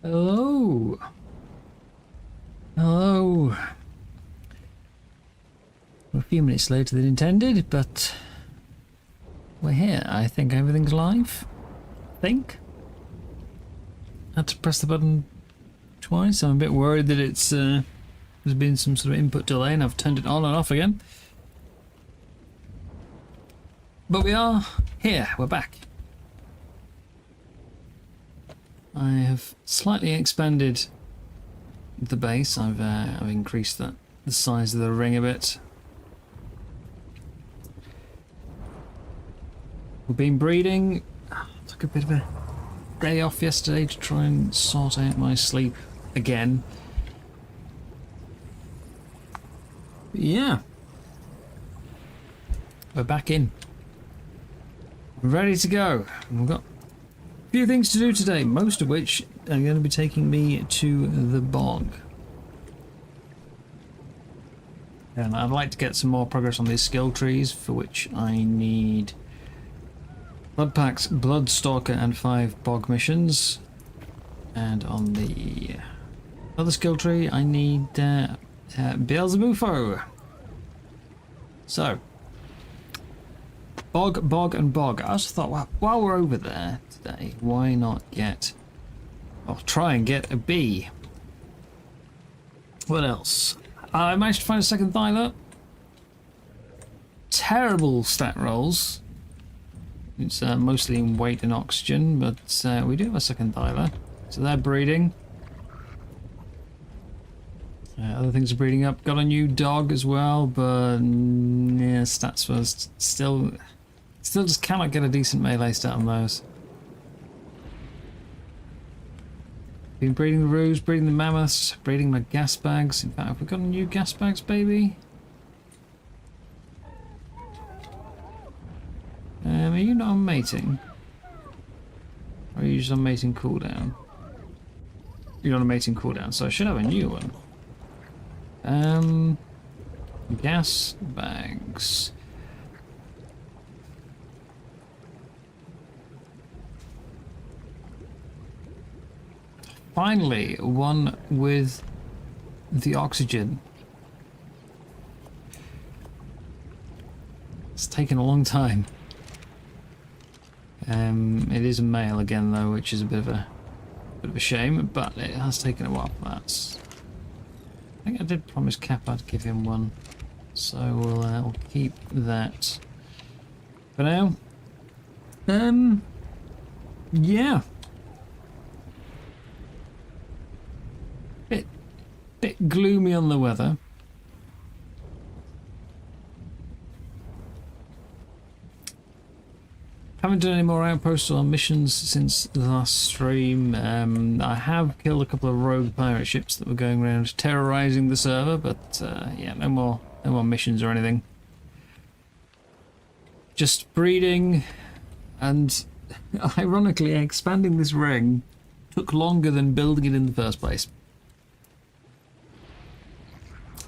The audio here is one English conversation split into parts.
Hello. Hello. We're a few minutes later than intended, but we're here. I think everything's live. Think. Had to press the button twice. I'm a bit worried that it's there's been some sort of input delay and I've turned it on and off again. But we are here. We're back. I have slightly expanded the base. I've increased the size of the ring a bit. We've been breeding. Took a bit of a day off yesterday to try and sort out my sleep again. But yeah, we're back in. Ready to go. We've got a few things to do today, most of which are going to be taking me to the bog. And I'd like to get some more progress on these skill trees, for which I need Blood Packs, Blood Stalker, and 5 bog missions. And on the other skill tree, I need Beelzebufo. So, bog, and bog. I just thought, well, while we're over there today, why not get, or try and get a bee? What else? I managed to find a second thyla. Terrible stat rolls. It's mostly in weight and oxygen, but we do have a second thyla. So they're breeding. Other things are breeding up. Got a new dog as well, but yeah, stats was still just cannot get a decent melee stat on those. Been breeding the roos, breeding the mammoths, breeding my gas bags. In fact, have we got new gas bags, baby? Are you not on mating? Or are you just on mating cooldown? You're on a mating cooldown, so I should have a new one. Gas bags. Finally, one with the oxygen. It's taken a long time. It is a male again though, which is a bit of a shame, but it has taken a while for that. I think I did promise Cap I'd give him one, so we'll keep that for now. Yeah. Bit gloomy on the weather. Haven't done any more outposts or missions since the last stream. I have killed a couple of rogue pirate ships that were going around terrorizing the server, but yeah, no more missions or anything. Just breeding, and ironically, expanding this ring took longer than building it in the first place.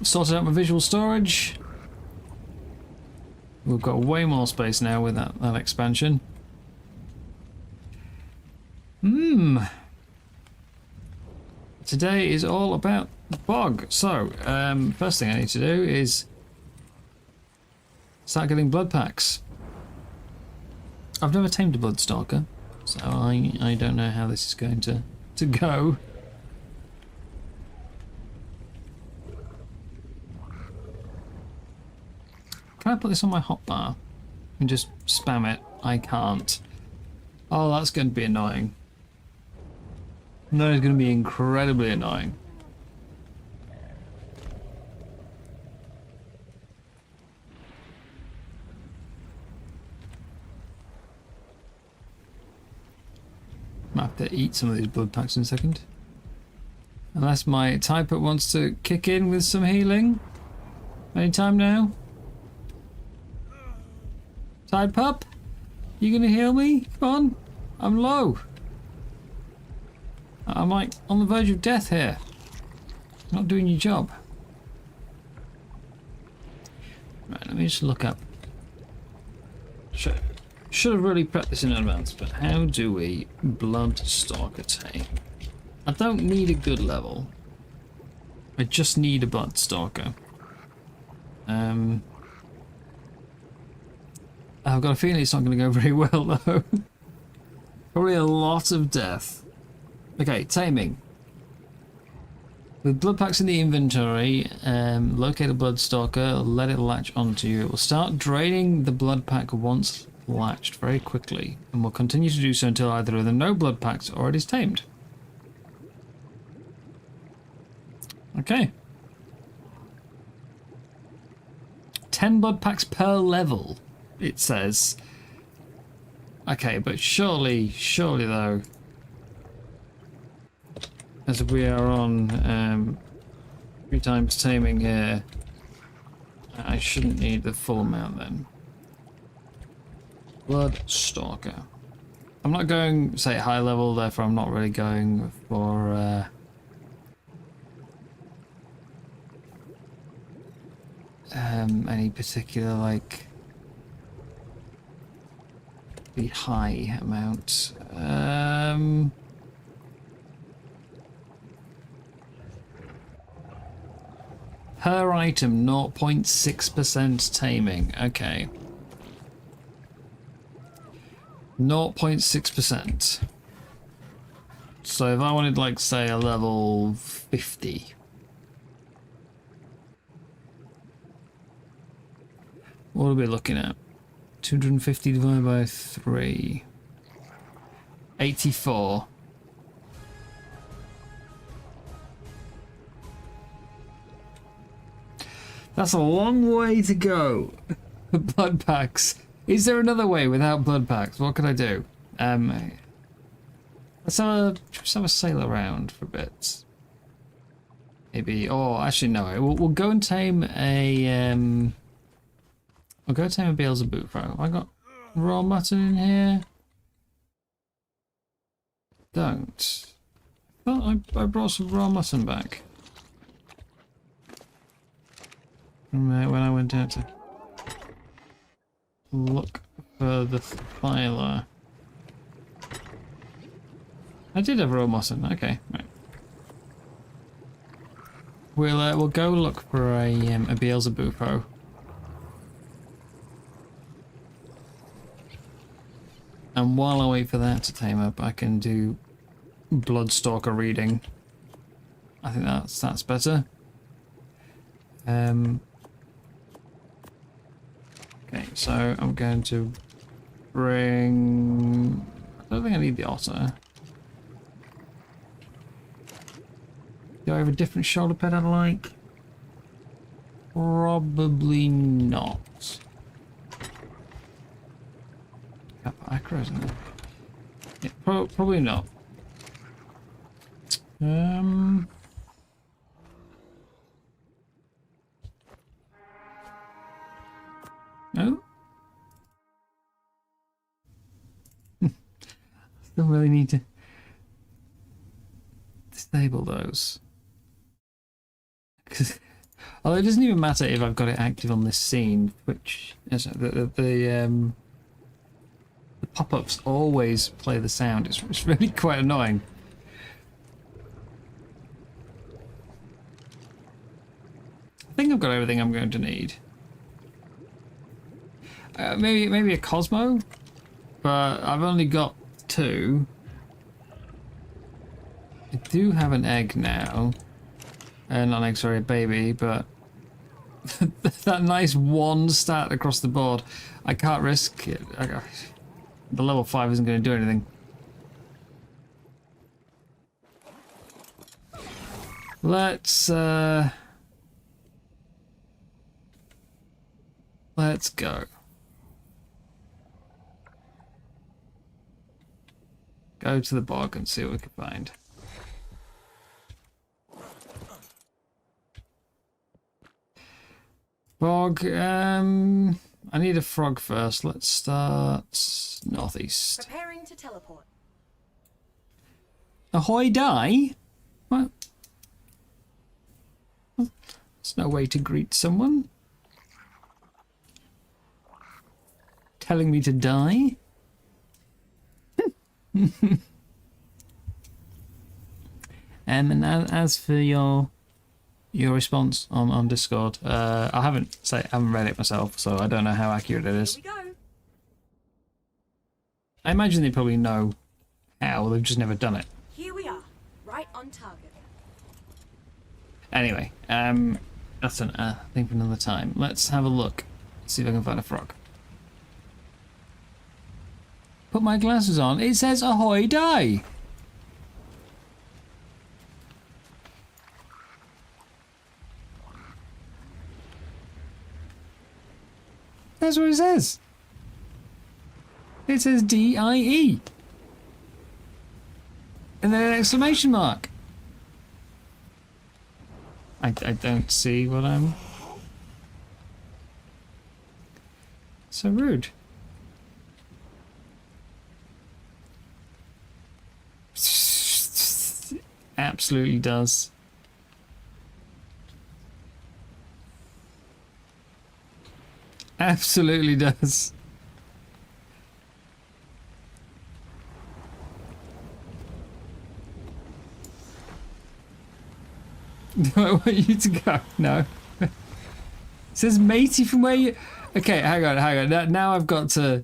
Sorted out my visual storage. We've got way more space now with that expansion. Today is all about the bog. So, first thing I need to do is start getting blood packs. I've never tamed a blood stalker, so I don't know how this is going to go. Can I put this on my hotbar and just spam it? I can't. Oh, that's going to be annoying. That is going to be incredibly annoying. Might have to eat some of these blood packs in a second. Unless my typer wants to kick in with some healing. Anytime now. Tide pup, you gonna heal me? Come on, I'm low. I'm like on the verge of death here. Not doing your job. Right, let me just look up. Should have really prepped this in advance, but how do we blood stalker tame? I don't need a good level. I just need a Bloodstalker. I've got a feeling it's not going to go very well though. Probably a lot of death. Okay, Taming. With blood packs in the inventory, locate a Bloodstalker, let it latch onto you. It will start draining the blood pack once latched very quickly, and will continue to do so until either there are no blood packs or it is tamed. Okay. 10 blood packs per level, it says. Okay, but surely though, as we are on 3 times taming here, I shouldn't need the full amount then. Bloodstalker. I'm not going, say, high level, therefore I'm not really going for any particular, like, the high amount. Per item, 0.6% taming. Okay. 0.6%. So if I wanted, like, say, a level 50. What are we looking at? 250 divided by 3. 84. That's a long way to go. Blood packs. Is there another way without blood packs? What could I do? Let's have a sail around for a bit. Maybe. Oh, actually no. We'll go and tame a. We'll go tame a Beelzebub. Have I got raw mutton in here? Don't. Well, I brought some raw mutton back. When I went out to look for the filer. I did have raw mutton. Okay, right. We'll go look for a Beelzebub. And while I wait for that to tame up, I can do Bloodstalker reading. I think that's better. Okay, so I'm going to bring... I don't think I need the otter. Do I have a different shoulder pad I like? Probably not. Acro, isn't it? Yeah, probably not. No. Still really need to disable those. Because although it doesn't even matter if I've got it active on this scene, which the pop-ups always play the sound. It's really quite annoying. I think I've got everything I'm going to need. Maybe a Cosmo, but I've only got 2. I do have an egg now. Not an egg, sorry, a baby, but that nice 1 stat across the board, I can't risk it. The level 5 isn't going to do anything. Let's go. Go to the bog and see what we can find. Bog, I need a frog first. Let's start northeast. Preparing to teleport. Ahoy die? What? There's no way to greet someone. Telling me to die? And as for your response on Discord, I haven't read it myself, so I don't know how accurate it is. Here we go. I imagine they probably know how, they've just never done it. Here we are, right on target. Anyway, that's a thing for another time. Let's have a look. See if I can find a frog. Put my glasses on. It says ahoy die. That's what it says. It says D-I-E. And then an exclamation mark. I don't see what I'm... So rude. Absolutely does. Absolutely does. Do I want you to go? No. It says matey from where you... Okay, hang on. Now I've got to...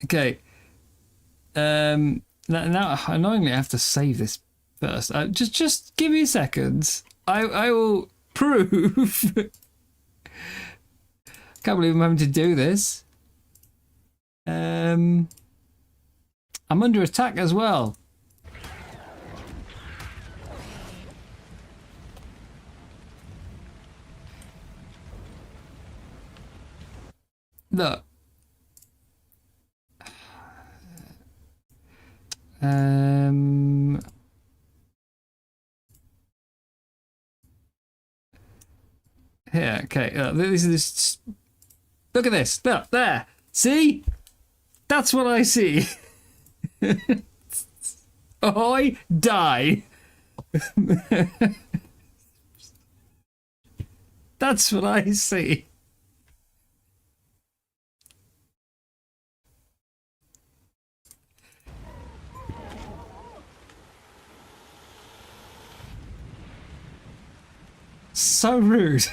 Okay. Now, annoyingly, I have to save this first. Just give me a second. I will prove... Can't believe I'm having to do this. I'm under attack as well. Look. Here, okay. This. Look at this. Look there. See? That's what I see. Ahoy, die. That's what I see. So rude.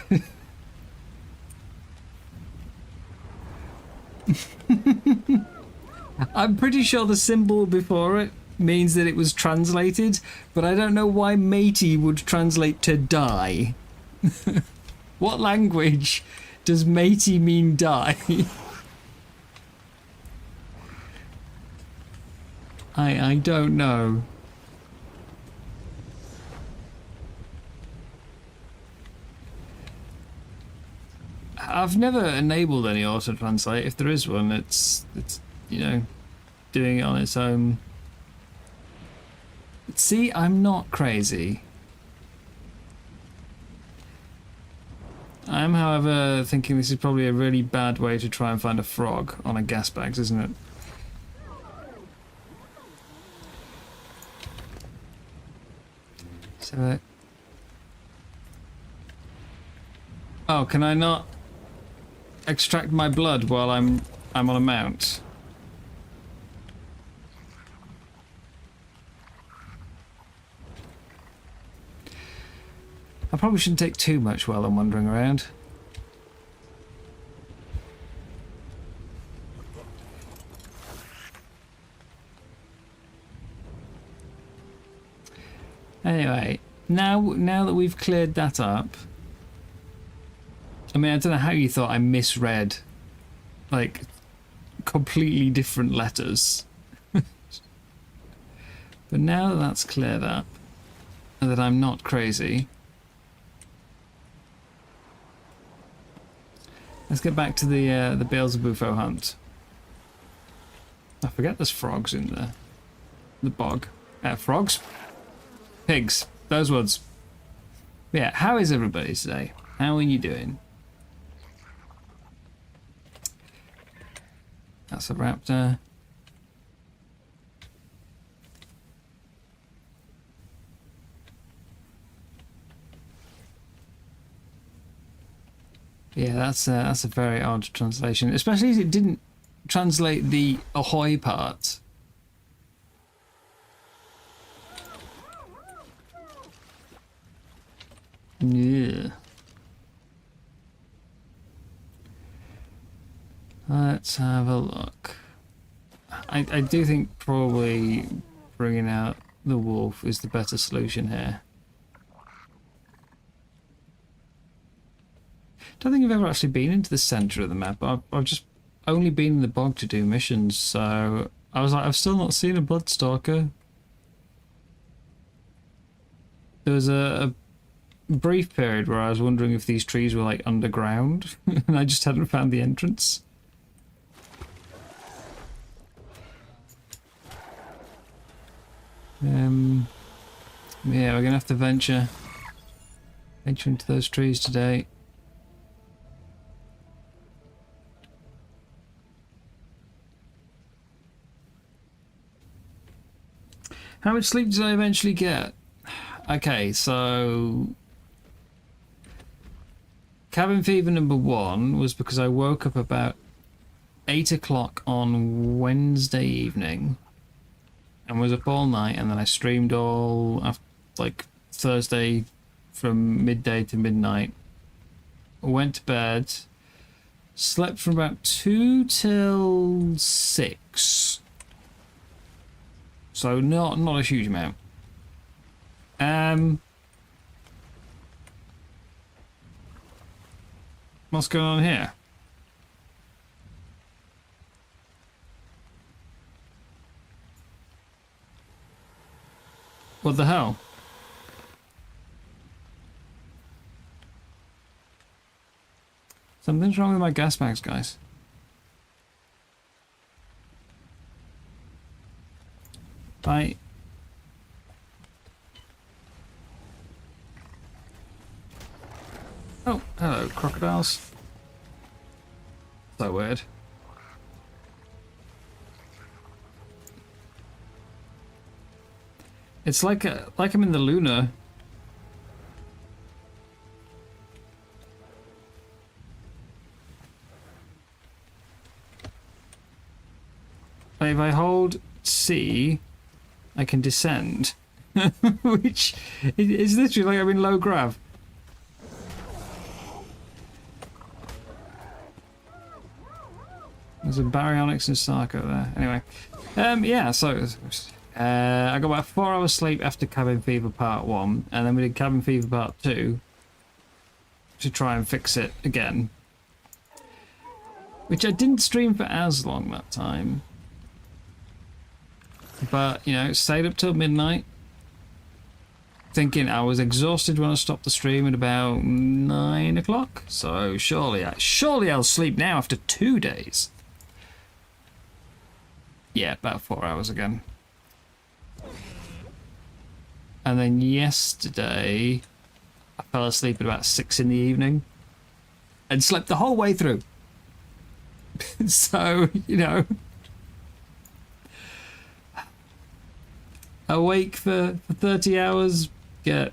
I'm pretty sure the symbol before it means that it was translated, but I don't know why matey would translate to die. What language does matey mean die? I don't know. I've never enabled any auto-translate. If there is one, it's you know, doing it on its own. See, I'm not crazy. I'm, however, thinking this is probably a really bad way to try and find a frog on a gas bags, isn't it? So, oh, can I not extract my blood while I'm on a mount? I probably shouldn't take too much while I'm wandering around. Anyway, now that we've cleared that up, I mean, I don't know how you thought I misread, like, completely different letters. But now that that's cleared up, and that I'm not crazy, let's get back to the Beelzebufo hunt. I forget there's frogs in the bog. Frogs? Pigs. Those words. Yeah, how is everybody today? How are you doing? That's a raptor. Yeah, that's a very odd translation, especially as it didn't translate the ahoy part. Yeah. Let's have a look. I do think probably bringing out the wolf is the better solution here. Don't think I've ever actually been into the centre of the map. I've just only been in the bog to do missions, so I was like, I've still not seen a Bloodstalker. There was a brief period where I was wondering if these trees were like underground, and I just hadn't found the entrance. Yeah, we're gonna have to venture into those trees today. How much sleep did I eventually get? Okay, so cabin fever number 1 was because I woke up about 8 o'clock on Wednesday evening and was up all night, and then I streamed all after, like, Thursday from midday to midnight. Went to bed, slept from about 2 till 6. So not a huge amount. What's going on here? What the hell? Something's wrong with my gas bags, guys. Bye. Oh, hello, crocodiles. So weird. It's like I'm in the Luna. If I hold C, I can descend, which is literally like I'm in low grav. There's a baryonyx and Sarko there. Anyway, yeah, so I got about 4 hours sleep after Cabin Fever Part 1, and then we did Cabin Fever Part 2 to try and fix it again, which I didn't stream for as long that time. But, you know, stayed up till midnight, thinking I was exhausted when I stopped the stream at about 9 o'clock. So surely I'll sleep now after 2 days. Yeah, about 4 hours again. And then yesterday, I fell asleep at about 6 in the evening and slept the whole way through. So, you know, awake for 30 hours, get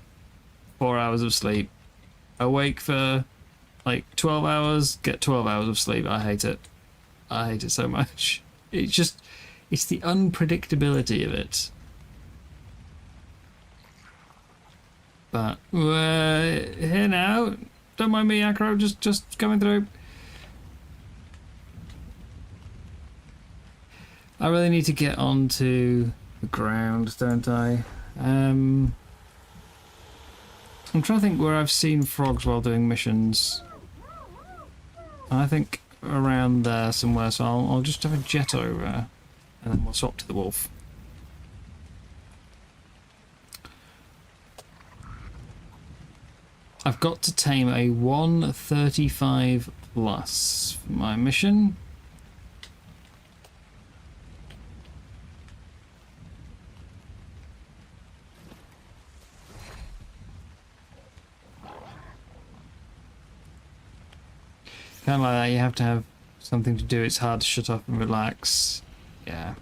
4 hours of sleep. Awake for like 12 hours, get 12 hours of sleep. I hate it. I hate it so much. It's the unpredictability of it. But we're here now. Don't mind me, Acro, just coming through. I really need to get onto the ground, don't I? I'm trying to think where I've seen frogs while doing missions. I think around there somewhere, so I'll just have a jet over and then we'll swap to the wolf. I've got to tame a 135 plus for my mission. Kind of like that, you have to have something to do. It's hard to shut off and relax. Yeah.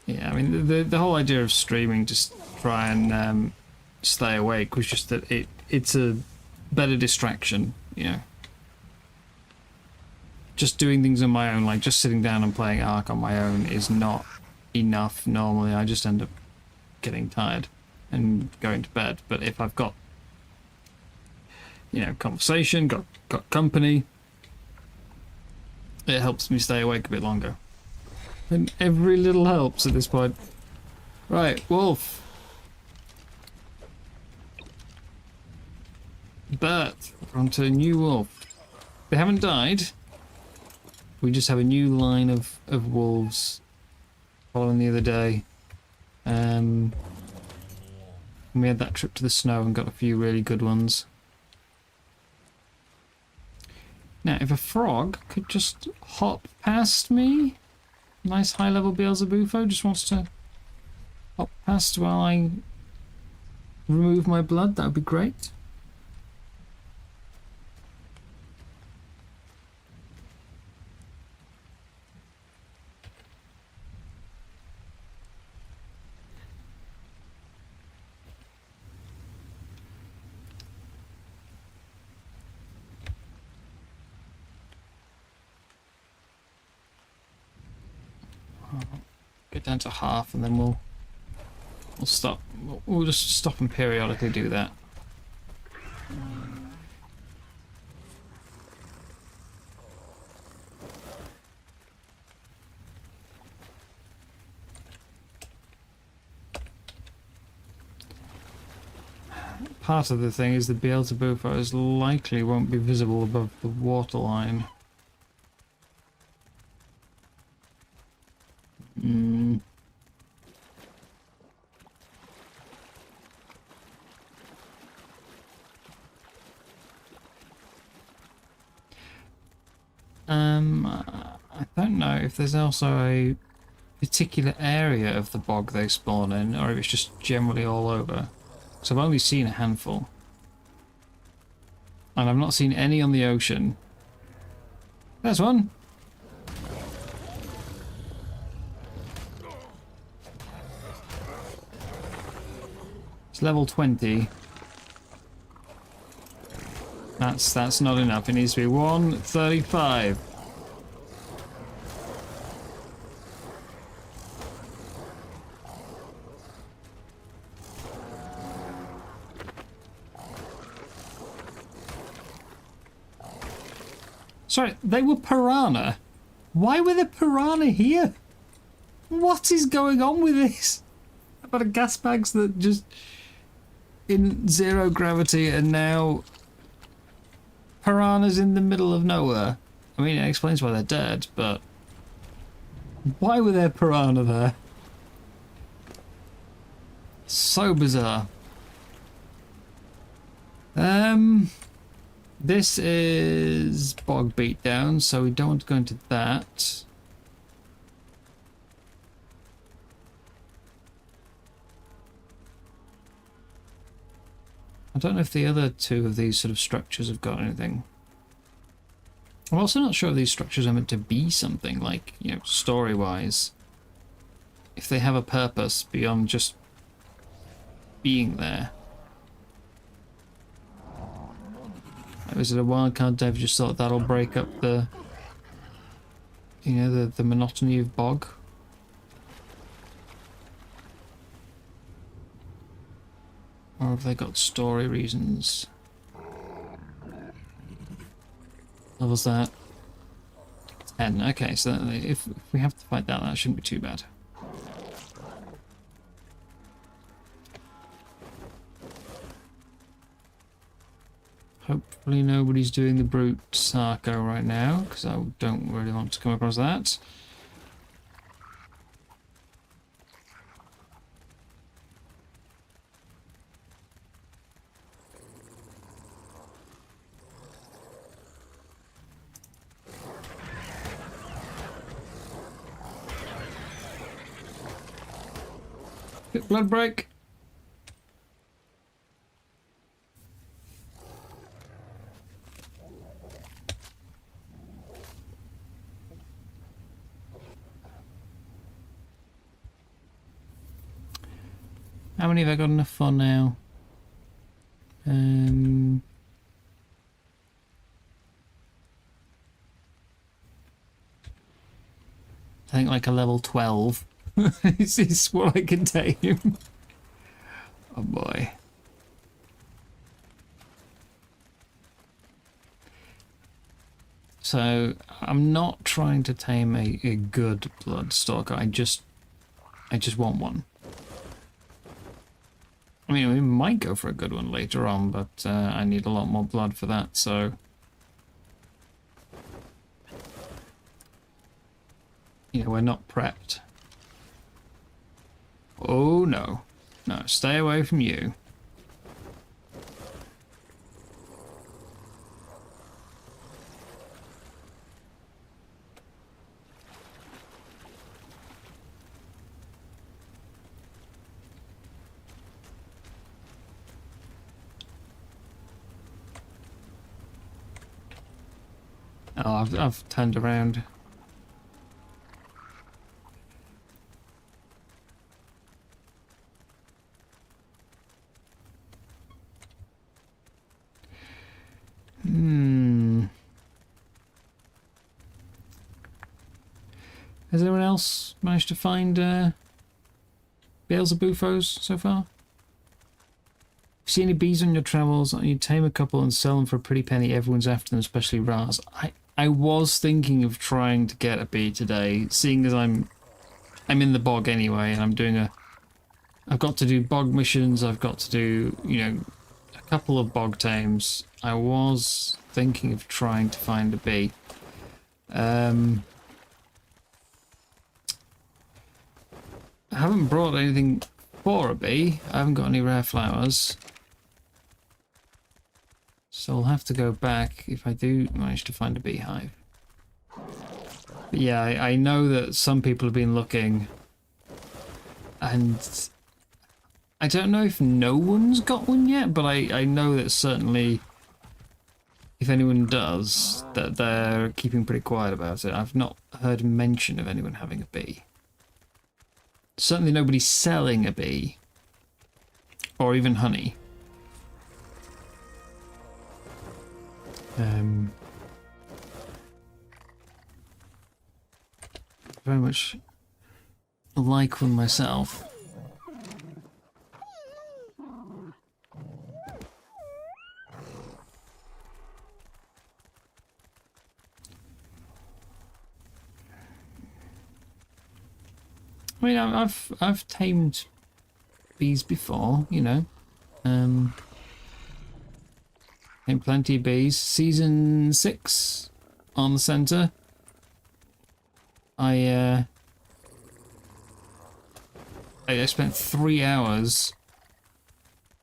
Yeah, I mean, the whole idea of streaming, just try and stay awake, was just that it's a better distraction, you know. Just doing things on my own, like just sitting down and playing Ark on my own, is not enough normally. I just end up getting tired. and going to bed. But if I've got, you know, conversation, got company, it helps me stay awake a bit longer. And every little helps at this point. Right, wolf. But onto a new wolf. They haven't died. We just have a new line of wolves following the other day. And we had that trip to the snow and got a few really good ones. Now, if a frog could just hop past me, nice high-level Beelzebufo just wants to hop past while I remove my blood, that would be great. Get down to half and then we'll stop. We'll just stop and periodically do that. Part of the thing is the Beelzebufos likely won't be visible above the waterline. I don't know if there's also a particular area of the bog they spawn in, or if it's just generally all over. So I've only seen a handful. And I've not seen any on the ocean. There's one! It's level 20. That's not enough. It needs to be 135. Sorry, they were piranha. Why were the piranha here? What is going on with this? About a gas bags that just in zero gravity and now piranhas in the middle of nowhere. I mean, it explains why they're dead, but why were there piranha there? So bizarre. This is bog beatdown, so we don't want to go into that. I don't know if the other two of these sort of structures have got anything. I'm also not sure if these structures are meant to be something, like, you know, story-wise. If they have a purpose beyond just being there. Is it a wildcard dev just thought that'll break up the, you know, the monotony of bog? Or have they got story reasons? What was that? 10. Okay, so if we have to fight that, that shouldn't be too bad. Hopefully nobody's doing the brute Sarko right now, because I don't really want to come across that. Quick blood break. How many have I got enough for now? I think like a level 12 is what I can tame. Oh boy. So I'm not trying to tame a good Bloodstalker. I just want one. I mean, we might go for a good one later on, but I need a lot more blood for that, so... You know, we're not prepped. Oh, no. No, stay away from you. Oh, I've turned around. Has anyone else managed to find Beelzebufos so far? See any bees on your travels? You tame a couple and sell them for a pretty penny. Everyone's after them, especially Raz. I was thinking of trying to get a bee today, seeing as I'm in the bog anyway, and I'm doing I've got to do bog missions. I've got to do, you know, a couple of bog tames. I was thinking of trying to find a bee. I haven't brought anything for a bee. I haven't got any rare flowers. So I'll have to go back if I do manage to find a beehive. But yeah, I know that some people have been looking, and I don't know if no one's got one yet, but I know that certainly if anyone does, that they're keeping pretty quiet about it. I've not heard mention of anyone having a bee. Certainly nobody's selling a bee, or even honey. Very much like one myself. I mean, I've tamed bees before, you know. Tamed plenty of bees. Season 6 on the centre. I spent 3 hours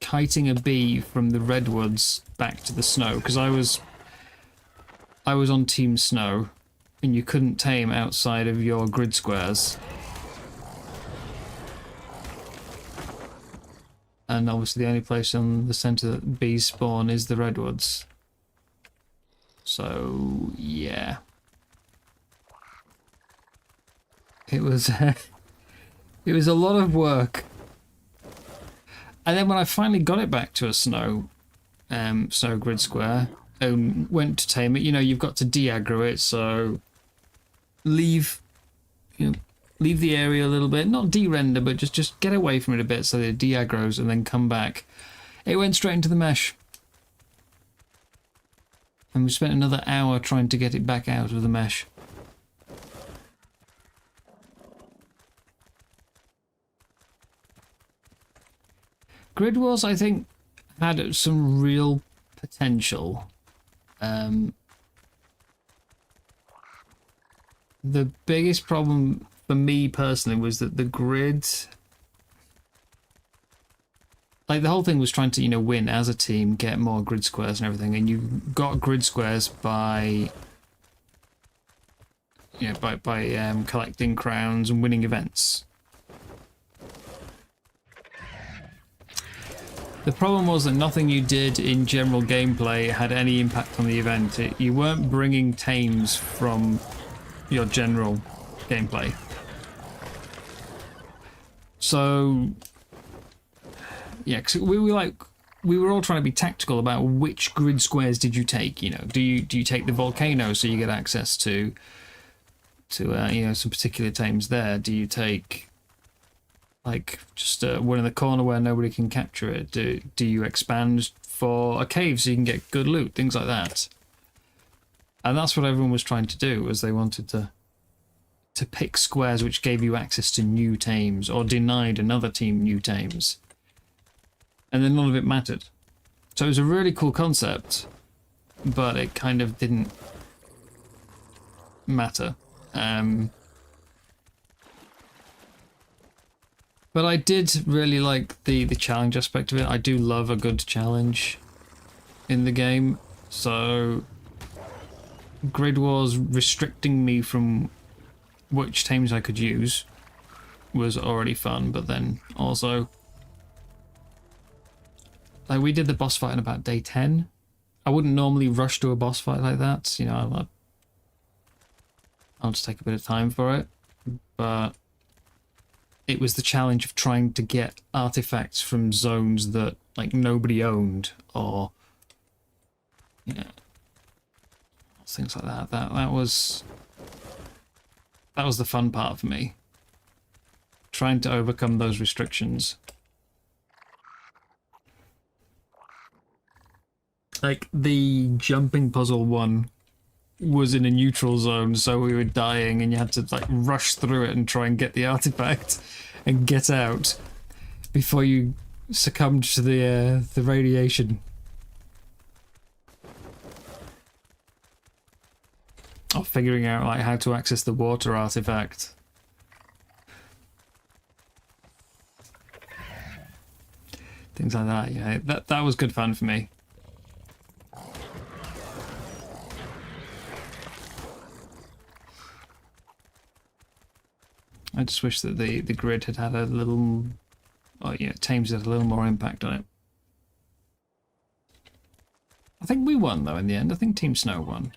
kiting a bee from the redwoods back to the snow, because I was on Team Snow, and you couldn't tame outside of your grid squares. And obviously the only place on the centre that bees spawn is the redwoods. So, yeah. It was it was a lot of work. And then when I finally got it back to a snow grid square and went to tame it, you know, you've got to de-aggro it, so leave the area a little bit, not de-render, but just get away from it a bit so that it de-aggros and then come back. It went straight into the mesh. And we spent another hour trying to get it back out of the mesh. Grid Wars, I think, had some real potential. The biggest problem for me personally was that the grid, like the whole thing was trying to, you know, win as a team, get more grid squares and everything, and you got grid squares by, you know, by collecting crowns and winning events. The problem was that nothing you did in general gameplay had any impact on the event. You weren't bringing tames from your general gameplay. So, yeah, cause we were all trying to be tactical about which grid squares did you take. You know, do you take the volcano so you get access to you know, some particular tames there? Do you take like just one in the corner where nobody can capture it? Do you expand for a cave so you can get good loot, things like that? And that's what everyone was trying to do, was they wanted to pick squares which gave you access to new tames or denied another team new tames. And then none of it mattered. So it was a really cool concept, but it kind of didn't matter. But I did really like the challenge aspect of it. I do love a good challenge in the game. So Grid Wars restricting me from which tames I could use was already fun, but then also, like, we did the boss fight in about day 10. I wouldn't normally rush to a boss fight like that, you know, I'll just take a bit of time for it, but it was the challenge of trying to get artifacts from zones that, like, nobody owned, or, you know, things like that. That was the fun part for me. Trying to overcome those restrictions. Like, the jumping puzzle one was in a neutral zone, so we were dying and you had to, like, rush through it and try and get the artifact and get out before you succumbed to the radiation. Or figuring out, like, how to access the water artifact. Things like that, yeah. That was good fun for me. I just wish that the grid had a little... Oh yeah, Tames had a little more impact on it. I think we won, though, in the end. I think Team Snow won.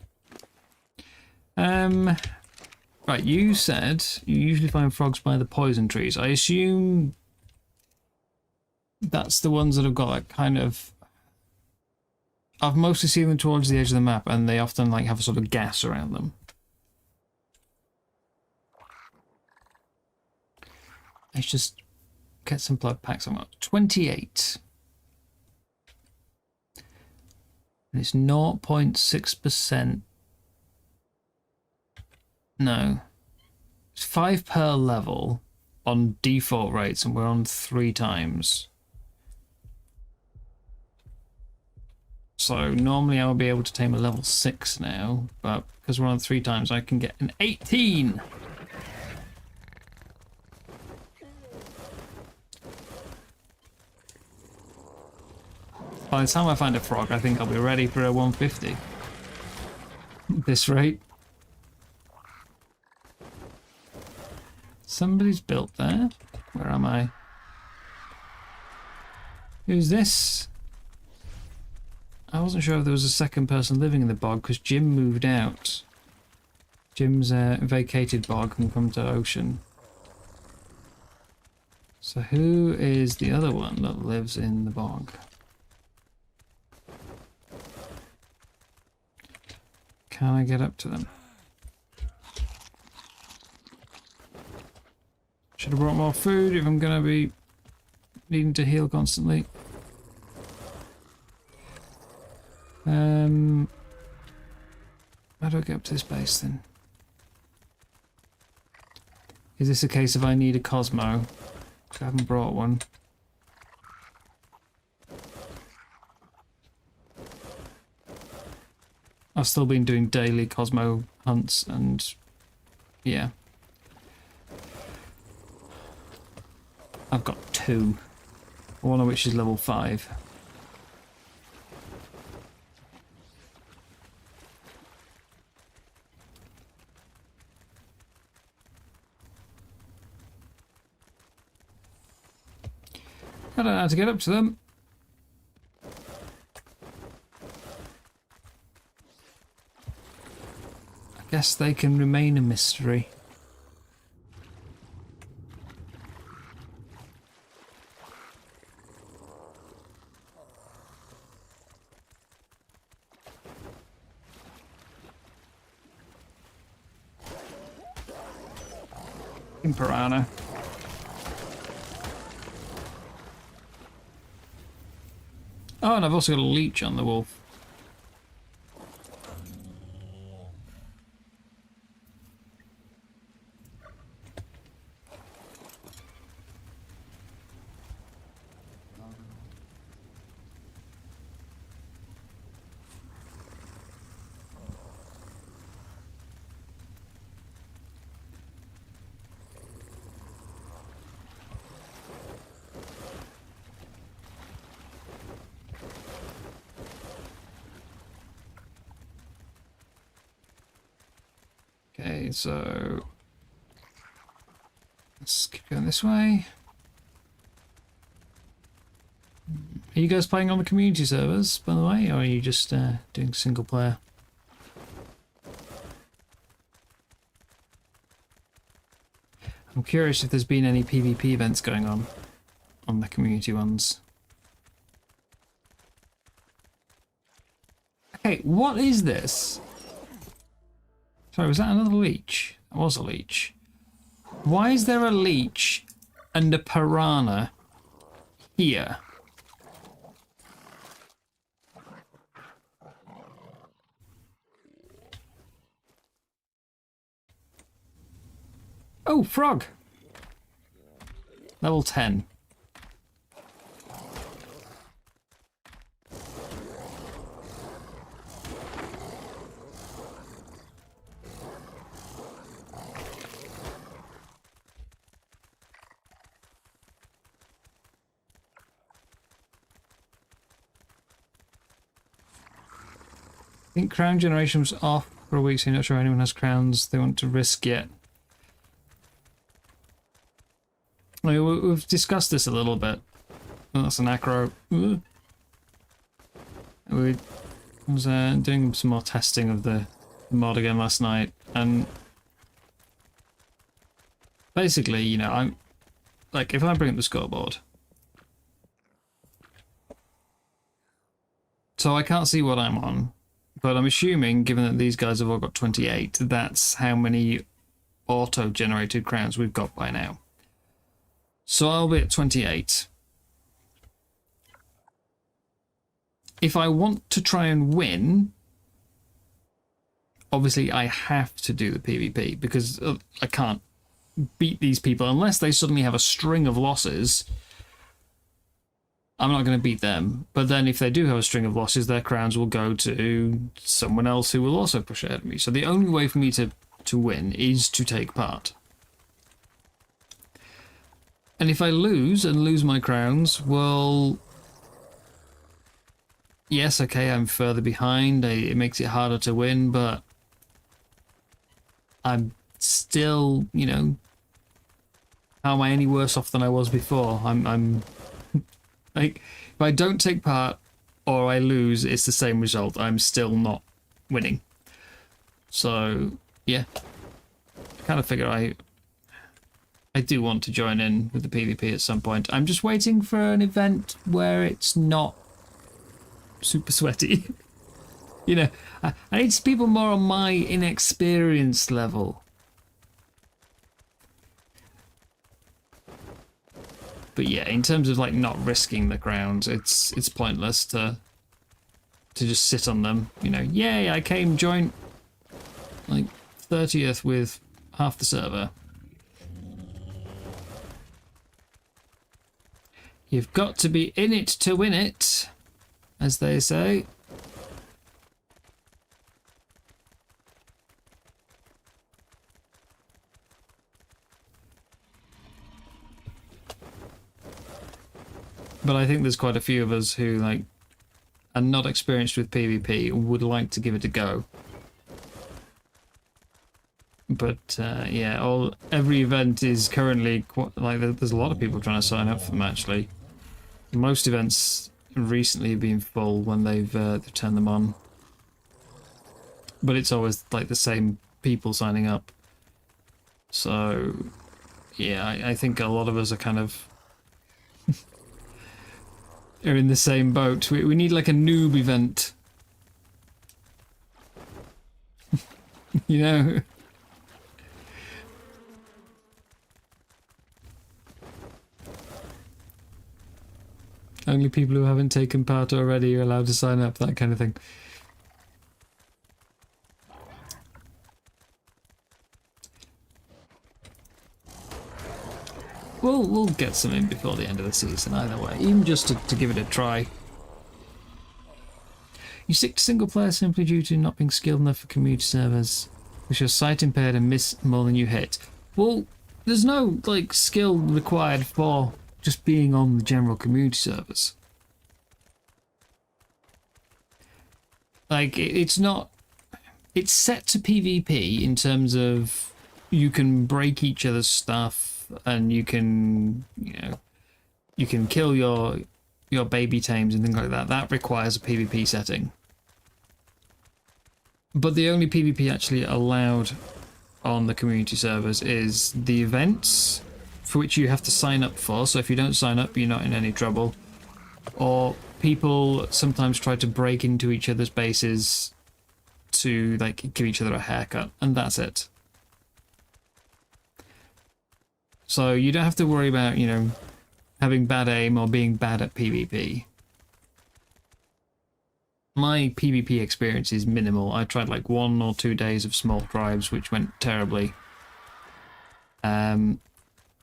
Right, you said you usually find frogs by the poison trees. I assume that's the ones that have got, like, kind of... I've mostly seen them towards the edge of the map, and they often, like, have a sort of gas around them. Let's just get some blood packs. I'm at 28. And it's 0.6%. No. It's 5 per level on default rates, and we're on 3 times. So normally I would be able to tame a level 6 now, but because we're on 3 times, I can get an 18! By the time I find a frog, I think I'll be ready for a 150. At this rate. Somebody's built there. Where am I? Who's this? I wasn't sure if there was a second person living in the bog because Jim moved out. Jim's vacated bog and come to ocean. So who is the other one that lives in the bog? Can I get up to them? Should have brought more food if I'm going to be needing to heal constantly. How do I get up to this base then? Is this a case of I need a Cosmo? I haven't brought one. I've still been doing daily Cosmo hunts and yeah. I've got 2, one of which is level 5. I don't know how to get up to them. I guess they can remain a mystery. Piranha. Oh, and I've also got a leech on the wolf. Okay, so let's keep going this way. Are you guys playing on the community servers, by the way, or are you just doing single player? I'm curious if there's been any PvP events going on the community ones. Okay, what is this? Sorry, was that another leech? That was a leech. Why is there a leech and a piranha here? Oh, frog! Level 10. I think crown generation was off for a week, so I'm not sure anyone has crowns they want to risk yet. I mean, we've discussed this a little bit. Oh, that's an acro. We was doing some more testing of the mod again last night, and basically, you know, I'm like, if I bring up the scoreboard, so I can't see what I'm on, but I'm assuming, given that these guys have all got 28, that's how many auto-generated crowns we've got by now. So I'll be at 28. If I want to try and win, obviously I have to do the PvP, because I can't beat these people unless they suddenly have a string of losses. I'm not going to beat them, but then if they do have a string of losses, their crowns will go to someone else who will also push ahead of me. So the only way for me to win is to take part. And if I lose and lose my crowns, well, yes, okay, I'm further behind. It makes it harder to win, but I'm still, you know, how am I any worse off than I was before? I'm like, if I don't take part or I lose, it's the same result. I'm still not winning. So, yeah. I kind of figure I do want to join in with the PvP at some point. I'm just waiting for an event where it's not super sweaty. You know, I need people more on my inexperienced level. But yeah, in terms of like not risking the crowns, it's pointless to just sit on them. You know, yay, I came joint like 30th with half the server. You've got to be in it to win it, as they say. But I think there's quite a few of us who like are not experienced with PvP and would like to give it a go. But yeah, every event is currently like there's a lot of people trying to sign up for them actually. Most events recently have been full when they've turned them on. But it's always like the same people signing up. So yeah, I think a lot of us are kind of are in the same boat. We need like a noob event. You know? Only people who haven't taken part already are allowed to sign up, that kind of thing. We'll get some in before the end of the season either way, even just to give it a try. You stick to single player simply due to not being skilled enough for community servers, because you're sight impaired and miss more than you hit. Well, there's no like skill required for just being on the general community servers. Like it's not, it's set to PvP in terms of you can break each other's stuff. And you can, you can kill your baby tames and things like that. That requires a PvP setting. But the only PvP actually allowed on the community servers is the events, for which you have to sign up for. So if you don't sign up, you're not in any trouble. Or people sometimes try to break into each other's bases to like give each other a haircut, and that's it. So you don't have to worry about, having bad aim or being bad at PvP. My PvP experience is minimal. I tried like 1 or 2 days of small tribes, which went terribly. And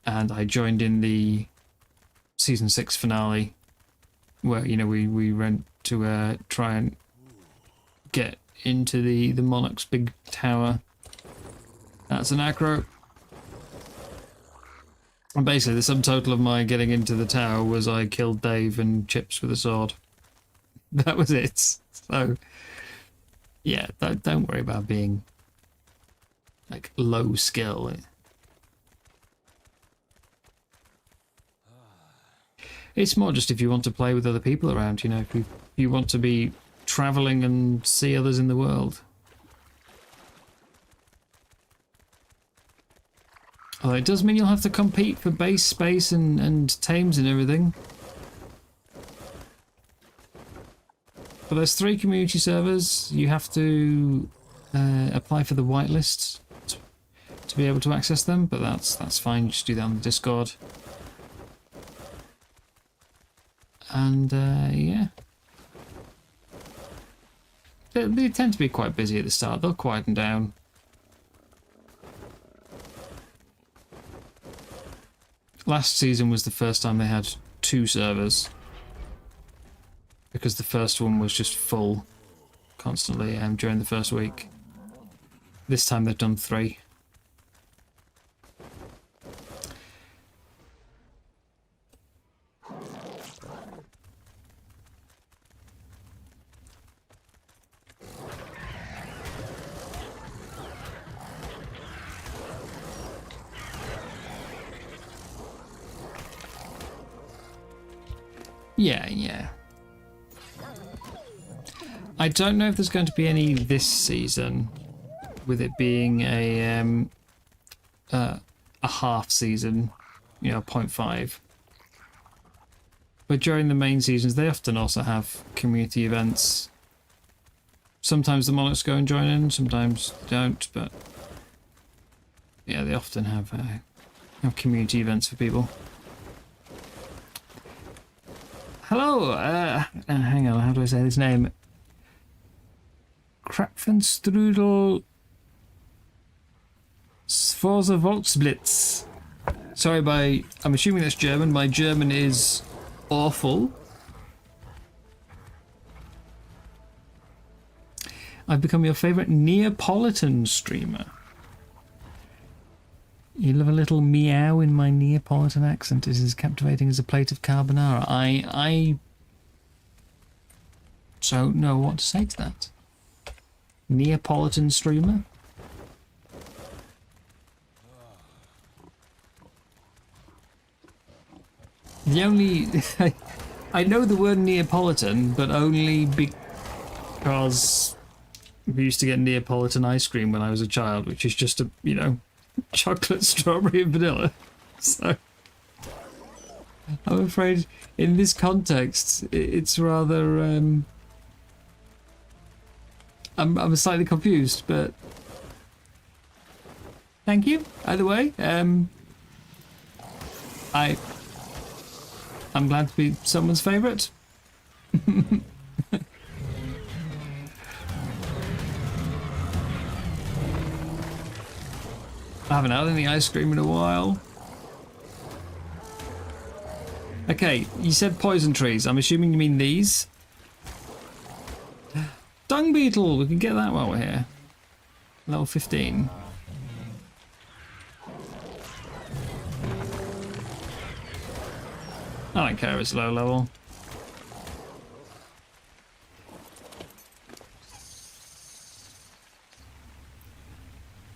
I joined in the season 6 finale, where we went to try and get into the Monarch's big tower. That's an acro. And basically, the subtotal of my getting into the tower was I killed Dave and Chips with a sword. That was it. So, yeah, don't worry about being, like, low skill. It's more just if you want to play with other people around, if you want to be travelling and see others in the world. Although it does mean you'll have to compete for base space and tames and everything. But there's 3 community servers. You have to apply for the whitelist to be able to access them, but that's fine. You just do that on the Discord. And yeah. They tend to be quite busy at the start. They'll quieten down. Last season was the first time they had 2 servers, because the first one was just full constantly during the first week. This time they've done 3. Yeah. I don't know if there's going to be any this season, with it being a half season, 0.5. But during the main seasons, they often also have community events. Sometimes the Monarchs go and join in, sometimes don't, but yeah, they often have community events for people. Hello, hang on, how do I say this name? Krapfenstrudel Sforza Volksblitz. Sorry, I'm assuming that's German. My German is awful. I've become your favourite Neapolitan streamer. You love a little meow in my Neapolitan accent. It is as captivating as a plate of carbonara. I don't know what to say to that. Neapolitan streamer? The only... I know the word Neapolitan, but only because we used to get Neapolitan ice cream when I was a child, which is just a, chocolate, strawberry and vanilla. So I'm afraid in this context it's rather I'm slightly confused, but thank you either way. I I'm glad to be someone's favourite. I haven't had any ice cream in a while. Okay, you said poison trees. I'm assuming you mean these. Dung beetle! We can get that while we're here. Level 15. I don't care if it's low level.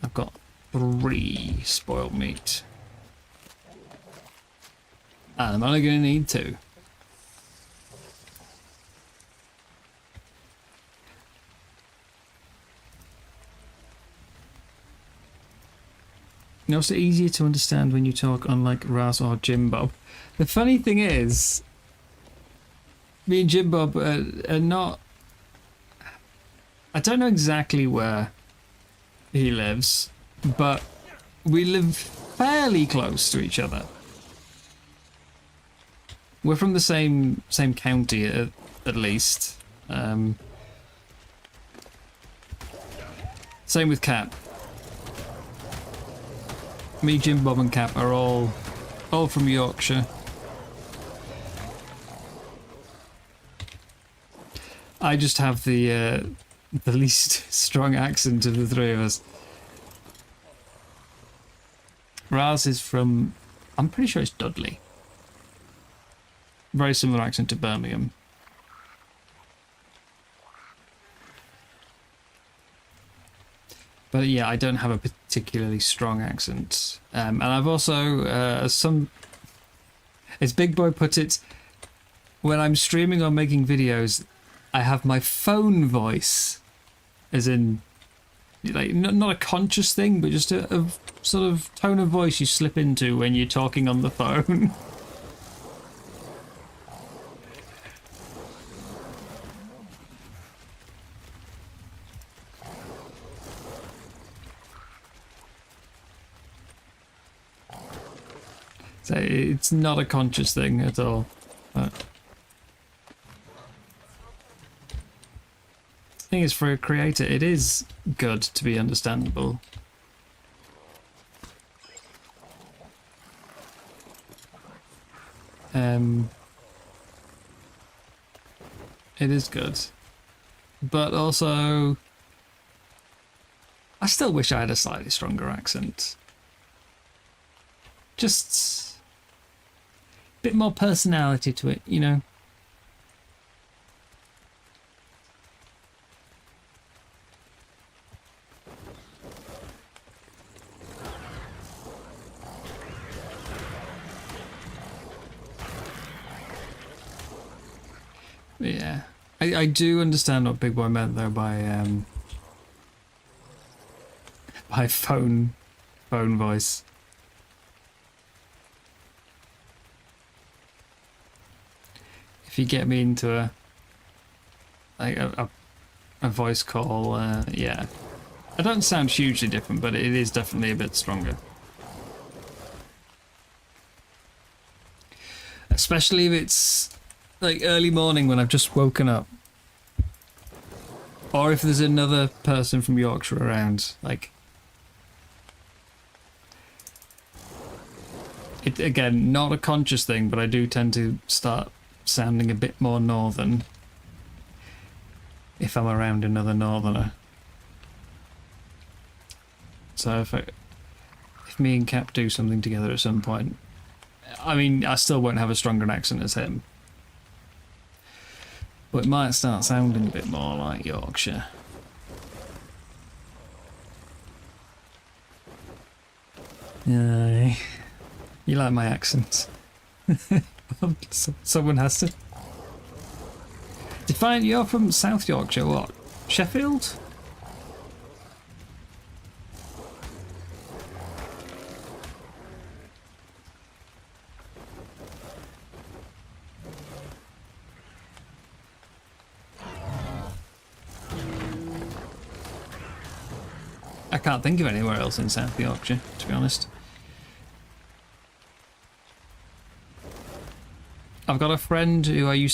I've got 3 spoiled meat. And I'm only going to need 2. It's also easier to understand when you talk unlike Raz or Jim Bob. The funny thing is, me and Jim Bob are not... I don't know exactly where he lives, but we live fairly close to each other. We're from the same county at least. Same with Cap. Me, Jim, Bob, and Cap are all from Yorkshire. I just have the least strong accent of the 3 of us. Raz is from, I'm pretty sure it's Dudley. Very similar accent to Birmingham. But yeah, I don't have a particularly strong accent. And I've also, as Big Boy put it, when I'm streaming or making videos, I have my phone voice. As in, like, not a conscious thing, but just a sort of tone of voice you slip into when you're talking on the phone. So it's not a conscious thing at all. But the thing is, for a creator, it is good to be understandable. It is good. But also, I still wish I had a slightly stronger accent. Just a bit more personality to it, you know? Yeah. I do understand what Big Boy meant though by phone voice. If you get me into a voice call, yeah. I don't sound hugely different, but it is definitely a bit stronger. Especially if it's like early morning when I've just woken up. Or if there's another person from Yorkshire around, like... It, again, not a conscious thing, but I do tend to start sounding a bit more northern if I'm around another northerner. So if me and Cap do something together at some point, I mean, I still won't have a stronger accent as him. But it might start sounding a bit more like Yorkshire. You like my accent. Someone has to. Define, you're from South Yorkshire, what? Sheffield? I can't think of anywhere else in South Yorkshire, to be honest. I've got a friend who I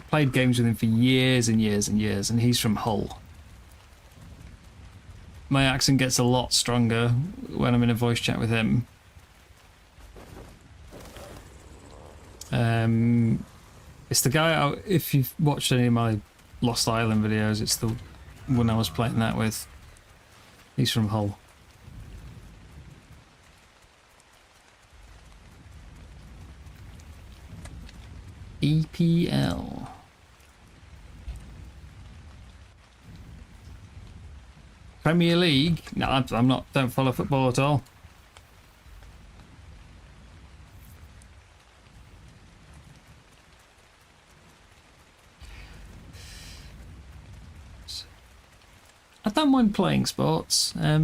played games with him for years and years and years, and he's from Hull. My accent gets a lot stronger when I'm in a voice chat with him. It's the guy, if you've watched any of my Lost Island videos, it's the one I was playing that with. He's from Hull. EPL. Premier League? No, I'm not. Don't follow football at all. I don't mind playing sports. Yeah,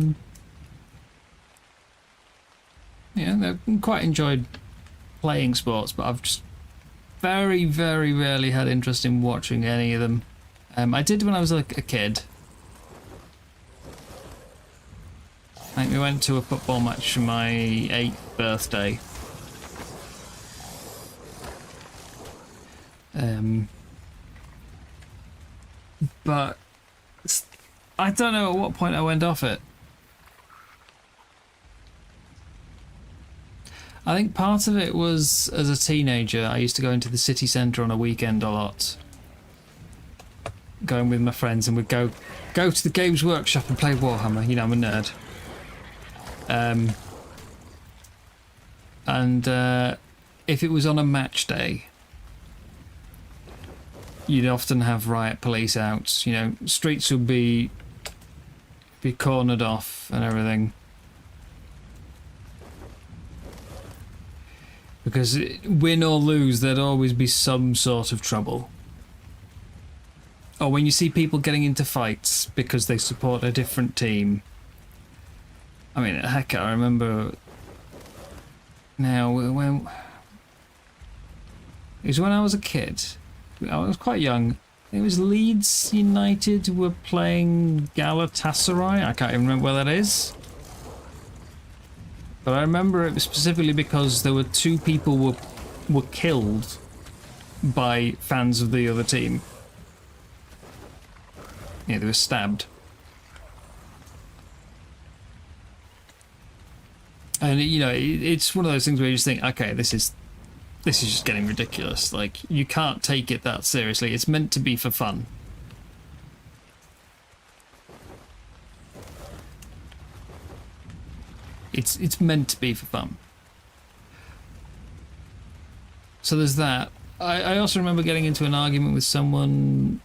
I've quite enjoyed playing sports, but I've just very, very rarely had interest in watching any of them. I did when I was like a kid. I think we went to a football match for my 8th birthday. But I don't know at what point I went off it. I think part of it was as a teenager, I used to go into the city centre on a weekend a lot. Going with my friends, and we'd go to the Games Workshop and play Warhammer. You know, I'm a nerd. And if it was on a match day, you'd often have riot police out. You know, streets would be cornered off and everything. Because win or lose, there'd always be some sort of trouble. Or when you see people getting into fights because they support a different team. I mean, heck, I remember now when it was when I was a kid. I was quite young. It was Leeds United were playing Galatasaray. I can't even remember where that is. But I remember it was specifically because there were 2 people were killed by fans of the other team. Yeah, they were stabbed. And you know, it's one of those things where you just think, okay, this is just getting ridiculous. Like, you can't take it that seriously. It's meant to be for fun. It's meant to be for fun. So there's that. I also remember getting into an argument with someone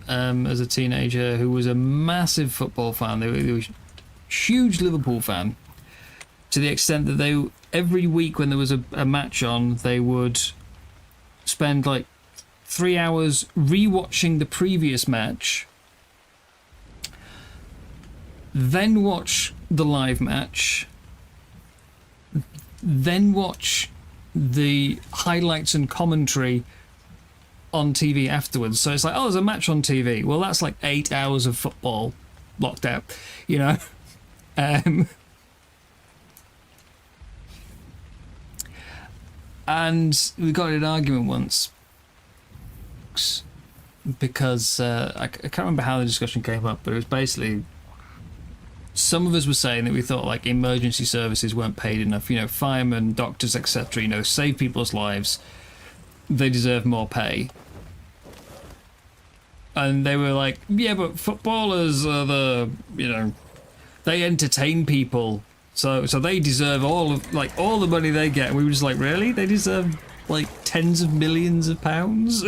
as a teenager who was a massive football fan. They were a huge Liverpool fan, to the extent that they every week when there was a match on, they would spend like 3 hours rewatching the previous match, then watch the live match, then watch the highlights and commentary on TV afterwards. So it's like, oh, there's a match on TV. Well, that's like 8 hours of football locked out, you know? And we got in an argument once because I can't remember how the discussion came up, but it was basically some of us were saying that we thought like emergency services weren't paid enough. You know, firemen, doctors, etc. You know, save people's lives. They deserve more pay. And they were like, yeah, but footballers are they entertain people. So they deserve all the money they get. And we were just like, really? They deserve like tens of millions of pounds?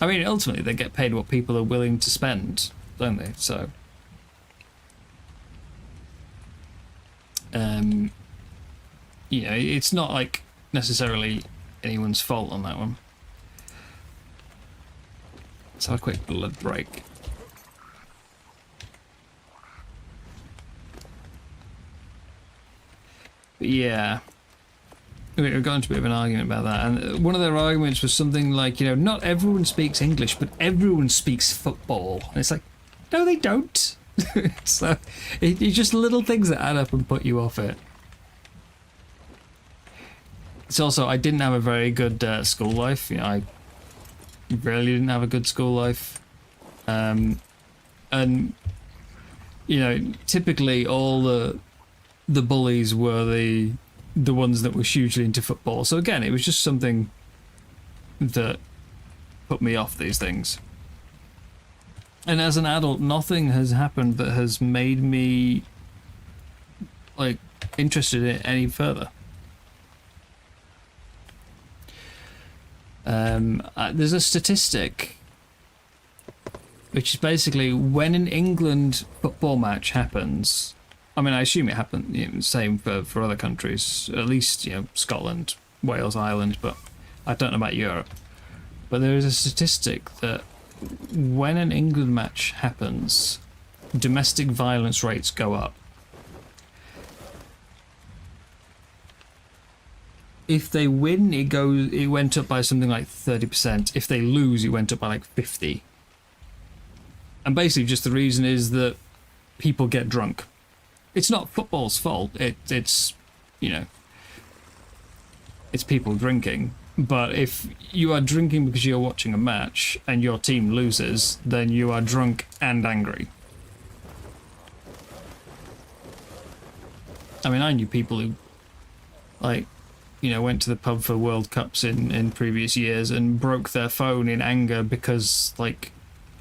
I mean, ultimately they get paid what people are willing to spend, don't they? So you know, it's not like necessarily anyone's fault on that one. Let's have a quick blood break. But yeah, we got into a bit of an argument about that, and one of their arguments was something like, you know, not everyone speaks English, but everyone speaks football. And it's like, no, they don't. So it's just little things that add up and put you off it. It's also, I didn't have a very good school life. You know, I really didn't have a good school life. And, you know, typically all the bullies were the ones that were hugely into football. So again, it was just something that put me off these things. And as an adult, nothing has happened that has made me, like, interested in it any further. There's a statistic which is basically when an England football match happens, I mean, I assume it happened, you know, same for other countries, at least, you know, Scotland, Wales, Ireland, but I don't know about Europe. But there is a statistic that when an England match happens, domestic violence rates go up. If they win, it went up by something like 30%. If they lose, it went up by like 50%. And basically just the reason is that people get drunk. It's not football's fault. It's, you know, it's people drinking. But if you are drinking because you're watching a match and your team loses, then you are drunk and angry. I mean, I knew people who, like, you know, went to the pub for World Cups in previous years and broke their phone in anger because, like,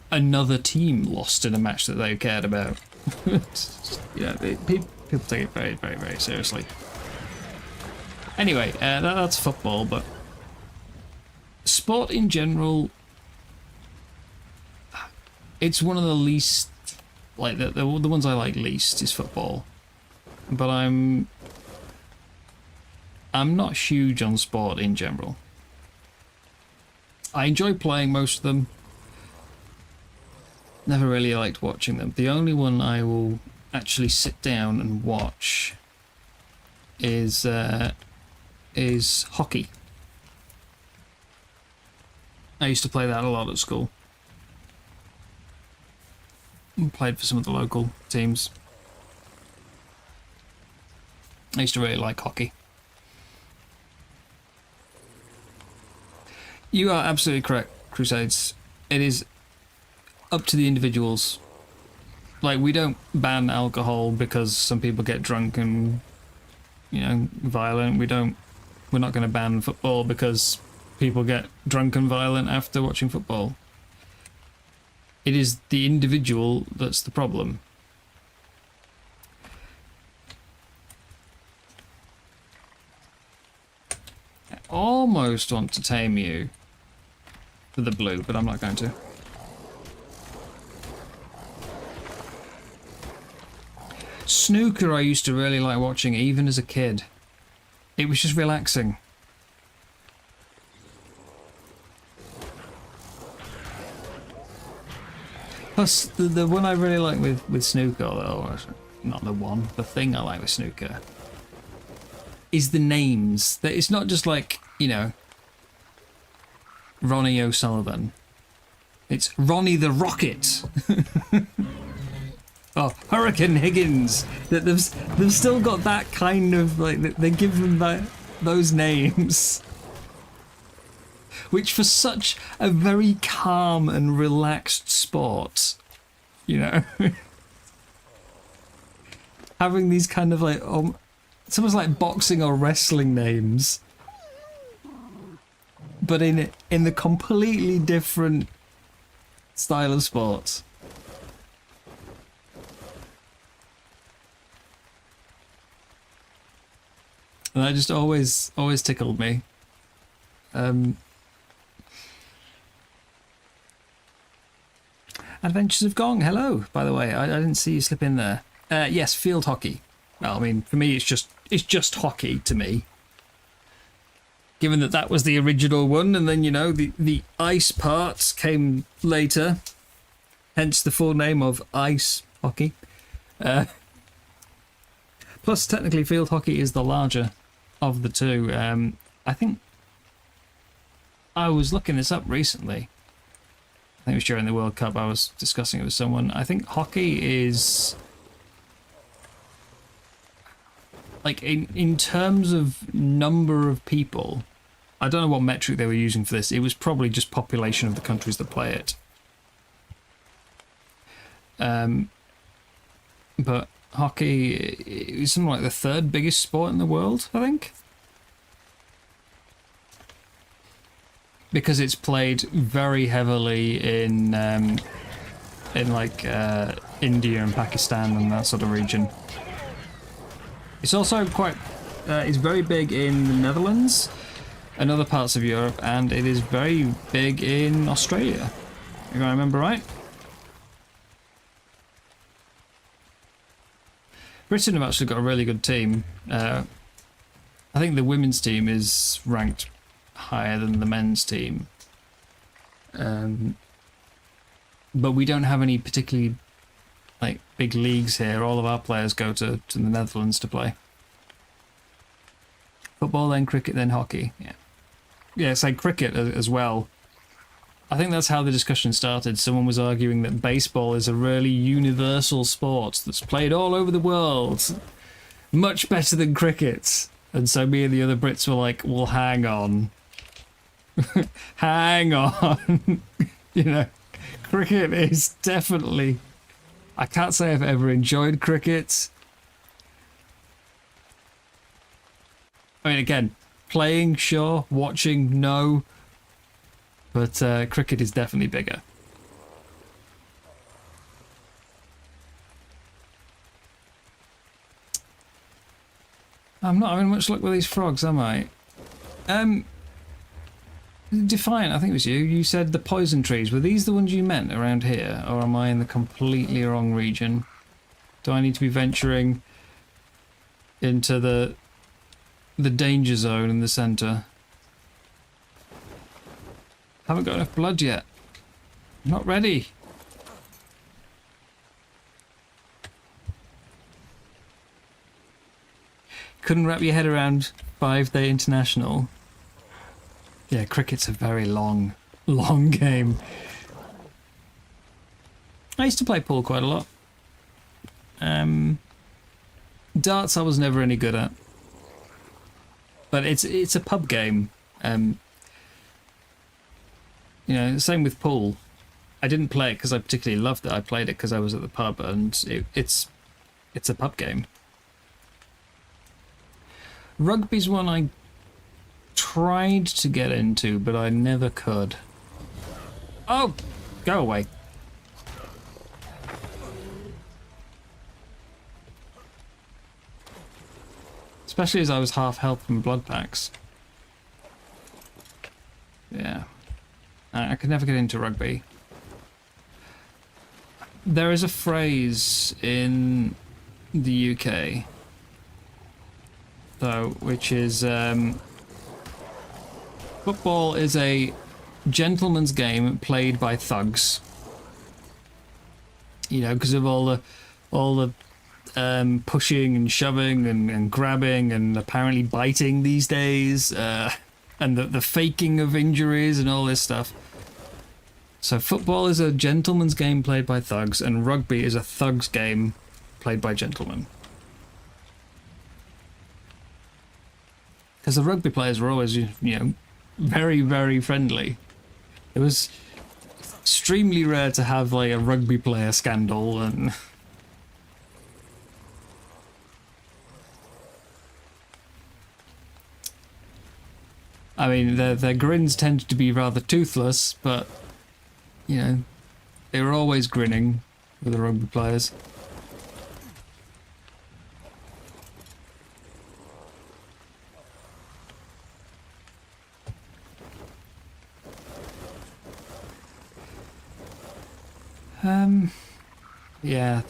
another team lost in a match that they cared about. You know, people take it very, very, very seriously. Anyway, that's football, but sport in general, it's one of the least, like, the ones I like least is football. But I'm not huge on sport in general. I enjoy playing most of them. Never really liked watching them. The only one I will actually sit down and watch is hockey. I used to play that a lot at school. Played for some of the local teams. I used to really like hockey. You are absolutely correct, Crusades. It is up to the individuals. Like, we don't ban alcohol because some people get drunk and, you know, violent. We're not going to ban football because people get drunk and violent after watching football. It is the individual that's the problem. I almost want to tame you for the blue, but I'm not going to. Snooker I used to really like watching even as a kid. It was just relaxing. Plus, the one I really like with snooker, or not the thing I like with snooker, is the names. That it's not just like, you know, Ronnie O'Sullivan. It's Ronnie the Rocket. Oh, Hurricane Higgins. That they've still got that kind of, like, they give them those names, which for such a very calm and relaxed sport, you know, having these kind of like it's almost like boxing or wrestling names, but in the completely different style of sport. And that just always tickled me. Adventures of Gong, hello, by the way. I didn't see you slip in there. Yes, field hockey. Well, I mean, for me, it's just hockey to me. Given that was the original one, and then, you know, the ice parts came later. Hence the full name of ice hockey. Plus, technically, field hockey is the larger of the two. I think I was looking this up recently. I think it was during the World Cup. I was discussing it with someone. I think hockey is like in terms of number of people, I don't know what metric they were using for this. It was probably just population of the countries that play it. But hockey is something like the third biggest sport in the world, I think. Because it's played very heavily in like India and Pakistan and that sort of region. It's also quite, it's very big in the Netherlands and other parts of Europe, and it is very big in Australia, if I remember right. Britain have actually got a really good team. I think the women's team is ranked higher than the men's team. But we don't have any particularly like big leagues here. All of our players go to the Netherlands to play. Football, then cricket, then hockey. Yeah. Yeah, it's like cricket as well. I think that's how the discussion started. Someone was arguing that baseball is a really universal sport that's played all over the world. Much better than cricket. And so me and the other Brits were like, well, hang on. Hang on. You know, cricket is definitely... I can't say I've ever enjoyed cricket. I mean, again, playing, sure. Watching, no. But cricket is definitely bigger. I'm not having much luck with these frogs, am I? Defiant, I think it was you. You said the poison trees. Were these the ones you meant around here? Or am I in the completely wrong region? Do I need to be venturing into the danger zone in the centre? Haven't got enough blood yet. I'm not ready. Couldn't wrap your head around 5-day international. Yeah, cricket's a very long game. I used to play pool quite a lot. Darts I was never any good at. But it's a pub game. You know, same with pool. I didn't play it because I particularly loved it. I played it because I was at the pub, and it's a pub game. Rugby's one I tried to get into, but I never could. Oh, go away. Especially as I was half health from blood packs. Yeah. I could never get into rugby. There is a phrase in the UK, though, which is football is a gentleman's game played by thugs. You know, because of all the pushing and shoving and grabbing and apparently biting these days, and the faking of injuries and all this stuff. So football is a gentleman's game played by thugs, and rugby is a thug's game played by gentlemen. Because the rugby players were always, you know, very, very friendly. It was extremely rare to have like a rugby player scandal, and I mean their grins tended to be rather toothless, but you know, they were always grinning with the rugby players. Yeah,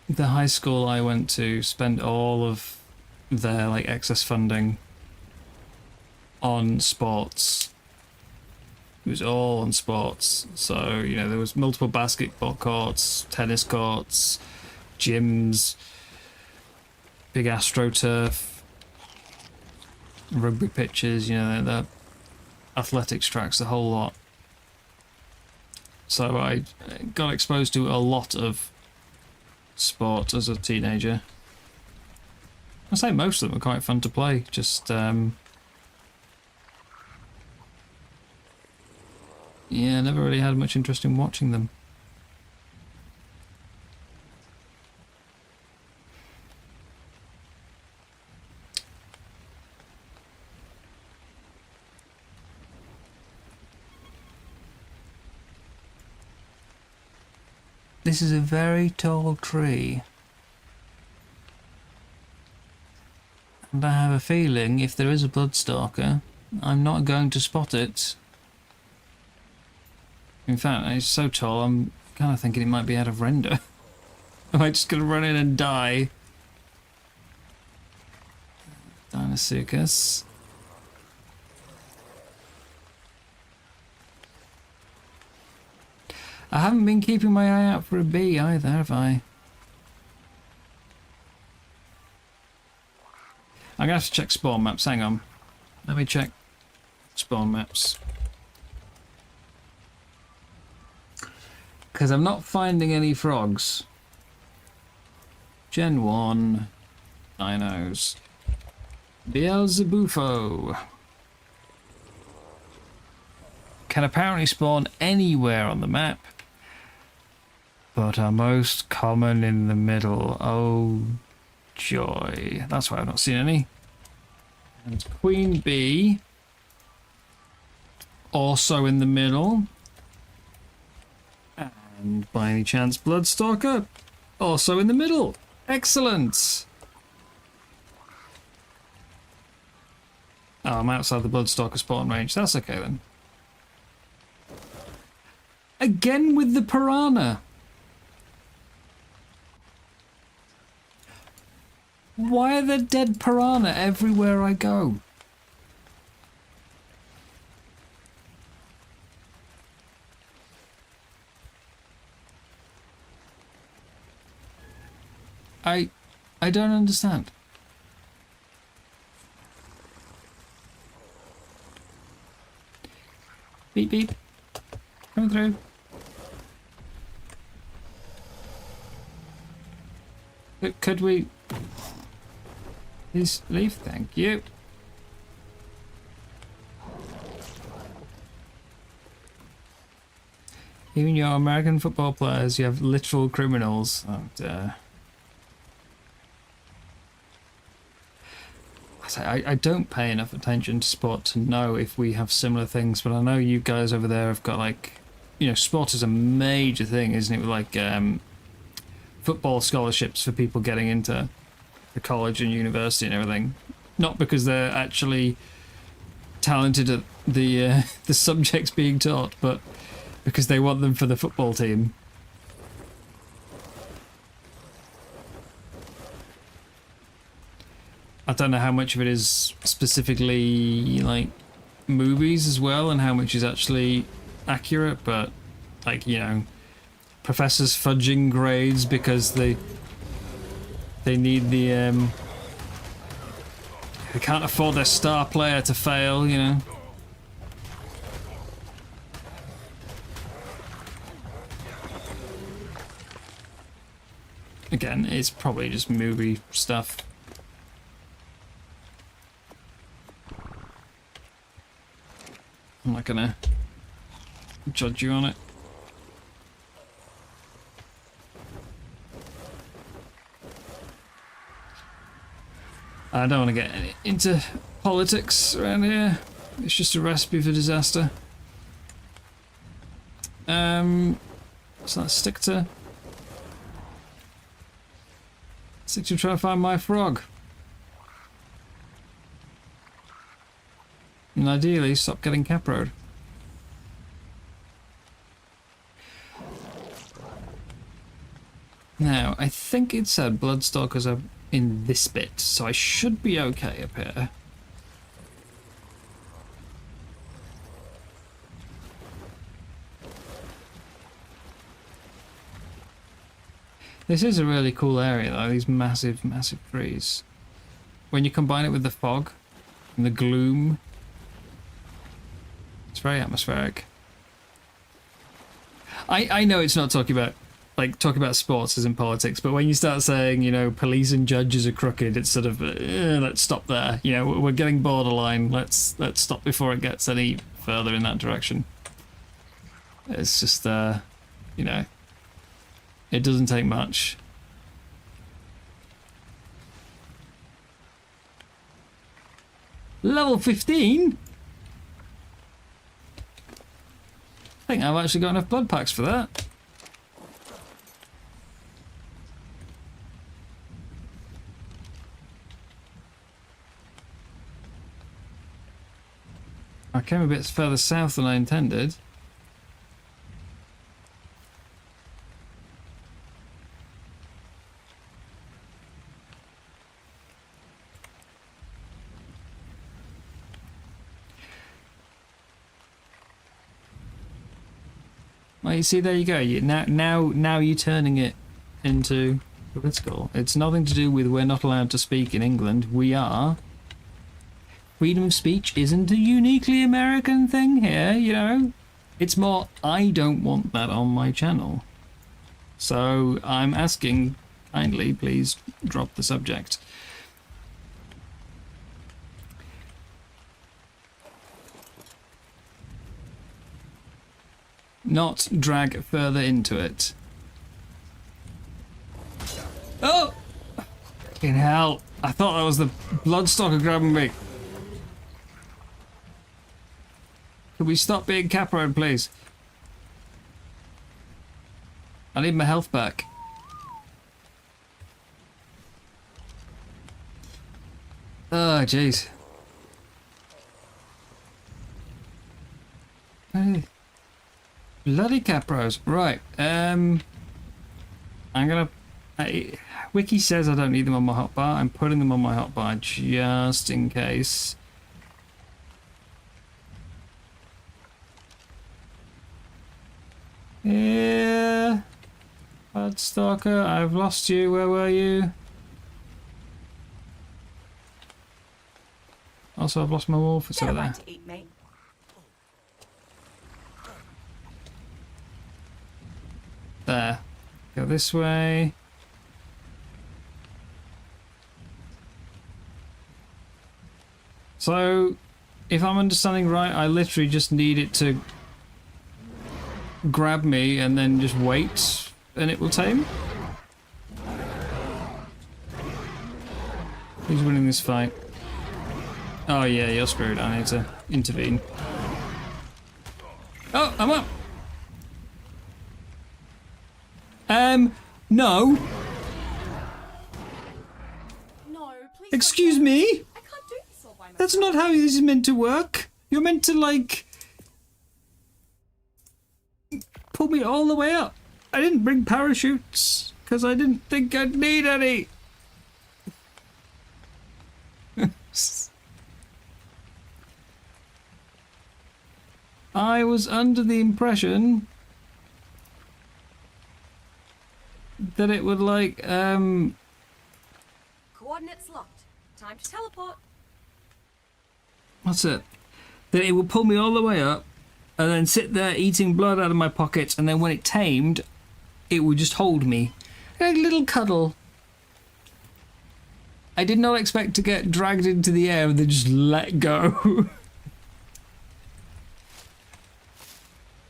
the high school I went to spent all of their like excess funding on sports. It was all on sports. So, you know, there was multiple basketball courts, tennis courts, gyms, big AstroTurf, rugby pitches, you know, the athletics tracks, the whole lot. So I got exposed to a lot of sport as a teenager. I say most of them are quite fun to play, just, yeah, never really had much interest in watching them. This is a very tall tree. And I have a feeling if there is a Bloodstalker, I'm not going to spot it. In fact, it's so tall, I'm kind of thinking it might be out of render. Am I just going to run in and die? Dinosuchus. I haven't been keeping my eye out for a bee either, have I? I'm going to have to check spawn maps. Hang on. Let me check spawn maps. Because I'm not finding any frogs. Gen 1. Dinos. Beelzebufo. Can apparently spawn anywhere on the map, but are most common in the middle. Oh joy. That's why I've not seen any. And Queen Bee, also in the middle. And by any chance Bloodstalker, also in the middle. Excellent. Oh, I'm outside the Bloodstalker spawn range. That's okay then. Again with the piranha. Why are there dead piranha everywhere I go? I don't understand. Beep beep. Coming through. Could we please leave? Thank you. Even your American football players, you have literal criminals. Oh, dear. I don't pay enough attention to sport to know if we have similar things, but I know you guys over there have got, like, you know, sport is a major thing, isn't it? With, like, football scholarships for people getting into the college and university and everything. Not because they're actually talented at the subjects being taught, but because they want them for the football team. I don't know how much of it is specifically like movies as well and how much is actually accurate, but like, you know, professors fudging grades because they need the they can't afford their star player to fail, you know. Again, it's probably just movie stuff. I'm not gonna judge you on it. I don't want to get into politics around here. It's just a recipe for disaster. So let's stick to trying to find my frog. And ideally, stop getting caproed. Now, I think it said Bloodstalkers are in this bit, so I should be okay up here. This is a really cool area though, these massive, massive trees. When you combine it with the fog and the gloom, it's very atmospheric. I know it's not talking about like talking about sports is in politics, but when you start saying, you know, police and judges are crooked, it's sort of let's stop there. You know, we're getting borderline. Let's stop before it gets any further in that direction. It's just you know, it doesn't take much. Level 15? I think I've actually got enough blood packs for that. I came a bit further south than I intended. Well, you see, there you go. Now you're turning it into political. It's nothing to do with we're not allowed to speak in England. We are. Freedom of speech isn't a uniquely American thing here, you know. It's more, I don't want that on my channel. So I'm asking, kindly, please drop the subject. Not drag further into it. Oh! Fucking hell. I thought that was the Bloodstalker grabbing me. Could we stop being caproed, please? I need my health back. Oh, jeez. Hey. Bloody capros. Right. I'm gonna... Wiki says I don't need them on my hotbar. I'm putting them on my hotbar just in case. Yeah. Bloodstalker, I've lost you. Where were you? Also, I've lost my wolf. It's over there. To eat, mate. There. Go this way. So, if I'm understanding right, I literally just need it to grab me and then just wait and it will tame? Who's winning this fight? Oh yeah, you're screwed. I need to intervene. Oh, I'm up! No. No, please. Excuse me? I can't do this all by myself. That's not how this is meant to work. You're meant to, like, pull me all the way up. I didn't bring parachutes because I didn't think I'd need any. I was under the impression that it would, like, Coordinates locked. Time to teleport. what's it? That it would pull me all the way up and then sit there eating blood out of my pockets, and then when it tamed, it would just hold me. A little cuddle. I did not expect to get dragged into the air and then just let go.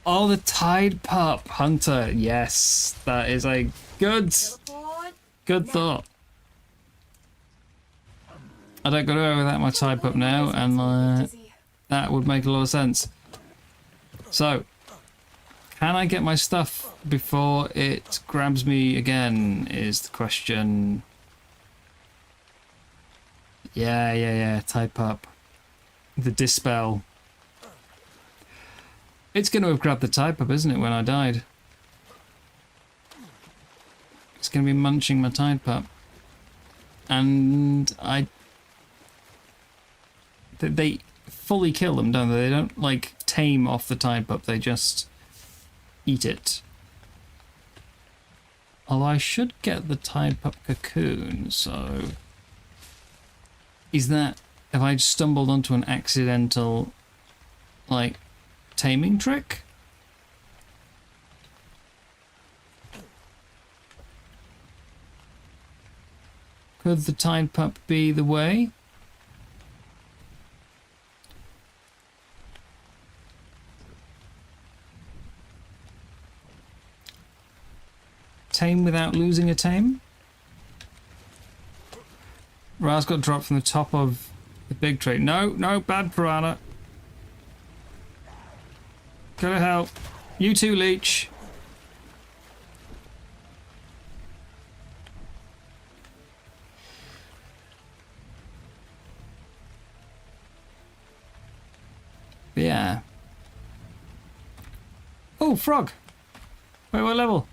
Oh, the Tide Pup Hunter. Yes, that is a good thought. I don't go anywhere without my Tide Pup now, and that would make a lot of sense. So, can I get my stuff before it grabs me again, is the question. Yeah, Tide Pup. The Dispel. It's going to have grabbed the Tide Pup, isn't it, when I died? It's going to be munching my Tide Pup. And they fully kill them, don't they? They don't, like, tame off the Tide Pup, they just eat it. Although I should get the Tide Pup cocoon, so... Is that... Have I stumbled onto an accidental, like, taming trick? Could the tide pup be the way? Tame without losing a tame? Raz got dropped from the top of the big tree. No, no, bad piranha. Gotta help. You too, leech. Yeah. Oh, frog. Wait, what level?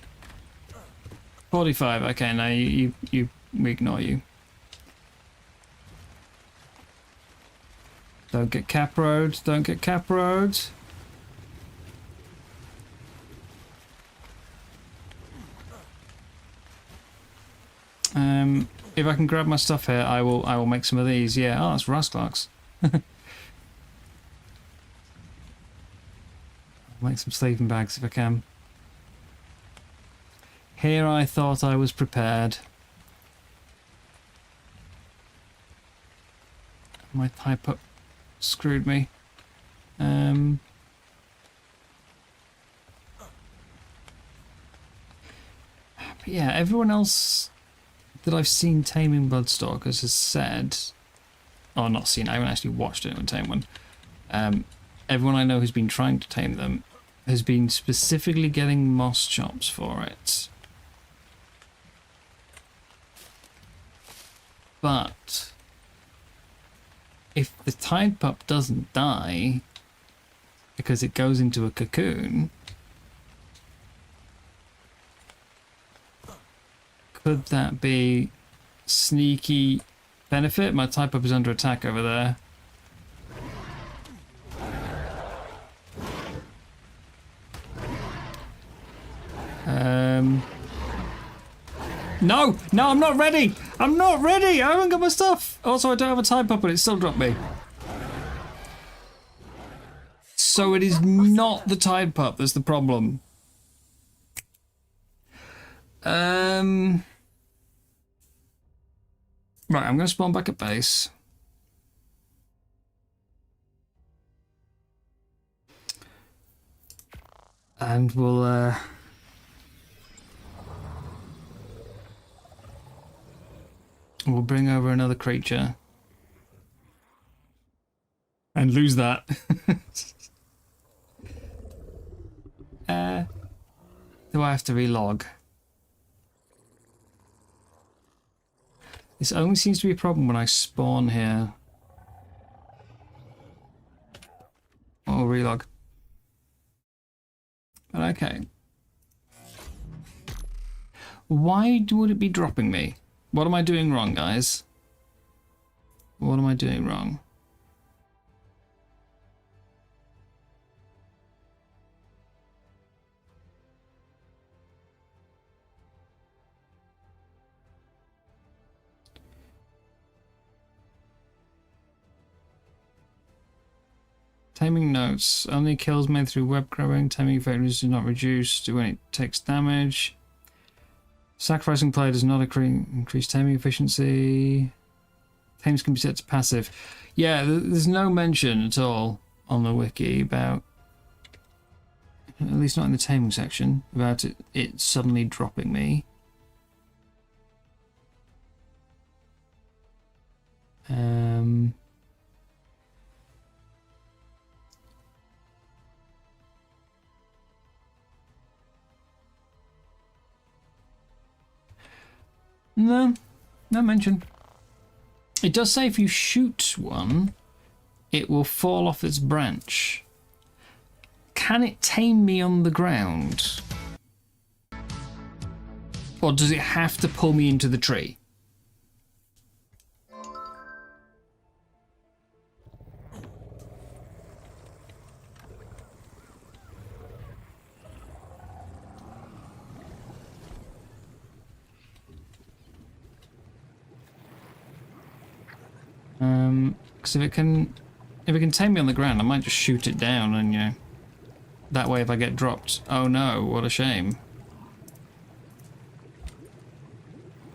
45. Okay, no, we ignore you. Don't get cap roads. Don't get cap roads. If I can grab my stuff here, I will make some of these. Yeah. Oh, that's Rasclarks. Make some sleeping bags if I can. Here I thought I was prepared. My type up screwed me. But yeah, everyone else that I've seen taming Bloodstalkers has said, or not seen, I haven't actually watched anyone tame one. Everyone I know who's been trying to tame them has been specifically getting moss chops for it. But if the tide pup doesn't die because it goes into a cocoon, could that be sneaky benefit? My tide pup is under attack over there. No! No, I'm not ready! I'm not ready! I haven't got my stuff! Also, I don't have a tide pup, but it still dropped me. So it is not the tide pup that's the problem. Right, I'm going to spawn back at base. And we'll bring over another creature. And lose that. Do I have to relog? This only seems to be a problem when I spawn here. Oh, relog. But okay. Why would it be dropping me? What am I doing wrong, guys? What am I doing wrong? Taming notes. Only kills made through web grabbing. Taming effectiveness is not reduced when it takes damage. Sacrificing play does not increase taming efficiency. Tames can be set to passive. Yeah, there's no mention at all on the wiki about, at least not in the taming section, about it suddenly dropping me. No, no mention. It does say if you shoot one, it will fall off its branch. Can it tame me on the ground? Or does it have to pull me into the tree? Because if it can tame me on the ground, I might just shoot it down, and you know, that way if I get dropped, oh no, what a shame.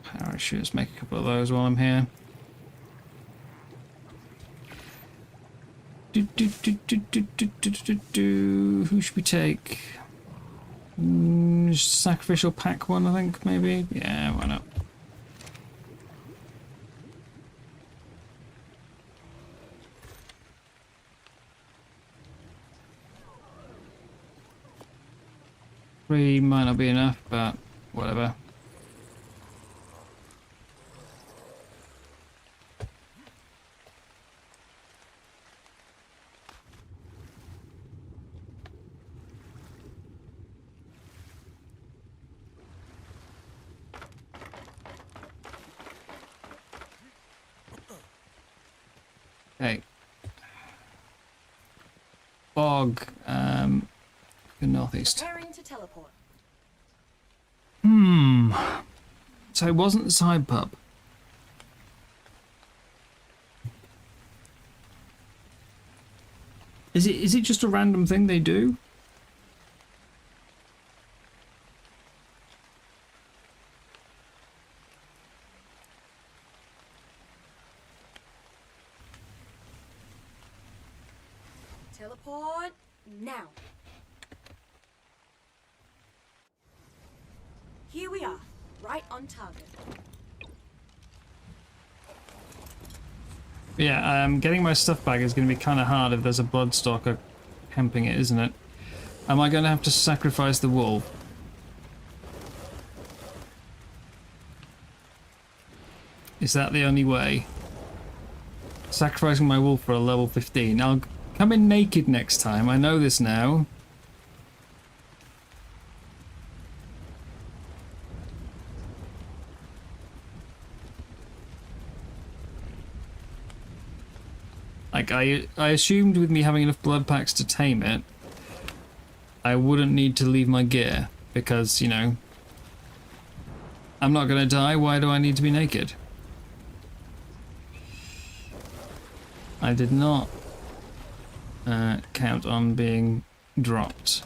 Power Actually, let's make a couple of those while I'm here. Who should we take? Sacrificial pack one, I think, maybe? Yeah, why not? Three might not be enough, but whatever. Okay. Bog, the northeast. Preparing to teleport. So it wasn't the side pub. Is it just a random thing they do? Teleport now. Here we are, right on target. Yeah, getting my stuff back is going to be kind of hard if there's a Bloodstalker camping it, isn't it? Am I going to have to sacrifice the wolf? Is that the only way? Sacrificing my wolf for a level 15. I'll come in naked next time, I know this now. Like, I assumed with me having enough blood packs to tame it, I wouldn't need to leave my gear, because, you know, I'm not gonna die, why do I need to be naked? I did not count on being dropped.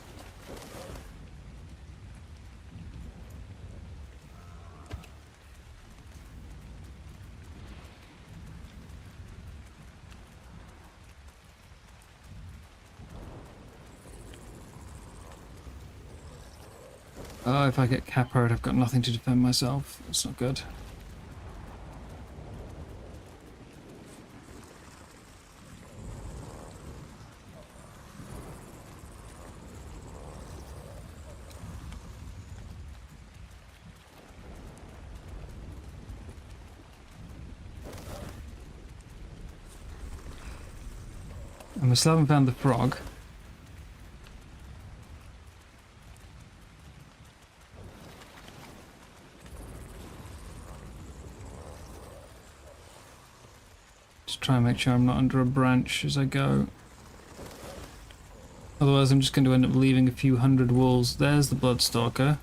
Oh, if I get capoed, I've got nothing to defend myself. That's not good. And we still haven't found the frog. Just try and make sure I'm not under a branch as I go. Otherwise I'm just going to end up leaving a few hundred wolves. There's the Bloodstalker.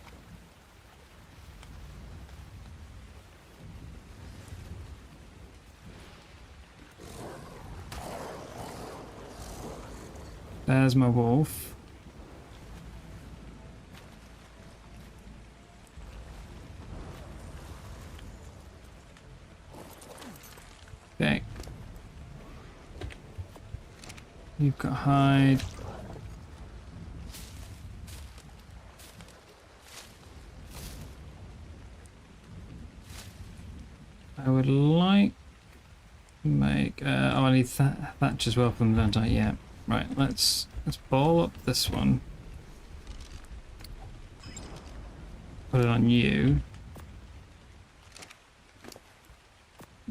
There's my wolf. Okay. You've got hide. I would like to make. Oh, I need thatch as well from them, don't I? Yeah. Right. Let's ball up this one. Put it on you.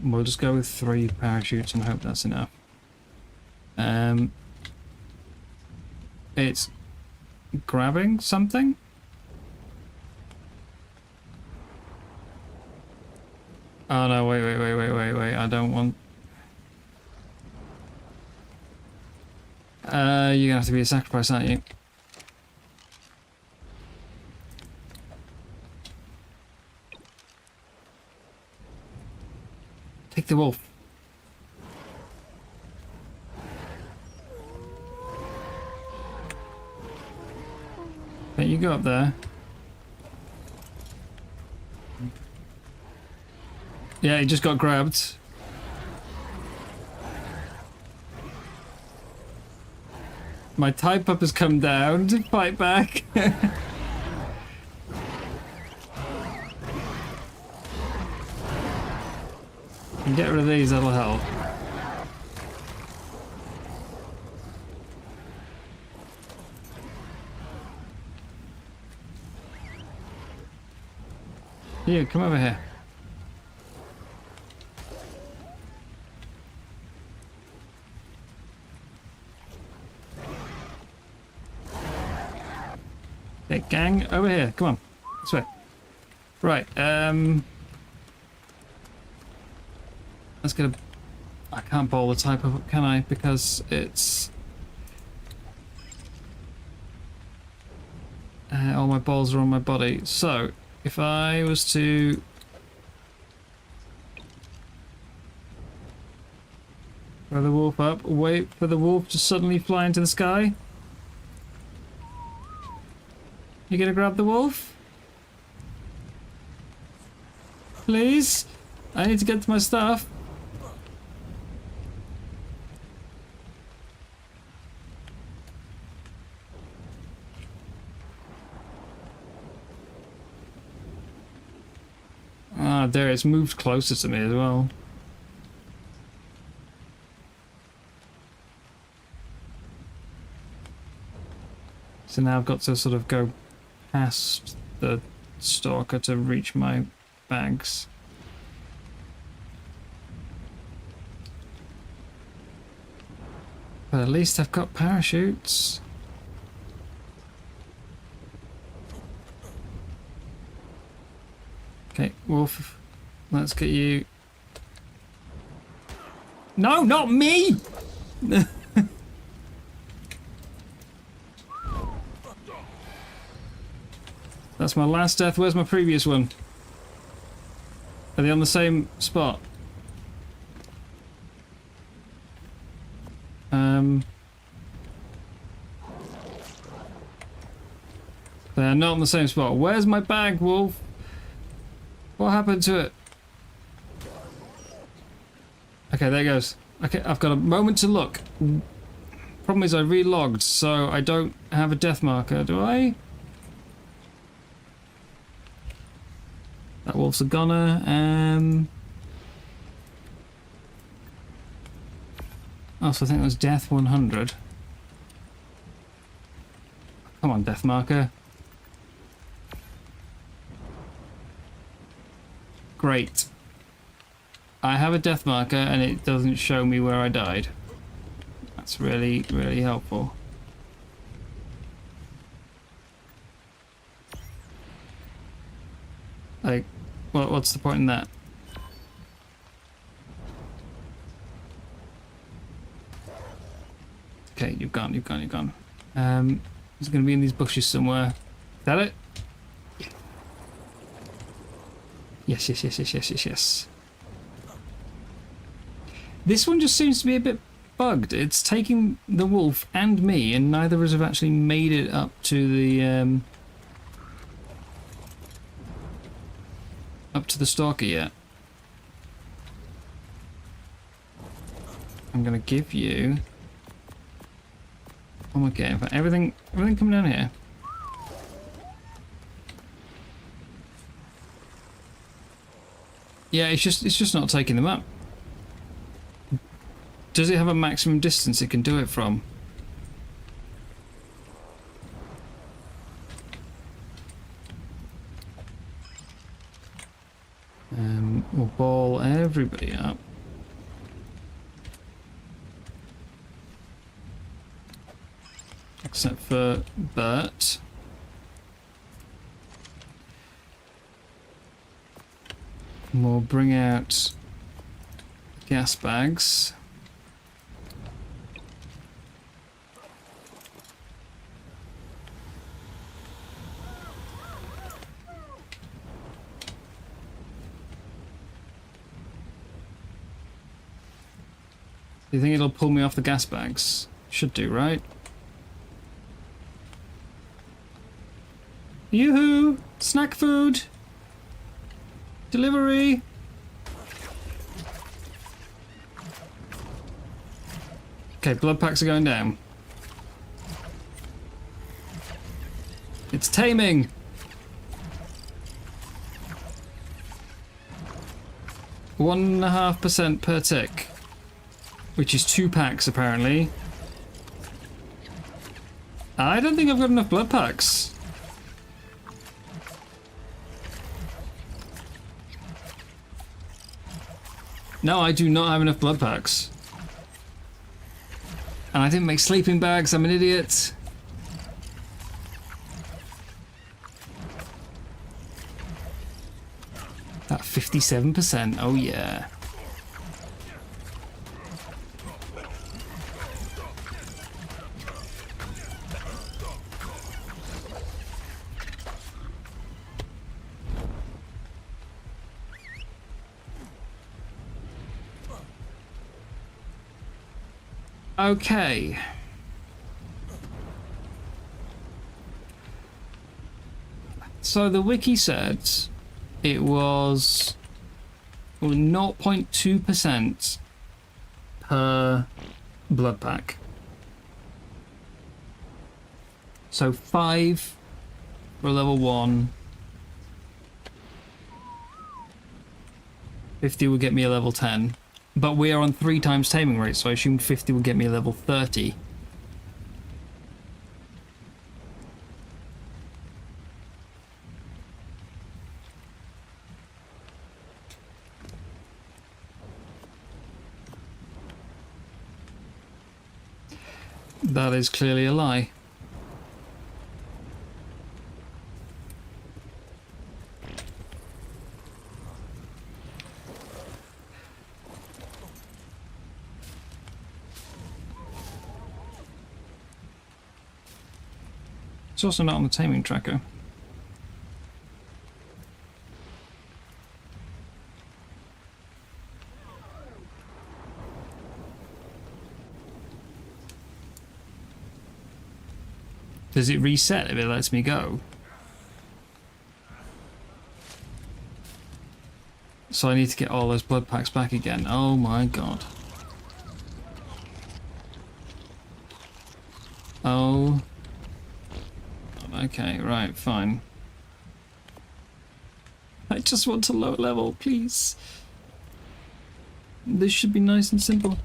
We'll just go with 3 parachutes and hope that's enough. It's grabbing something. Oh no, wait, I don't want... you're gonna have to be a sacrifice, aren't you? Take the wolf. Okay, you go up there. Yeah, he just got grabbed. My type up has come down to fight back. And get rid of these, that'll help. You, come over here. Okay, gang, over here. Come on. This way. Right, let's get a... I can't bowl the type of... Can I? Because it's... all my balls are on my body. So, if I was to... throw the wolf up, wait for the wolf to suddenly fly into the sky. You gonna grab the wolf? Please? I need to get to my stuff. Ah, there, it's moved closer to me as well. So now I've got to sort of go past the stalker to reach my bags. But at least I've got parachutes. Okay, wolf, let's get you. No, not me! That's my last death. Where's my previous one? Are they on the same spot? They're not on the same spot. Where's my bag, wolf? What happened to it? Okay, there it goes. Okay, I've got a moment to look. Problem is I relogged, so I don't have a death marker, do I? That wolf's a goner. Oh, so I think that was death 100. Come on, death marker. Great. I have a death marker and it doesn't show me where I died. That's really, really helpful. Like, what's the point in that? Okay, you've gone. It's going to be in these bushes somewhere. Is that it? Yes. This one just seems to be a bit bugged. It's taking the wolf and me, and neither of us have actually made it up to the stalker yet. I'm gonna give you. Oh, okay. Everything coming down here. Yeah, it's just not taking them up. Does it have a maximum distance it can do it from? We'll ball everybody up. Except for Bert. We'll bring out gas bags. Do you think it'll pull me off the gas bags? Should do, right? Yoo-hoo! Snack food! Delivery! Okay, blood packs are going down. It's taming! – 1.5% per tick. Which is 2 packs, apparently. I don't think I've got enough blood packs. No, I do not have enough blood packs. And I didn't make sleeping bags, I'm an idiot. That 57%, oh yeah. Okay. So the wiki said it was 0.2% per blood pack. So 5 for level 1. 50 will get me a level 10. But we are on 3 times taming rate, so I assume 50 will get me a level 30. That is clearly a lie. It's also not on the taming tracker. Does it reset if it lets me go? So I need to get all those blood packs back again. Oh my god. Oh. Okay, right, fine. I just want to low level, please. This should be nice and simple.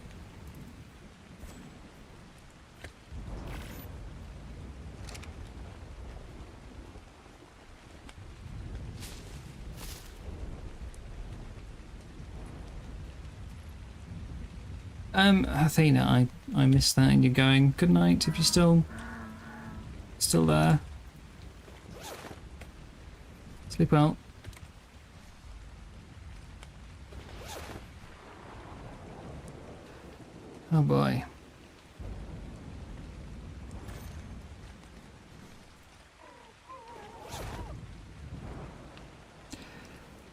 Athena, I missed that and you're going. Good night if you're still there. Sleep well. Oh boy.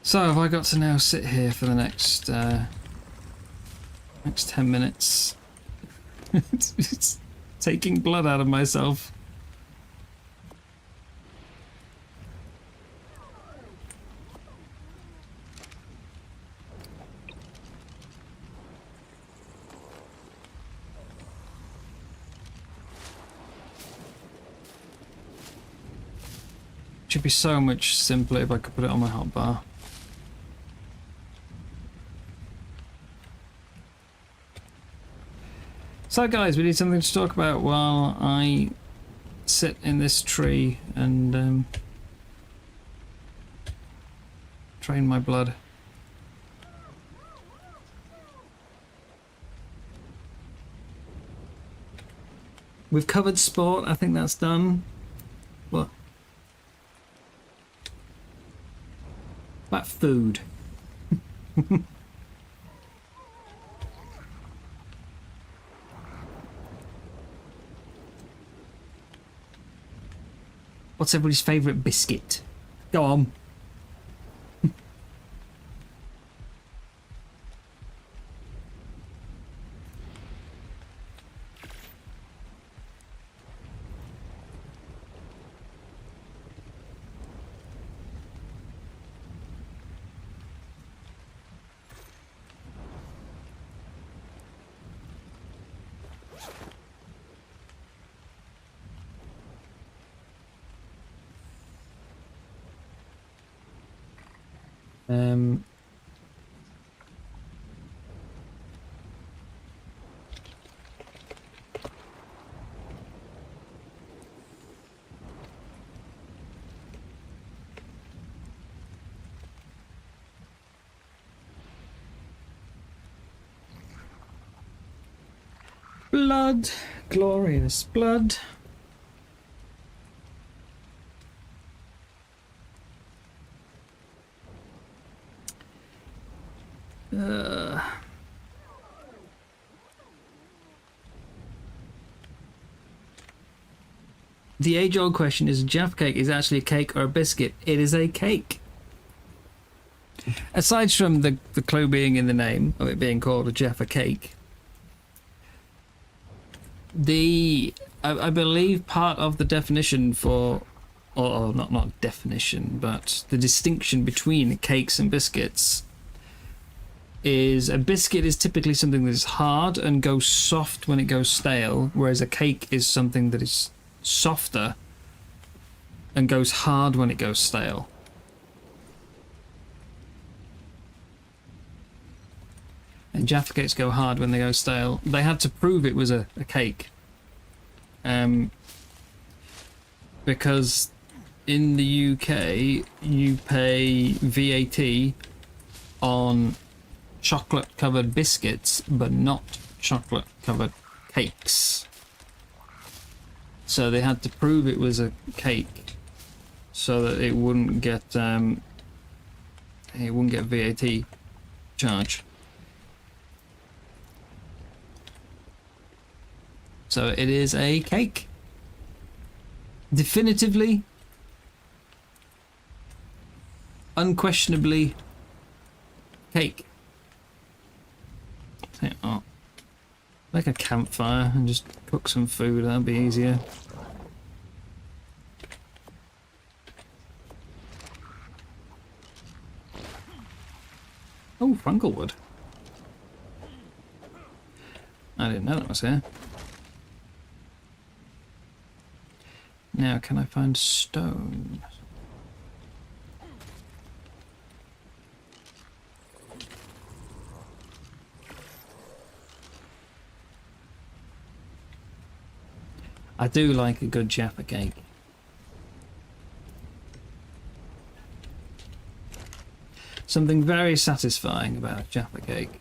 So have I got to now sit here for the next 10 minutes? It's taking blood out of myself. Should be so much simpler if I could put it on my hotbar. So guys, we need something to talk about while I sit in this tree and drain my blood. We've covered sport, I think that's done. What? About food. What's everybody's favourite biscuit? Go on. Um, blood, glorious blood. The age-old question is: Jaffa cake is actually a cake or a biscuit? It is a cake. Aside from the clue being in the name of it being called a Jaffa cake, I believe part of the definition for, or not definition, but the distinction between cakes and biscuits is a biscuit is typically something that is hard and goes soft when it goes stale, whereas a cake is something that is softer and goes hard when it goes stale. And Jaffa cakes go hard when they go stale. They had to prove it was a cake. Because in the UK, you pay VAT on chocolate-covered biscuits, but not chocolate-covered cakes. So they had to prove it was a cake, so that it wouldn't get VAT charge. So it is a cake. Definitively, unquestionably, cake. Oh, make a campfire and just cook some food. That'd be easier. Oh, Funklewood. I didn't know that was here. Now, can I find stone? I do like a good Jaffa cake. Something very satisfying about a Jaffa cake.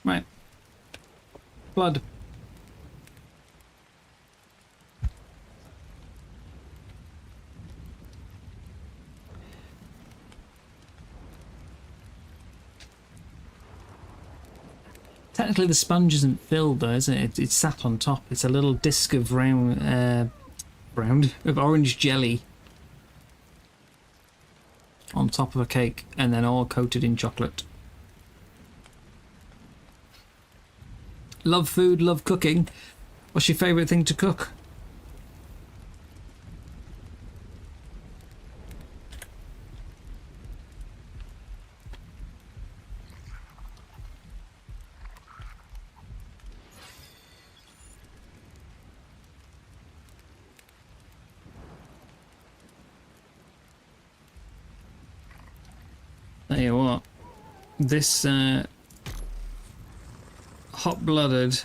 Right. Blood. Technically the sponge isn't filled though, isn't it? It's sat on top. It's a little disc of of orange jelly on top of a cake and then all coated in chocolate. Love food, love cooking. What's your favourite thing to cook? Tell you what, this hot-blooded,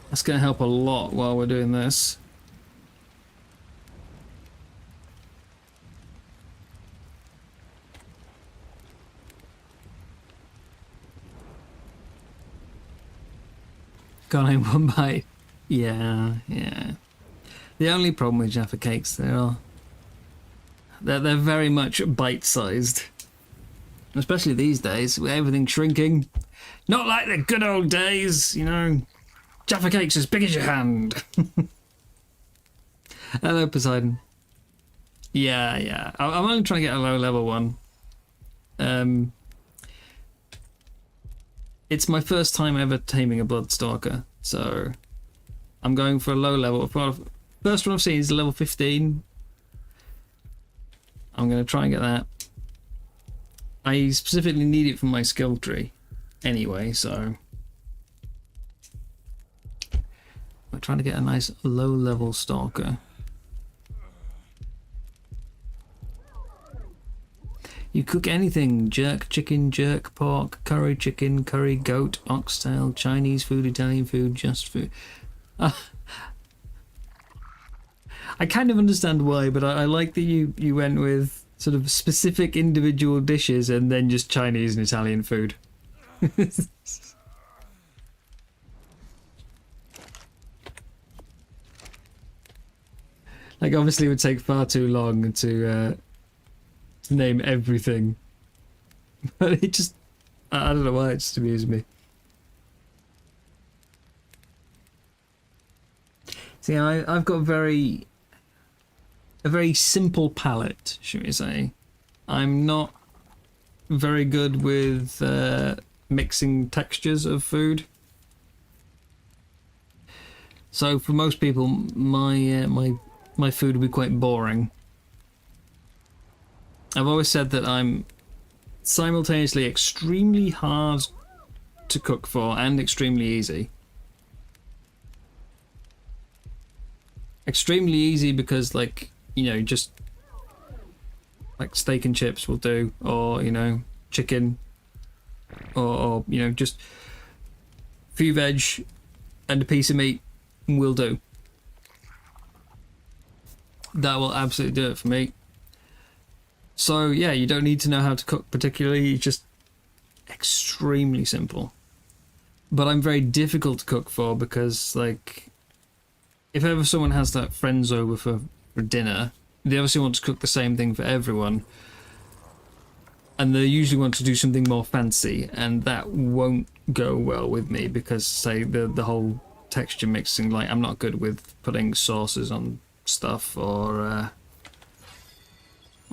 that's going to help a lot while we're doing this. Gone in one bite. Yeah. The only problem with Jaffa cakes, they're very much bite-sized. Especially these days, with everything shrinking. Not like the good old days, you know. Jaffa cakes as big as your hand. Hello, Poseidon. Yeah. I'm only trying to get a low-level one. It's my first time ever taming a Bloodstalker, so I'm going for a low level. First one I've seen is level 15. I'm going to try and get that. I specifically need it for my skill tree. anyway, so we're trying to get a nice low-level stalker. You cook anything: jerk chicken, jerk pork, curry chicken, curry goat, oxtail, Chinese food, Italian food, just food. I kind of understand why, but I like that you went with sort of specific individual dishes and then just Chinese and Italian food. Like, obviously it would take far too long to name everything. But it just... I don't know why, it just amused me. See, I've got a very simple palate, should we say. I'm not very good with mixing textures of food. So for most people, my food will be quite boring. I've always said that I'm simultaneously extremely hard to cook for and extremely easy. Extremely easy because, like, you know, just like steak and chips will do, or, you know, chicken, or you know, just a few veg and a piece of meat will do. That will absolutely do it for me. So yeah, you don't need to know how to cook particularly, just extremely simple. But I'm very difficult to cook for because, like, if ever someone has that friends over for dinner, they obviously want to cook the same thing for everyone, and they usually want to do something more fancy, and that won't go well with me because, say, the whole texture mixing, like, I'm not good with putting sauces on stuff or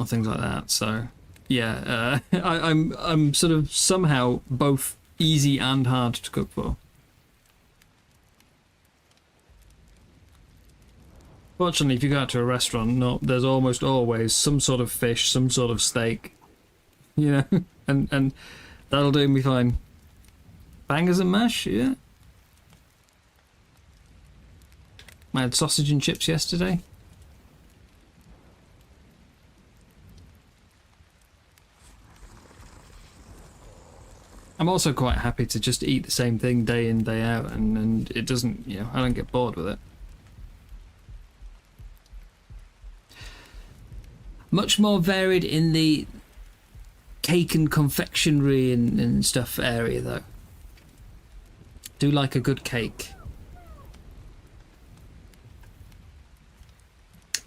things like that. So yeah, I'm sort of somehow both easy and hard to cook for. Fortunately, if you go out to a restaurant, there's almost always some sort of fish, some sort of steak, you know, and that'll do me fine. Bangers and mash, yeah. I had sausage and chips yesterday. I'm also quite happy to just eat the same thing day in, day out, and it doesn't, you know, I don't get bored with it. Much more varied in the cake and confectionery and stuff area, though. Do like a good cake.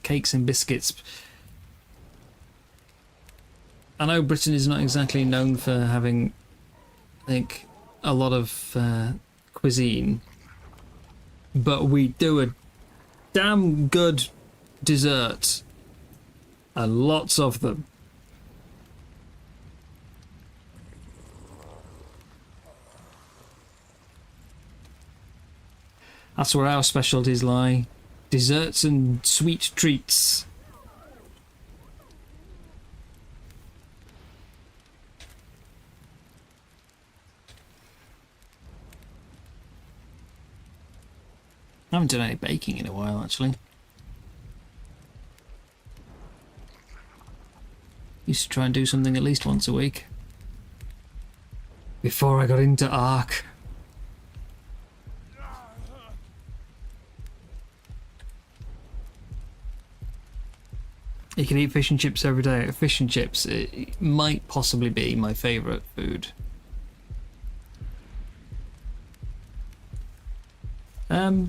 Cakes and biscuits. I know Britain is not exactly known for having, I think, a lot of cuisine, but we do a damn good dessert, and lots of them. That's where our specialties lie. Desserts and sweet treats. I haven't done any baking in a while, actually. Used to try and do something at least once a week. Before I got into Ark. You can eat fish and chips every day. Fish and chips, it might possibly be my favourite food. Alright,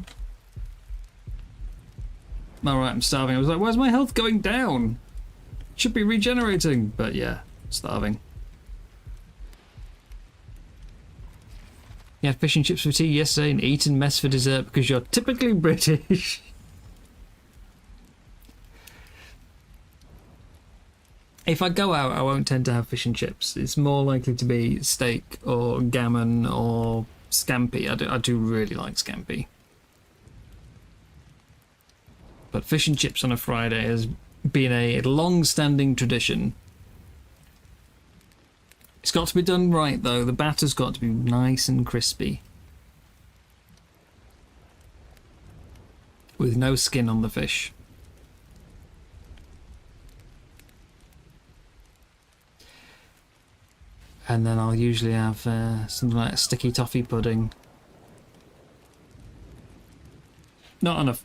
I'm starving. I was like, where's my health going down? Should be regenerating, but yeah, starving. You had fish and chips for tea yesterday and eaten mess for dessert because you're typically British. If I go out, I won't tend to have fish and chips. It's more likely to be steak or gammon or scampi. I do really like scampi. But fish and chips on a Friday has been a long-standing tradition. It's got to be done right, though. The batter's got to be nice and crispy. With no skin on the fish. And then I'll usually have something like a sticky toffee pudding. Not on a,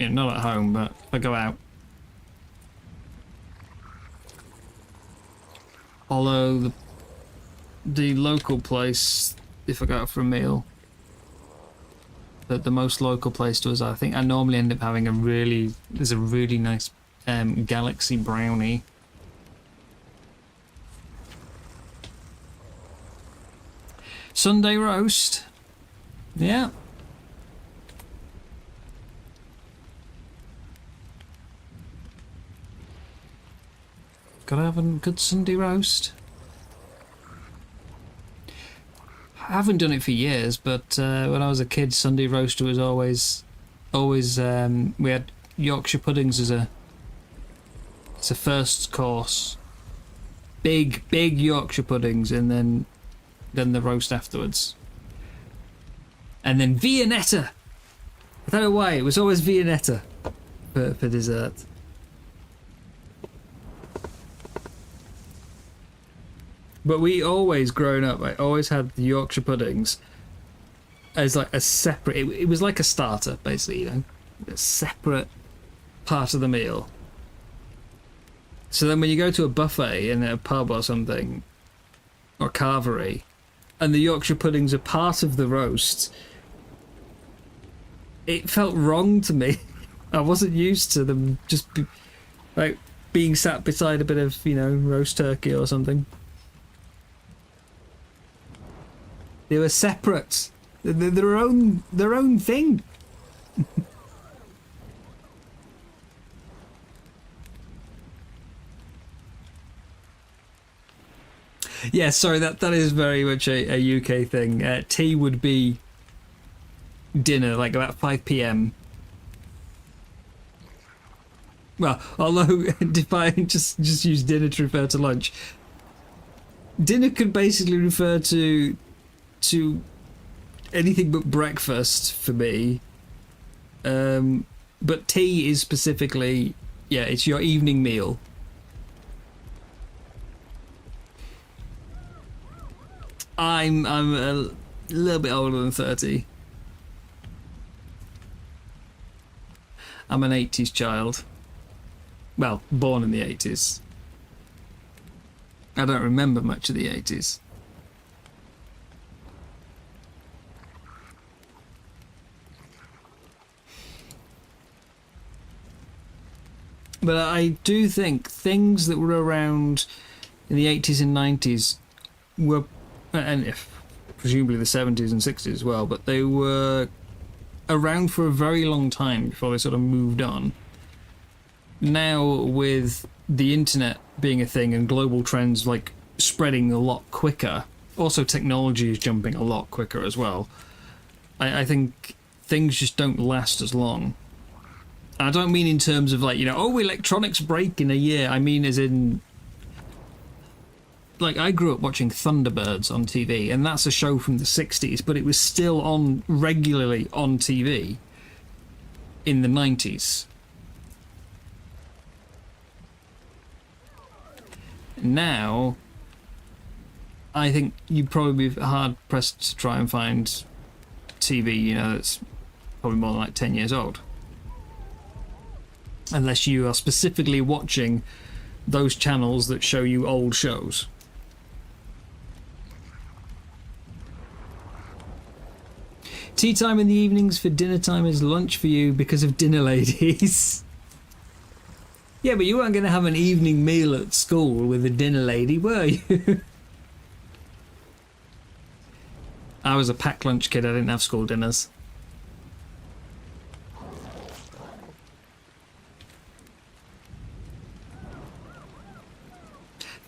not at home, but if I go out. Although the local place, if I go out for a meal, the most local place to us, I think I normally end up having there's a really nice galaxy brownie. Sunday roast. Yeah. Gotta have a good Sunday roast. I haven't done it for years, but when I was a kid, Sunday roast was always we had Yorkshire puddings as a first course. Big Yorkshire puddings, and then the roast afterwards. And then Viennetta. I don't know why, it was always Viennetta for dessert. But we always, growing up, I always had the Yorkshire puddings as like a separate... It was like a starter, basically, a separate part of the meal. So then when you go to a buffet in a pub or something, or carvery, and the Yorkshire puddings are part of the roast, it felt wrong to me. I wasn't used to them just being sat beside a bit of, roast turkey or something. They were separate. They're their own thing. Yeah, sorry, that is very much a UK thing. Tea would be dinner, like about 5 p.m. Well, although if I just use dinner to refer to lunch, dinner could basically refer to anything but breakfast for me. But tea is specifically, it's your evening meal. I'm a little bit older than 30. I'm an 80s child. Well, born in the 80s. I don't remember much of the 80s. But I do think things that were around in the 80s and 90s were, and if presumably the 70s and 60s as well, but they were around for a very long time before they sort of moved on. Now, with the internet being a thing and global trends like spreading a lot quicker, also technology is jumping a lot quicker as well, I think things just don't last as long. I don't mean in terms of electronics break in a year. I mean as in, I grew up watching Thunderbirds on TV, and that's a show from the 60s, but it was still on regularly on TV in the 90s. Now, I think you'd probably be hard-pressed to try and find TV, that's probably more than 10 years old. Unless you are specifically watching those channels that show you old shows. Tea time in the evenings for dinner time is lunch for you because of dinner ladies. Yeah, but you weren't going to have an evening meal at school with a dinner lady, were you? I was a packed lunch kid, I didn't have school dinners.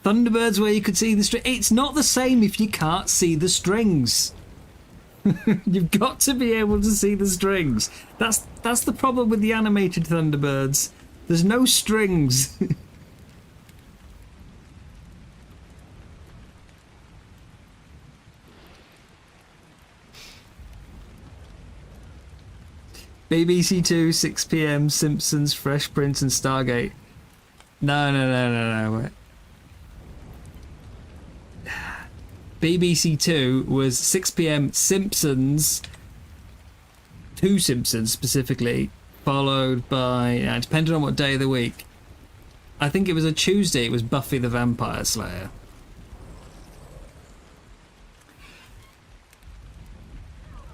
Thunderbirds where you could see the string. It's not the same if you can't see the strings. You've got to be able to see the strings. That's the problem with the animated Thunderbirds. There's no strings. BBC Two, 6 p.m. Simpsons, Fresh Prince, and Stargate. No. Wait. BBC Two was 6 p.m. Simpsons, two Simpsons specifically, followed by, depending on what day of the week. I think it was a Tuesday, it was Buffy the Vampire Slayer.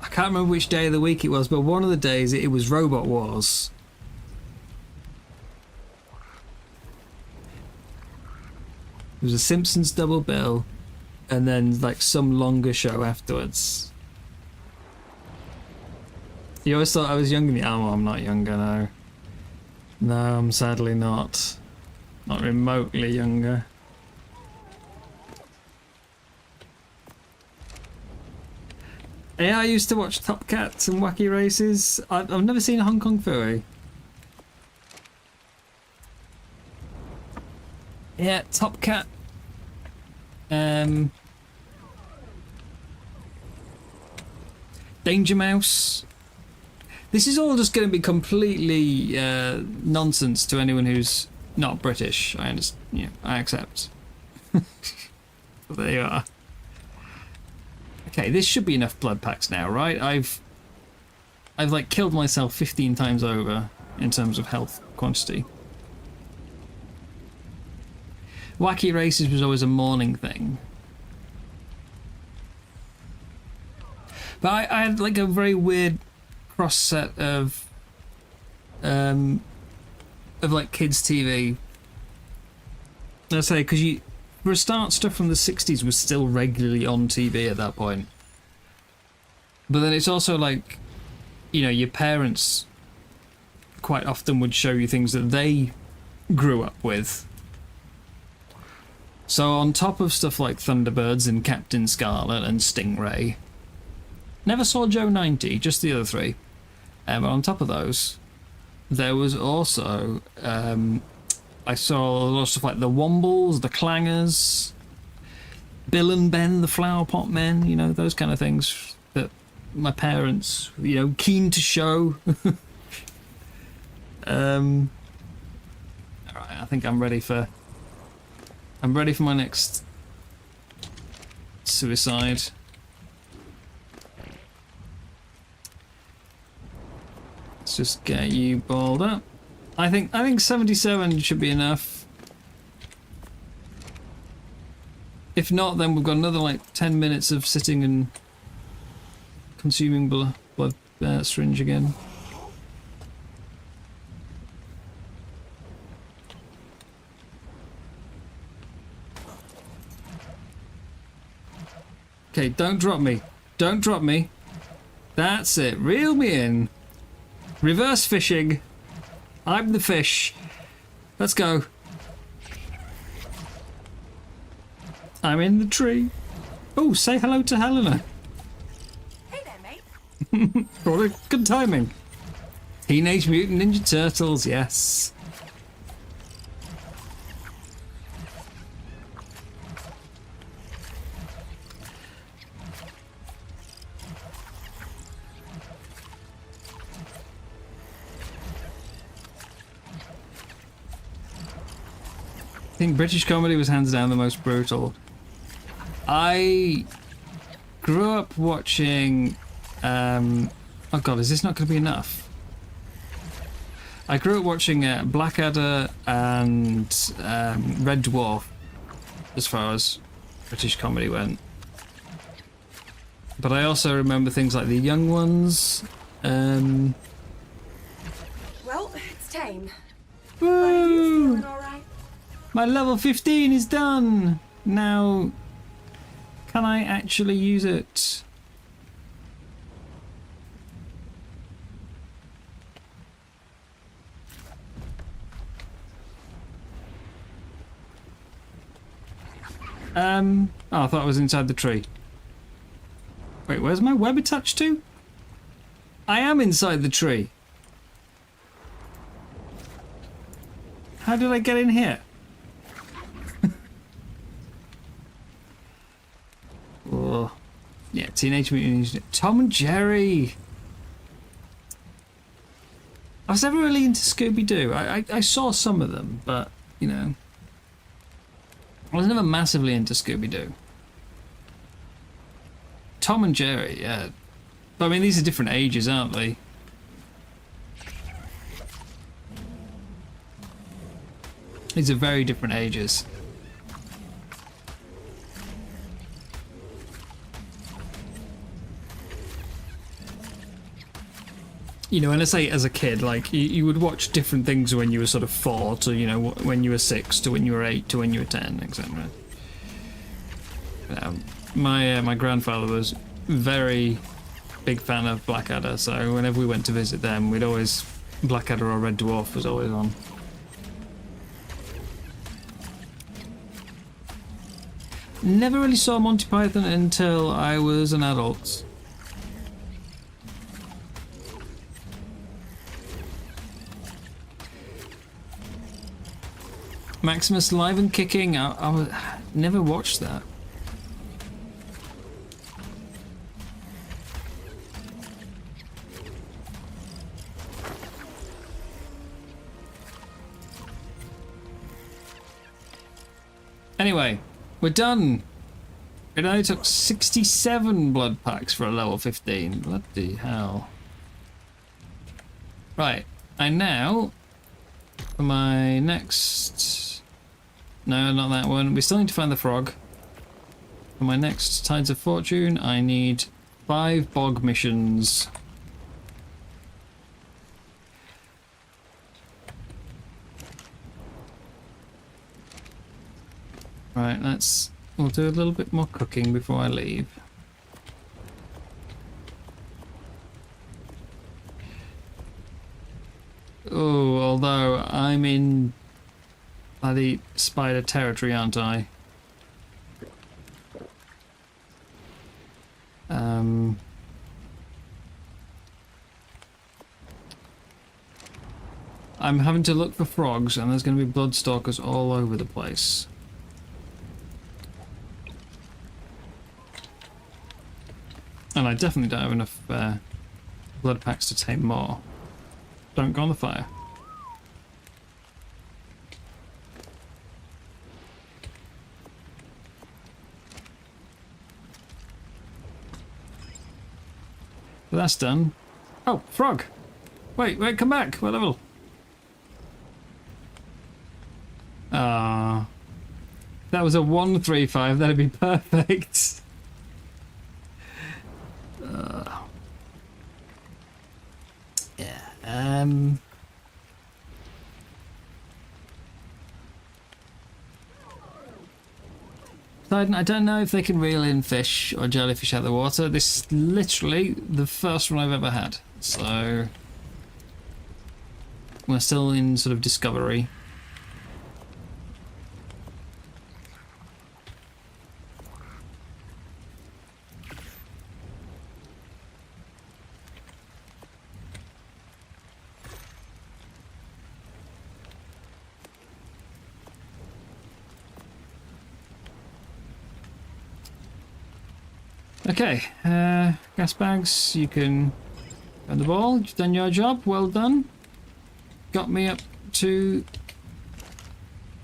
I can't remember which day of the week it was, but one of the days it was Robot Wars. It was a Simpsons double bill, and then like some longer show afterwards. You always thought I was younger than you? Oh, I'm not younger, no. No, I'm sadly not. Not remotely younger. Yeah, I used to watch Top Cats and Wacky Races. I've never seen a Hong Kong Phooey. Yeah, Top Cat. Danger Mouse. This is all just going to be completely nonsense to anyone who's not British. I understand. Yeah, I accept. There you are. Okay, this should be enough blood packs now, right? I've like killed myself 15 times over in terms of health quantity. Wacky Races was always a morning thing. But I had like a very weird cross set of like kids TV. I say, because for a start, stuff from the 60s was still regularly on TV at that point. But then it's also like, you know, your parents quite often would show you things that they grew up with. So on top of stuff like Thunderbirds and Captain Scarlet and Stingray, never saw Joe 90, just the other three. But on top of those, there was also I saw a lot of stuff like the Wombles, the Clangers, Bill and Ben, the Flower Pot Men, you know, those kind of things that my parents, you know, keen to show. Alright, I think I'm ready for my next suicide. Let's just get you balled up. I think 77 should be enough. If not, then we've got another like 10 minutes of sitting and consuming blood syringe again. Okay, don't drop me. Don't drop me. That's it. Reel me in. Reverse fishing. I'm the fish. Let's go. I'm in the tree. Oh, say hello to Helena. Hey there, mate. What good timing. Teenage Mutant Ninja Turtles, yes. I think British comedy was hands down the most brutal. I grew up watching oh god, is this not going to be enough? I grew up watching Blackadder and Red Dwarf as far as British comedy went. But I also remember things like The Young Ones. Well, it's tame. Are you Woo! feeling alright? My level 15 is done! Now, can I actually use it? Oh, I thought I was inside the tree. Wait, where's my web attached to? I am inside the tree. How did I get in here? Oh, yeah, Teenage Mutant Ninja. Tom and Jerry. I was never really into Scooby-Doo. I saw some of them, but, you know, I was never massively into Scooby-Doo. Tom and Jerry, yeah. But I mean, these are different ages, aren't they? These are very different ages. You know, and I say as a kid, like, you would watch different things when you were sort of 4 to, you know, when you were 6 to when you were 8 to when you were 10, etc. My grandfather was very big fan of Blackadder, so whenever we went to visit them, we'd always... Blackadder or Red Dwarf was always on. Never really saw Monty Python until I was an adult. Maximus Live and Kicking, I never watched that. Anyway, we're done. It only took 67 blood packs for a level 15. Bloody hell. Right, and now, for my next... No, not that one. We still need to find the frog. For my next Tides of Fortune, I need 5 bog missions. Right, we'll do a little bit more cooking before I leave. Oh, although I'm in bloody spider territory, aren't I? I'm having to look for frogs, and there's going to be bloodstalkers all over the place. And I definitely don't have enough blood packs to tame more. Don't go on the fire. But that's done. Oh, frog! Wait, come back! What level? Ah. That was a 135, that'd be perfect. Yeah, I don't know if they can reel in fish or jellyfish out of the water. This is literally the first one I've ever had. So we're still in sort of discovery. Okay, gas bags, you can run the ball. You've done your job, well done. Got me up to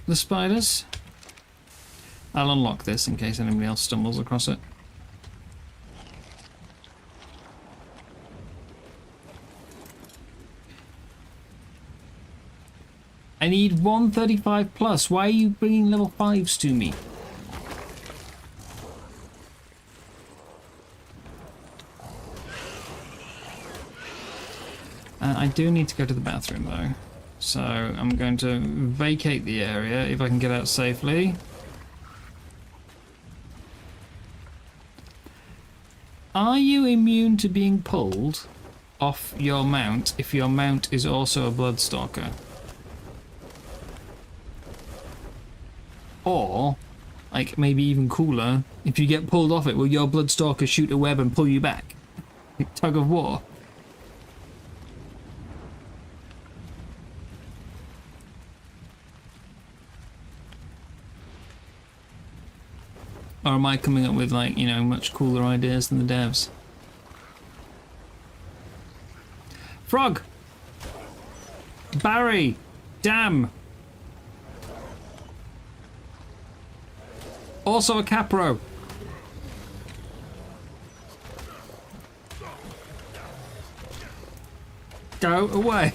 the spiders. I'll unlock this in case anybody else stumbles across it. I need 135 plus. Why are you bringing level 5s to me? I do need to go to the bathroom though, so I'm going to vacate the area if I can get out safely. Are you immune to being pulled off your mount if your mount is also a bloodstalker? Or, like, maybe even cooler, if you get pulled off it, will your bloodstalker shoot a web and pull you back? Like tug of war. Or am I coming up with, like, you know, much cooler ideas than the devs? Frog! Barry! Damn! Also a Capro. Go away.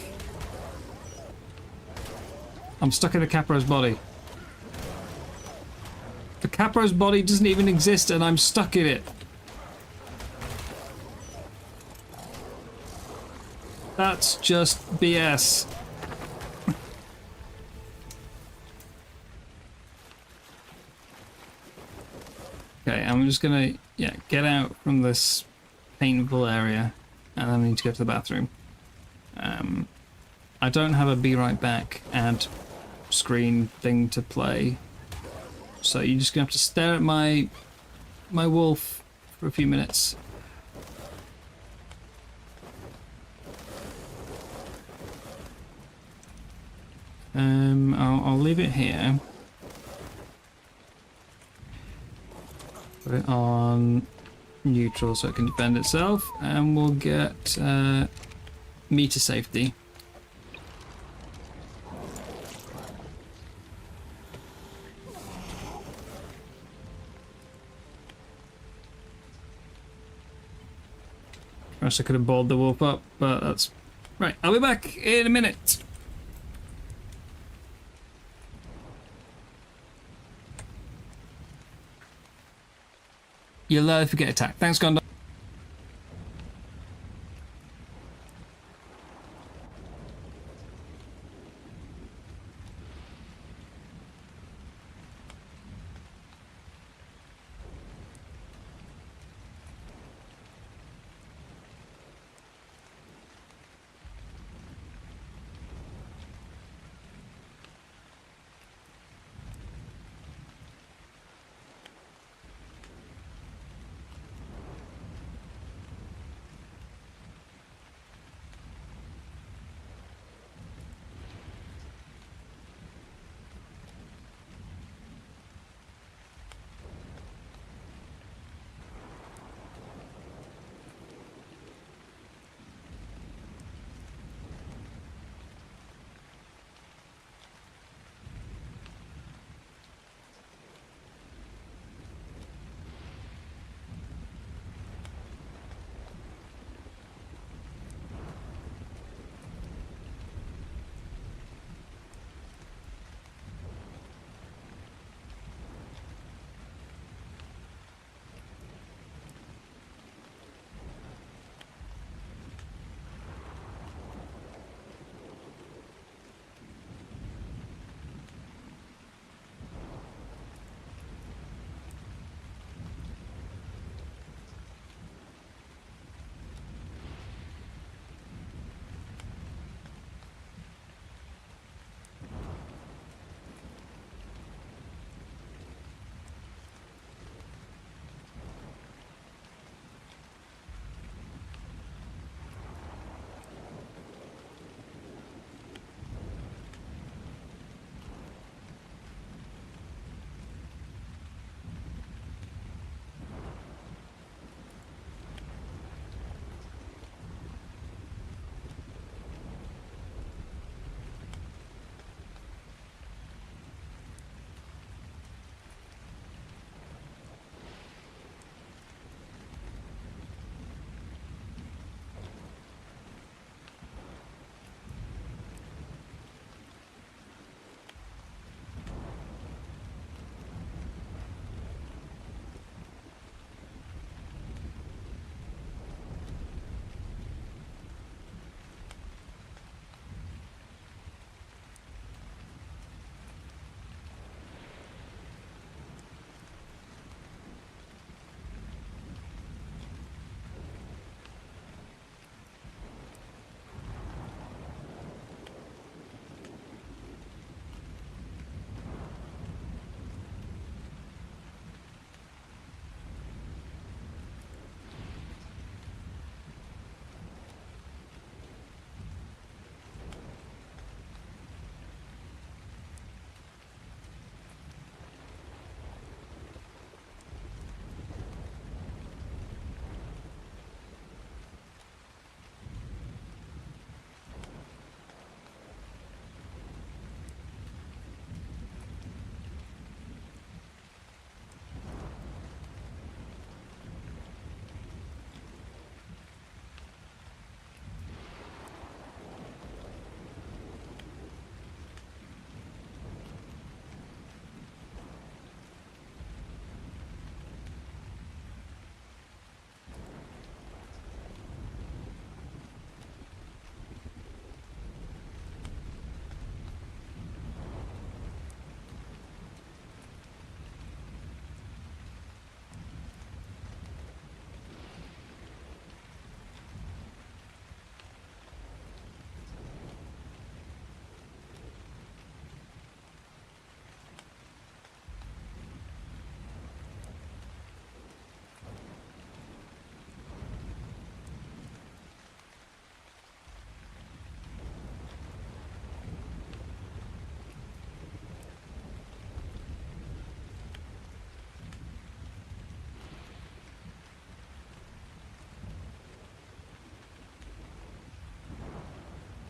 I'm stuck in a Capro's body. The Capro's body doesn't even exist and I'm stuck in it. That's just BS. Okay, I'm just gonna, get out from this painful area and then I need to go to the bathroom. I don't have a be right back ad screen thing to play, so you're just gonna have to stare at my wolf for a few minutes. I'll leave it here. Put it on neutral so it can defend itself, and we'll get me to safety. Perhaps I could have balled the wolf up, but that's... Right, I'll be back in a minute. You'll if you get attacked. Thanks, Gondor.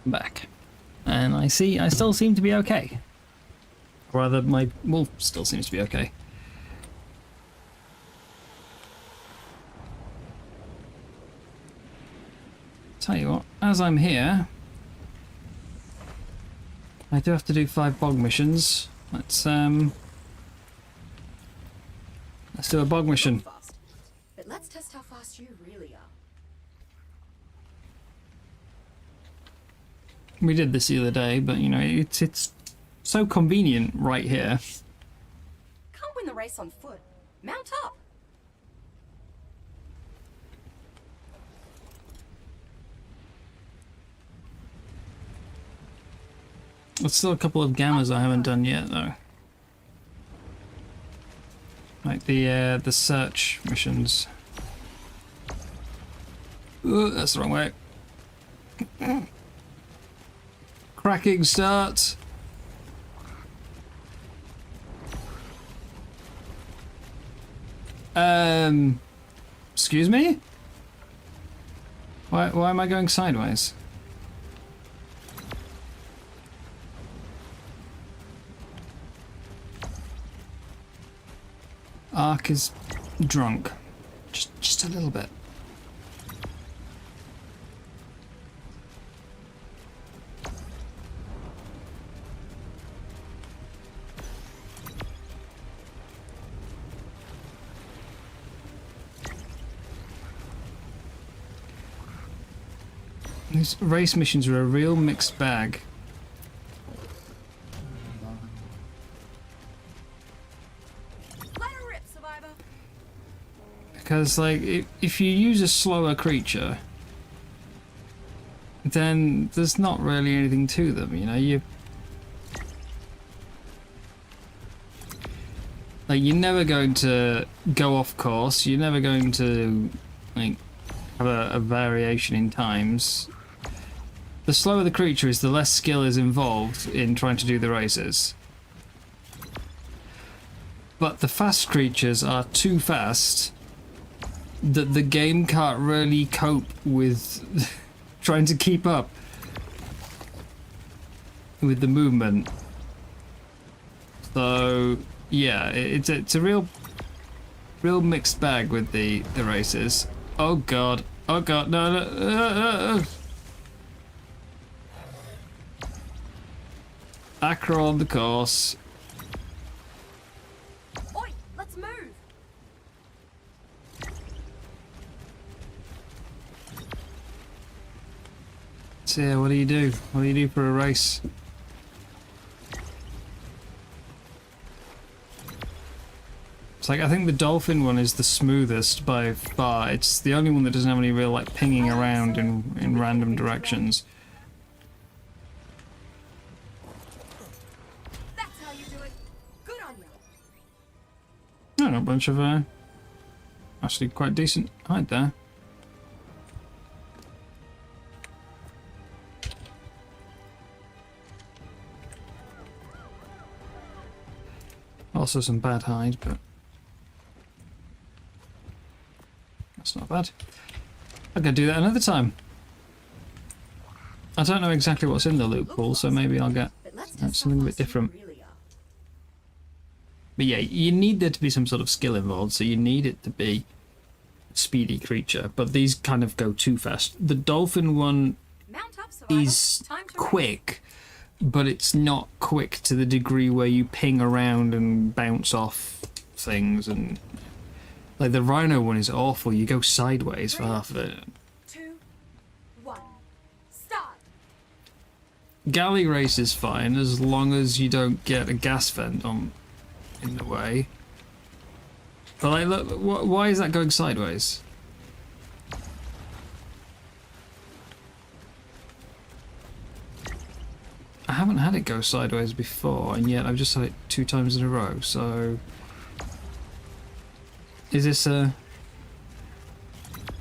back. And I still seem to be okay. Rather, my wolf still seems to be okay. Tell you what, as I'm here, I do have to do 5 bog missions. Let's do a bog mission. Fast. But let's test how fast you really are. We did this the other day, but you know, it's so convenient right here. Can't win the race on foot. Mount up. There's still a couple of gammas I haven't done yet, though. Like the search missions. Ooh, that's the wrong way. Cracking start. Excuse me? Why am I going sideways? Ark is drunk. Just a little bit. These race missions are a real mixed bag. Let her rip, survivor. Because, like, if you use a slower creature, then there's not really anything to them, you know? You're never going to go off course, you're never going to, like, have a variation in times. The slower the creature is, the less skill is involved in trying to do the races. But the fast creatures are too fast that the game can't really cope with trying to keep up with the movement. So yeah, it's a real mixed bag with the races. Oh god, no. Acro on the course. Oi, let's move. So yeah, what do you do? What do you do for a race? It's like, I think the dolphin one is the smoothest by far. It's the only one that doesn't have any real, like, pinging around in random directions. That's how you do it. Good on you. Oh, a bunch of actually quite decent height there. Also some bad hide, but that's not bad. I'm gonna do that another time. I don't know exactly what's in the loot pool, so maybe I'll get But let's test something how a bit fast you different. really are. But yeah, you need there to be some sort of skill involved, so you need it to be a speedy creature, but these kind of go too fast. The dolphin one Mount up, survivor. is Time to quick, but it's not quick to the degree where you ping around and bounce off things, and like the rhino one is awful. You go sideways for half of it. 2, 1, start. Galley race is fine as long as you don't get a gas vent in the way. But like, look, why is that going sideways? I haven't had it go sideways before, and yet I've just had it 2 times in a row, so... Is this a...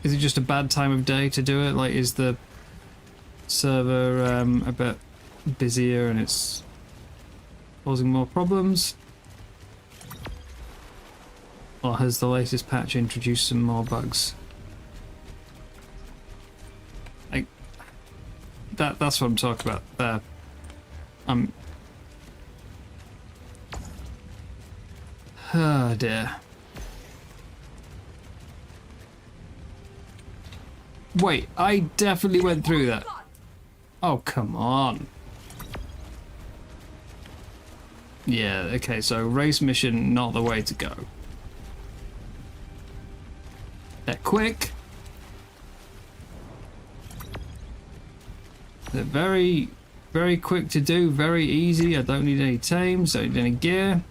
Is it just a bad time of day to do it? Like, is the server a bit busier and it's causing more problems? Or has the latest patch introduced some more bugs? Like, That's what I'm talking about. There. Oh dear. Wait, I definitely went through that. Oh, come on. Yeah, okay, so race mission, not the way to go. They're quick. They're very, very quick to do, very easy. I don't need any tames, don't need any gear.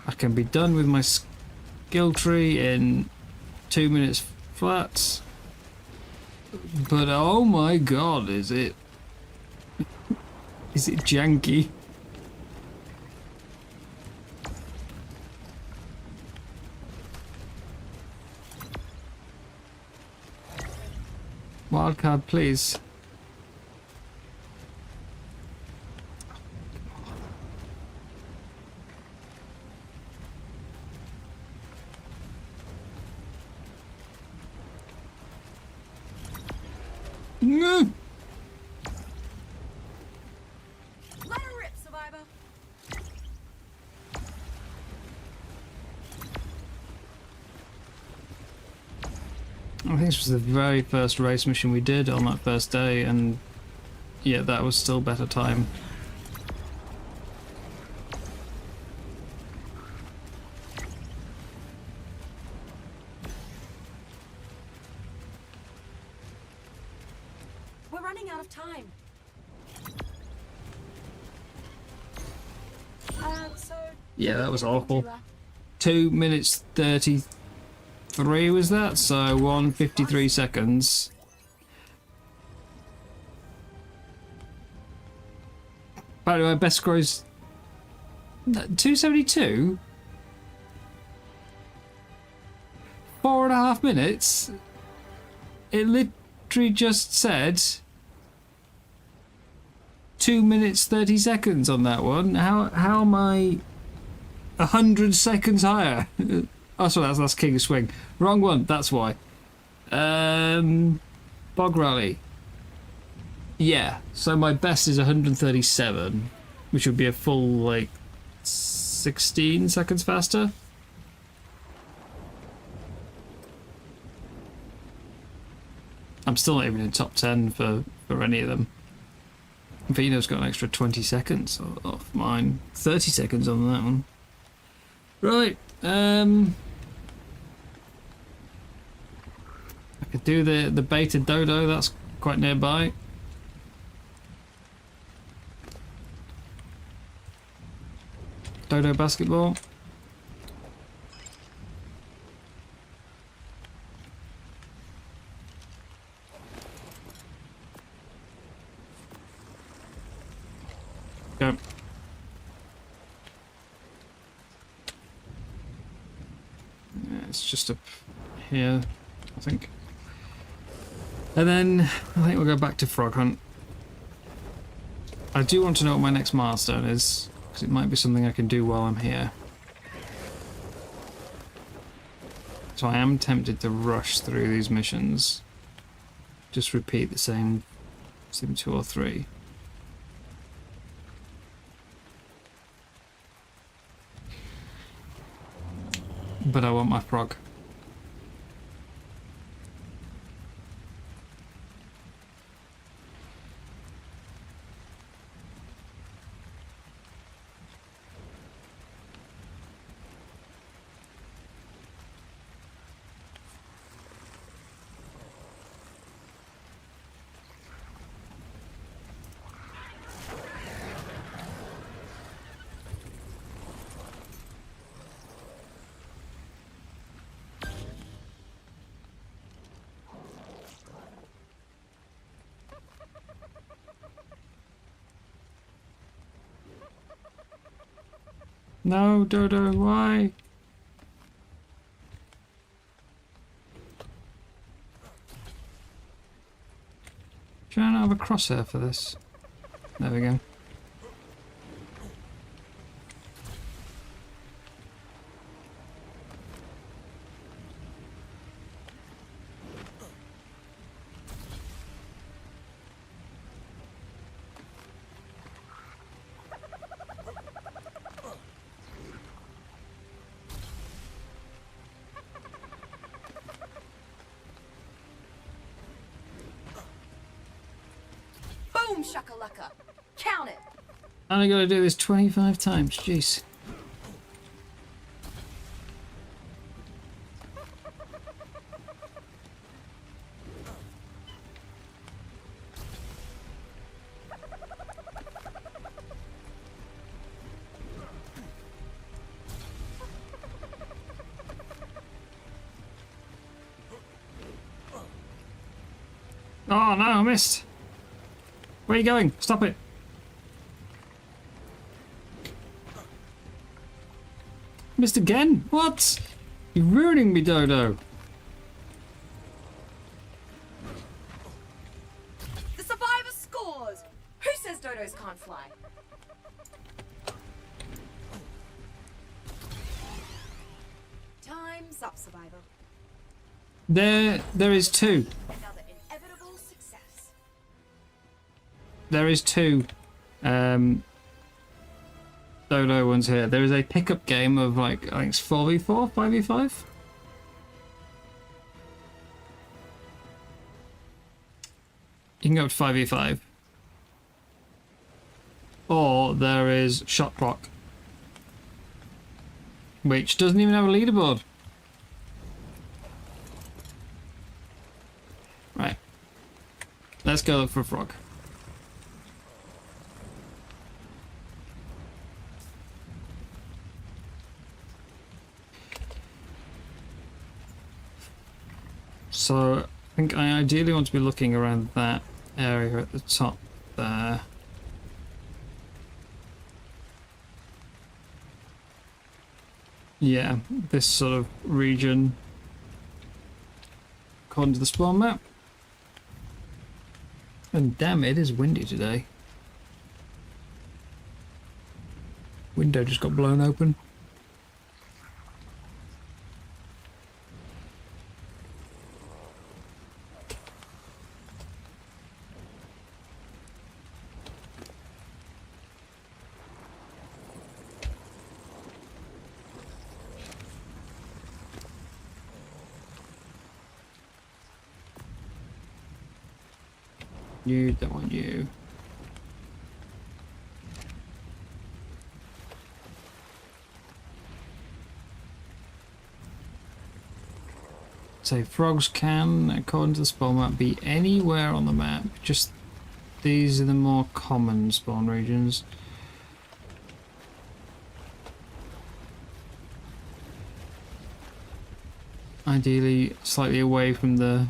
I can be done with my skill tree in 2 minutes flat. But oh my god, is it janky? Wildcard, please. No. Let her rip, survivor. I think this was the very first race mission we did on that first day, and yeah, that was still better time. We're running out of time. So... Yeah, that was awful. 2 minutes 33 was that? So 1:53 seconds. By the way, best score is 272. 4.5 minutes. It literally just said 2 minutes 30 seconds on that one. How am I 100 seconds higher? Oh, sorry, that's King of Swing. Wrong one, that's why. Bog Rally. Yeah, so my best is 137, which would be a full, like, 16 seconds faster. I'm still not even in top 10 for any of them. Vino's got an extra 20 seconds off mine. 30 seconds on that one. Right, I could do the beta dodo, that's quite nearby. Dodo basketball. Go. Yeah, it's just up here, I think. And then I think we'll go back to Frog Hunt. I do want to know what my next milestone is, because it might be something I can do while I'm here. So I am tempted to rush through these missions. Just repeat the same 2 or 3. But I want my frog. No, Dodo, why? Should I not have a crosshair for this? There we go. Boom shakalaka. Count it. And I gotta do this 25 times. Jeez. Oh no, I missed. Where are you going? Stop it. Missed again? What? You're ruining me, Dodo. The survivor scores. Who says dodos can't fly? Time's up, survivor. There is two. Another inevitable success. There is two Dodo ones here. There is a pickup game of like, I think it's 4v4, 5v5. You can go up to 5v5. Or there is Shot Clock, which doesn't even have a leaderboard. Right. Let's go look for a frog. So I think I ideally want to be looking around that area at the top there. Yeah, this sort of region according to the spawn map. And damn, it is windy today. Window just got blown open. You don't want you. So frogs can, according to the spawn map, be anywhere on the map. Just these are the more common spawn regions. Ideally, slightly away from the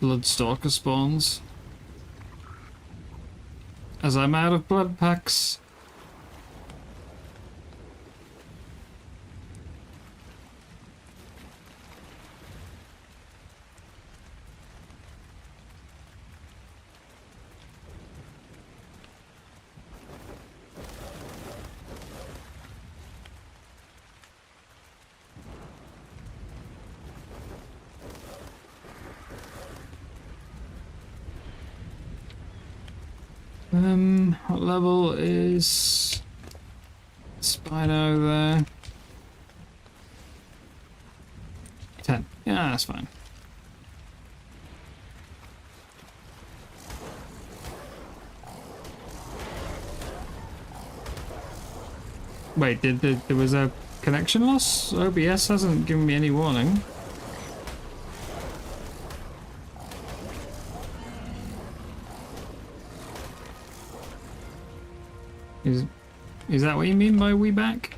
Bloodstalker spawns. As I'm out of blood packs. What level is Spino there? 10. Yeah, that's fine. Wait, there was a connection loss? OBS hasn't given me any warning. Is that what you mean by we back?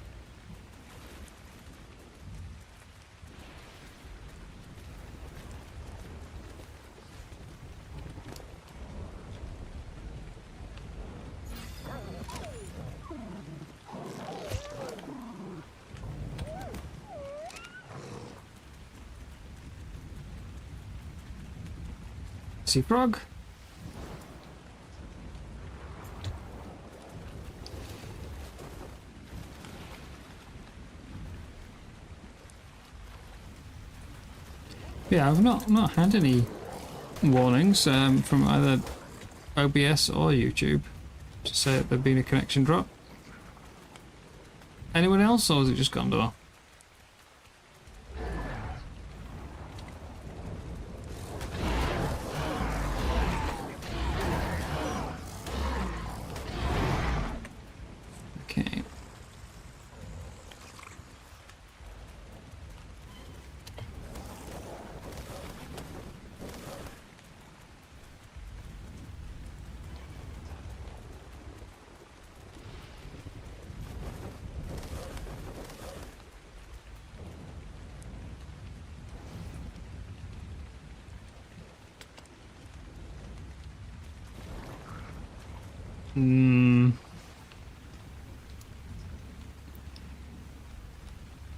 See frog? Yeah, I've not had any warnings from either OBS or YouTube to say that there'd been a connection drop. Anyone else, or has it just Gondor?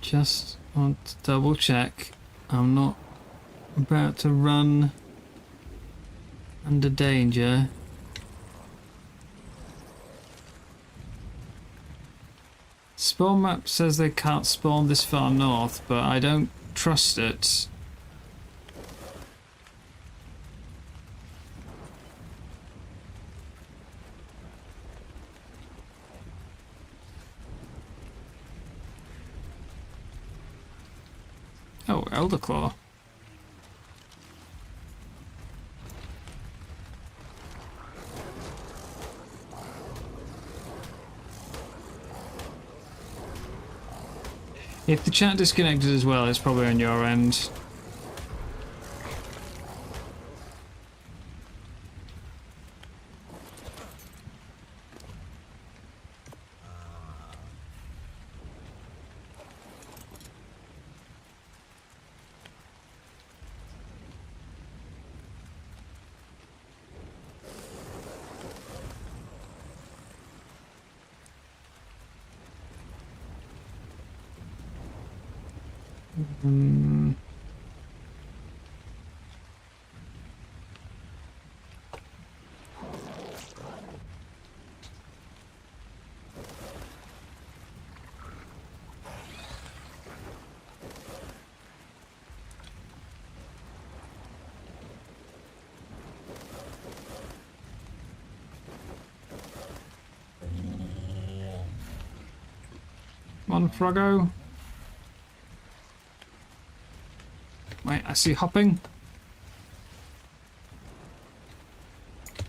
Just want to double check I'm not about to run under danger. Spawn map says they can't spawn this far north, but I don't trust it. Oh, Elder Claw. If the chat disconnected as well, it's probably on your end. Come on, Froggo. Wait, I see hopping.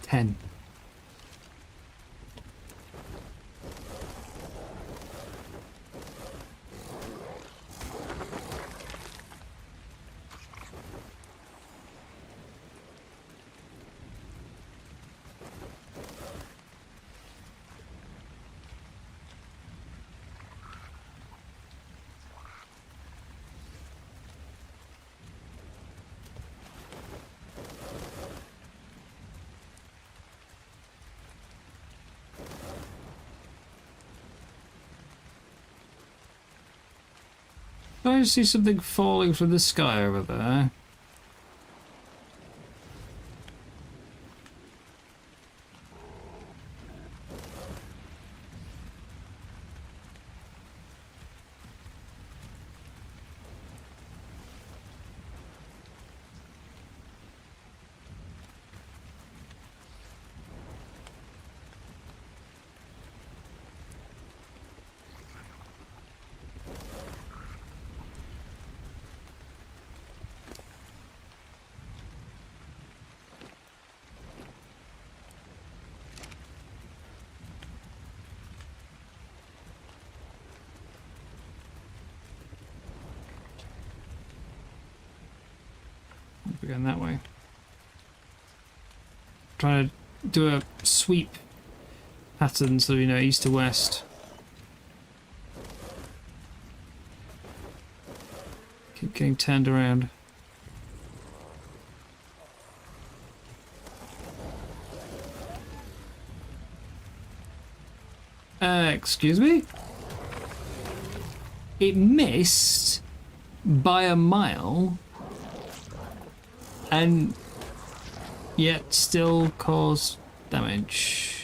10. I see something falling from the sky over there. We're going that way. Trying to do a sweep pattern so you know east to west. Keep getting turned around. Excuse me? It missed by a mile and yet still caused damage.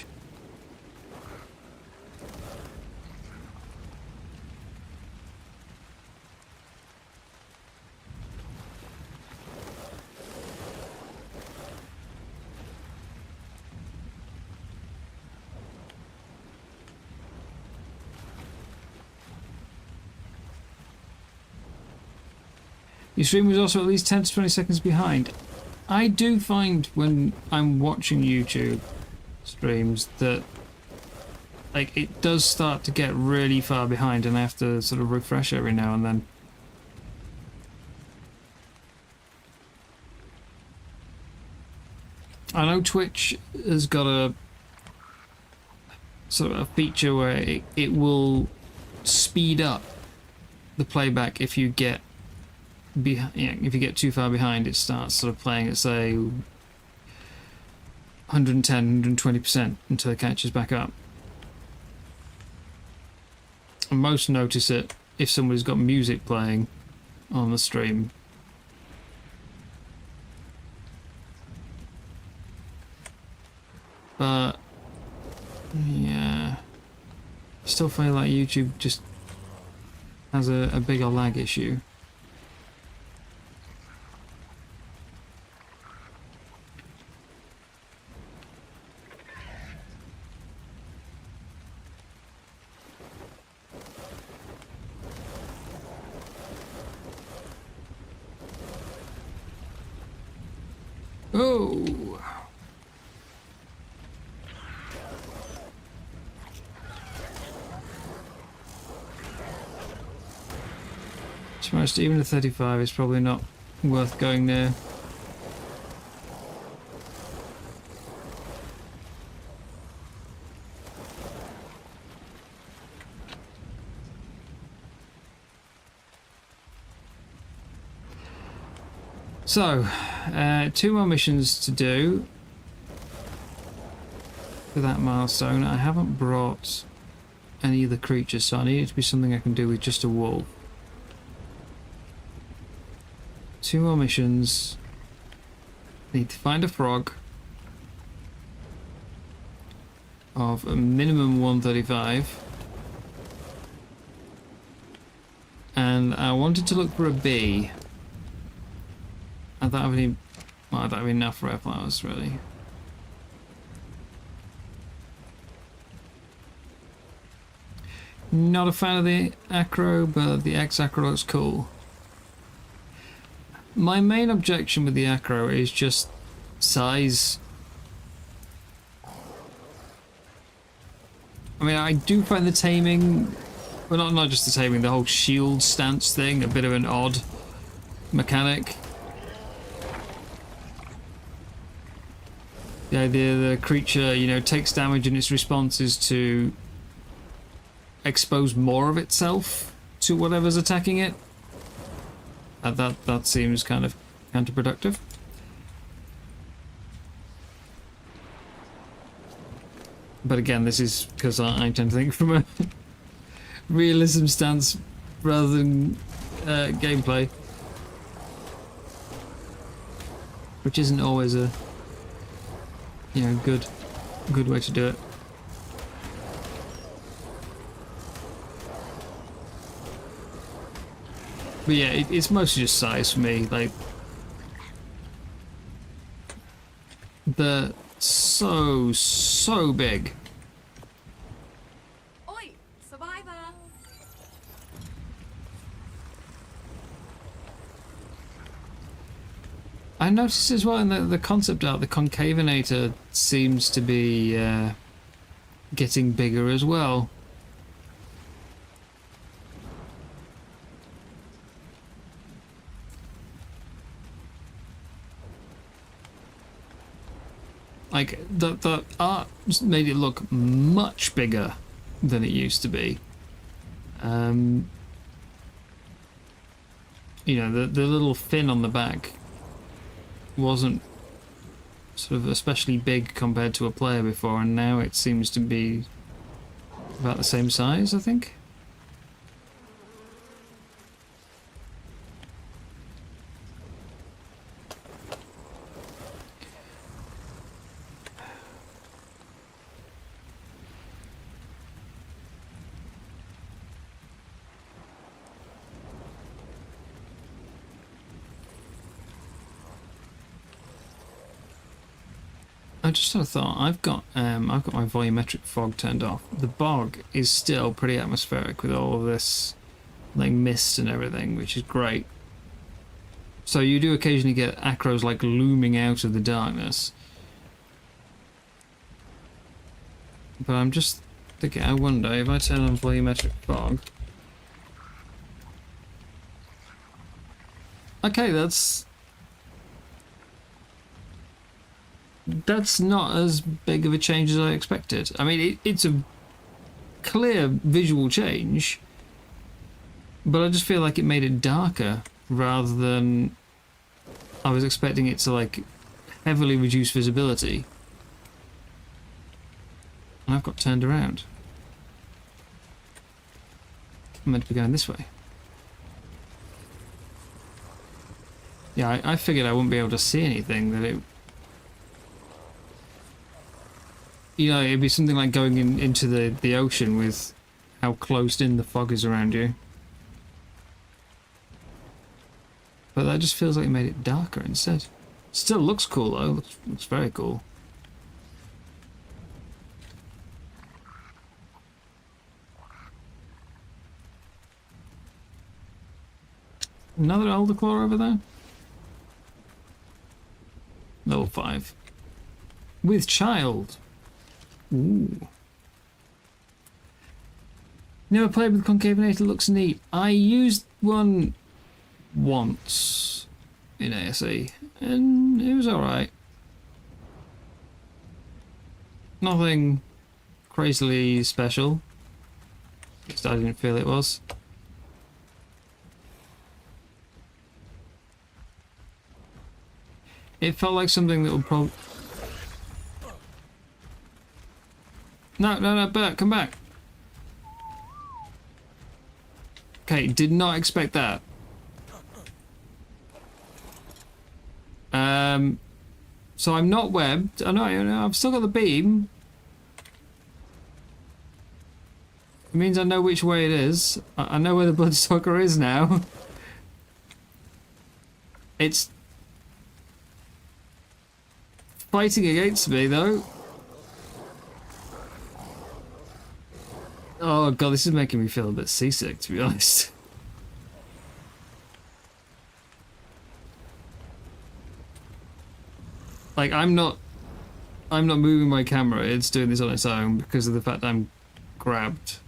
Your stream was also at least 10 to 20 seconds behind. I do find when I'm watching YouTube streams that like it does start to get really far behind and I have to sort of refresh every now and then. I know Twitch has got a sort of a feature where it will speed up the playback if you get if you get too far behind. It starts sort of playing at say 110, 120% until it catches back up. And most notice it if somebody's got music playing on the stream. But yeah, I still feel like YouTube just has a bigger lag issue. Oh! To be honest, even a 35 is probably not worth going near. So, 2 more missions to do for that milestone. I haven't brought any of the creatures, so I need it to be something I can do with just a wolf. 2 more missions. Need to find a frog of a minimum 135. And I wanted to look for a bee. I don't have any. Well, I don't have enough rare flowers, really. Not a fan of the acro, but the X-acro looks cool. My main objection with the acro is just size. I mean, I do find the taming, well, not just the taming, the whole shield stance thing, a bit of an odd mechanic. The idea the creature, you know, takes damage and its response is to expose more of itself to whatever's attacking it. That seems kind of counterproductive. But again, this is because I tend to think from a realism stance rather than gameplay, which isn't always a good way to do it. But yeah, it's mostly just size for me. Like, they're so big. Oi, survivor! I noticed as well in the concept art, the Concavinator seems to be getting bigger as well. Like, the art made it look much bigger than it used to be. You know, the little fin on the back wasn't sort of especially big compared to a player before, and now it seems to be about the same size, I think. I just had a thought. I've got my volumetric fog turned off. The bog is still pretty atmospheric with all of this like mist and everything, which is great. So you do occasionally get acros like looming out of the darkness. But I'm just thinking, I wonder if I turn on volumetric fog. Okay, that's not as big of a change as I expected. I mean, it's a clear visual change, but I just feel like it made it darker rather than I was expecting it to like heavily reduce visibility. And I've got turned around. I'm meant to be going this way. Yeah, I figured I wouldn't be able to see anything, that it... You know, it'd be something like going into the ocean with how closed in the fog is around you. But that just feels like it made it darker instead. Still looks cool though, looks very cool. Another Elder Claw over there? Level 5. With child. Ooh. Never played with Concavenator, looks neat. I used one once in ASE and it was alright. Nothing crazily special. At least I didn't feel it was. It felt like something that would probably... No, Bert, come back. Okay, did not expect that. So I'm not webbed. I know, I've still got the beam. It means I know which way it is. I know where the Bloodstalker is now. It's fighting against me though. Oh god, this is making me feel a bit seasick, to be honest. Like, I'm not moving my camera, it's doing this on its own because of the fact I'm grabbed.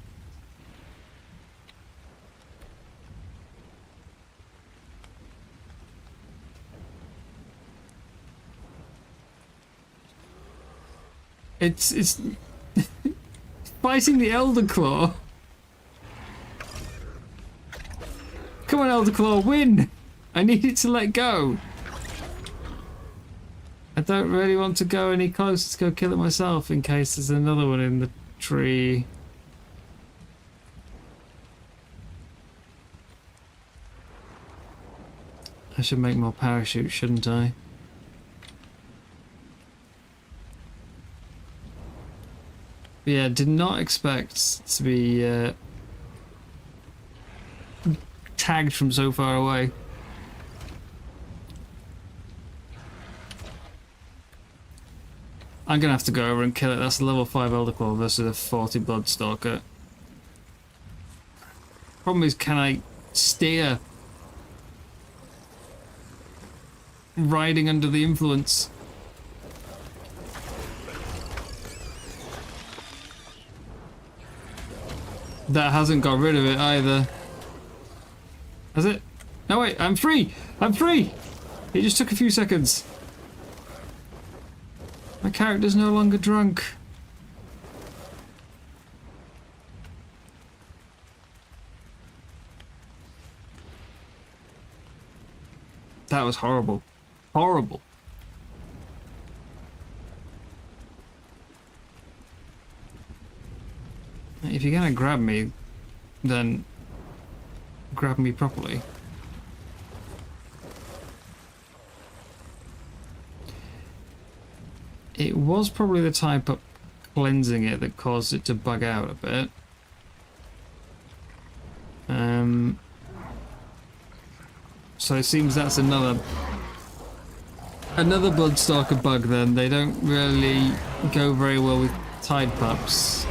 It's fighting the Elder Claw. Come on, Elder Claw, win! I need it to let go. I don't really want to go any closer to go kill it myself in case there's another one in the tree. I should make more parachutes, shouldn't I? But yeah, did not expect to be tagged from so far away. I'm gonna have to go over and kill it. That's a level 5 Elder Claw versus a 40 Bloodstalker. Problem is, can I steer? Riding under the influence. That hasn't got rid of it either. Has it? No wait, I'm free! I'm free! It just took a few seconds. My character's no longer drunk. That was horrible. Horrible. If you're gonna grab me, then grab me properly. It was probably the type of cleansing it that caused it to bug out a bit. So it seems that's another Bloodstalker bug then. They don't really go very well with Tide Pups.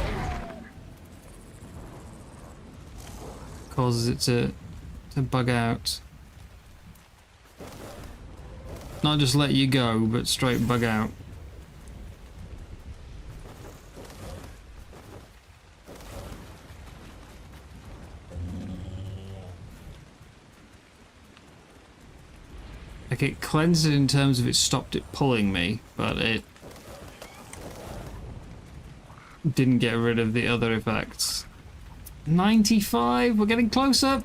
Causes it to bug out. Not just let you go, but straight bug out. Like, it cleansed it in terms of it stopped it pulling me, but it didn't get rid of the other effects. 95, we're getting closer.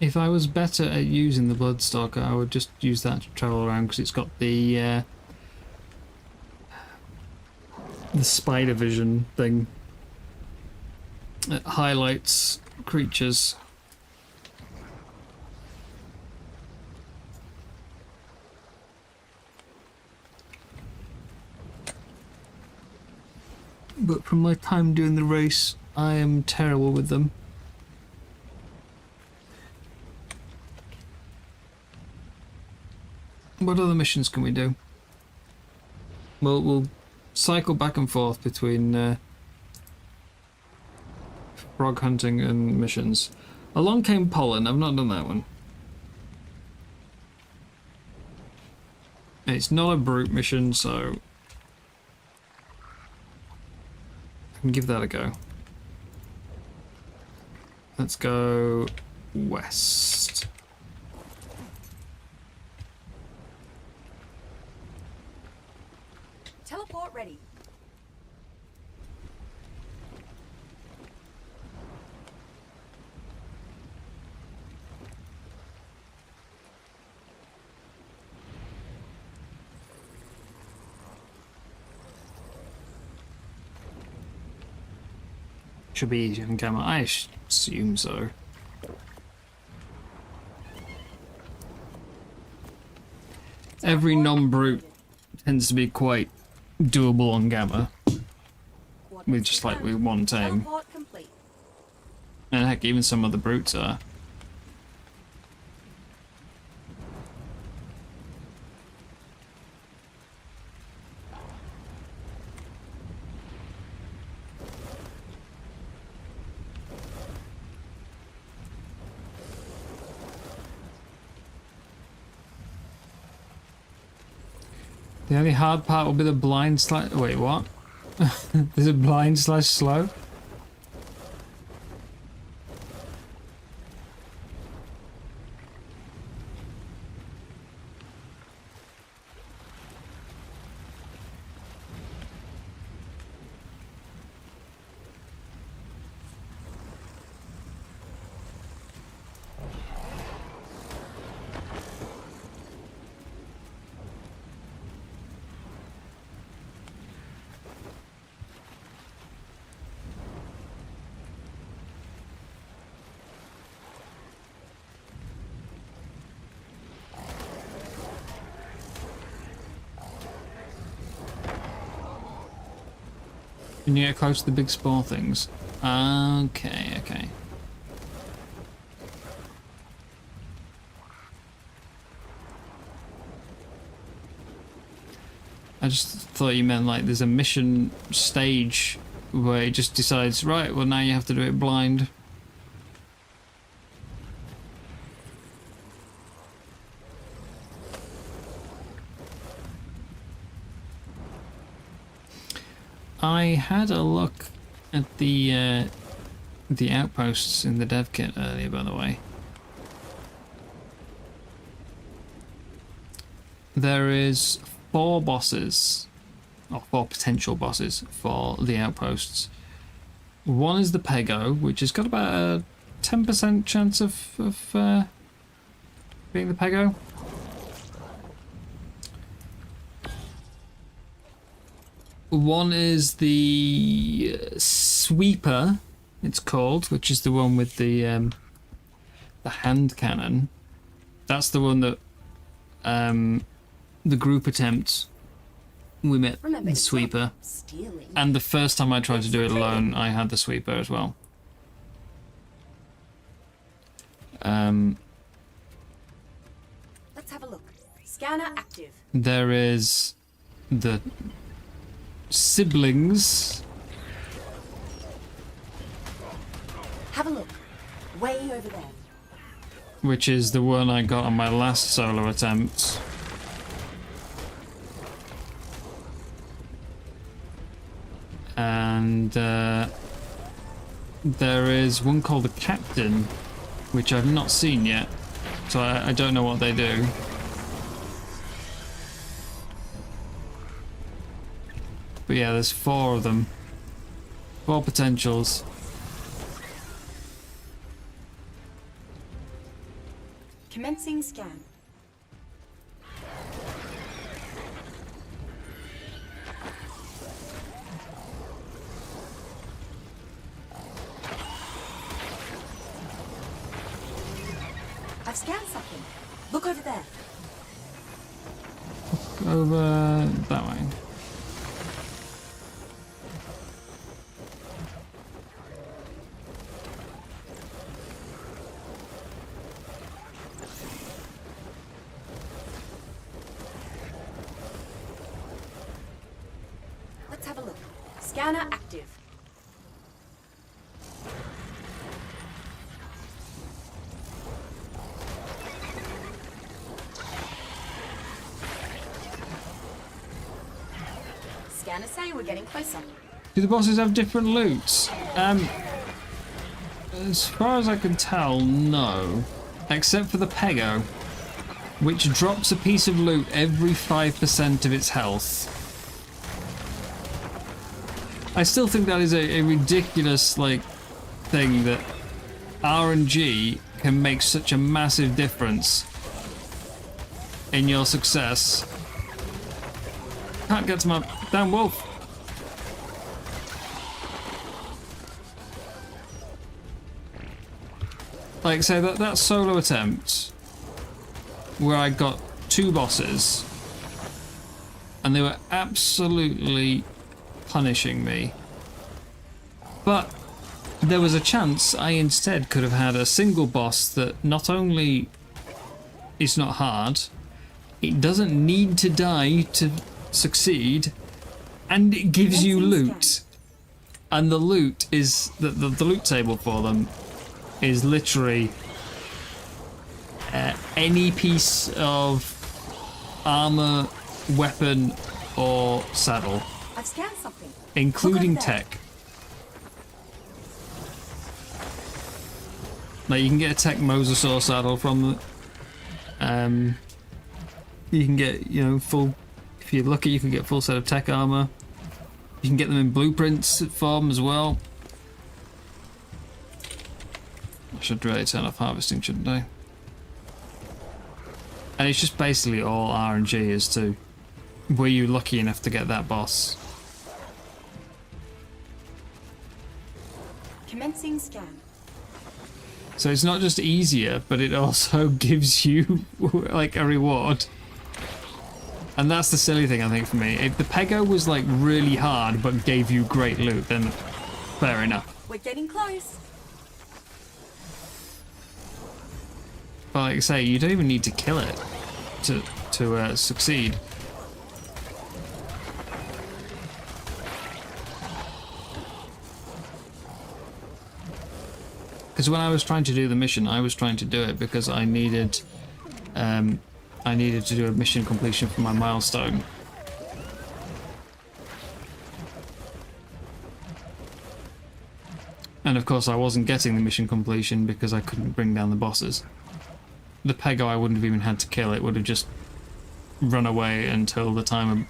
If I was better at using the Bloodstalker, I would just use that to travel around because it's got the spider vision thing. It highlights creatures. But from my time doing the race, I am terrible with them. What other missions can we do? We'll cycle back and forth between frog hunting and missions. Along Came Pollen. I've not done that one. It's not a brute mission, so I can give that a go. Let's go west. Teleport ready. Should be easier than Gamma. I assume so. Every non-brute tends to be quite doable on Gamma. With just like with one tame. Teleport complete. And heck, even some of the brutes are. The only hard part will be the blind slash. Wait, what? There's a blind slash slow? Can you get close to the big spore things? Okay, okay. I just thought you meant like there's a mission stage where it just decides, right, well now you have to do it blind. I had a look at the outposts in the dev kit earlier, by the way. There is 4 bosses, or 4 potential bosses for the outposts. One is the Pego, which has got about a 10% chance of being the Pego. One is the Sweeper, it's called, which is the one with the hand cannon. That's the one that the group attempt we met. Remember, the it's Sweeper, not stealing. and the first time I tried to do it alone, I had the Sweeper as well. Let's have a look. Scanner active. There is the siblings. Have a look. Way over there. Which is the one I got on my last solo attempt. And there is one called the Captain, which I've not seen yet, so I don't know what they do. But yeah, there's 4 of them. 4 potentials. Commencing scan. I've scanned something. Look over there. Over that way. Let's have a look. Scanner active. Scanners say we're getting closer. Do the bosses have different loots? As far as I can tell, no. Except for the Pego, which drops a piece of loot every 5% of its health. I still think that is a ridiculous, like, thing that RNG can make such a massive difference in your success. Can't get to my damn wolf. Like, say that solo attempt where I got 2 bosses and they were absolutely punishing me, but there was a chance I instead could have had a single boss that not only is not hard, it doesn't need to die to succeed, and it gives you loot. And the loot is the loot table for them is literally any piece of armor, weapon, or saddle. I've scanned something. Including tech. Like, you can get a tech mosasaur saddle from the... you can get, you know, full... If you're lucky, you can get full set of tech armor. You can get them in blueprints form as well. I should really turn off harvesting, shouldn't I? And it's just basically all RNG as to... Were you lucky enough to get that boss? Commencing scan. So it's not just easier, but it also gives you, like, a reward. And that's the silly thing, I think, for me. If the Pego was, like, really hard, but gave you great loot, then fair enough. We're getting close. But like I say, you don't even need to kill it to succeed. Because when I was trying to do the mission, I was trying to do it because I needed to do a mission completion for my milestone. And of course I wasn't getting the mission completion because I couldn't bring down the bosses. The Pego I wouldn't have even had to kill, it would have just run away until the timer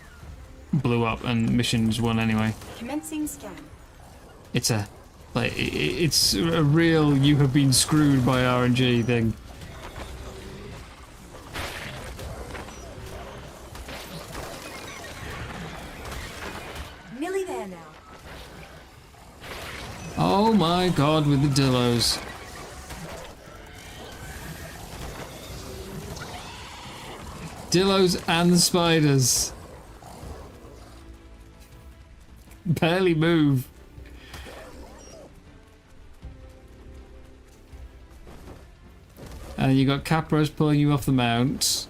blew up and missions won anyway. Commencing scan. It's a real you have been screwed by RNG thing. Nearly there now. Oh my god, with the dillos. Dillos and spiders. Barely move. And you got Capros pulling you off the mount,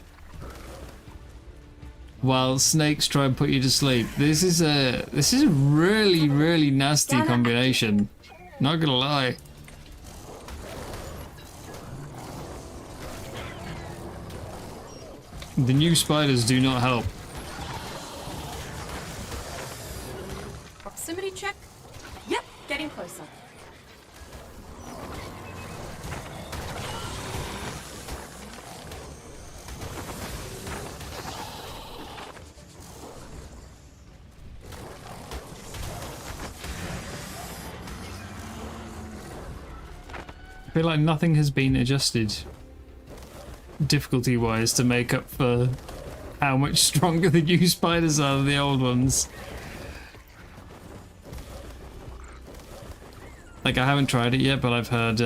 while snakes try and put you to sleep. This is a really, really nasty combination. Not gonna lie. The new spiders do not help. Proximity check. Yep, getting closer. I feel like nothing has been adjusted difficulty-wise to make up for how much stronger the new spiders are than the old ones. Like, I haven't tried it yet, but I've heard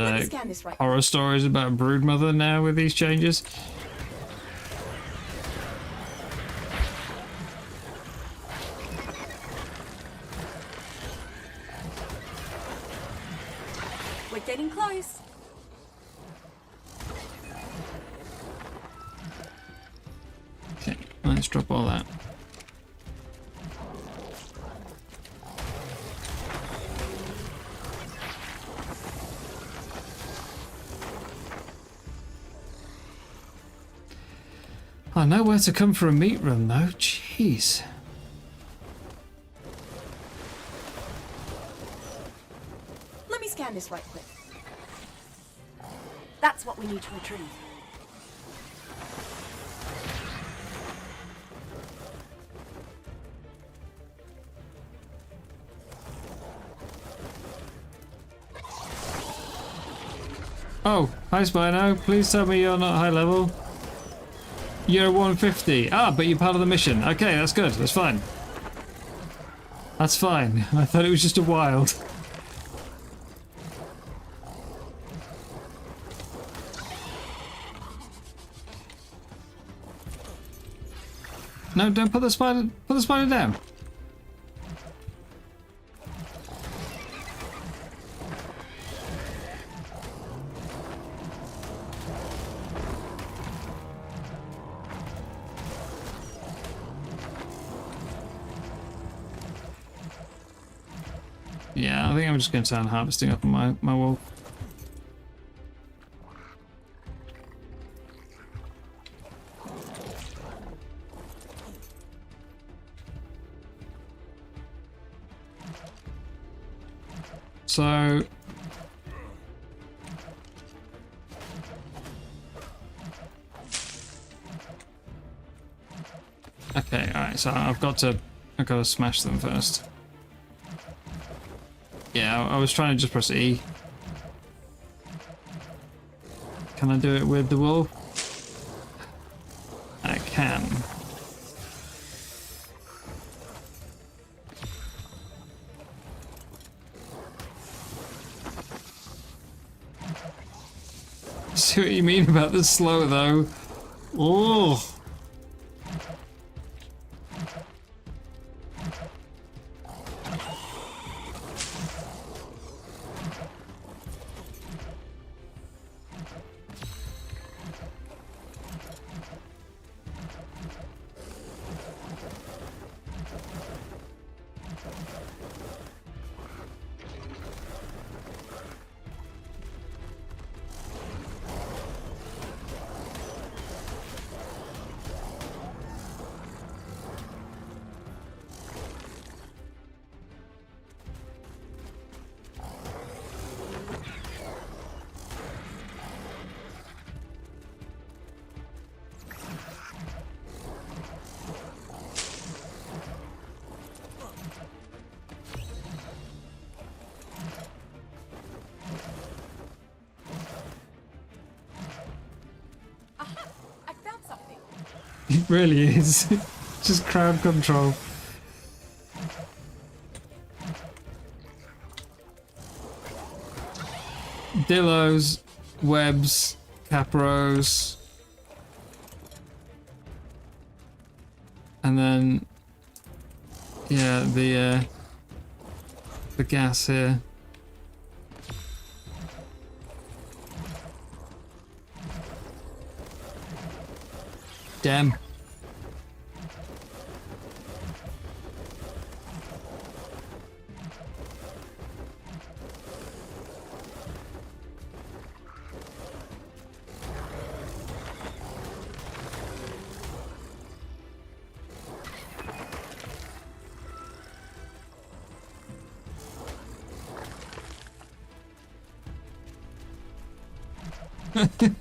horror stories about Broodmother now with these changes. We're getting close. Okay, let's drop all that. I know where to come for a meat run though, jeez. Let me scan this right quick. That's what we need to retrieve. Oh, hi Spino, please tell me you're not high level. You're 150. Ah, but you're part of the mission. Okay, that's good. That's fine. That's fine. I thought it was just a wild. No, don't put the spider. Put the spider down. Yeah, I think I'm just going to start harvesting up on my wall. So... Okay, alright, so I've got to smash them first. Yeah, I was trying to just press E. Can I do it with the wool? I can. See what you mean about the slow though. Oh. It really is. Just crowd control. Dillos, webs, capros. And then yeah, the gas here. Damn.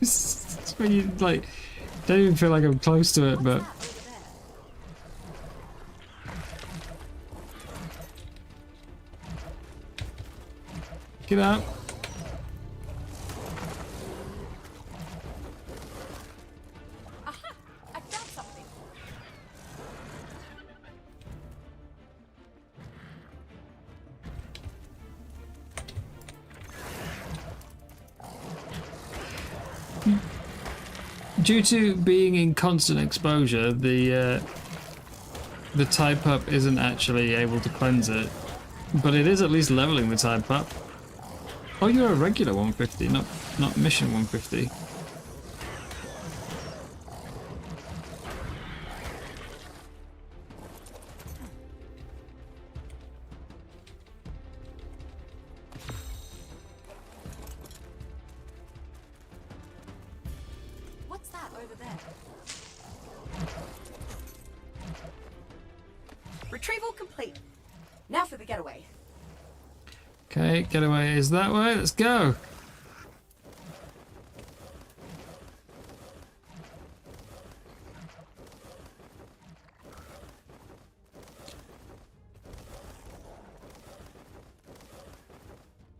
It's when you like don't even feel like I'm close to it, but get out. Due to being in constant exposure, the type up isn't actually able to cleanse it, but it is at least leveling the type up. Oh, you're a regular 150, not mission 150. What's that over there? Retrieval complete. Now for the getaway. Okay, getaway is that way. Let's go.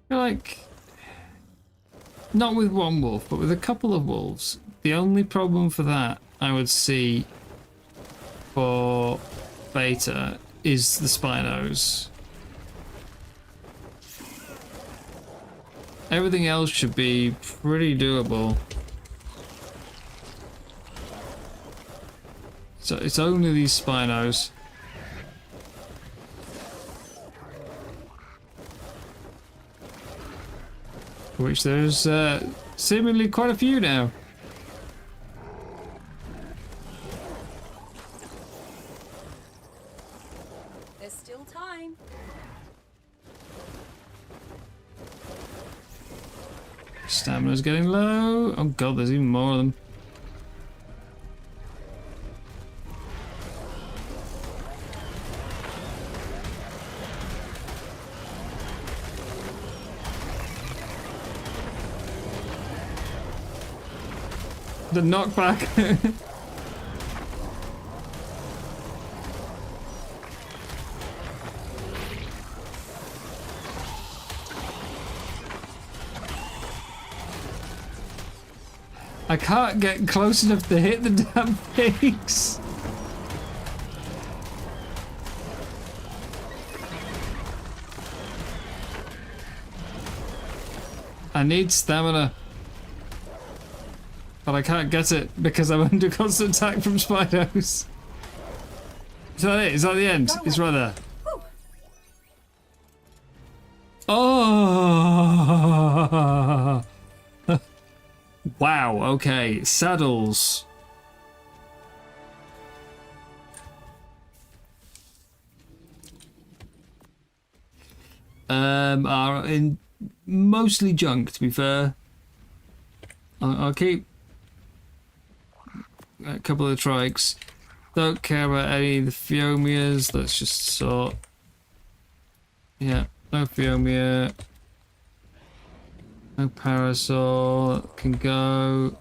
I feel like, not with one wolf, but with a couple of wolves, the only problem for that I would see for Beta is the Spinos. Everything else should be pretty doable. So it's only these Spinos. Which there's seemingly quite a few now. There's still time. Stamina's getting low. Oh god, there's even more of them. The knockback. I can't get close enough to hit the damn things. I need stamina. But I can't get it because I'm under constant attack from Spinos. Is that it? Is that the end? It's right there. Oh! Wow, okay. Saddles. Are in mostly junk, to be fair. I'll keep a couple of trikes. Don't care about any of the Phiomias. Let's just sort. Yeah, no Phiomia. No parasol. Can go.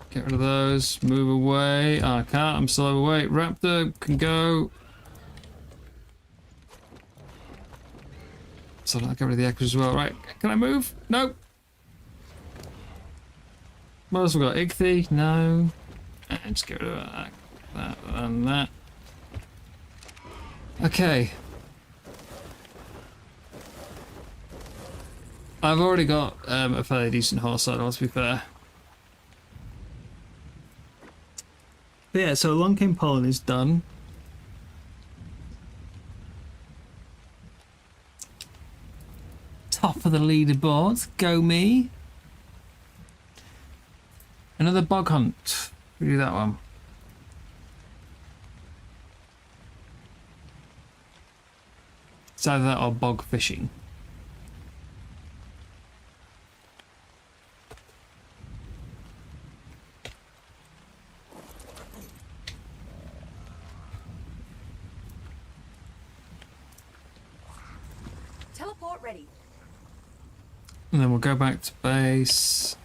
Get rid of those. Move away. Oh, I can't. I'm still overweight. Raptor can go. So I'll get rid of the extras as well. Right. Can I move? No. What else we got? Ichthy? No. And just get rid of that and that. Okay. I've already got a fairly decent horse saddle, to be fair. But yeah, so Long Cane Pollen is done. Top of the leaderboard. Go me. Another bog hunt. We do that one. It's either that or bog fishing. Teleport ready. And then we'll go back to base.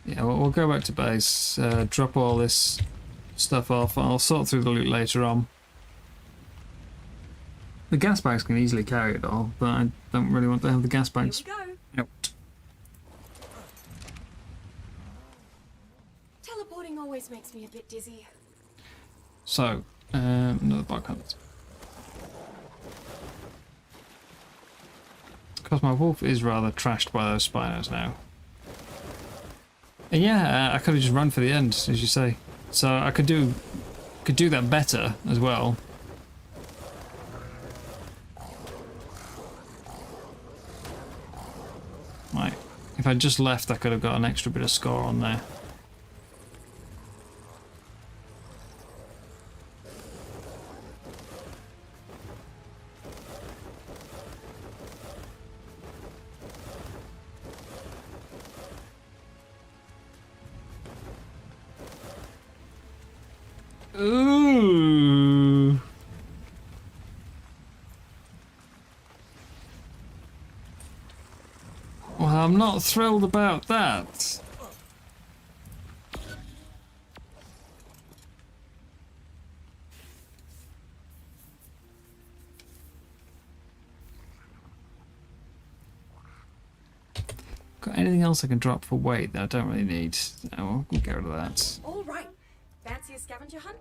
Yeah, we'll go back to base, drop all this stuff off. I'll sort through the loot later on. The gas bags can easily carry it all, but I don't really want to have the gas bags Here we go. out. Floating always makes me a bit dizzy. So, another bug hunt. Because my wolf is rather trashed by those spinos now. And yeah, I could have just run for the end, as you say. So I could do that better as well. Right, if I just left, I could have got an extra bit of score on there. Ooh. Well, I'm not thrilled about that. Got anything else I can drop for weight that I don't really need? No, we'll get rid of that. All right. Fancy a scavenger hunt?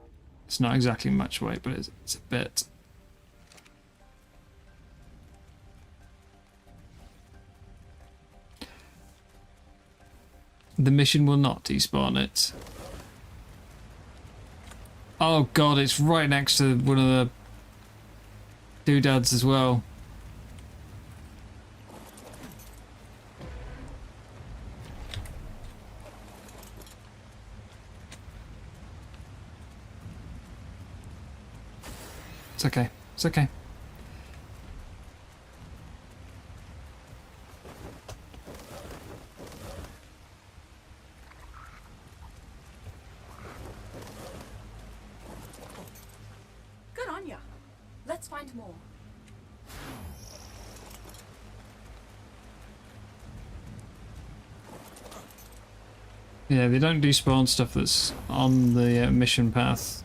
It's not exactly much weight, but it's a bit. The mission will not despawn it. Oh god, it's right next to one of the doodads as well. It's okay. It's okay. Good on ya. Let's find more. Yeah, they don't despawn stuff that's on the mission path.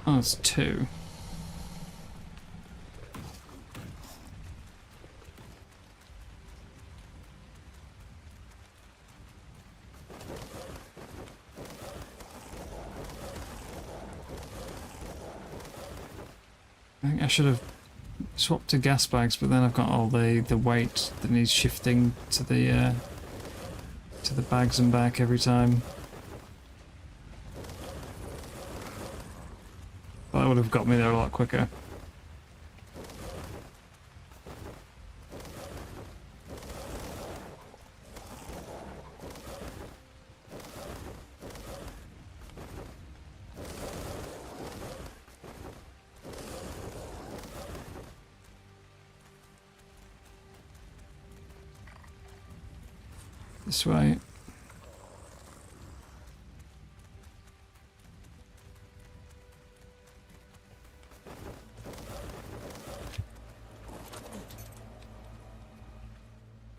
Oh, it's 2. I think I should have swapped to gas bags, but then I've got all the weight that needs shifting to the bags and back every time. That would have got me there a lot quicker. This way.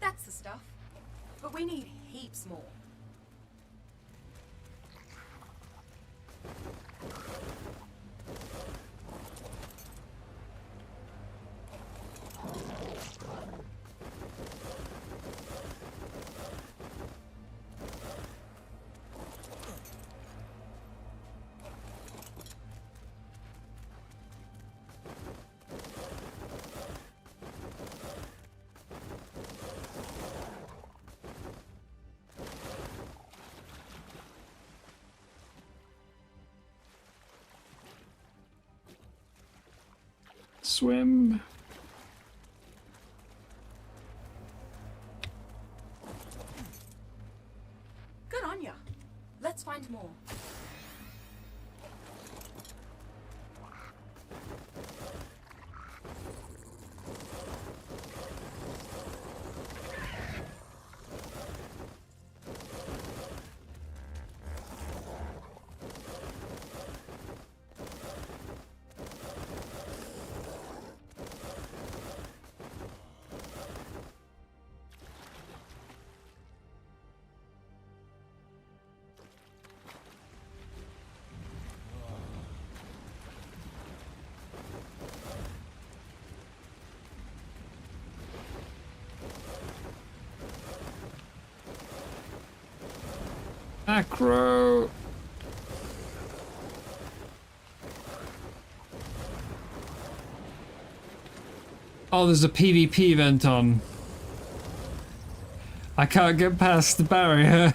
That's the stuff. But we need heaps more. Swim. Good on ya. Let's find more. Acro! Oh, there's a PvP event on. I can't get past the barrier.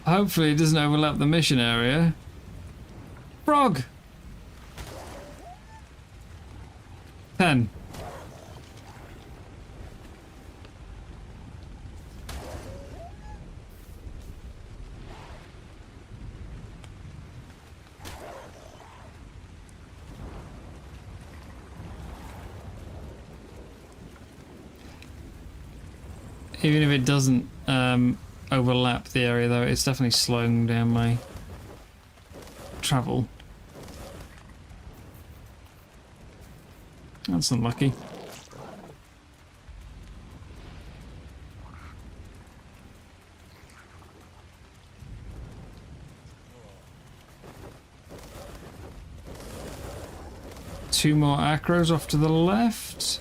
Hopefully it doesn't overlap the mission area. Frog! 10. Even if it doesn't overlap the area though, it's definitely slowing down my travel. That's unlucky. Two more acros off to the left.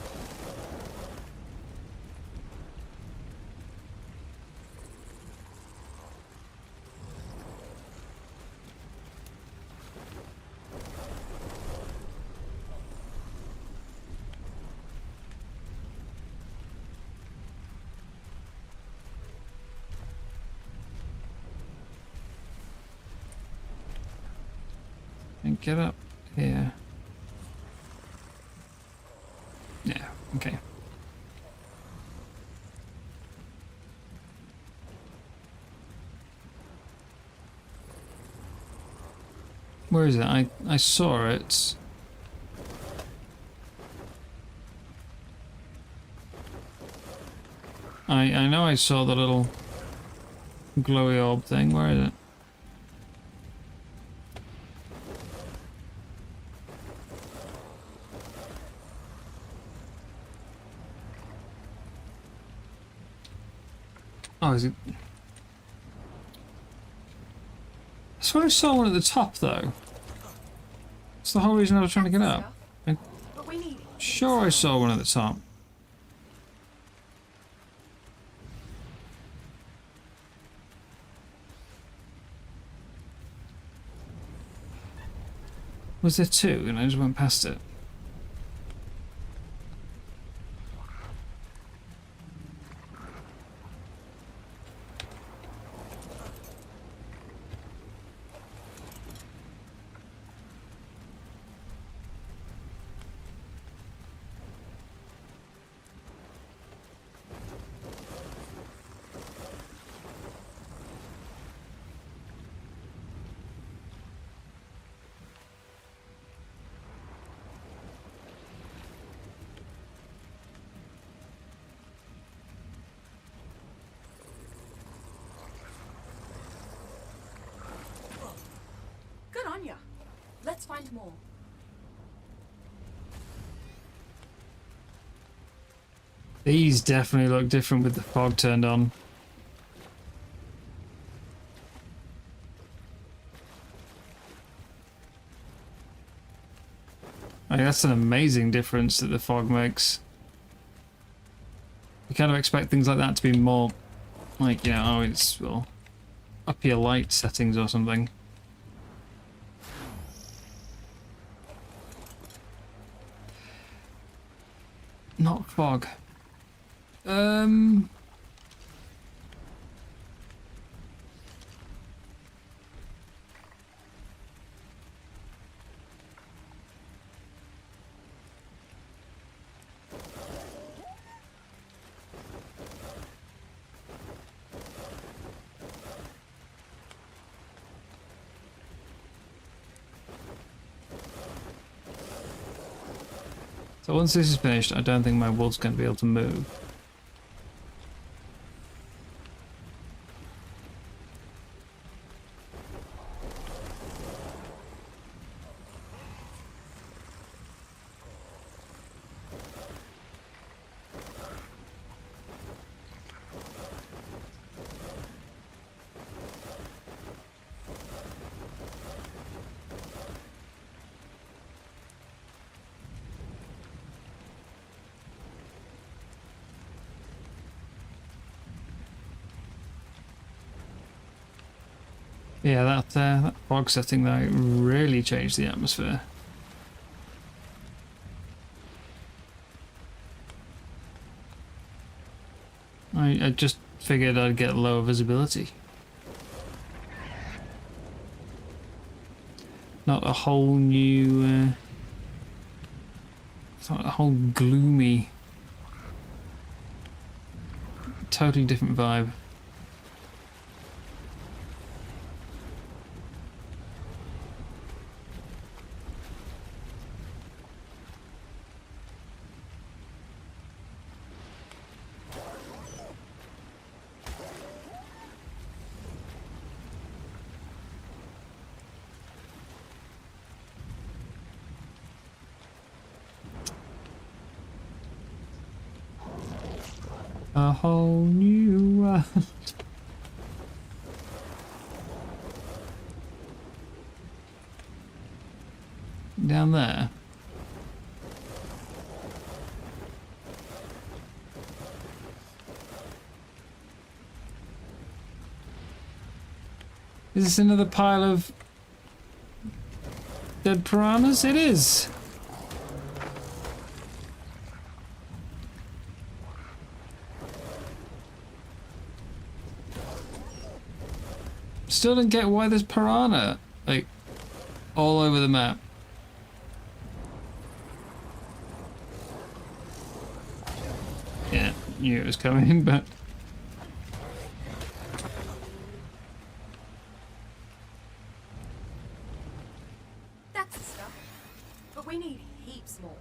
And get up here. Yeah, okay. Where is it? I saw it. I know I saw the little glowy orb thing. Where is it? Oh, is it? I swear I saw one at the top, though. That's the whole reason I was trying to get up. I'm sure I saw one at the top. Was there two and I just went past it? Let's find more. These definitely look different with the fog turned on. I mean, that's an amazing difference that the fog makes. You kind of expect things like that to be more like, you know, oh, it's, well, up your light settings or something. Not fog. So once this is finished, I don't think my wolf's going to be able to move. Yeah, that fog setting though really changed the atmosphere. I just figured I'd get lower visibility. Not a whole new, it's not a whole gloomy, totally different vibe. A whole new world. Down there. Is this another pile of dead piranhas? It is. Still don't get why there's piranha, like, all over the map. Yeah, knew it was coming, but... That's the stuff. But we need heaps more.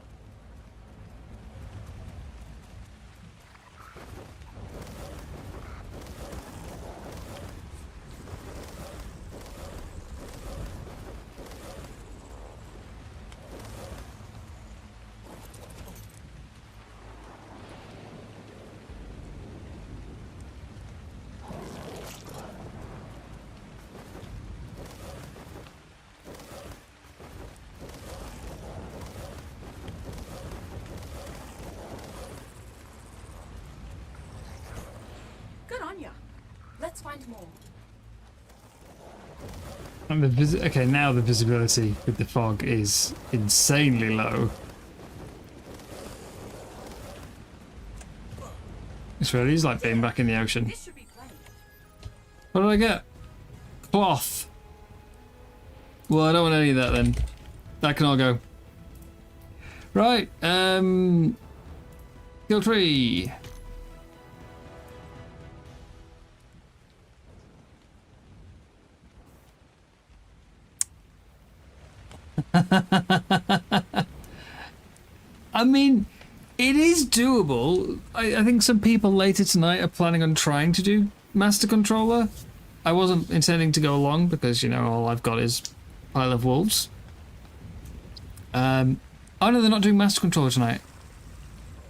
Good on ya. Let's find more. And the okay, now the visibility with the fog is insanely low. It's really is like being back in the ocean. This should be plenty. What did I get? Cloth. Well, I don't want any of that then. That can all go. Right, kill tree. I mean, it is doable. I think some people later tonight are planning on trying to do Master Controller. I wasn't intending to go along because, you know, all I've got is Pile of Wolves. Oh no, they're not doing Master Controller tonight.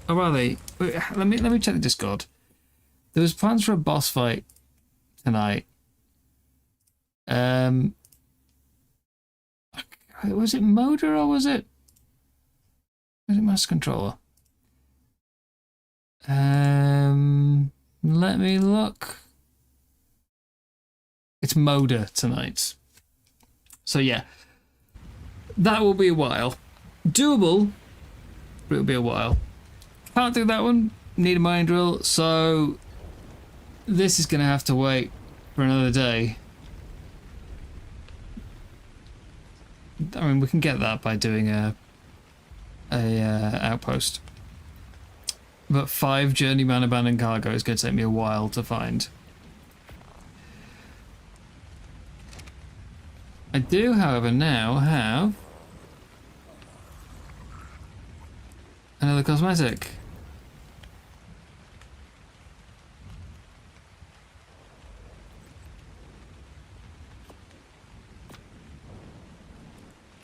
Or are they? Wait, let me check the Discord. There was plans for a boss fight tonight. Was it Motor or was it Master Controller? Let me look. It's Motor tonight. So yeah, that will be a while. Doable, but it'll be a while. Can't do that one. Need a mine drill, so this is gonna have to wait for another day. I mean, we can get that by doing a outpost. But 5 journeyman abandoned cargo is going to take me a while to find. I do, however, now have another cosmetic.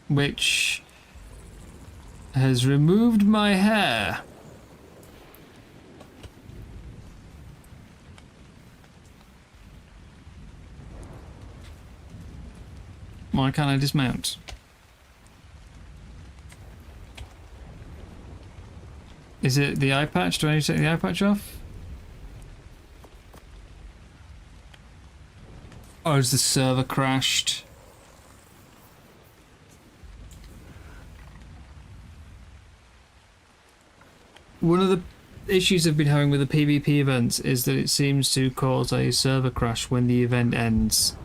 Which has removed my hair. Why can't I dismount? Is it the eye patch? Do I need to take the eye patch off? Or has the server crashed? One of the issues I've been having with the PvP events is that it seems to cause a server crash when the event ends.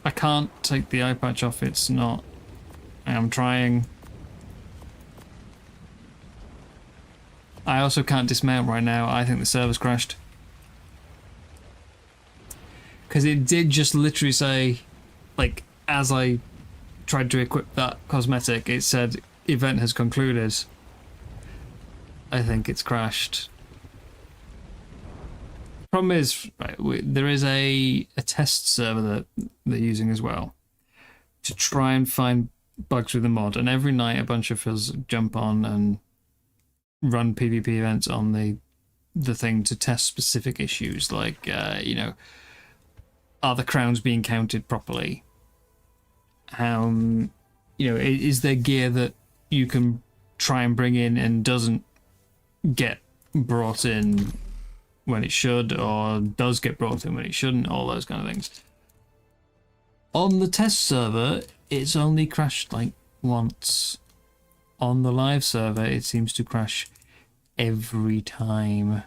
I can't take the eye patch off, it's not. I am trying. I also can't dismount right now. I think the server's crashed. Because it did just literally say, like, as I tried to equip that cosmetic, it said, event has concluded. I think it's crashed. Problem is, right, there is a test server that they're using as well to try and find bugs with the mod, and every night a bunch of us jump on and run PvP events on the thing to test specific issues, like you know, are the crowns being counted properly? You know, is there gear that you can try and bring in and doesn't get brought in when it should, or does get brought in when it shouldn't, all those kind of things. On the test server, it's only crashed like once. On the live server, it seems to crash every time.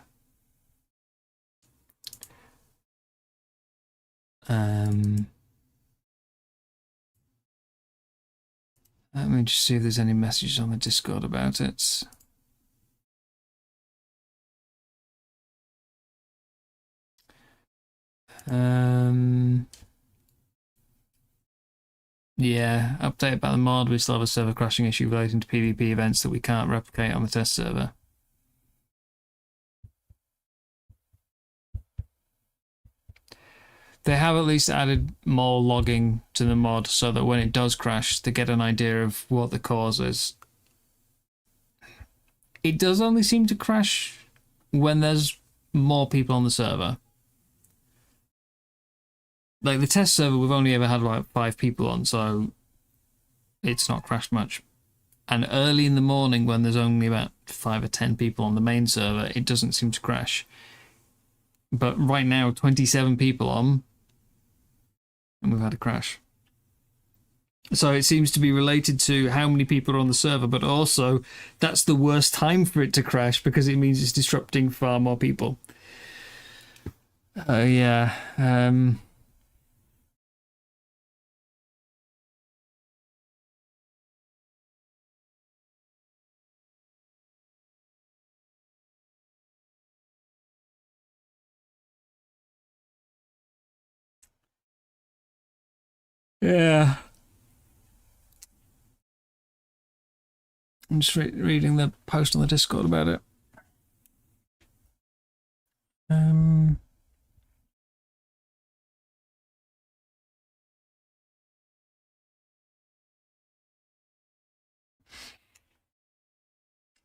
Let me just see if there's any messages on the Discord about it. Yeah, update about the mod. We still have a server crashing issue relating to PvP events that we can't replicate on the test server. They have at least added more logging to the mod so that when it does crash, they get an idea of what the cause is. It does only seem to crash when there's more people on the server. Like the test server, we've only ever had like 5 people on, so it's not crashed much. And early in the morning, when there's only about 5 or 10 people on the main server, it doesn't seem to crash. But right now, 27 people on, and we've had a crash. So it seems to be related to how many people are on the server, but also that's the worst time for it to crash because it means it's disrupting far more people. Yeah. Yeah. I'm just reading the post on the Discord about it.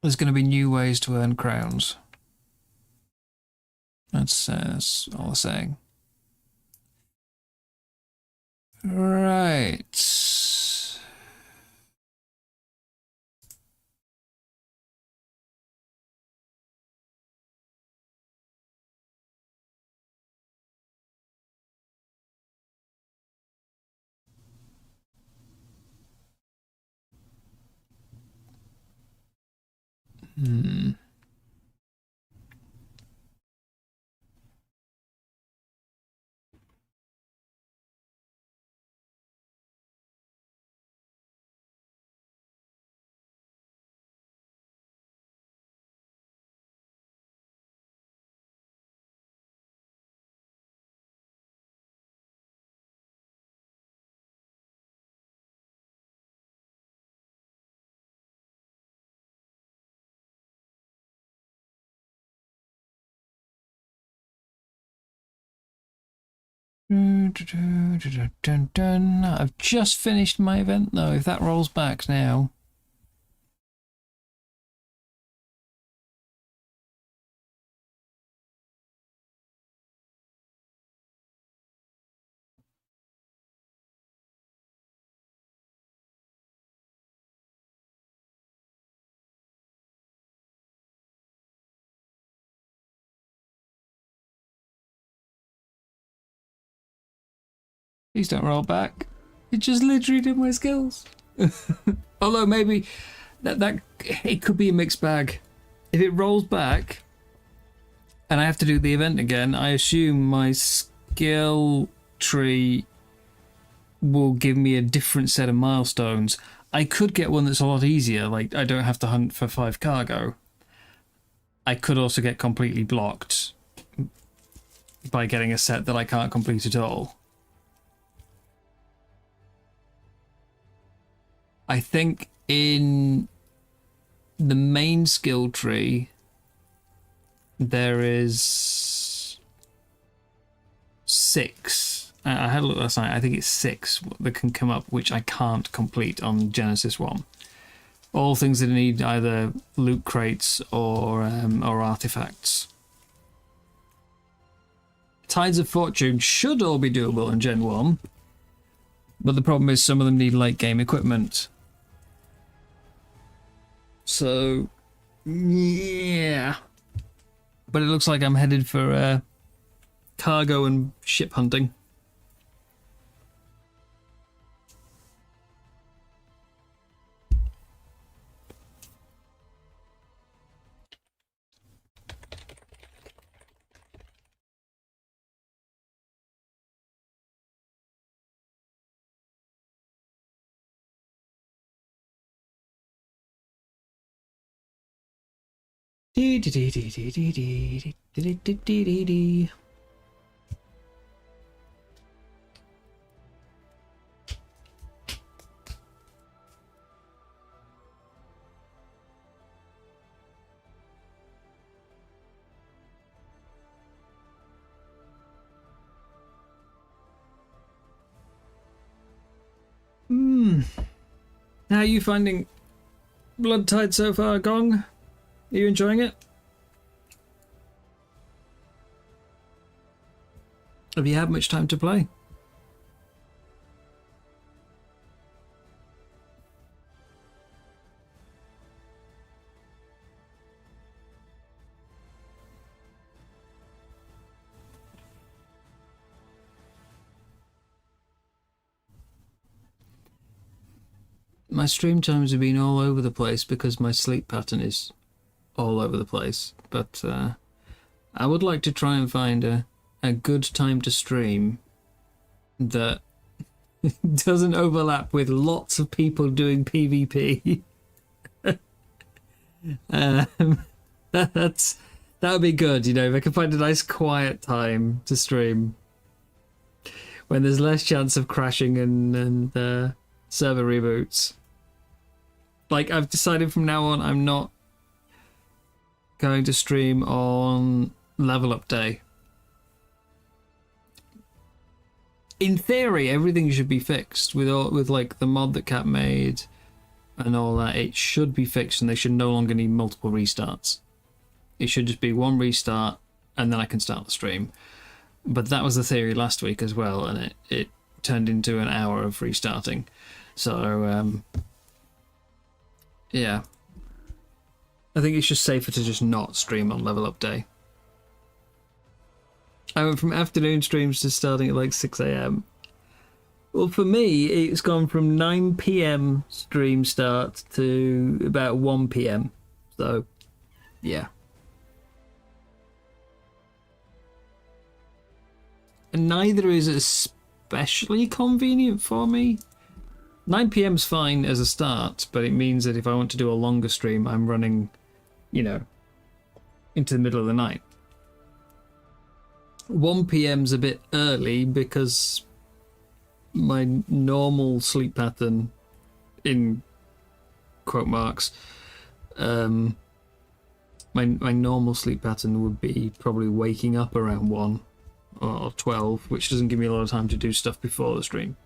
There's going to be new ways to earn crowns. That's all I'm saying. Right. I've just finished my event though, if that rolls back now. Please don't roll back. It just literally did my skills. Although maybe that it could be a mixed bag. If it rolls back and I have to do the event again, I assume my skill tree will give me a different set of milestones. I could get one that's a lot easier, like I don't have to hunt for 5 cargo. I could also get completely blocked by getting a set that I can't complete at all. I think in the main skill tree there is 6. I had a look last night. I think it's 6 that can come up, which I can't complete on Genesis 1. All things that need either loot crates or artifacts. Tides of Fortune should all be doable in Gen 1, but the problem is some of them need late game equipment. So, yeah. But it looks like I'm headed for cargo and ship hunting. How are you finding Bloodtide so far, Gong? Are you enjoying it? Have you had much time to play? My stream times have been all over the place because my sleep pattern is all over the place. But I would like to try and find a good time to stream that doesn't overlap with lots of people doing PvP. That would be good, you know, if I could find a nice quiet time to stream when there's less chance of crashing and server reboots. Like, I've decided from now on I'm not going to stream on level up day. In theory, everything should be fixed with like the mod that Cat made and all that. It should be fixed and they should no longer need multiple restarts. It should just be one restart and then I can start the stream. But that was the theory last week as well, and it turned into an hour of restarting. So yeah, I think it's just safer to just not stream on level up day. I went from afternoon streams to starting at like 6 AM. Well, for me, it's gone from 9 PM stream start to about 1 PM. So, yeah. And neither is especially convenient for me. 9 PM's fine as a start, but it means that if I want to do a longer stream, I'm running, you know, into the middle of the night. 1 PM's a bit early because my normal sleep pattern, in quote marks, my normal sleep pattern would be probably waking up around 1 or 12, which doesn't give me a lot of time to do stuff before the stream.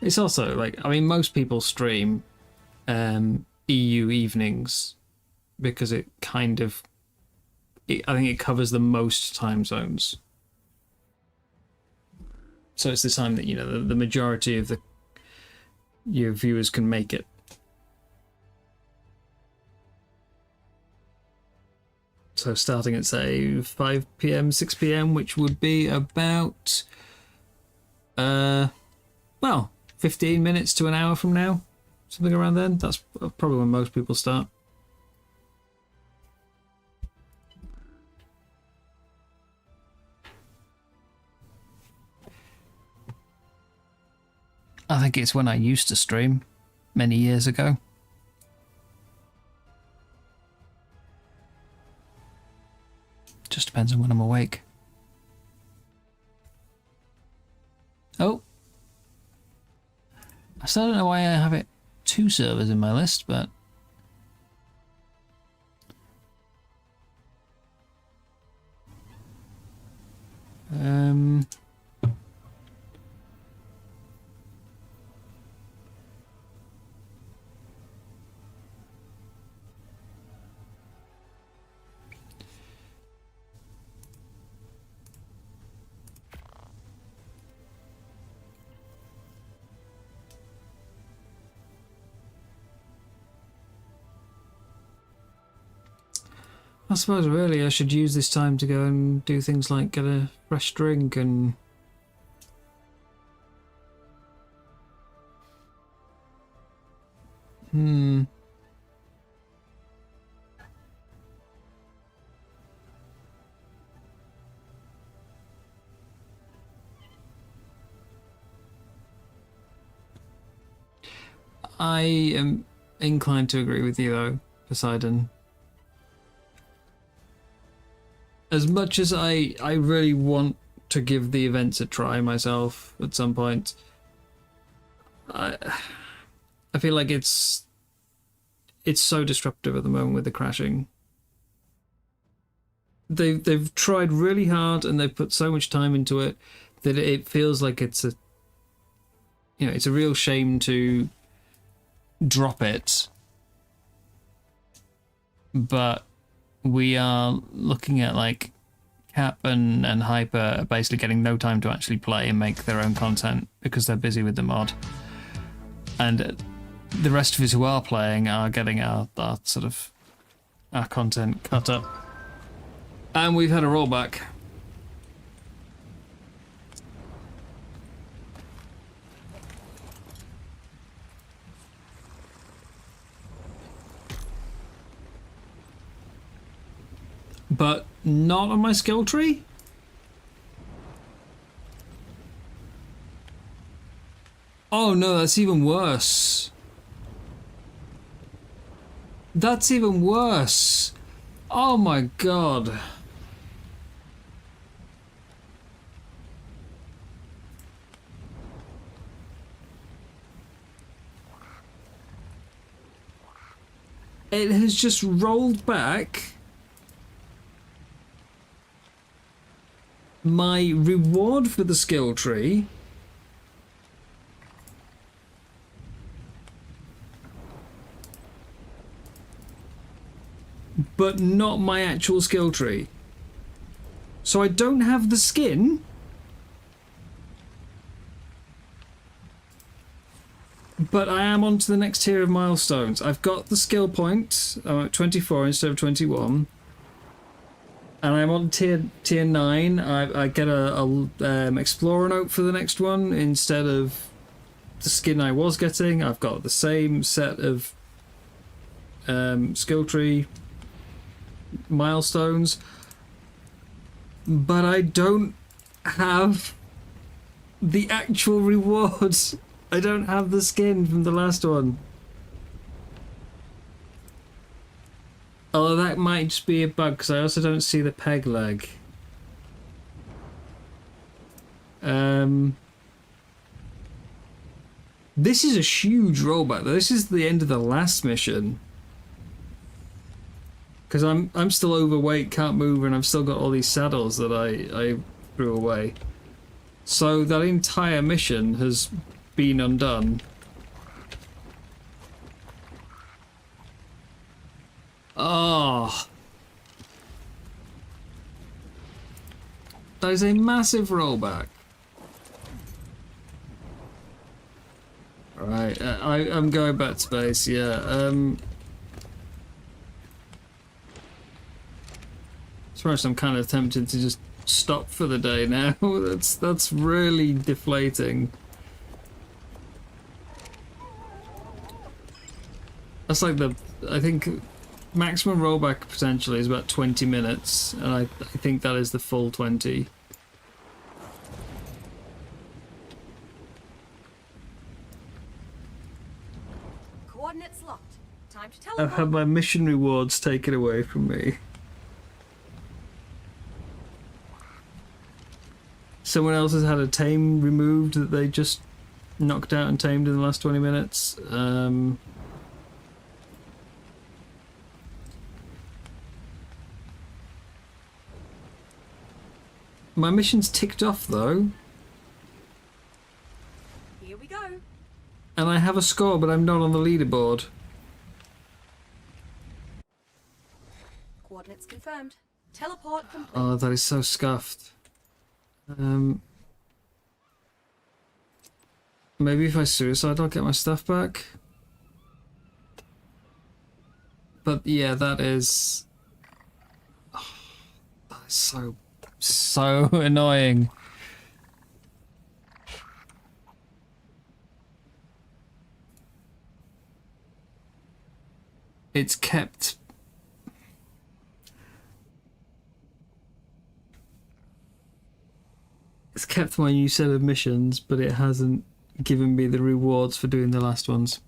It's also like, I mean, most people stream EU evenings because it kind of, I think it covers the most time zones. So it's the time that, you know, the majority of your viewers can make it. So starting at, say, 5 p.m., 6 p.m., which would be about, well, 15 minutes to an hour from now. Something around then. That's probably when most people start. I think it's when I used to stream many years ago. Just depends on when I'm awake. Oh. I still don't know why I have it 2 servers in my list, but... I suppose really I should use this time to go and do things like get a fresh drink and... I am inclined to agree with you though, Poseidon. As much as I really want to give the events a try myself at some point, I feel like it's so disruptive at the moment with the crashing. They've tried really hard and they've put so much time into it that it feels like it's a real shame to drop it. But we are looking at like Cap and Hyper are basically getting no time to actually play and make their own content because they're busy with the mod. And the rest of us who are playing are getting our content cut up. And we've had a rollback. But not on my skill tree? Oh no, that's even worse. That's even worse. Oh my god. It has just rolled back my reward for the skill tree but not my actual skill tree. So I don't have the skin, but I am on to the next tier of milestones. I've got the skill point. I'm at 24 instead of 21. And I'm on tier 9. I get a explorer note for the next one instead of the skin I was getting. I've got the same set of skill tree milestones, but I don't have the actual rewards. I don't have the skin from the last one. Oh, that might just be a bug, because I also don't see the peg leg. This is a huge rollback. This is the end of the last mission. Because I'm still overweight, can't move, and I've still got all these saddles that I threw away. So that entire mission has been undone. Oh, that is a massive rollback. Right, I'm going back to base. Yeah. To be honest, I'm kind of tempted to just stop for the day now. That's really deflating. That's like I think maximum rollback potentially is about 20 minutes, and I think that is the full 20. Coordinates locked. Time to I've teleport. had my mission rewards taken away from me. Someone else has had a tame removed that they just knocked out and tamed in the last 20 minutes. My mission's ticked off though, Here we go. and I have a score, but I'm not on the leaderboard. Coordinates confirmed. Teleport complete. Oh, that is so scuffed. Maybe if I suicide, I'll get my stuff back. But yeah, that is so annoying. It's kept my new set of missions, but it hasn't given me the rewards for doing the last ones.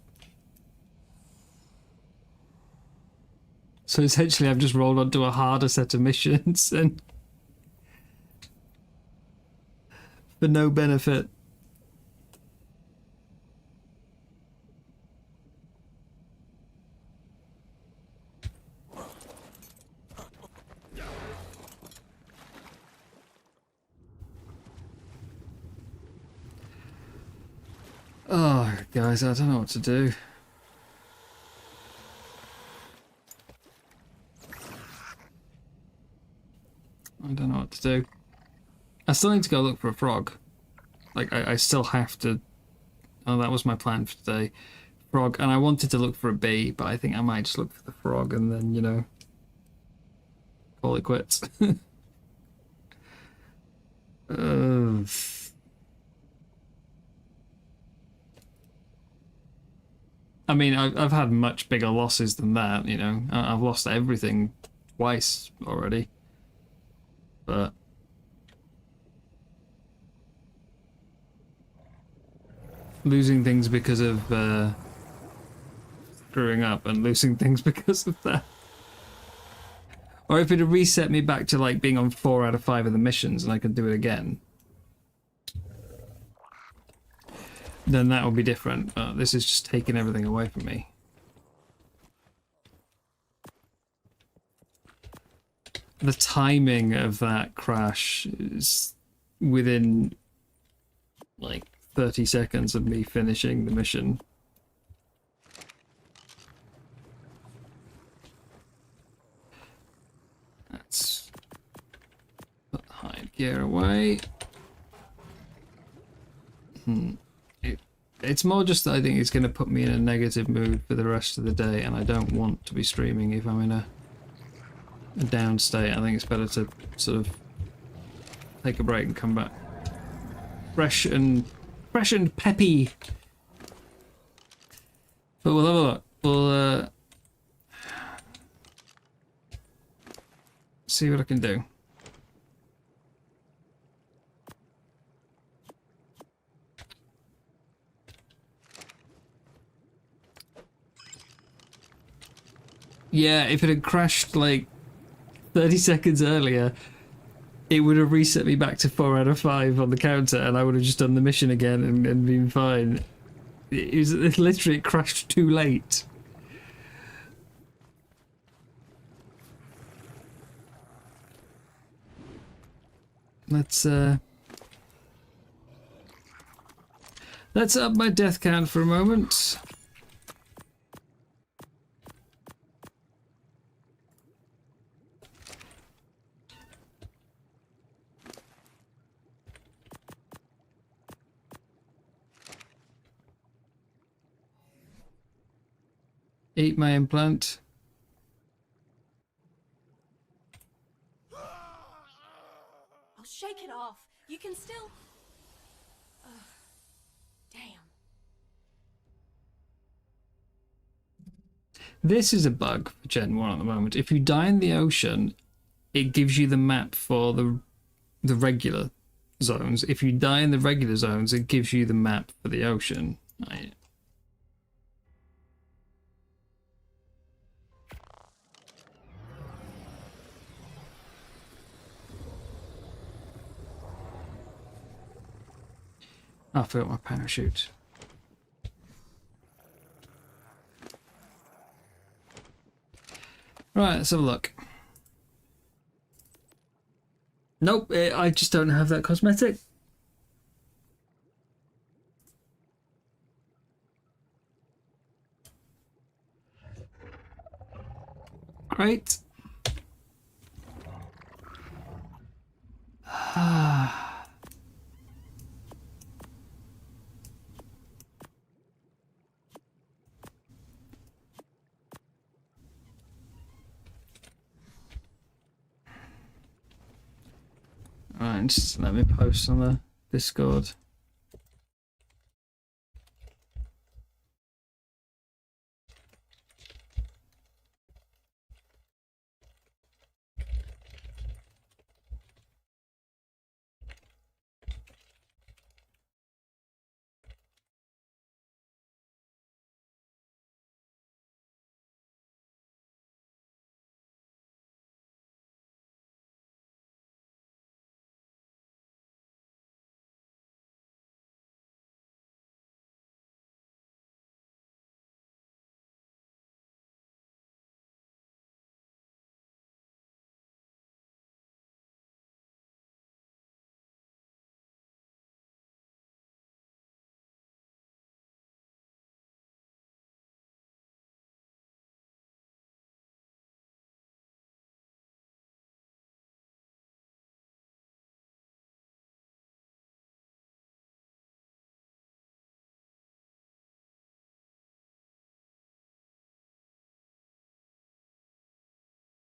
So essentially I've just rolled onto a harder set of missions and for no benefit. Oh, guys, I don't know what to do. I don't know what to do. I still need to go look for a frog. Like, I still have to... Oh, that was my plan for today. Frog. And I wanted to look for a bee, but I think I might just look for the frog and then, you know, call it quits. I mean, I've had much bigger losses than that, you know. I've lost everything twice already. But... losing things because of screwing up and losing things because of that. Or if it had reset me back to like being on 4 out of 5 of the missions and I could do it again, then that would be different. But this is just taking everything away from me. The timing of that crash is within like 30 seconds of me finishing the mission. Let's put the hide gear away. It's more just that I think it's going to put me in a negative mood for the rest of the day, and I don't want to be streaming if I'm in a down state. I think it's better to sort of take a break and come back fresh and peppy. But we'll have a look. We'll see what I can do. Yeah, if it had crashed like 30 seconds earlier, it would have reset me back to 4 out of 5 on the counter, and I would have just done the mission again and been fine. It literally crashed too late. Let's up my death count for a moment. Eat my implant. This is a bug for Gen 1 at the moment. If you die in the ocean, it gives you the map for the regular zones. If you die in the regular zones, it gives you the map for the ocean. I forgot my parachute. Right, let's have a look. Nope, I just don't have that cosmetic. Great. Alright, just let me post on the Discord.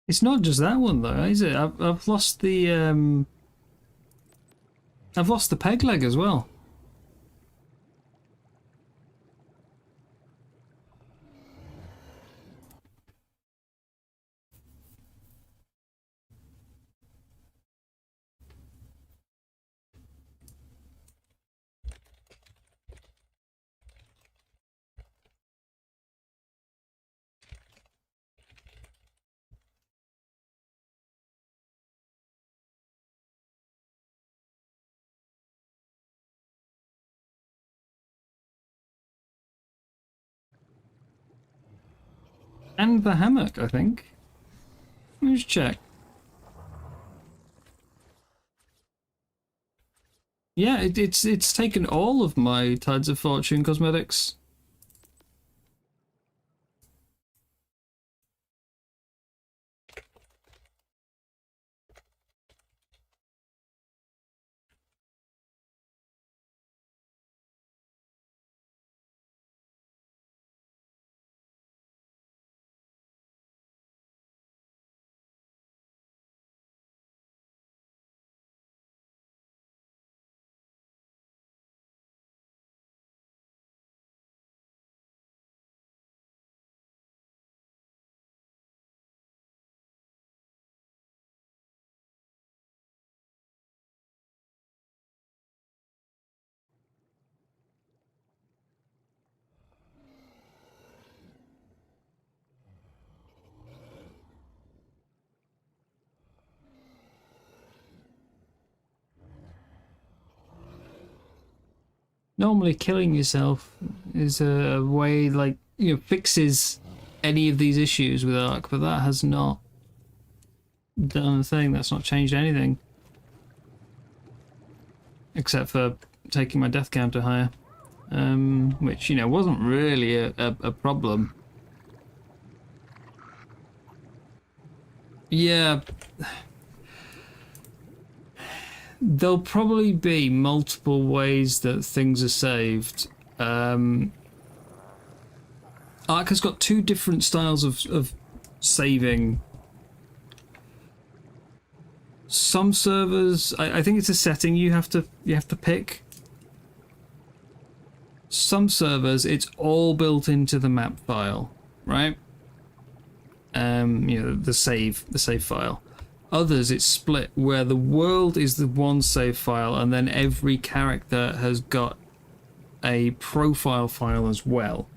It's not just that one though, is it? I've lost the peg leg as well. And the hammock, I think. Let's check. Yeah, it's taken all of my Tides of Fortune cosmetics. Normally killing yourself is a way, like, you know, fixes any of these issues with Ark, but that has not done a thing. That's not changed anything. Except for taking my death counter higher. Which, you know, wasn't really a problem. Yeah. There'll probably be multiple ways that things are saved. Ark has got two different styles of saving. Some servers, I think it's a setting you have to pick. Some servers, it's all built into the map file, right? the save file. Others it's split where the world is the one save file and then every character has got a profile file as well.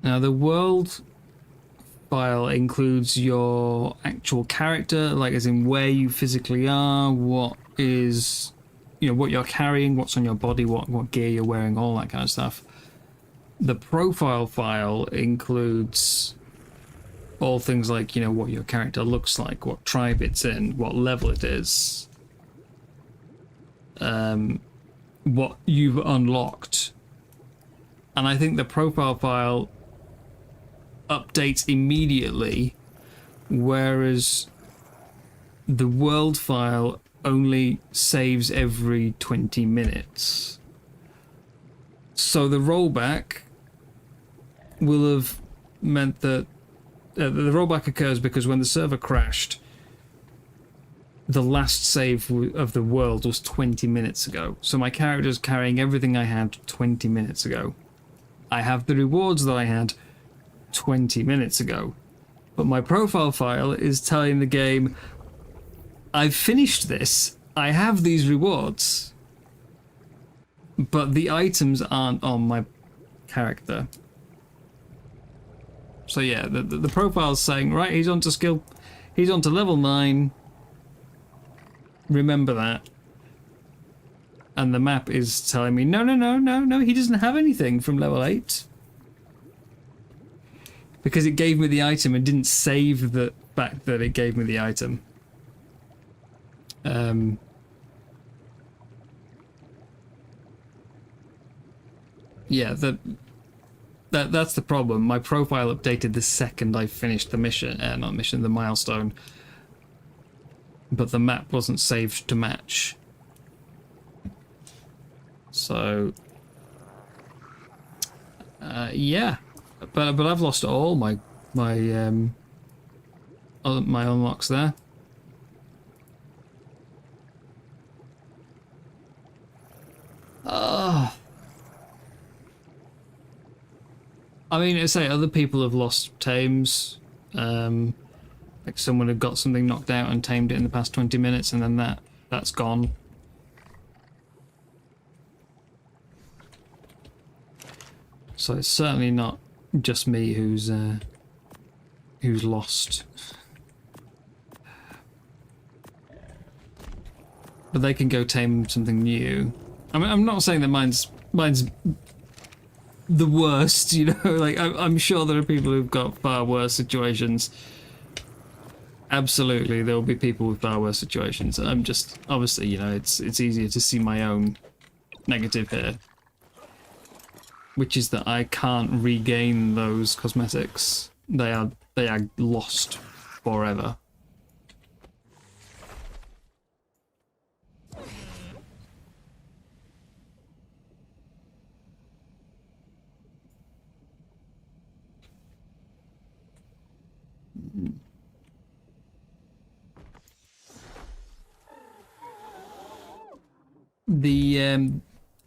Now the world file includes your actual character, like as in where you physically are, what is, what you're carrying, what's on your body, what gear you're wearing, all that kind of stuff. The profile file includes all things like, what your character looks like, what tribe it's in, what level it is, what you've unlocked. And I think the profile file updates immediately, whereas the world file only saves every 20 minutes. So the rollback will have meant that the rollback occurs because when the server crashed, the last save of the world was 20 minutes ago. So my character's carrying everything I had 20 minutes ago. I have the rewards that I had 20 minutes ago. But my profile file is telling the game, I've finished this, I have these rewards, but the items aren't on my character. So yeah, the profile's saying, right, he's on to level 9, remember that. And the map is telling me, no, he doesn't have anything from level 8. Because it gave me the item and didn't save the fact that it gave me the item. Yeah, that's the problem. My profile updated the second I finished the mission, the milestone. But the map wasn't saved to match. So, yeah, but I've lost all my unlocks there. I mean, I say other people have lost tames. Like someone had got something knocked out and tamed it in the past 20 minutes, and then that's gone. So it's certainly not just me who's lost. But they can go tame something new. I mean, I'm not saying that mine's the worst, like I'm sure there are people who've got far worse situations. Absolutely, there will be people with far worse situations. I'm just, obviously, it's easier to see my own negative here, which is that I can't regain those cosmetics. They are lost forever.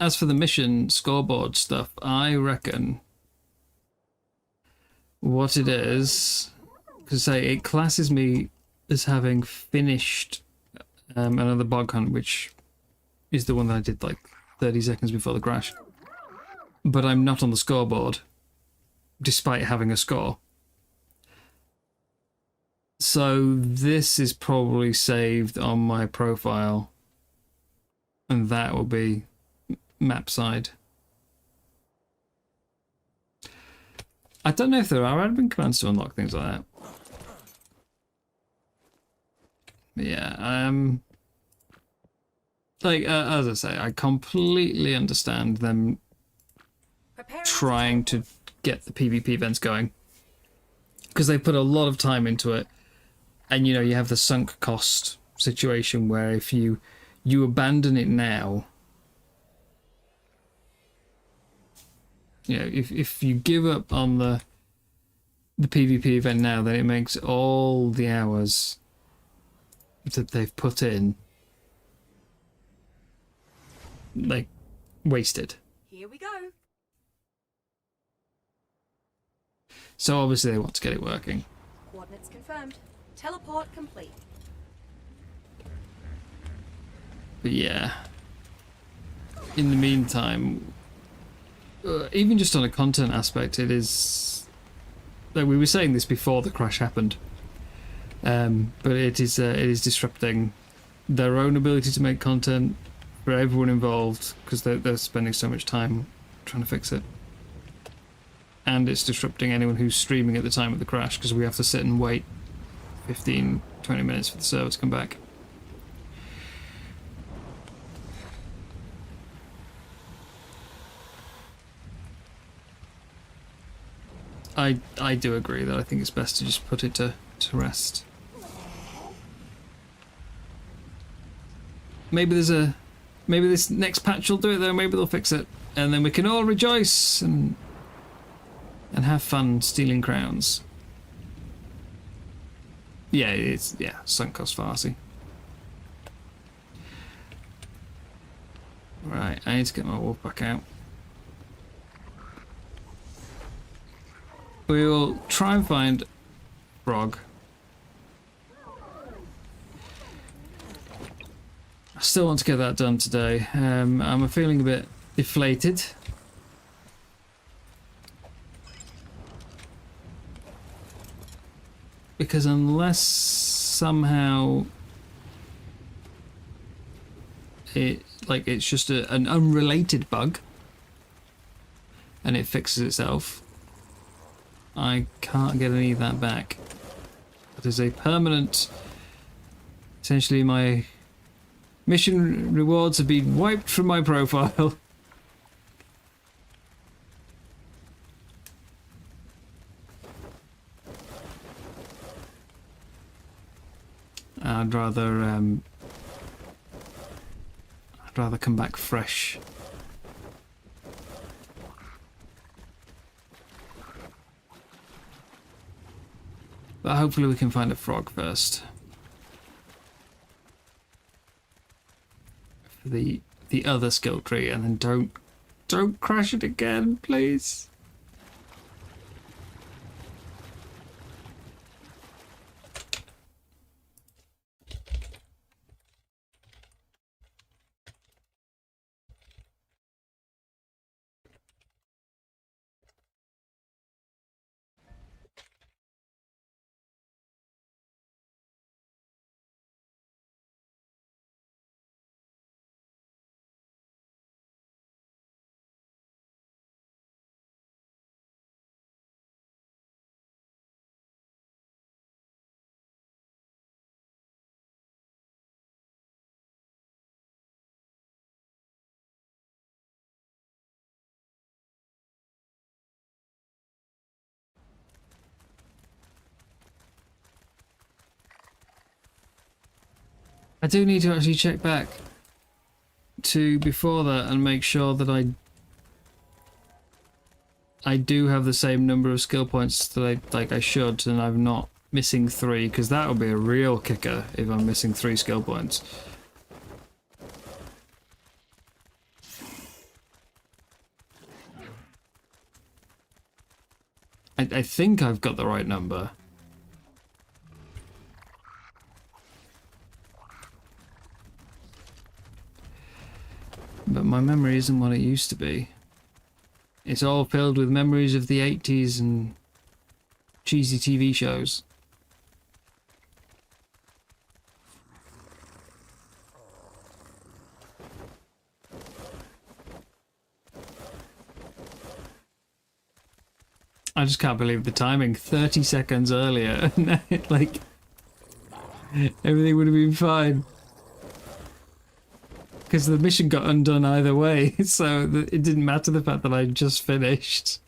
As for the mission scoreboard stuff, I reckon what it is, because it classes me as having finished another bog hunt, which is the one that I did like 30 seconds before the crash. But I'm not on the scoreboard, despite having a score. So this is probably saved on my profile, and that will be map side. I don't know if there are admin commands to unlock things like that. But yeah, like as I say, I completely understand them trying to get the PvP events going, because they put a lot of time into it, and you have the sunk cost situation where if you abandon it now, if you give up on the PvP event now, then it makes all the hours that they've put in like wasted. Here we go. So obviously they want to get it working. Coordinates confirmed. Teleport complete. But yeah, in the meantime, even just on a content aspect, it is, like we were saying this before the crash happened, but it is disrupting their own ability to make content for everyone involved, because they're spending so much time trying to fix it. And it's disrupting anyone who's streaming at the time of the crash, because we have to sit and wait 15-20 minutes for the server to come back. I do agree that I think it's best to just put it to rest. Maybe this next patch will do it though, maybe they'll fix it. And then we can all rejoice and have fun stealing crowns. Yeah, sunk cost fallacy. Right, I need to get my wolf back out. We will try and find Frog. I still want to get that done today. I'm feeling a bit deflated. Because unless somehow it's just an unrelated bug and it fixes itself, I can't get any of that back. It is a permanent... Essentially my mission rewards have been wiped from my profile. I'd rather come back fresh. But hopefully we can find a frog first. For the other skill tree, and then don't crash it again, please. I do need to actually check back to before that and make sure that I do have the same number of skill points that I should, and I'm not missing 3, because that would be a real kicker if I'm missing 3 skill points. I think I've got the right number. But my memory isn't what it used to be. It's all filled with memories of the 80s and cheesy TV shows. I just can't believe the timing. 30 seconds earlier, like, everything would have been fine. Because the mission got undone either way, so it didn't matter the fact that I just finished.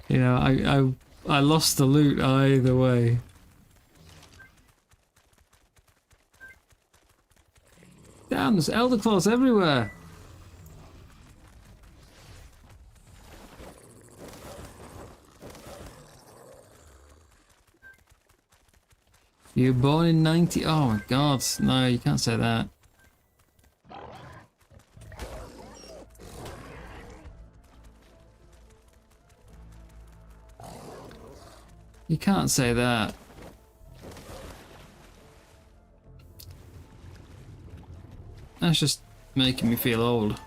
You know, I lost the loot either way. Damn, there's elder claws everywhere. You were born in 90... Oh my god, no, you can't say that. You can't say that. That's just making me feel old.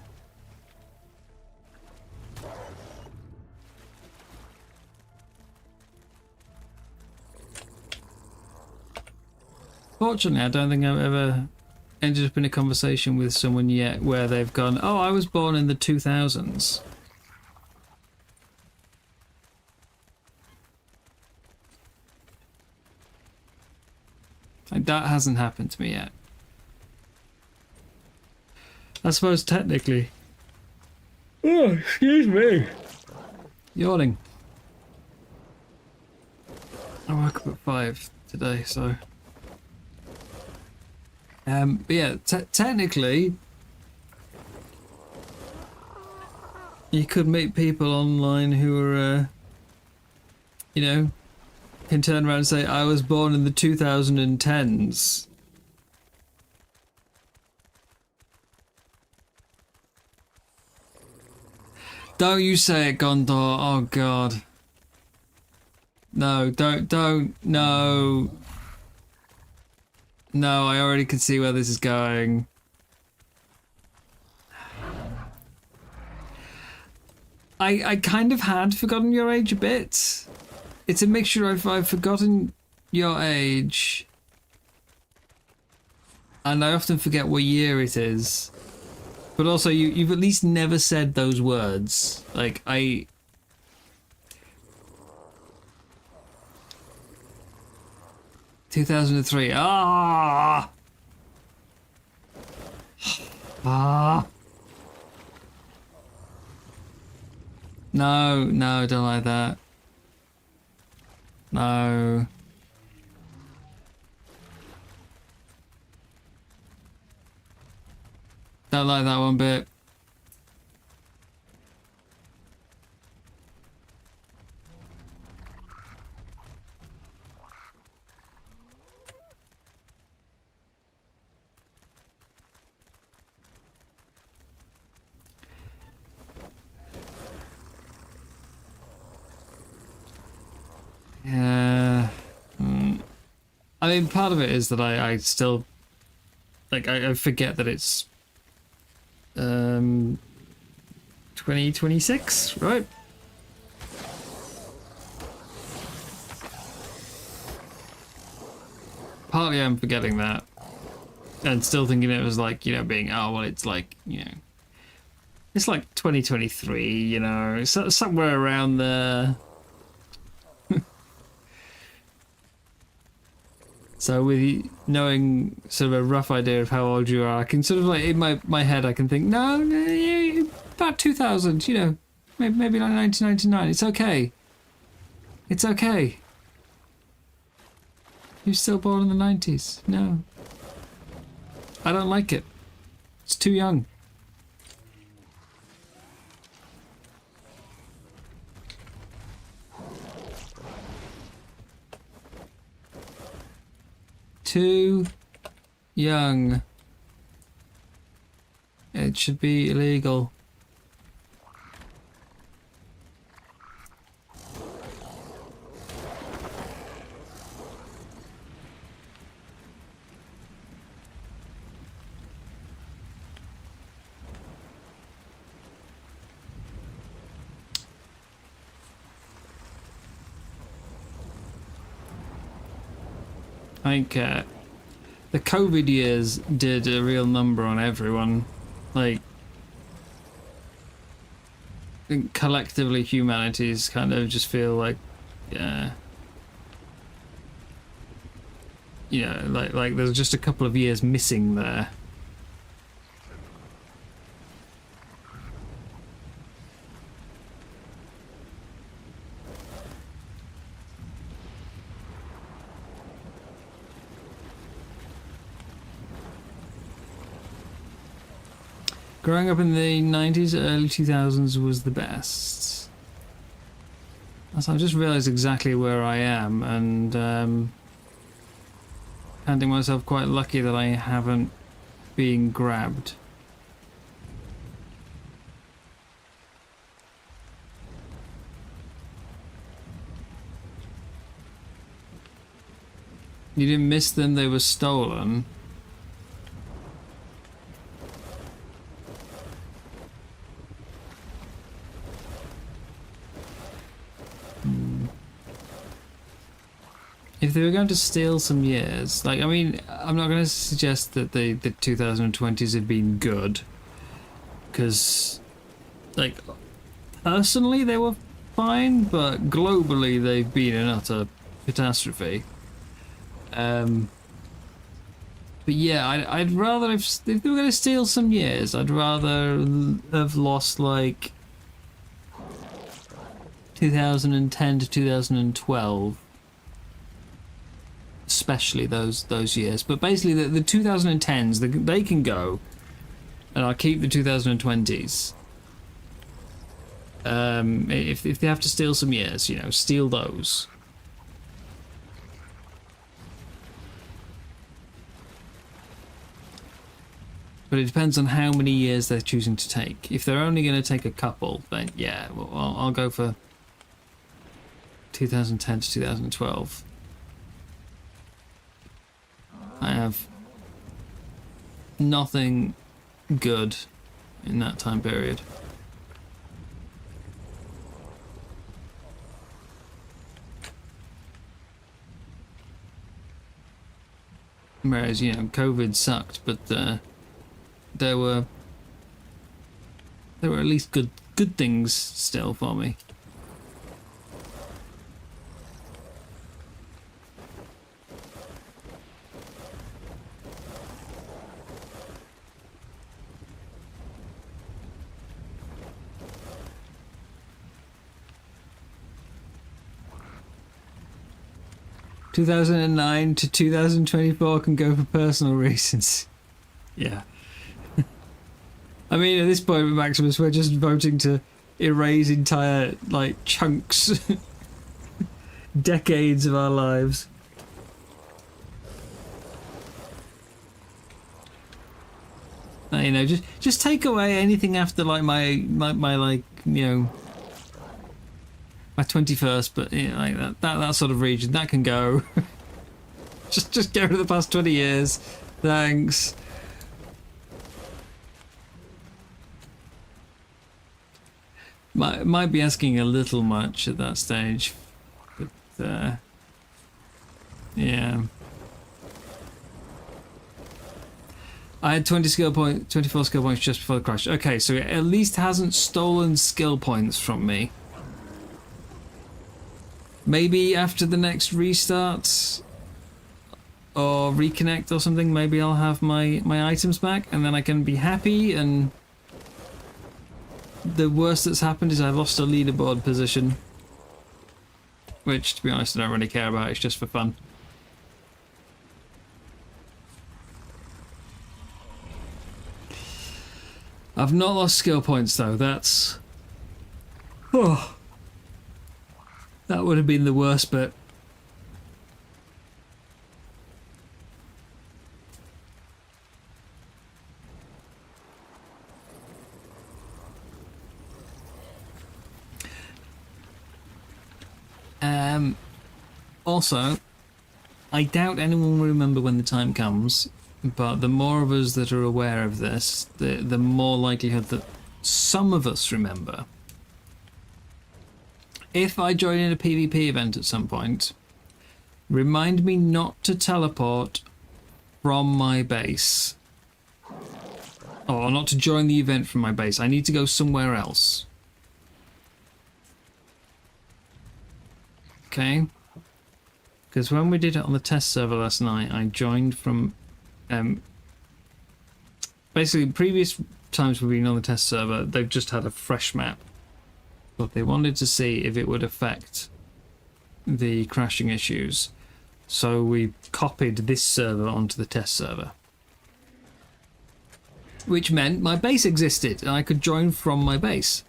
Fortunately, I don't think I've ever ended up in a conversation with someone yet where they've gone, oh, I was born in the 2000s. Like, that hasn't happened to me yet. I suppose technically. Oh, excuse me. Yawning. I woke up at 5 today, so. But yeah, technically, you could meet people online who are, you know, can turn around and say, I was born in the 2010s. Don't you say it, Gondor. Oh, God. No, don't, no. No, I already can see where this is going. I kind of had forgotten your age a bit. It's a mixture of I've forgotten your age, and I often forget what year it is. But also, you've at least never said those words. Like, 2003. Ah! Ah! No, no, don't like that. No. Don't like that one bit. Yeah. I mean, part of it is that I still, like, I forget that it's 2026, right? Partly I'm forgetting that. And still thinking it was like, you know, being, oh, well, it's like, you know, it's like 2023, you know, so, somewhere around there. So with knowing sort of a rough idea of how old you are, I can sort of like, in my head, I can think, no, about 2000, you know, maybe like 1999. It's okay. It's okay. You're still born in the 90s. No. I don't like it. It's too young. Too young. It should be illegal. I think the COVID years did a real number on everyone. Like, I think collectively humanities kind of just feel like, yeah, you know, like there's just a couple of years missing there. Growing up in the 90s, early 2000s was the best. So I've just realised exactly where I am, and finding myself quite lucky that I haven't been grabbed. You didn't miss them, they were stolen. If they were going to steal some years, like, I mean, I'm not going to suggest that the 2020s have been good, because, like, personally they were fine, but globally they've been an utter catastrophe. But yeah, I'd rather if they were going to steal some years, I'd rather have lost like 2010 to 2012. Especially those years, but basically the 2010s they can go, and I'll keep the 2020s. If they have to steal some years, you know, steal those. But it depends on how many years they're choosing to take. If they're only going to take a couple, then yeah, well, I'll go for 2010 to 2012. I have nothing good in that time period. Whereas, you know, COVID sucked, but there were at least good things still for me. (2009 to 2024) can go for personal reasons. Yeah. I mean, at this point with Maximus, we're just voting to erase entire, like, chunks, decades of our lives. You know, just take away anything after, like, my like, you know, my 21st, but you know, like that sort of region, that can go. just get rid of the past 20 years. Thanks. Might be asking a little much at that stage, but yeah. I had 24 skill points just before the crash. Okay, so it at least hasn't stolen skill points from me. Maybe after the next restart or reconnect or something, maybe I'll have my items back and then I can be happy. And the worst that's happened is I lost a leaderboard position, which, to be honest, I don't really care about. It's just for fun. I've not lost skill points though. That's... oh. That would have been the worst bit. Also, I doubt anyone will remember when the time comes, but the more of us that are aware of this, the more likelihood that some of us remember. If I join in a PvP event at some point, remind me not to teleport from my base. Or not to join the event from my base. I need to go somewhere else. Okay? Because when we did it on the test server last night, I joined from... basically, previous times we've been on the test server, they've just had a fresh map. But they wanted to see if it would affect the crashing issues. So we copied this server onto the test server. Which meant my base existed and I could join from my base.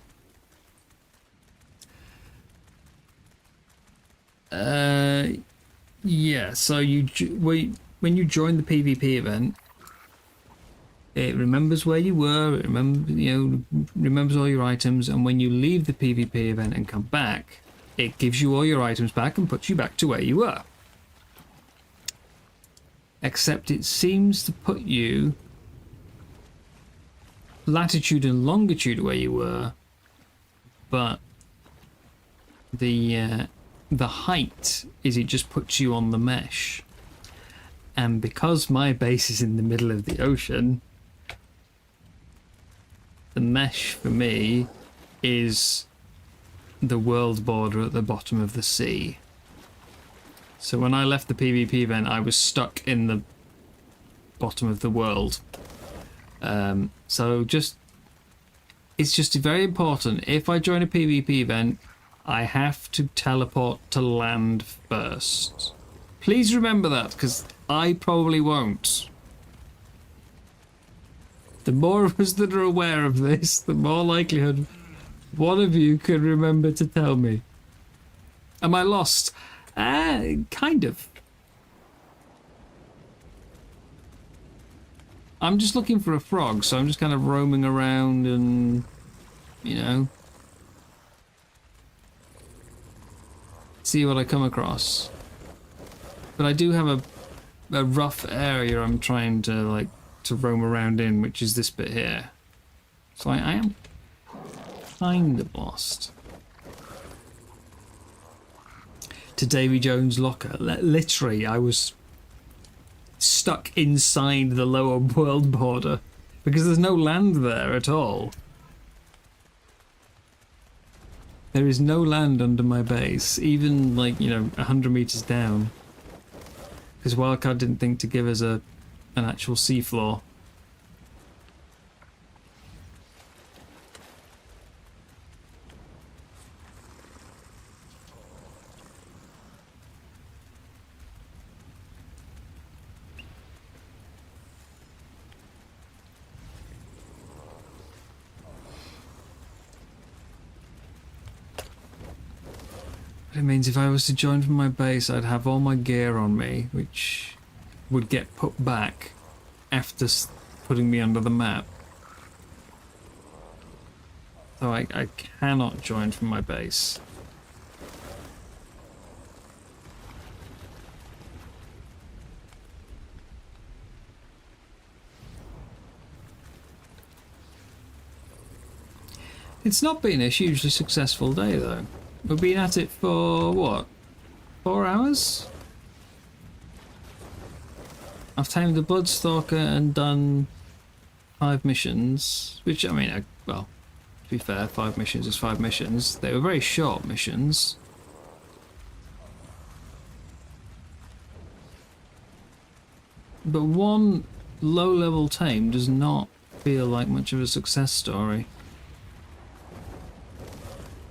Yeah, so when you join the PvP event, it remembers where you were, it remembers all your items, and when you leave the PvP event and come back, it gives you all your items back and puts you back to where you were. except it seems to put you latitude and longitude where you were, but the height is it just puts you on the mesh. And because my base is in the middle of the ocean, the mesh for me is the world border at the bottom of the sea. So when I left the PvP event, I was stuck in the bottom of the world. So it's just very important. If I join a PvP event, I have to teleport to land first. Please remember that, because I probably won't. The more of us that are aware of this, the more likelihood one of you could remember to tell me. Am I lost? Kind of. I'm just looking for a frog, so I'm just kind of roaming around and, you know, see what I come across. But I do have a rough area I'm trying to roam around in, which is this bit here. So I am kind of lost. To Davy Jones' locker. Literally, I was stuck inside the lower world border because there's no land there at all. There is no land under my base, even 100 meters down. Because Wildcard didn't think to give us an actual seafloor. It means if I was to join from my base, I'd have all my gear on me, which would get put back after putting me under the map. So I cannot join from my base. It's not been a hugely successful day, though. We've been at it for, what, 4 hours? I've tamed the Bloodstalker and done 5 missions, which, I mean, well, to be fair, 5 missions is 5 missions. They were very short missions. But one low-level tame does not feel like much of a success story.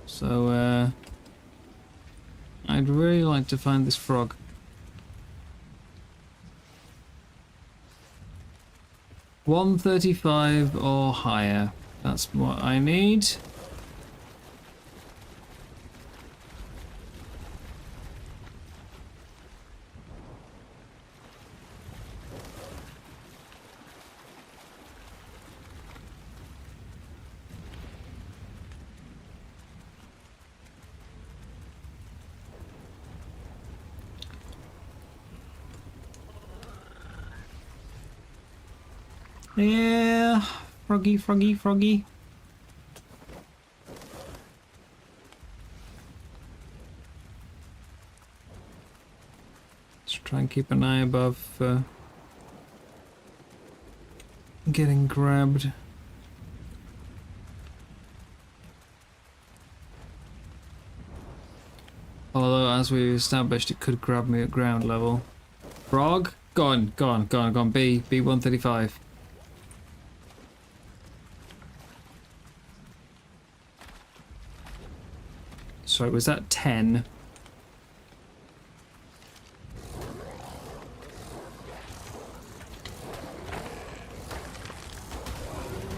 So, I'd really like to find this frog. $135 or higher. That's what I need. Yeah, froggy, froggy, froggy. Let's try and keep an eye above getting grabbed. Although, as we established, it could grab me at ground level. Frog? Gone, gone, gone, gone. B 135. Sorry, was that 10?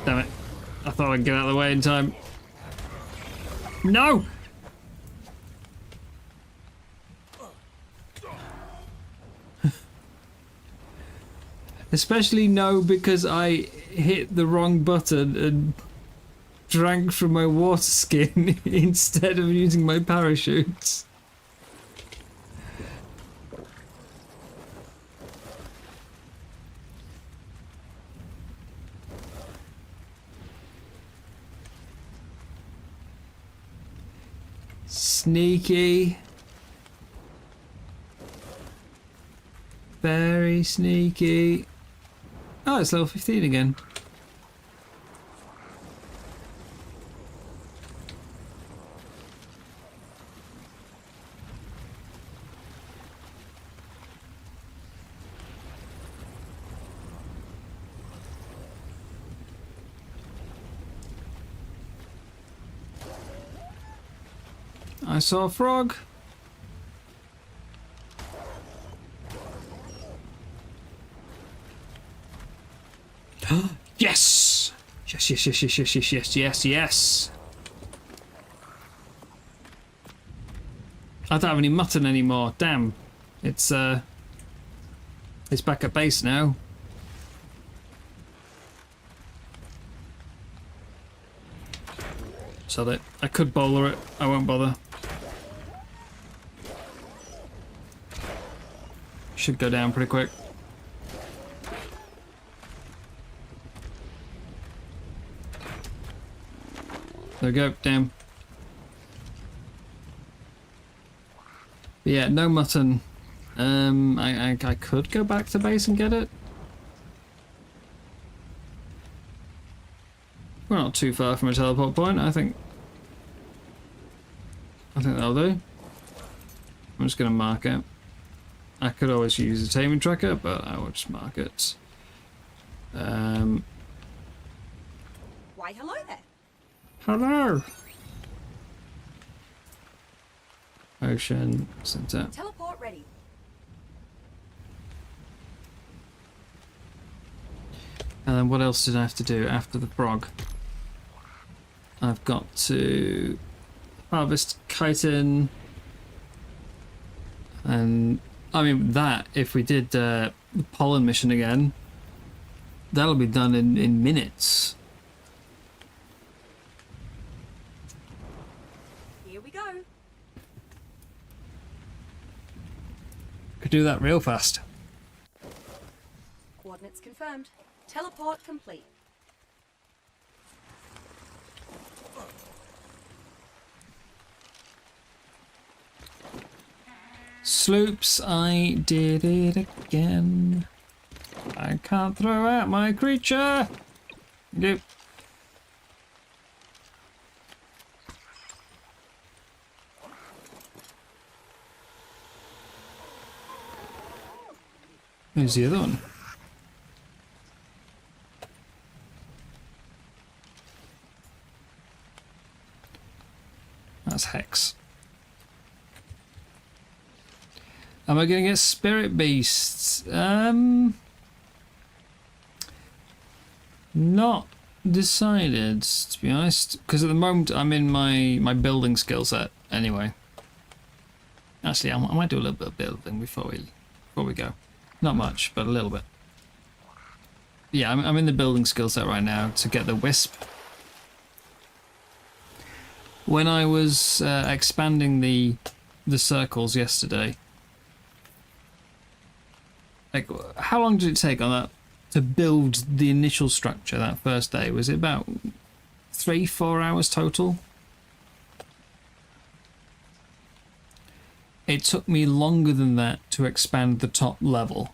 Damn it. I thought I'd get out of the way in time. No! Especially no, because I hit the wrong button and drank from my water skin instead of using my parachute. sneaky. Very sneaky. Oh, it's level 15 again. I saw a frog. Yes! Yes, yes, yes, yes, yes, yes, yes, yes, yes. I don't have any mutton anymore. Damn. It's back at base now. Sod it. I could bowler it. I won't bother. Should go down pretty quick. There we go. Damn. But yeah, no mutton. I could go back to base and get it. We're not too far from a teleport point. I think that'll do. I'm just gonna mark it. I could always use a taming tracker, but I will just mark it. Why, hello there. Hello. Ocean center. Teleport ready. And then what else did I have to do after the frog? I've got to harvest chitin. And I mean that if we did the pollen mission again, that'll be done in minutes. Here we go. Could do that real fast. Coordinates confirmed. Teleport complete. Sloops, I did it again. I can't throw out my creature. Nope. Where's the other one? That's Hex. Am I going to get spirit beasts? Not decided, to be honest, because at the moment I'm in my building skill set anyway. Actually, I might do a little bit of building before we go. Not much, but a little bit. Yeah, I'm in the building skill set right now to get the wisp. When I was expanding the circles yesterday, like, how long did it take on that to build the initial structure that first day? Was it about 3-4 hours total? It took me longer than that to expand the top level.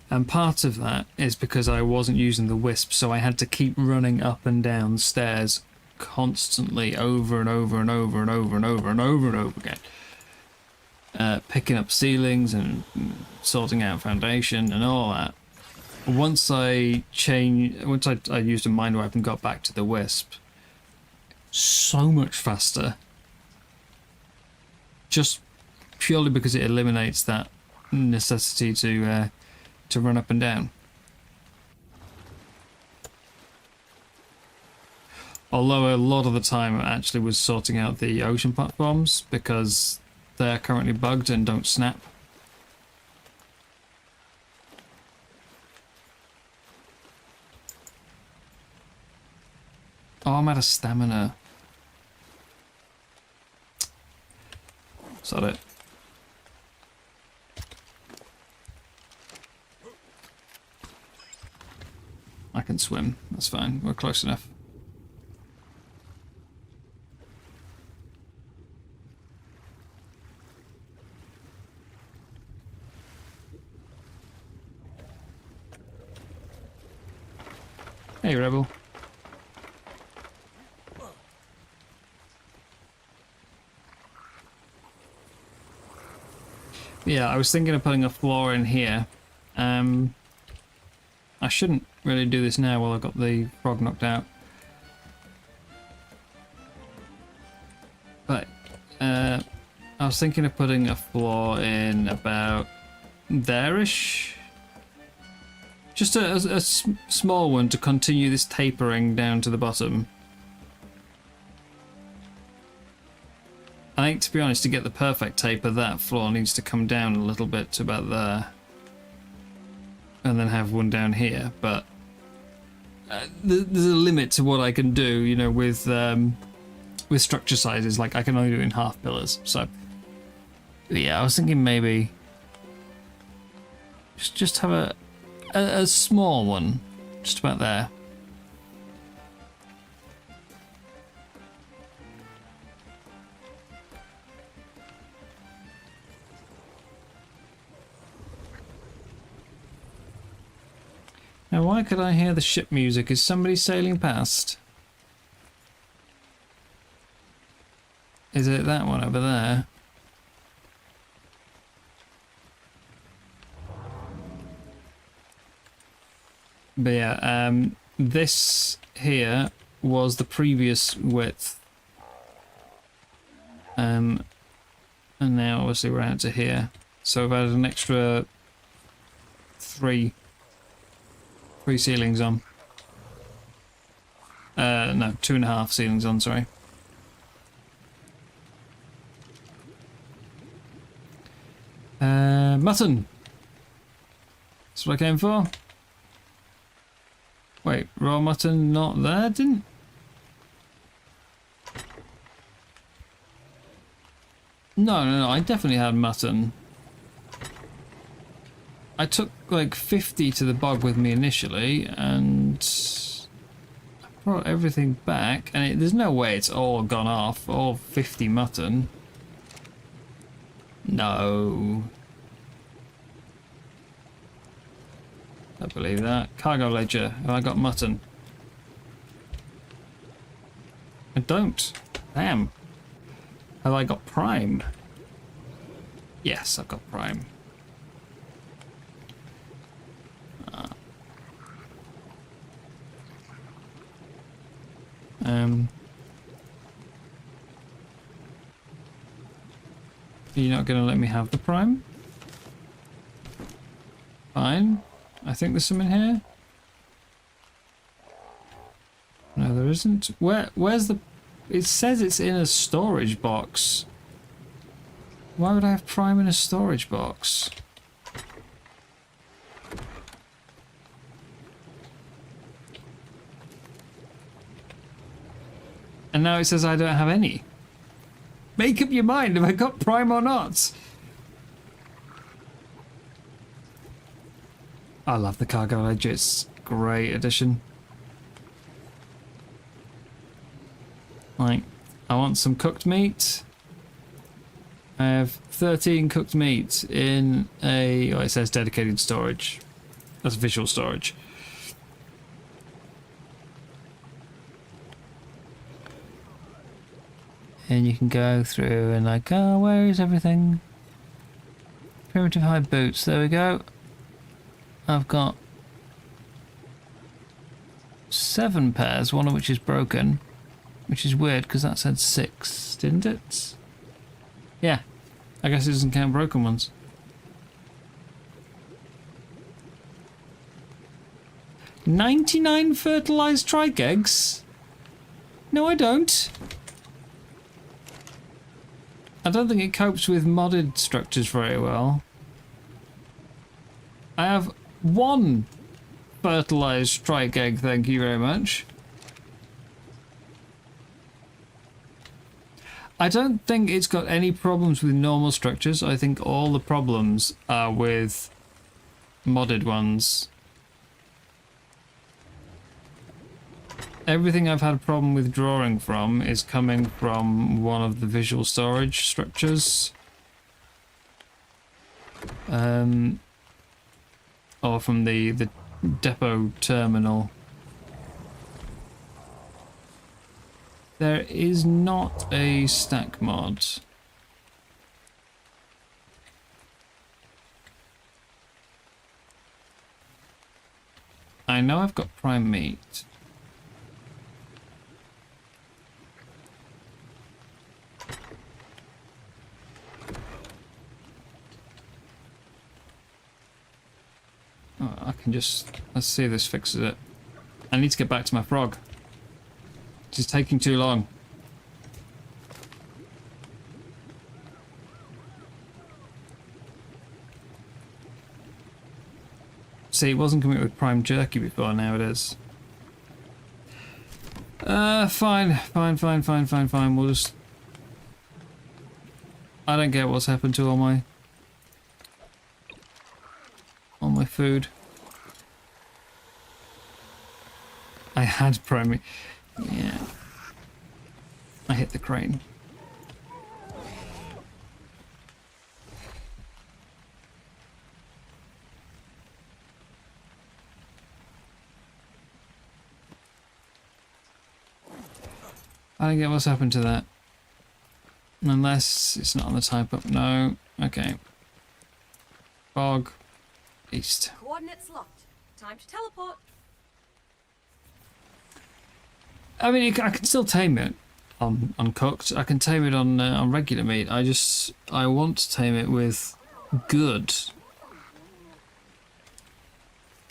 And part of that is because I wasn't using the wisp, so I had to keep running up and down stairs constantly over and over and over and over and over and over and over again. Picking up ceilings and sorting out foundation and all that. Once I used a mind wipe and got back to the wisp, so much faster. Just purely because it eliminates that necessity to run up and down. Although a lot of the time I actually was sorting out the ocean platforms because they're currently bugged and don't snap. Oh, I'm out of stamina. Sod it. I can swim, that's fine, we're close enough. Hey, Rebel. Yeah, I was thinking of putting a floor in here. I shouldn't really do this now while I've got the frog knocked out. But I was thinking of putting a floor in about there-ish. Just a small one to continue this tapering down to the bottom. I think, to be honest, to get the perfect taper, that floor needs to come down a little bit to about there. And then have one down here, but there's a limit to what I can do, you know, with structure sizes. Like, I can only do it in half pillars, so... Yeah, I was thinking maybe... Just have a small one, just about there. Now, why could I hear the ship music? Is somebody sailing past? Is it that one over there? But yeah, this here was the previous width. And now obviously we're out to here. So I've added an extra three ceilings on. No, 2.5 ceilings on, sorry. Mutton! That's what I came for. Wait, raw mutton not there, didn't? No, I definitely had mutton. I took like 50 to the bog with me initially, and I brought everything back, and there's no way it's all gone off, all 50 mutton. No. I believe that. Cargo ledger. Have I got mutton? I don't. Damn. Have I got prime? Yes, I've got prime. Are you not going to let me have the prime? Fine. I think there's some in here. No, there isn't. Where's the... It says it's in a storage box. Why would I have prime in a storage box? And now it says I don't have any. Make up your mind, have I got prime or not? I love the cargo ledger, it's a great addition. Right, I want some cooked meat. I have 13 cooked meat in a... Oh, it says dedicated storage. That's visual storage. And you can go through and like, oh, where is everything? Primitive hide boots, there we go. I've got 7 pairs, one of which is broken, which is weird because that said 6, didn't it? Yeah, I guess it doesn't count broken ones. "99 fertilized trike eggs? No, I don't. I don't think it copes with modded structures very well. I have 1 fertilized strike egg, thank you very much. I don't think it's got any problems with normal structures. I think all the problems are with modded ones. Everything I've had a problem with drawing from is coming from one of the visual storage structures. Or from the depot terminal. There is not a stack mod. I know I've got prime meat. Oh, I can just... Let's see if this fixes it. I need to get back to my frog. It's taking too long. See, it wasn't coming with prime jerky before, now it is. Fine. We'll just... I don't get what's happened to all my food. I had prime... Yeah. I hit the crane. I don't get what's happened to that. Unless it's not on the type up. No. Okay. Fog. East. Coordinates locked. Time to teleport. I mean, I can still tame it on cooked. I can tame it on regular meat. I want to tame it with good.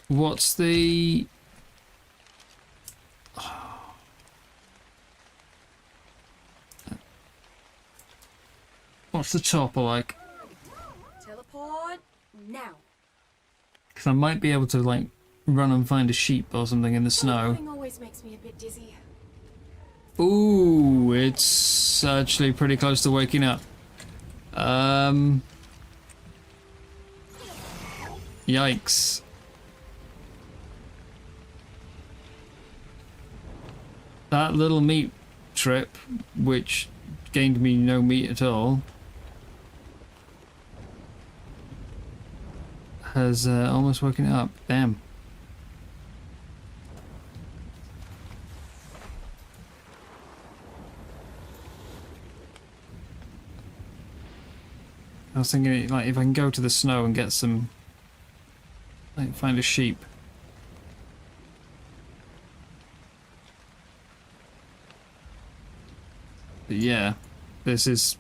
What's the... What's the chopper like? Teleport now. Because I might be able to like run and find a sheep or something in the snow. Teleporting always makes me a bit dizzy. Ooh, it's actually pretty close to waking up. Yikes. That little meat trip, which gained me no meat at all, has almost woken up. Damn. I was thinking, like, if I can go to the snow and get some, like, find a sheep. But yeah, this is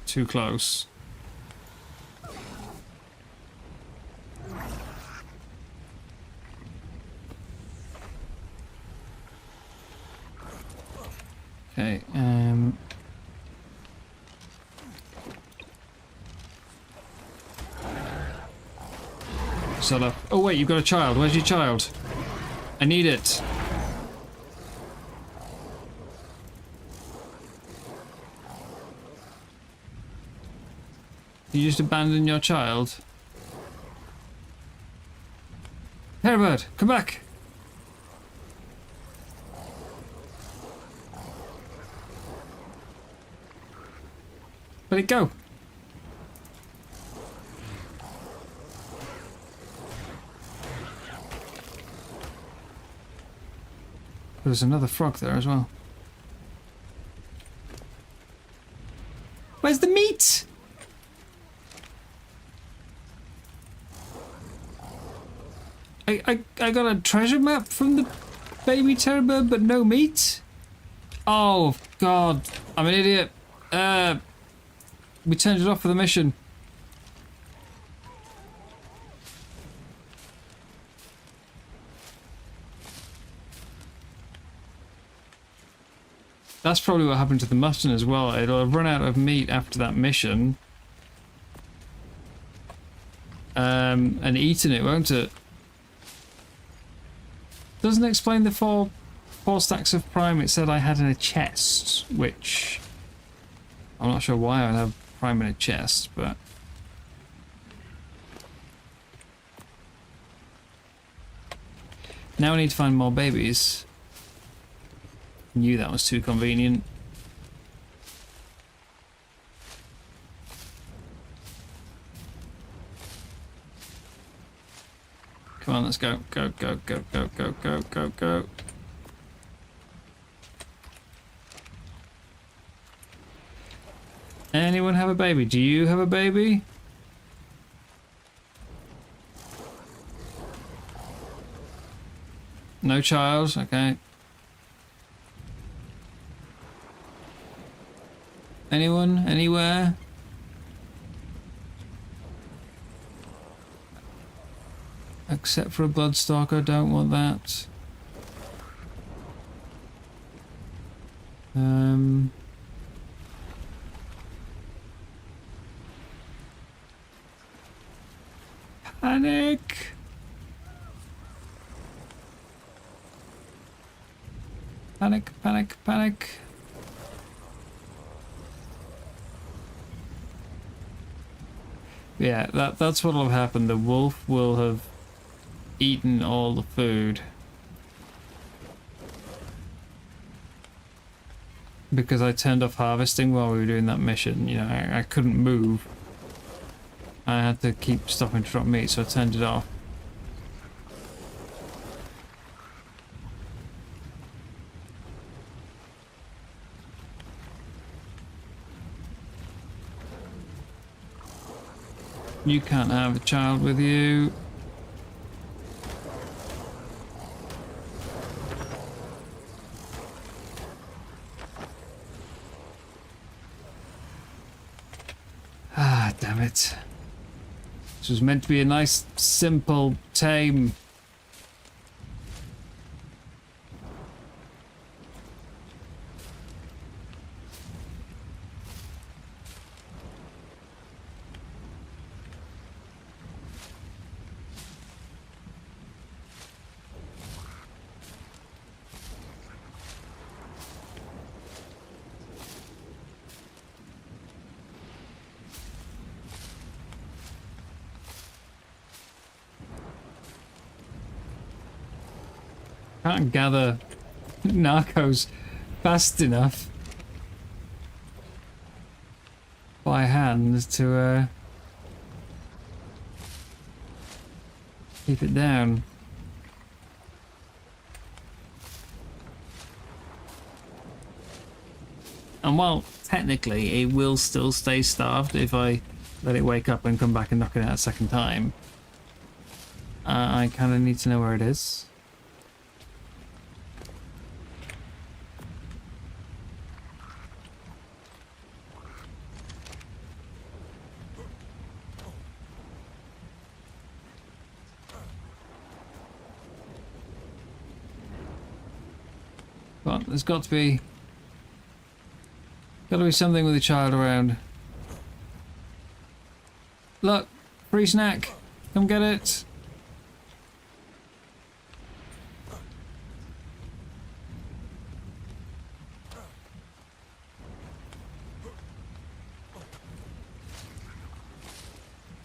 too close. Okay, sort of. Oh wait, you've got a child. Where's your child? I need it. You just abandoned your child? Hairbird, come back! Let it go! There's another frog there as well. Where's the meat? I got a treasure map from the baby terrorbird, but no meat? Oh, God. I'm an idiot. We turned it off for the mission. That's probably what happened to the mutton as well. It'll have run out of meat after that mission. And eaten it, won't it? Doesn't explain the four stacks of prime it said I had in a chest, which I'm not sure why I would have prime in a chest, but now I need to find more babies. Knew that was too convenient. Come on, let's go. Go, go, go, go, go, go, go, go. Anyone have a baby? Do you have a baby? No child, okay. Anyone? Anywhere? Except for a bloodstalker, don't want that. Panic! Panic, panic, panic. Yeah, that's what'll have happened. The wolf will have eaten all the food. Because I turned off harvesting while we were doing that mission. You know, I couldn't move. I had to keep stopping to drop meat, so I turned it off. You can't have a child with you. Ah, damn it. This was meant to be a nice, simple, tame. Can't gather narcos fast enough by hand to keep it down. And while technically it will still stay starved if I let it wake up and come back and knock it out a second time, I kind of need to know where it is. But there's got to be something with a child around. Look, free snack. Come get it.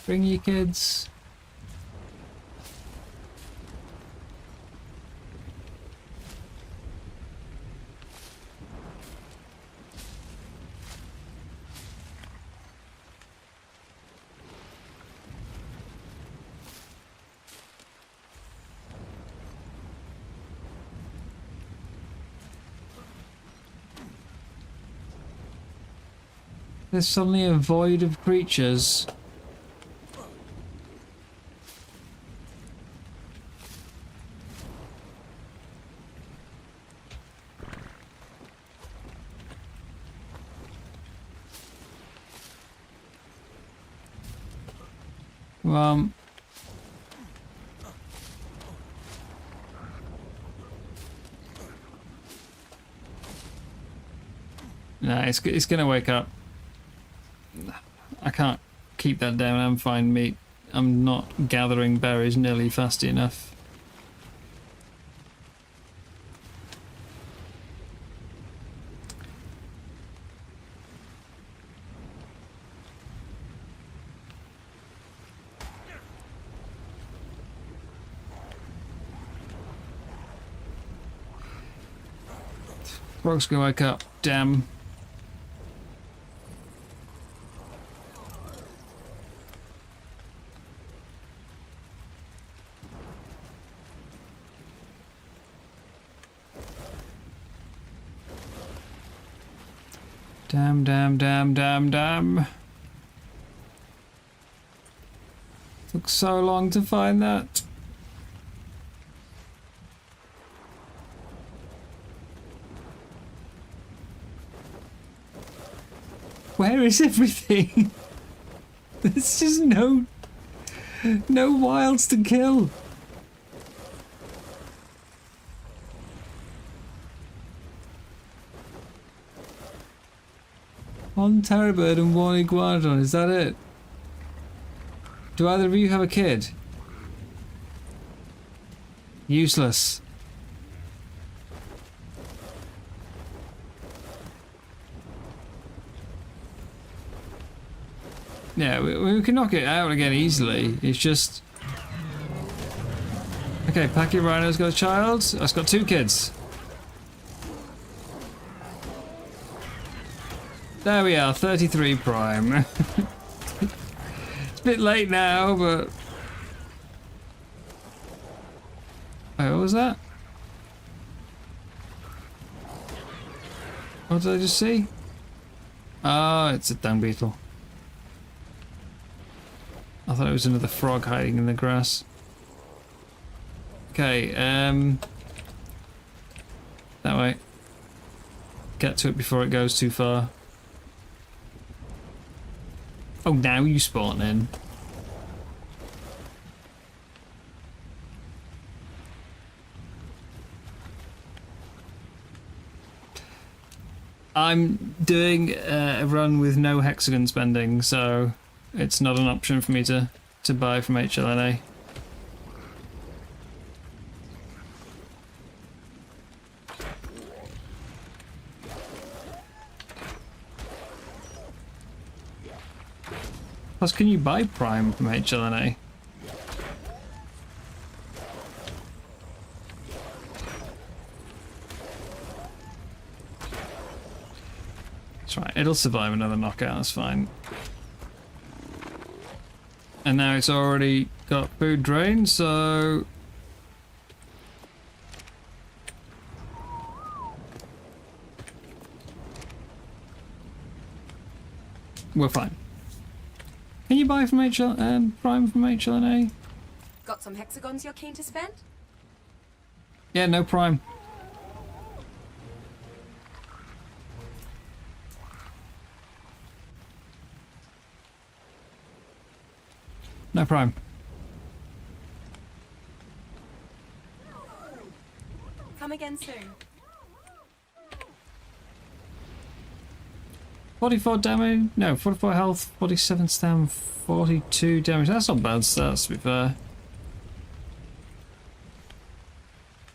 Bring your kids. There's suddenly a void of creatures. Nah, it's gonna wake up. I can't keep that down and find meat. I'm not gathering berries nearly fast enough. Frog's gonna wake up, damn. Damn, damn, damn, damn, damn. Took so long to find that. Where is everything? There's just no wilds to kill. One terrorbird and one iguanodon, is that it? Do either of you have a kid? Useless. Yeah, we can knock it out again easily. It's just... Okay, Packy Rhino's got a child. It's got 2 kids. There we are, 33 prime. It's a bit late now, but... Wait, what was that? What did I just see? Oh, it's a dung beetle. I thought it was another frog hiding in the grass. Okay, that way. Get to it before it goes too far. Oh, now you spawn in. I'm doing a run with no hexagon spending, so it's not an option for me to buy from HLNA. Plus, can you buy Prime from HLNA? That's right, it'll survive another knockout, that's fine. And now it's already got food drain, so... we're fine. Can you buy from Prime from HLNA? Got some hexagons you're keen to spend? Yeah, no Prime. No Prime. Come again soon. 44 damage, no, 44 health, 47 stam, 42 damage. That's not bad stats, to be fair.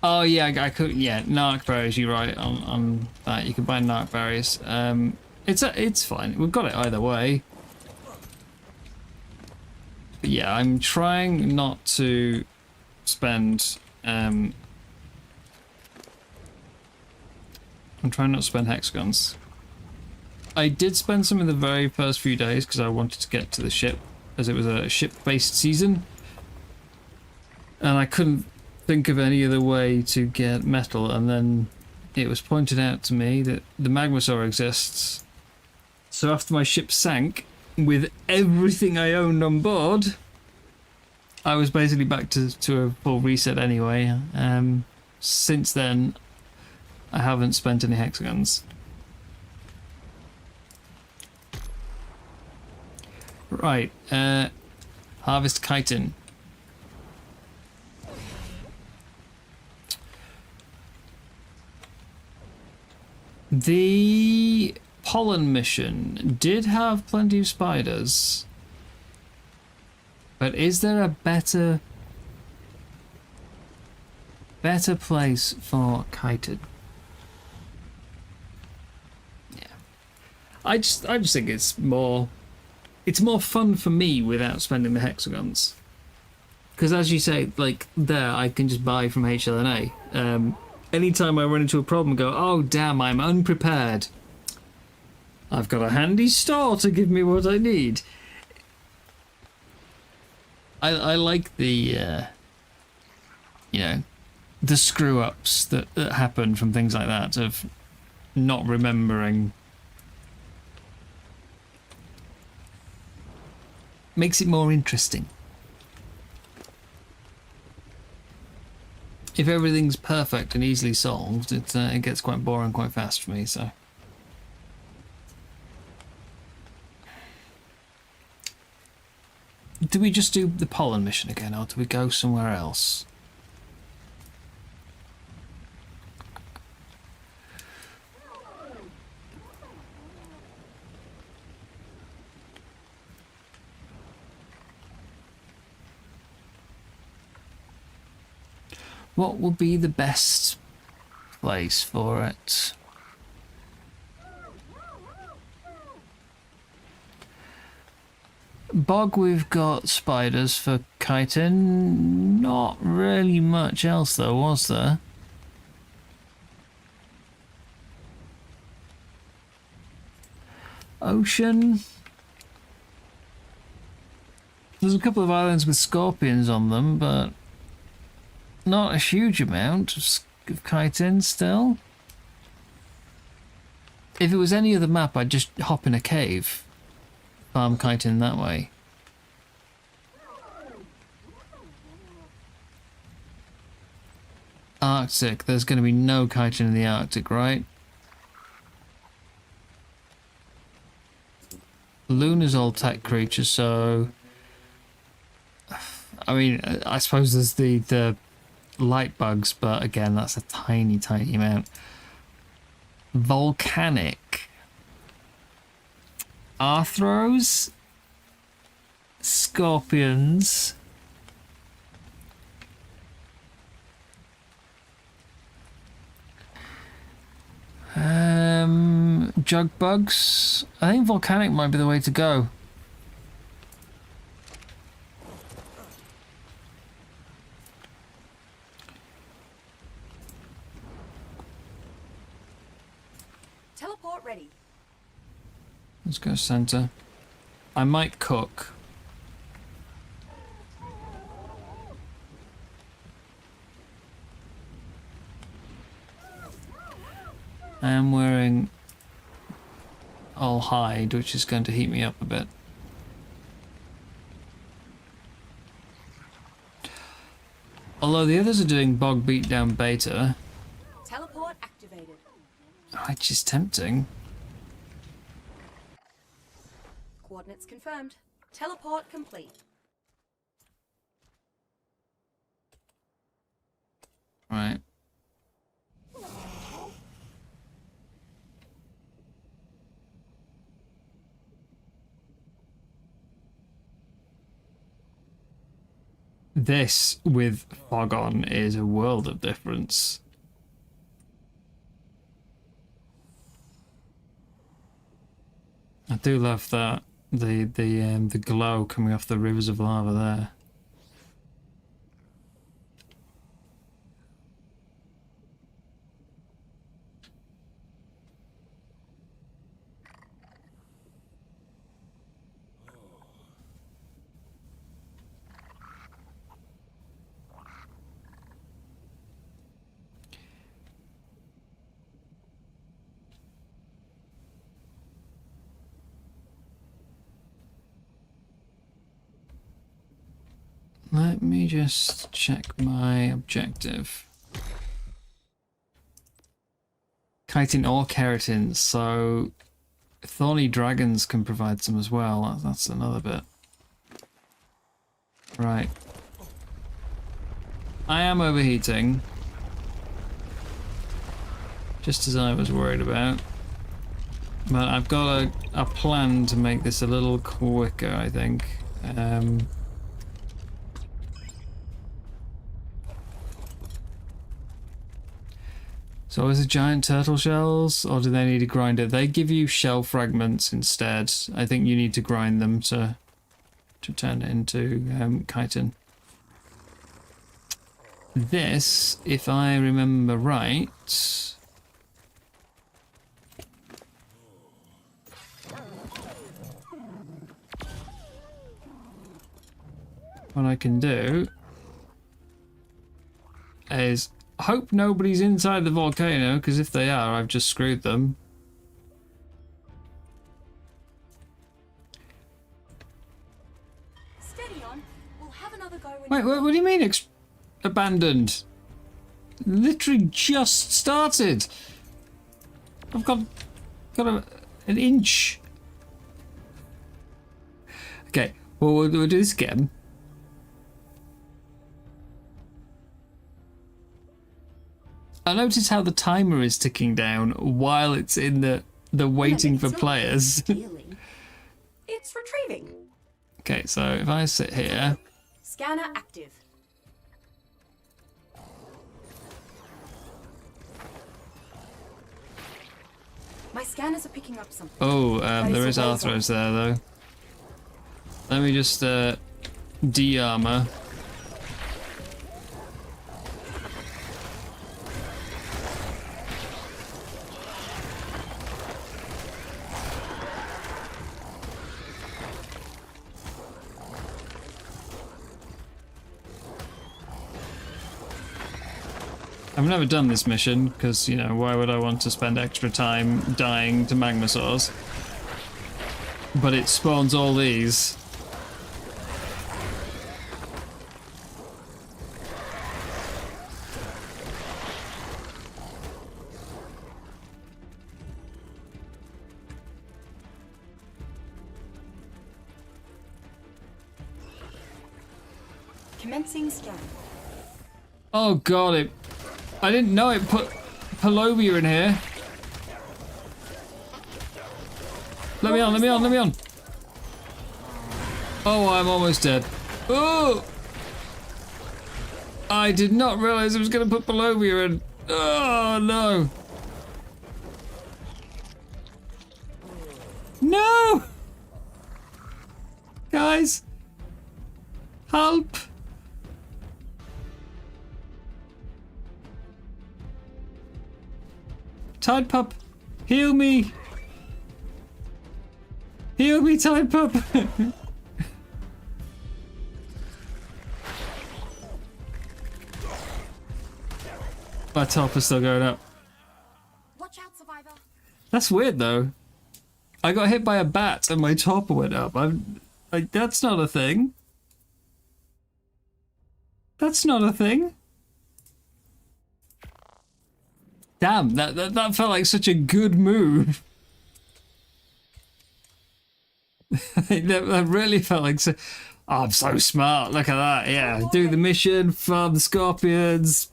Oh yeah, I could, yeah, Narc berries, you're right on that. You can buy Narc berries. It's fine. We've got it either way. But yeah, I'm trying not to spend. I'm trying not to spend hexagons. I did spend some in the very first few days because I wanted to get to the ship, as it was a ship-based season, and I couldn't think of any other way to get metal. And then it was pointed out to me that the Magmasaur exists. So after my ship sank, with everything I owned on board, I was basically back to a full reset anyway. Since then, I haven't spent any hexagons. Right, harvest chitin. The pollen mission did have plenty of spiders, but is there a better place for chitin? Yeah, I just think it's more fun for me without spending the hexagons, because as you say, like there, I can just buy from HLNA. Anytime I run into a problem and go, oh damn, I'm unprepared, I've got a handy store to give me what I need. I like the you know, the screw ups that happen from things like that, of not remembering Makes it more interesting. If everything's perfect and easily solved, it gets quite boring quite fast for me, so. Do we just do the pollen mission again, or do we go somewhere else? What would be the best place for it? Bog, we've got spiders for chitin. Not really much else though, was there? Ocean. There's a couple of islands with scorpions on them, but not a huge amount of chitin still. If it was any other map, I'd just hop in a cave. Farm chitin that way. Arctic, there's going to be no chitin in the Arctic, right? Luna's all tech creatures, so... I mean, I suppose there's the light bugs, but again, that's a tiny, tiny amount. Volcanic. Arthros. Scorpions. Jug bugs. I think volcanic might be the way to go. Teleport ready. Let's go center. I might cook. I am wearing all hide, which is going to heat me up a bit. Although the others are doing bog beatdown beta. Teleport activated. Which is tempting. Coordinates confirmed. Teleport complete. Right. This with fog on is a world of difference. I do love that the glow coming off the rivers of lava there. Let me just check my objective. Chitin or keratin, so thorny dragons can provide some as well. That's another bit. Right. I am overheating. Just as I was worried about. But I've got a plan to make this a little quicker, I think. So is it giant turtle shells, or do they need to grind it? They give you shell fragments instead. I think you need to grind them to turn it into chitin. This, if I remember right, what I can do is hope nobody's inside the volcano, because if they are, I've just screwed them. steady on. We'll have another go when Wait, what do you mean abandoned? Literally just started. I've got an inch. Okay, well, we'll do this again. I notice how the timer is ticking down while it's in the waiting for players. It's retrieving. Okay, so if I sit here. Scanner active. My scanners are picking up something. Oh, there is Arthros there though. Let me just de-armor. I've never done this mission, because, you know, why would I want to spend extra time dying to magmasaurs? But it spawns all these. Commencing scan. Oh god, I didn't know it put Palovia in here. Let me on. Oh, I'm almost dead. Oh! I did not realize I was going to put Palovia in. Oh, no. No! Guys. Help. Tide Pup, heal me! Heal me, Tide Pup! My top is still going up. Watch out, survivor. That's weird though. I got hit by a bat and my top went up. I'm like, that's not a thing. That's not a thing. Damn, that felt like such a good move. that really felt like so. Oh, I'm so smart. Look at that. Yeah, do the mission, farm the scorpions.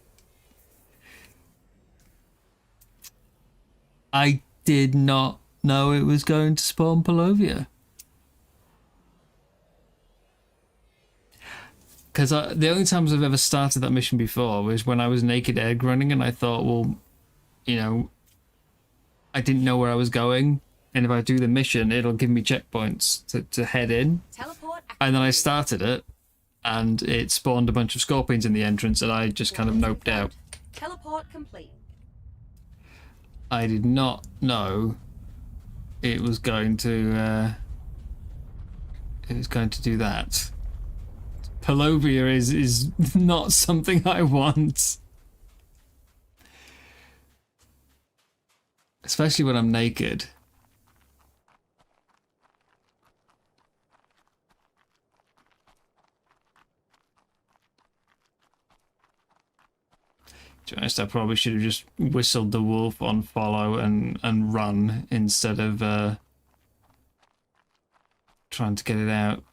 I did not know it was going to spawn Palovia. Because the only times I've ever started that mission before was when I was naked egg running and I thought, well, you know, I didn't know where I was going, and if I do the mission, it'll give me checkpoints to head in. And then I started it, and it spawned a bunch of scorpions in the entrance, and I just kind of noped out. Teleport complete. I did not know it was going to do that. Palovia is not something I want. Especially when I'm naked. To be honest, I probably should have just whistled the wolf on follow and run instead of trying to get it out.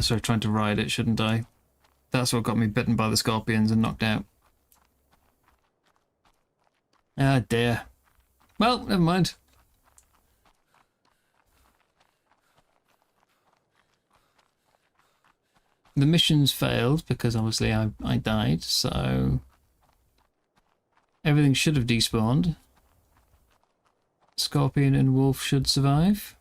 Sorry, trying to ride it, shouldn't I? That's what got me bitten by the scorpions and knocked out. Ah, dear. Well, never mind. The mission's failed because obviously I died, so everything should have despawned. Scorpion and wolf should survive.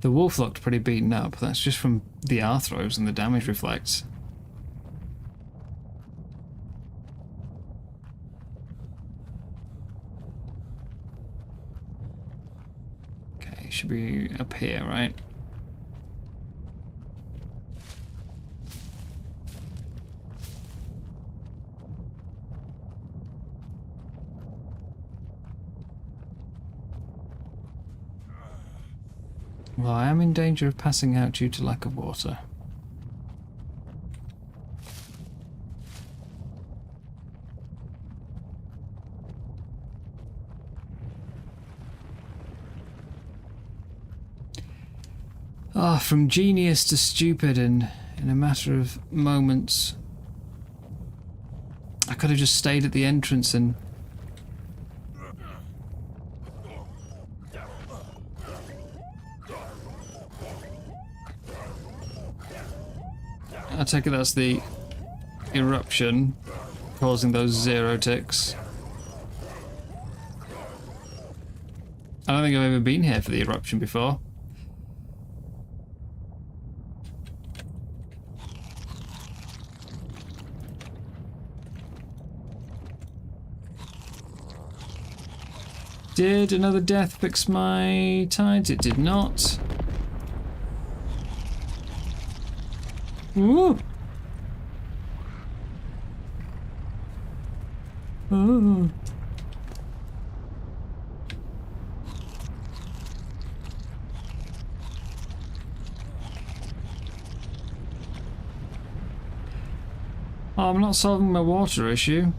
The wolf looked pretty beaten up. That's just from the Arthros and the damage reflects. Okay, should be up here, right? Well, I am in danger of passing out due to lack of water. Ah, from genius to stupid in a matter of moments. I could have just stayed at the entrance and... I take it that's the eruption causing those 0 ticks. I don't think I've ever been here for the eruption before. Did another death fix my tides? It did not. Ooh. Ooh. Oh, I'm not solving my water issue.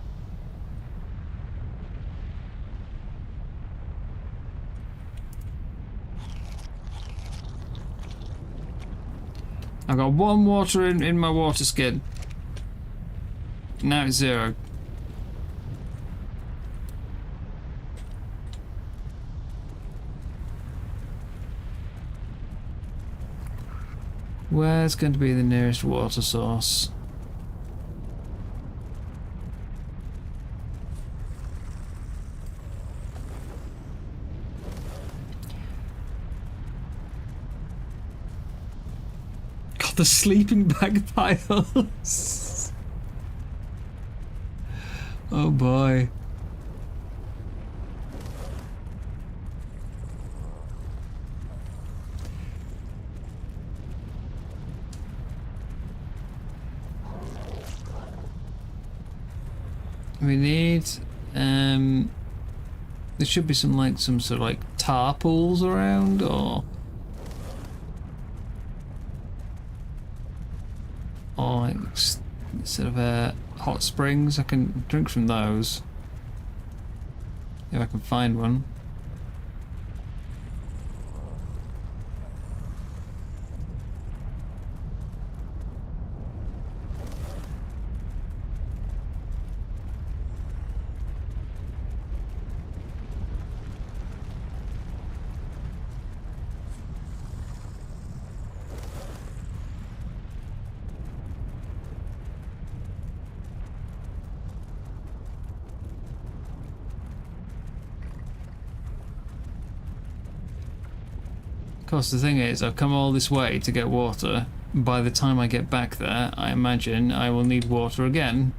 I've got 1 water in my water skin. Now it's 0. Where's going to be the nearest water source? The sleeping bag piles. Oh boy. We need there should be some sort of like tar pools around, or like sort of hot springs. I can drink from those if I can find one. Of course, the thing is, I've come all this way to get water. By the time I get back there, I imagine I will need water again.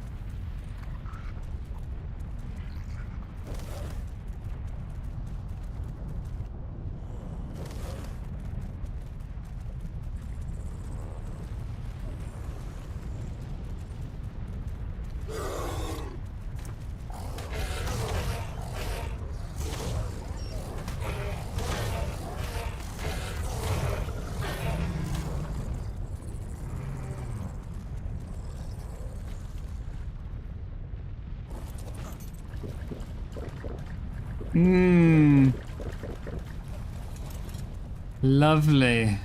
Lovely.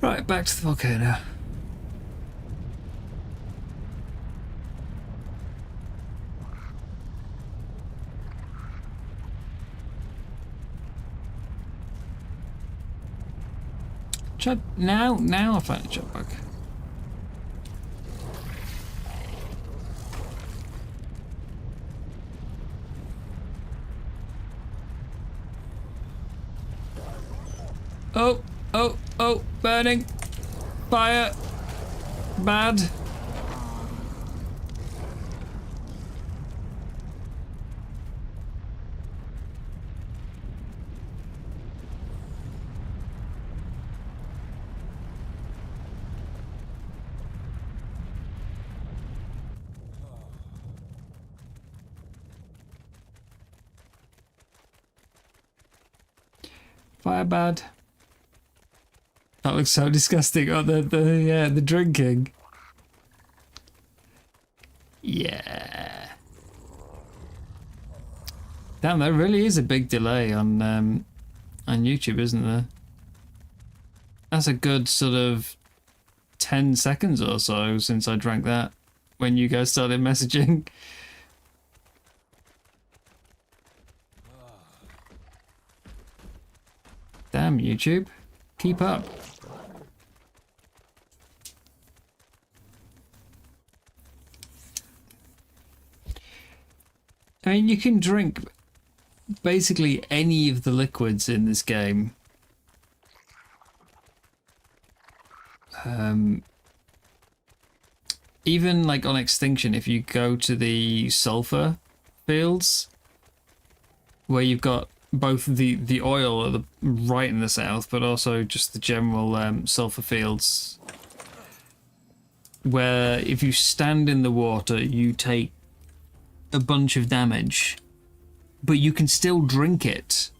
Right, back to the volcano. Now I find a chug bug. Oh, burning. Fire. Bad. Fire bad. That looks so disgusting. Oh, the drinking. Yeah. Damn, there really is a big delay on YouTube, isn't there? That's a good sort of 10 seconds or so since I drank that when you guys started messaging. Damn, YouTube. Keep up. I mean, you can drink basically any of the liquids in this game. Even like on Extinction, if you go to the sulfur fields, where you've got both the oil at the right in the south, but also just the general sulfur fields, where if you stand in the water, you take a bunch of damage, but you can still drink it.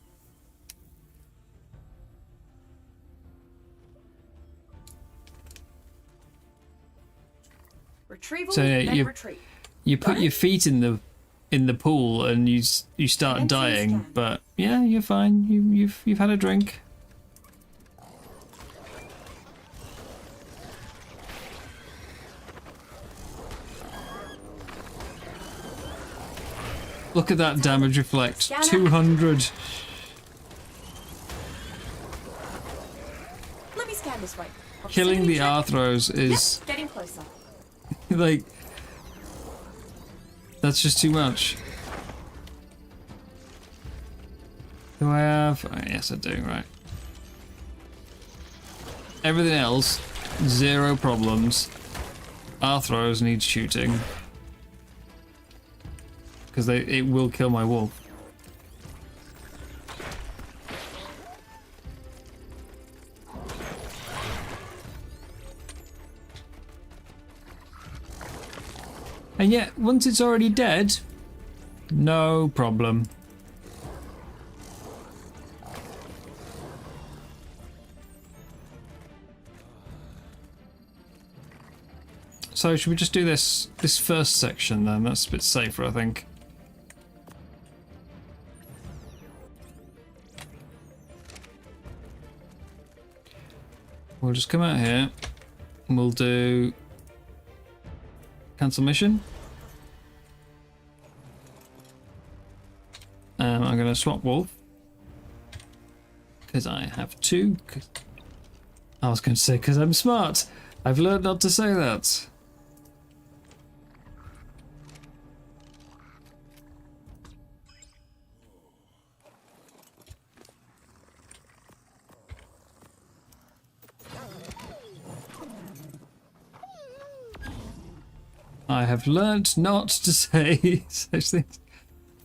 Retrieval, So yeah, then retreat. you put your feet in the pool and you start And dying, scan. but yeah, you're fine. You've had a drink. Look at that damage reflect. Scanner. 200. Let me scan this way. Killing the Proximity check. Arthros is Yep, getting closer. like, that's just too much. Do I have? Oh, yes, I do. Right. Everything else, zero problems. Arthros needs shooting because it will kill my wolf. And yet, once it's already dead, no problem. So should we just do this first section then? That's a bit safer, I think. We'll just come out here and we'll do cancel mission. I'm going to swap wolf because I have two. I was going to say because I'm smart. I've learned not to say that. I have learnt not to say such things.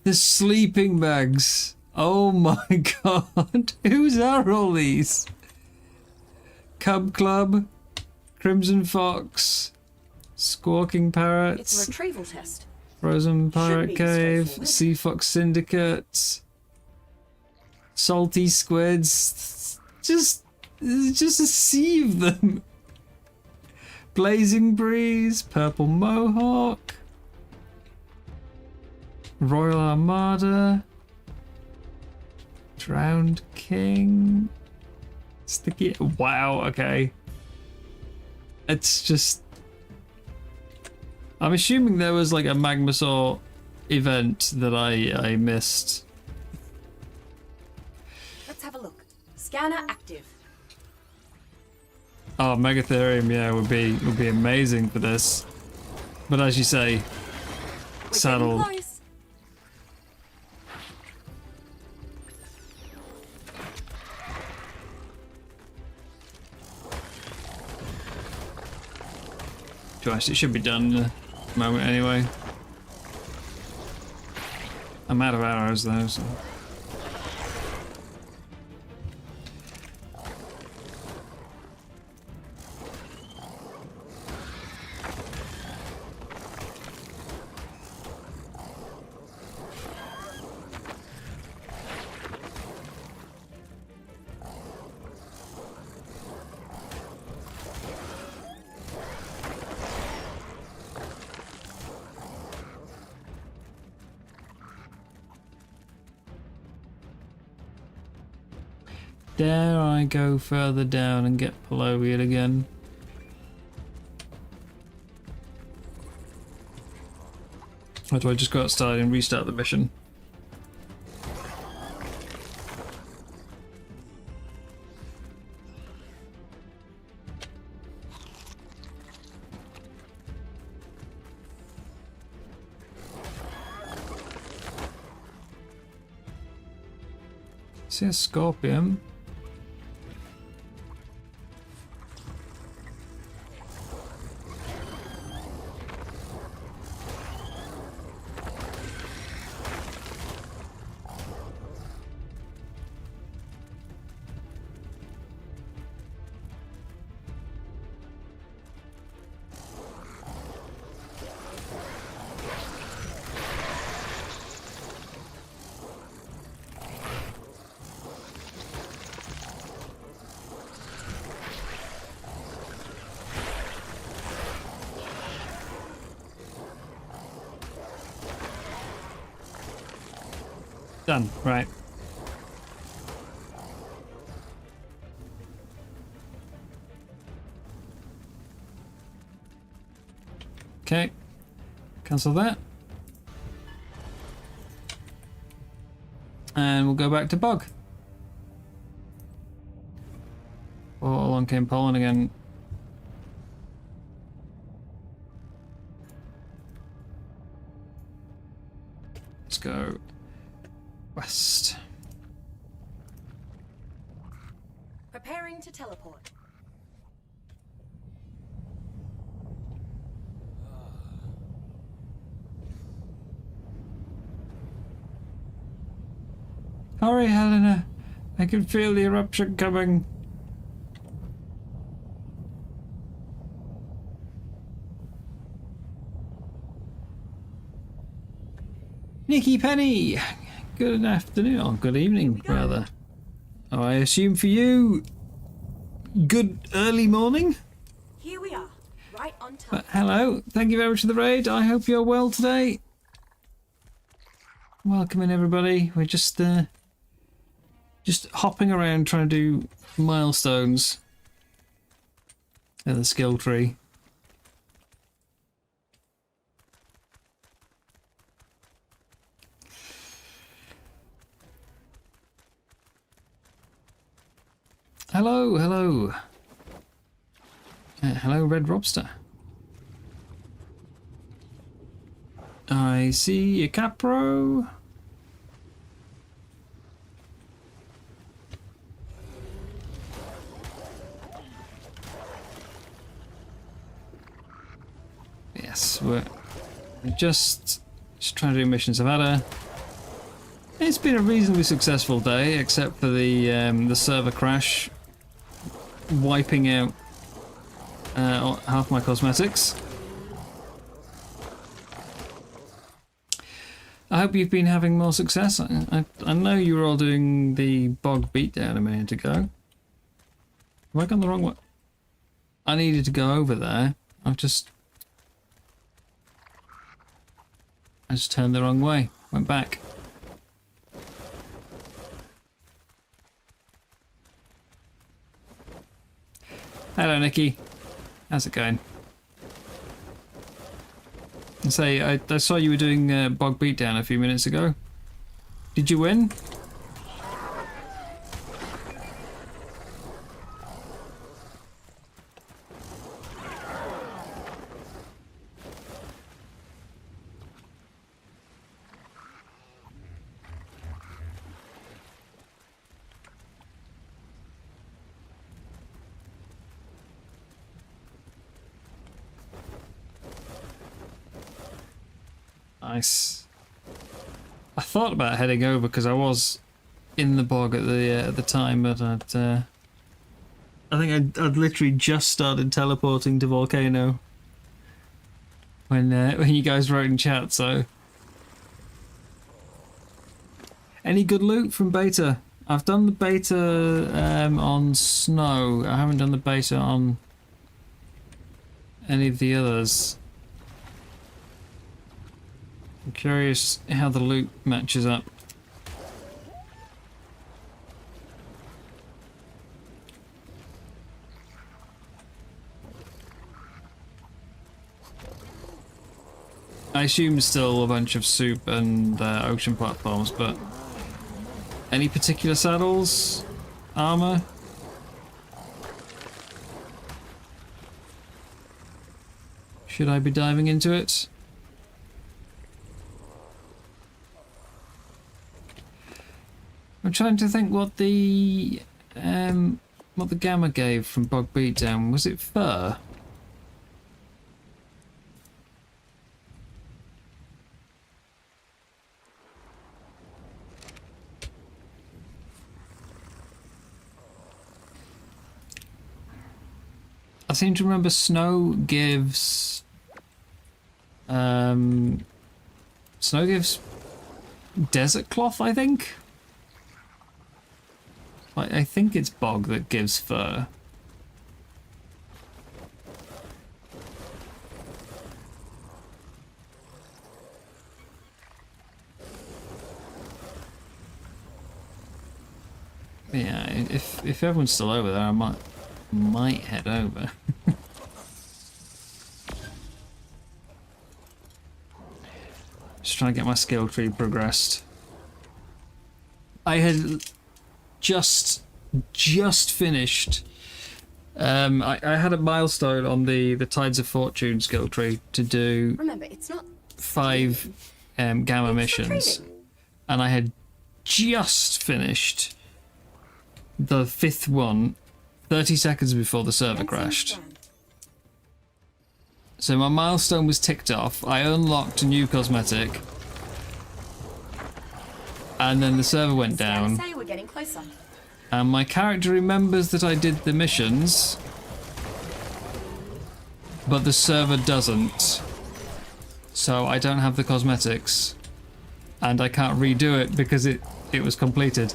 The sleeping bags. Oh my god. Whose are all these? Cub Club, Crimson Fox, Squawking It's a Parrots, retrieval test. Frozen Pirate be Cave, straightforward. Sea Fox Syndicate, Salty Squids. Just a sea of them. Blazing Breeze, Purple Mohawk, Royal Armada, Drowned King, Sticky. Wow, okay. It's just. I'm assuming there was like a Magmasaur event that I missed. Let's have a look. Scanner active. Oh, Megatherium, yeah, would be amazing for this. But as you say, We're saddle. getting close. Gosh, it should be done in a moment anyway. I'm out of arrows though, so. Dare I go further down and get Palovian again? Or do I just go outside and restart the mission? See a scorpion. Done. Right. Okay. Cancel that. And we'll go back to Bog. Oh, along came Poland again. Let's go west. Preparing to teleport. Hurry, Helena. I can feel the eruption coming. Nikki Penny! Good afternoon, or good evening, rather. Oh, I assume for you, good early morning? Here we are, right on time. But hello, thank you very much for the raid. I hope you're well today. Welcome in, everybody. We're just hopping around trying to do milestones in the skill tree. Hello, hello. Hello, Red Robster. I see a Capro. Yes, we're just trying to do missions. It's been a reasonably successful day, except for the server crash, wiping out half my cosmetics. I hope you've been having more success. I know you were all doing the bog beatdown a minute ago. Have I gone the wrong way? I needed to go over there. I just turned the wrong way. Went back. Hello, Nikki. How's it going? I say, I saw you were doing bog beatdown a few minutes ago. Did you win? Nice. I thought about heading over because I was in the bog at the time, but I think I'd literally just started teleporting to Volcano when you guys wrote in chat. So, any good loot from beta? I've done the beta on snow. I haven't done the beta on any of the others. I'm curious how the loot matches up. I assume still a bunch of soup and ocean platforms, but any particular saddles? Armor? Should I be diving into it? I'm trying to think what the gamma gave from Bog Beatdown. Was it fur? I seem to remember snow gives desert cloth, I think. I think it's bog that gives fur. Yeah, if everyone's still over there, I might head over. Just trying to get my skill tree progressed. I had just finished. I had a milestone on the Tides of Fortune skill tree to do. Remember, it's not 5 gamma missions, and I had just finished the 5th one 30 seconds before the server crashed. So my milestone was ticked off. I unlocked a new cosmetic, and then the server went down. Say we're getting closer. And my character remembers that I did the missions, but the server doesn't. So I don't have the cosmetics, and I can't redo it because it was completed.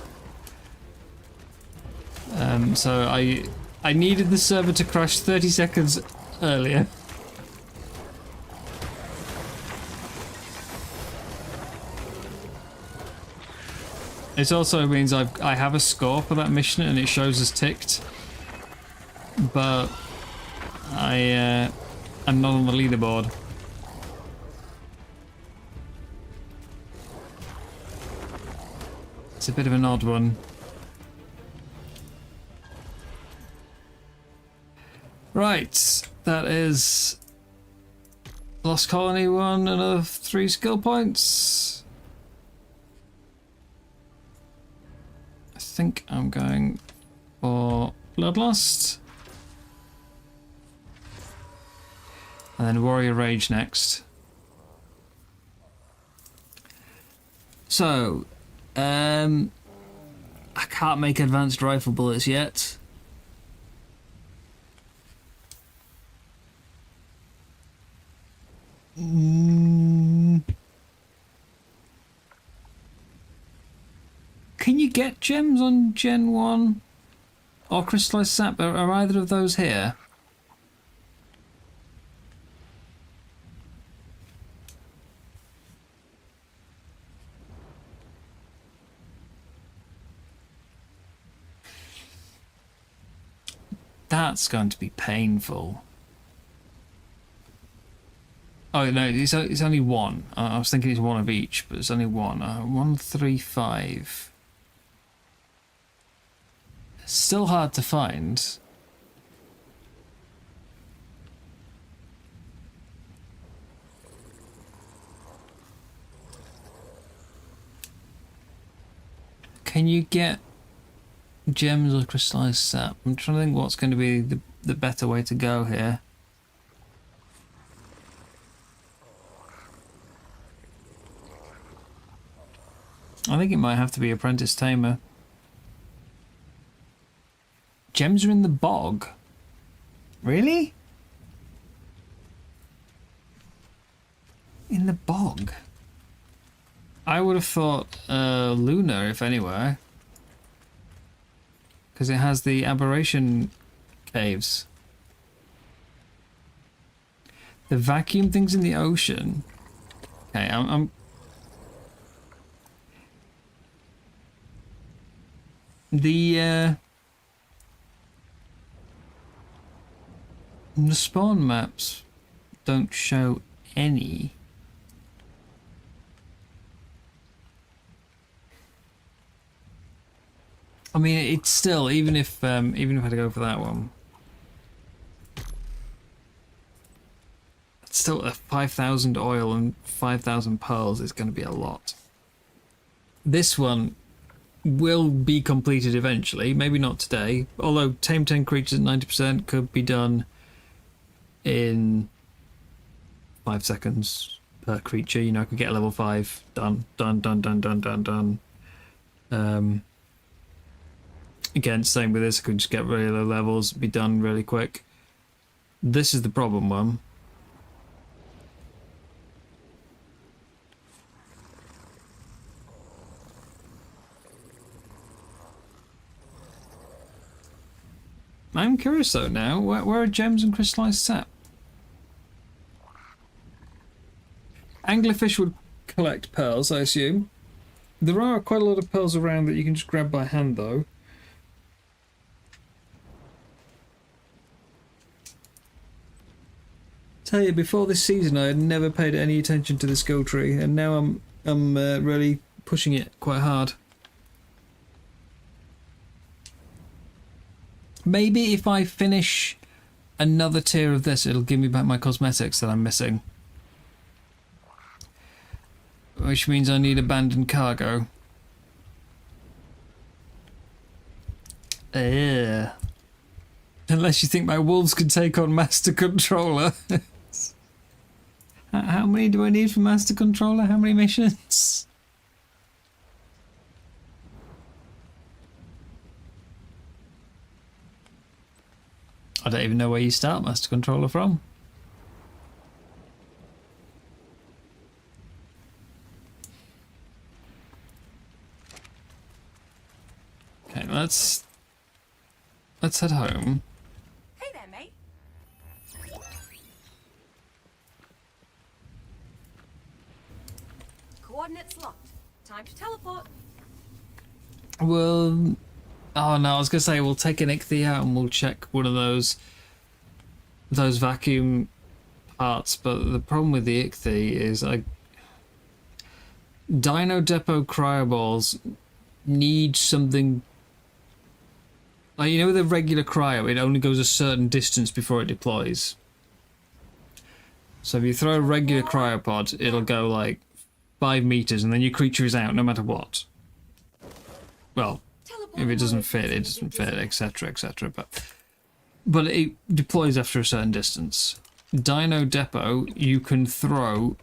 So I needed the server to crash 30 seconds earlier. It also means I have a score for that mission and it shows as ticked, but I'm not on the leaderboard. It's a bit of an odd one. Right, that is Lost Colony 1, another 3 skill points. I think I'm going for Bloodlust. And then Warrior Rage next. So, I can't make advanced rifle bullets yet. Can you get gems on Gen 1? Or crystallized sap? Are either of those here? That's going to be painful. Oh no, it's only one. I was thinking it's one of each, but it's only one. 135. Still hard to find. Can you get gems or crystallized sap? I'm trying to think what's going to be the better way to go here. I think it might have to be Apprentice Tamer. Gems are in the bog. Really? In the bog? I would have thought Luna, if anywhere. Because it has the aberration caves. The vacuum things in the ocean. Okay, I'm the spawn maps don't show any I mean, it's still, even if I had to go for that one, it's still a 5,000 oil and 5,000 pearls is going to be a lot. This one will be completed eventually, maybe not today, although tame 10 creatures at 90% could be done in 5 seconds per creature. You know, I could get a level 5 done. Again, same with this, I could just get really low levels, be done really quick. This is the problem one. I'm curious though now, where are gems and crystallized sap? Anglerfish would collect pearls, I assume. There are quite a lot of pearls around that you can just grab by hand though. Tell you, before this season I had never paid any attention to the skill tree, and now I'm really pushing it quite hard. Maybe if I finish another tier of this, it'll give me back my cosmetics that I'm missing. Which means I need abandoned cargo. Unless you think my wolves can take on Master Controller. How many do I need for Master Controller? How many missions? I don't even know where you start Master Controller from. Okay, let's head home. Hey there, mate. Coordinates locked. Time to teleport. Well, oh no, I was gonna say we'll take an ichthy out and we'll check one of those vacuum parts, but the problem with the ichthy is Dino Depot cryoballs need something. Like, you know, with a regular cryo, it only goes a certain distance before it deploys. So if you throw a regular cryopod, it'll go like 5 meters and then your creature is out no matter what. Well, if it doesn't fit, it doesn't fit, etc, etc. But it deploys after a certain distance. Dino Depot, you can throw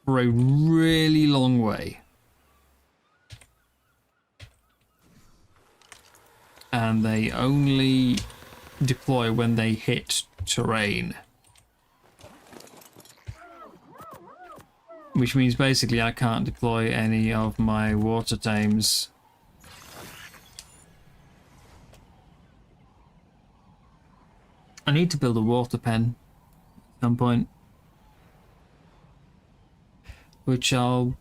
for a really long way. And they only deploy when they hit terrain. Which means basically I can't deploy any of my water tames. I need to build a water pen at some point. Which I'll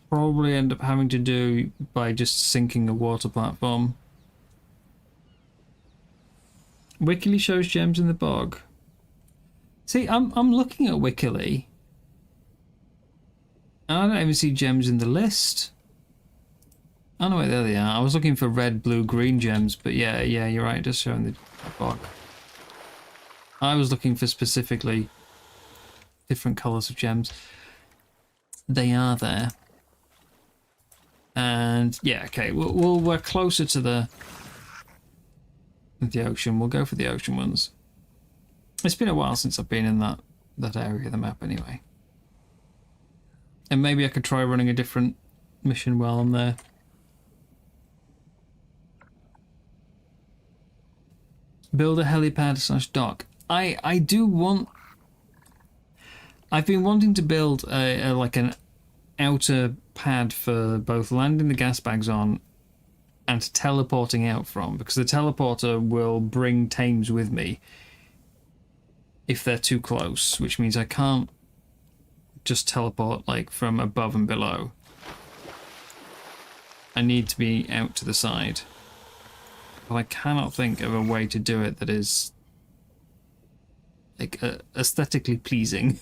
probably end up having to do by just sinking a water platform. Wikily shows gems in the bog. See, I'm looking at Wikily. I don't even see gems in the list. Oh no, wait, there they are. I was looking for red, blue, green gems, but yeah, you're right, it does show in the bog. I was looking for specifically different colours of gems. They are there. And yeah, okay, we're closer to the ocean. We'll go for the ocean ones. It's been a while since I've been in that area of the map anyway. And maybe I could try running a different mission while I'm there. Build a helipad / dock. I do want... I've been wanting to build like an outer pad for both landing the gas bags on and teleporting out from, because the teleporter will bring tames with me if they're too close, which means I can't just teleport like from above and below. I need to be out to the side. But I cannot think of a way to do it that is like aesthetically pleasing.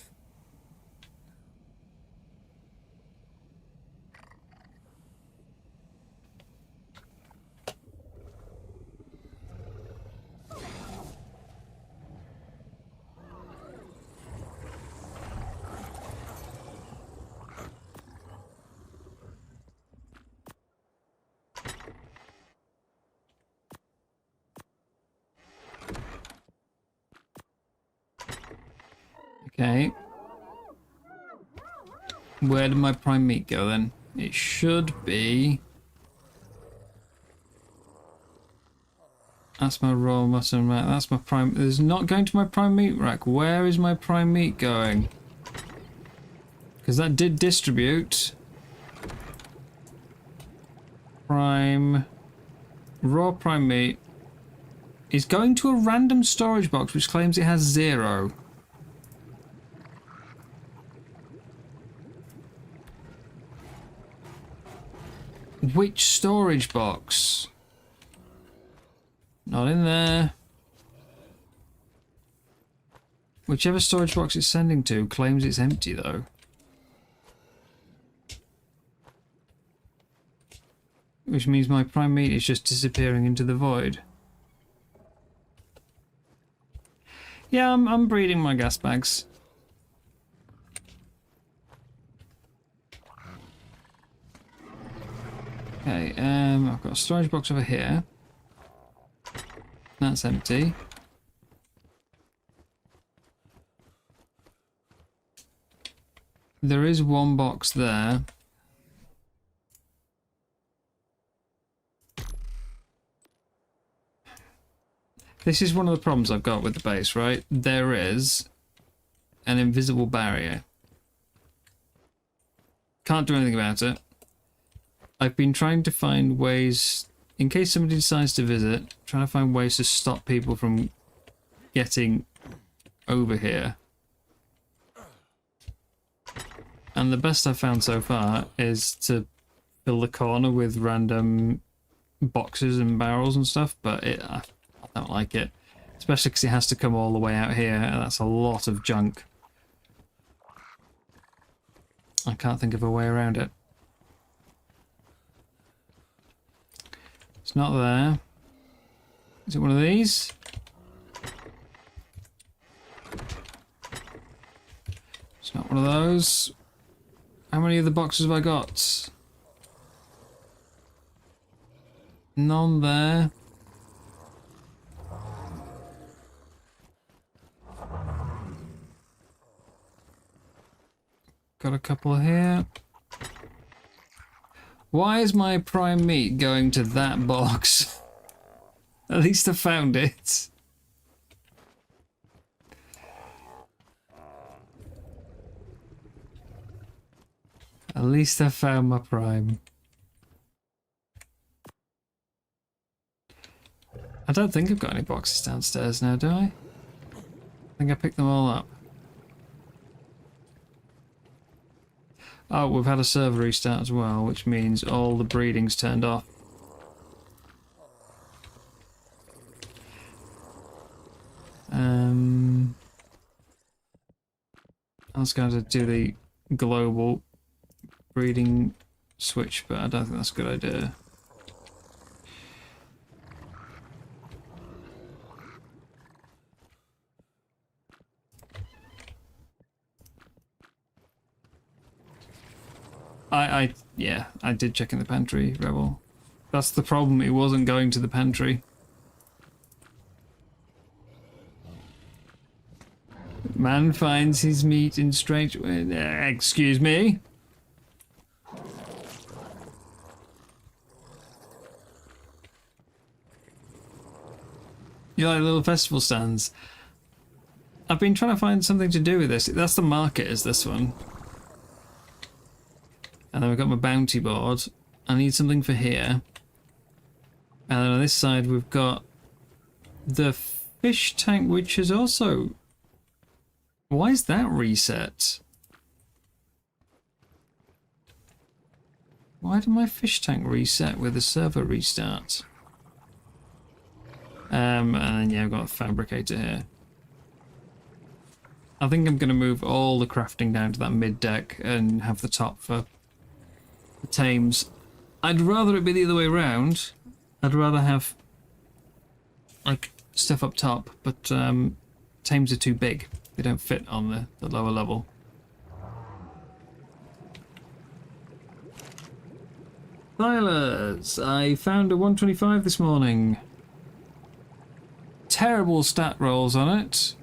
Okay. Where did my prime meat go then? It should be... That's my raw mutton rack. That's my prime... There's not going to my prime meat rack. Where is my prime meat going? Because that did distribute. Prime... Raw prime meat is going to a random storage box which claims it has 0. Which storage box? Not in there. Whichever storage box it's sending to claims it's empty though. Which means my prime meat is just disappearing into the void. Yeah, I'm breeding my gas bags. Okay, I've got a storage box over here. That's empty. There is one box there. This is one of the problems I've got with the base, right? There is an invisible barrier. Can't do anything about it. I've been trying to find ways, in case somebody decides to visit, trying to find ways to stop people from getting over here. And the best I've found so far is to fill the corner with random boxes and barrels and stuff, but I don't like it. Especially because it has to come all the way out here, and that's a lot of junk. I can't think of a way around it. It's not there. Is it one of these? It's not one of those. How many of the boxes have I got? None there. Got a couple here. Why is my prime meat going to that box? At least I found it. At least I found my prime. I don't think I've got any boxes downstairs now, do I? I think I picked them all up. Oh, we've had a server restart as well, which means all the breeding's turned off. I was going to do the global breeding switch, but I don't think that's a good idea. Yeah, I did check in the pantry, Rebel. That's the problem, it wasn't going to the pantry. Man finds his meat in strange... excuse me? You like little festival stands? I've been trying to find something to do with this. That's the market, is this one. And then we've got my bounty board. I need something for here. And then on this side we've got the fish tank, which is also... Why is that reset? Why did my fish tank reset with the server restart? And then yeah, I've got a fabricator here. I think I'm going to move all the crafting down to that mid deck and have the top for the tames. I'd rather it be the other way around. I'd rather have like stuff up top, but tames are too big. They don't fit on the lower level. Silas, I found a 125 this morning. Terrible stat rolls on it,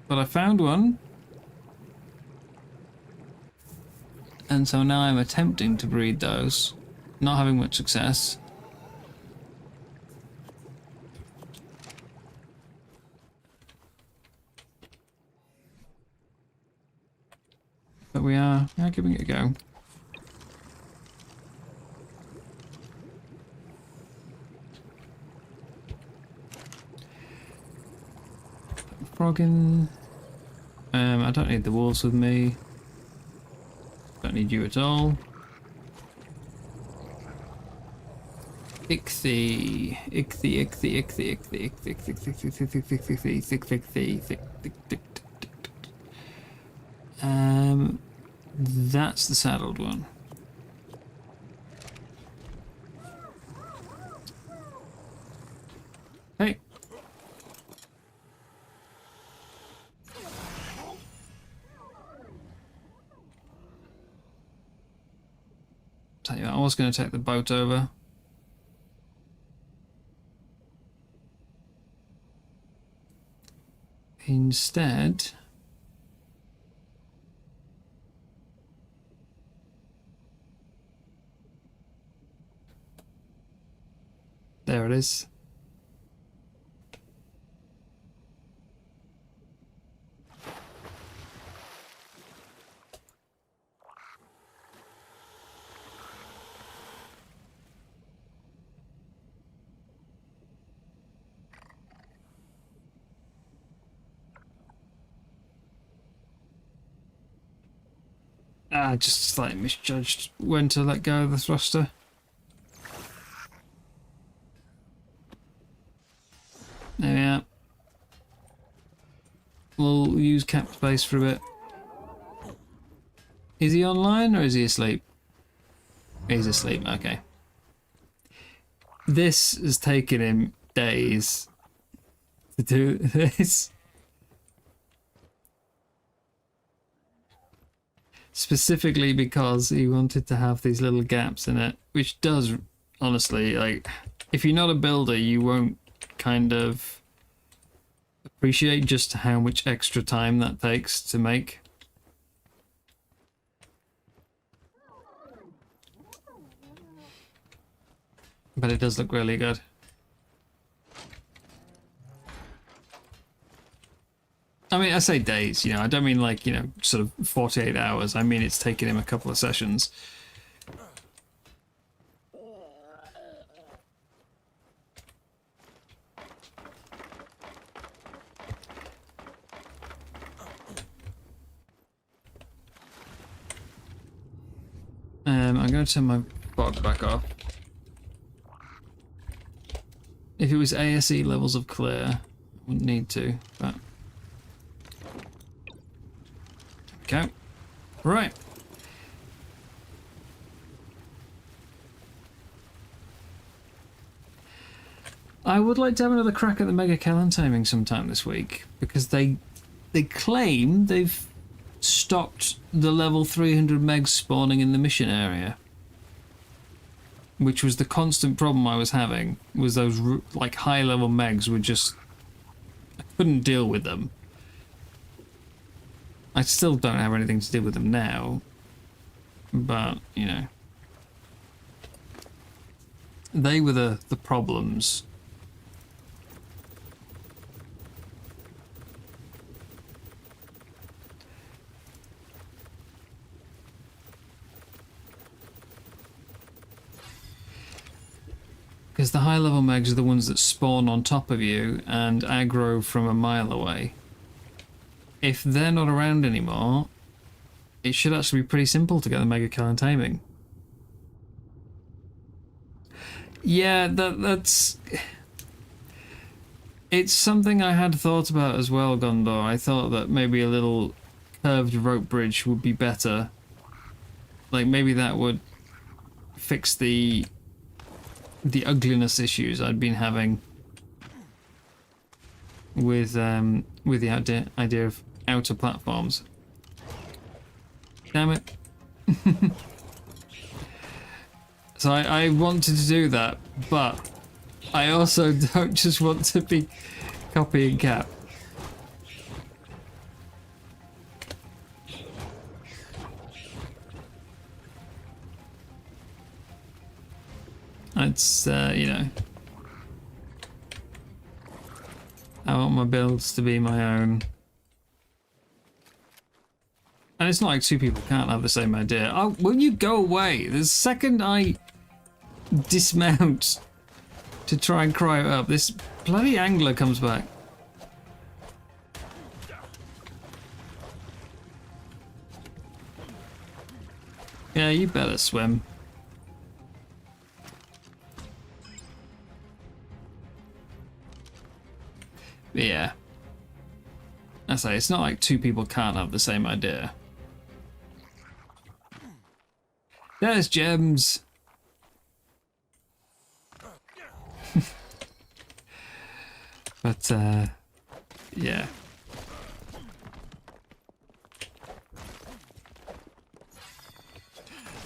but I found one. And so now I'm attempting to breed those, not having much success. But we are giving it a go. Frogging. I don't need the wolves with me. Don't need you at all. Ichthy. Ichthy, ichthy, ichthy, ichthy, ichthy, ichthy, ichthy, that's the saddled one. Hey. Tell you what, I was going to take the boat over. Instead, there it is. I just slightly misjudged when to let go of the thruster. There we are. We'll use cap space for a bit. Is he online or is he asleep? He's asleep, okay. This has taken him days to do this. Specifically because he wanted to have these little gaps in it, which does, honestly, like, if you're not a builder, you won't kind of appreciate just how much extra time that takes to make. But it does look really good. I mean, I say days, you know, I don't mean like, you know, sort of 48 hours. I mean, it's taken him a couple of sessions. I'm going to turn my bot back off. If it was ASE levels of clear, I wouldn't need to, but... Okay. Right. I would like to have another crack at the Mega Callan taming sometime this week, because they claim they've stopped the level 300 megs spawning in the mission area, which was the constant problem I was having. Was those like high level megs were just, I couldn't deal with them. I still don't have anything to do with them now, but, you know, they were the problems. Because the high level megs are the ones that spawn on top of you and aggro from a mile away. If they're not around anymore, it should actually be pretty simple to get the Mega Callan taming. Yeah, that's... It's something I had thought about as well, Gondor. I thought that maybe a little curved rope bridge would be better. Like, maybe that would fix the ugliness issues I'd been having with the idea of outer platforms. Damn it. So I wanted to do that, but I also don't just want to be copy and cap. It's, you know, I want my builds to be my own. And it's not like two people can't have the same idea. Oh, will you go away? The second I dismount to try and cry up, this bloody angler comes back. Yeah, you better swim. But yeah. I say, it's not like two people can't have the same idea. There's gems. But, yeah.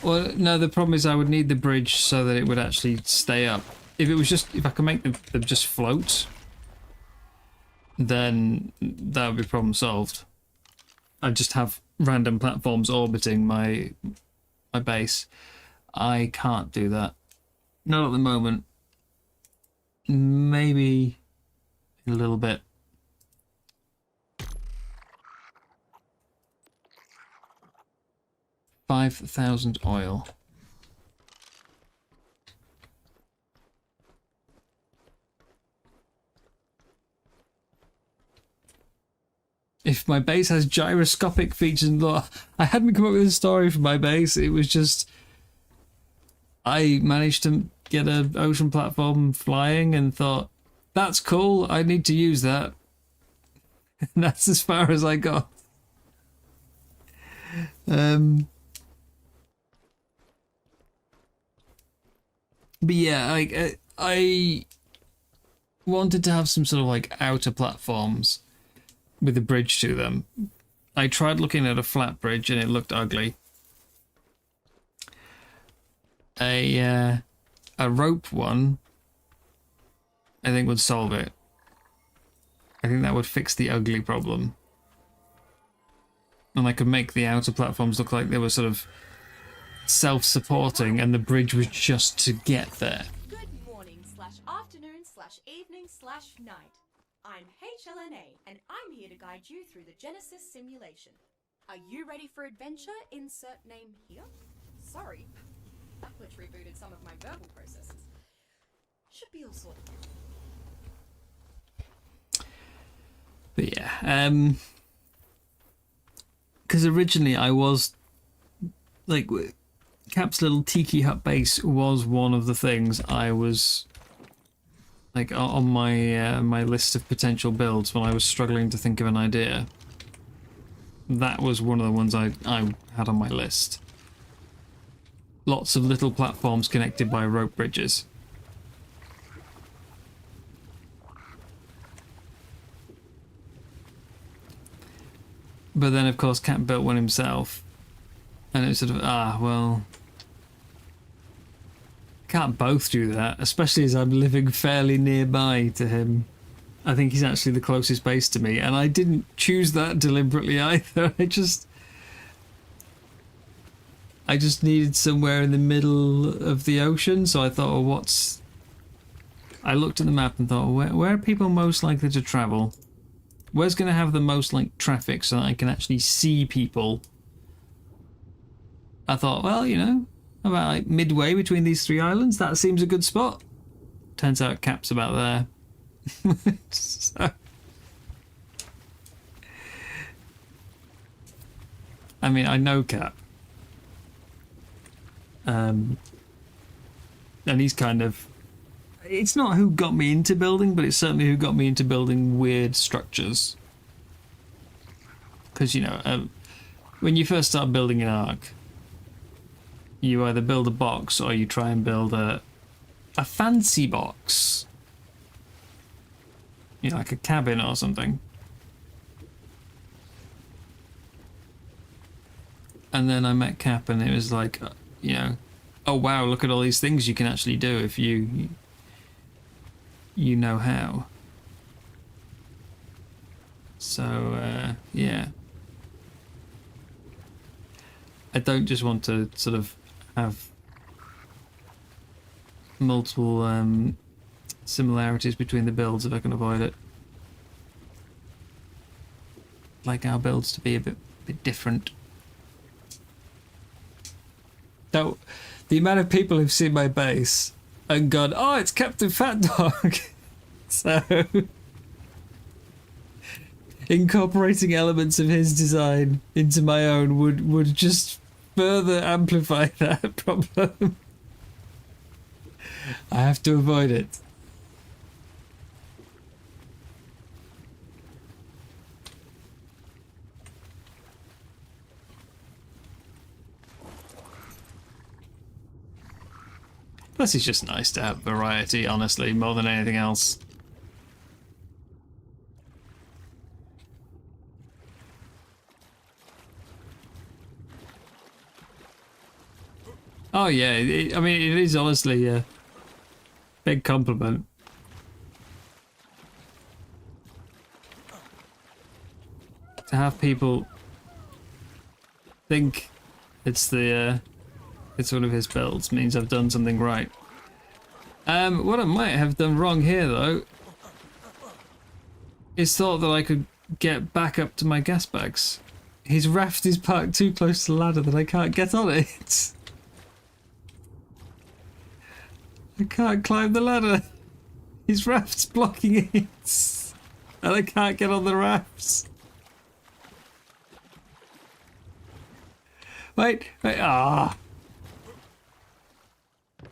Well, no, the problem is I would need the bridge so that it would actually stay up. If it was just, if I could make them just float, then that would be problem solved. I'd just have random platforms orbiting my base. I can't do that. Not at the moment. Maybe in a little bit. $5,000 oil. If my base has gyroscopic features and law, I hadn't come up with a story for my base. It was just I managed to get an ocean platform flying and thought, that's cool, I need to use that. And that's as far as I got. But yeah, like I wanted to have some sort of like outer platforms with a bridge to them. I tried looking at a flat bridge and it looked ugly. A rope one, I think, would solve it. I think that would fix the ugly problem. And I could make the outer platforms look like they were sort of self-supporting and the bridge was just to get there. Good morning / afternoon / evening / night. I'm HLNA, and I'm here to guide you through the Genesis simulation. Are you ready for adventure? Insert name here. Sorry, that glitch rebooted some of my verbal processes. Should be all sorted. But yeah, because originally I was like, Cap's little tiki hut base was one of the things I was like on my my list of potential builds when I was struggling to think of an idea. That was one of the ones I had on my list. Lots of little platforms connected by rope bridges. But then, of course, Cap built one himself. And it was sort of, well, can't both do that, especially as I'm living fairly nearby to him. I think he's actually the closest base to me, and I didn't choose that deliberately either. I just needed somewhere in the middle of the ocean, so I thought, well, I looked at the map and thought, well, where are people most likely to travel? Where's going to have the most like traffic so that I can actually see people? I thought, well, you know, about like midway between these three islands, that seems a good spot. Turns out Cap's about there. So, I mean, I know Cap. And he's kind of, it's not who got me into building, but it's certainly who got me into building weird structures. Because, you know, when you first start building an arc, you either build a box or you try and build a fancy box. You know, like a cabin or something. And then I met Cap and it was like, you know, oh wow, look at all these things you can actually do if you know how. So, yeah. I don't just want to sort of have multiple similarities between the builds if I can avoid it. Like our builds to be a bit different. So, the amount of people who've seen my base and gone, oh, it's Captain Fat Dog. So, incorporating elements of his design into my own would just further amplify that problem. I have to avoid it. Plus, it's just nice to have variety, honestly, more than anything else. Oh yeah, I mean, it is honestly a big compliment. To have people think it's one of his builds means I've done something right. What I might have done wrong here, though, is thought that I could get back up to my gas bags. His raft is parked too close to the ladder that I can't get on it. I can't climb the ladder. His raft's blocking it. And I can't get on the rafts. Wait, ah.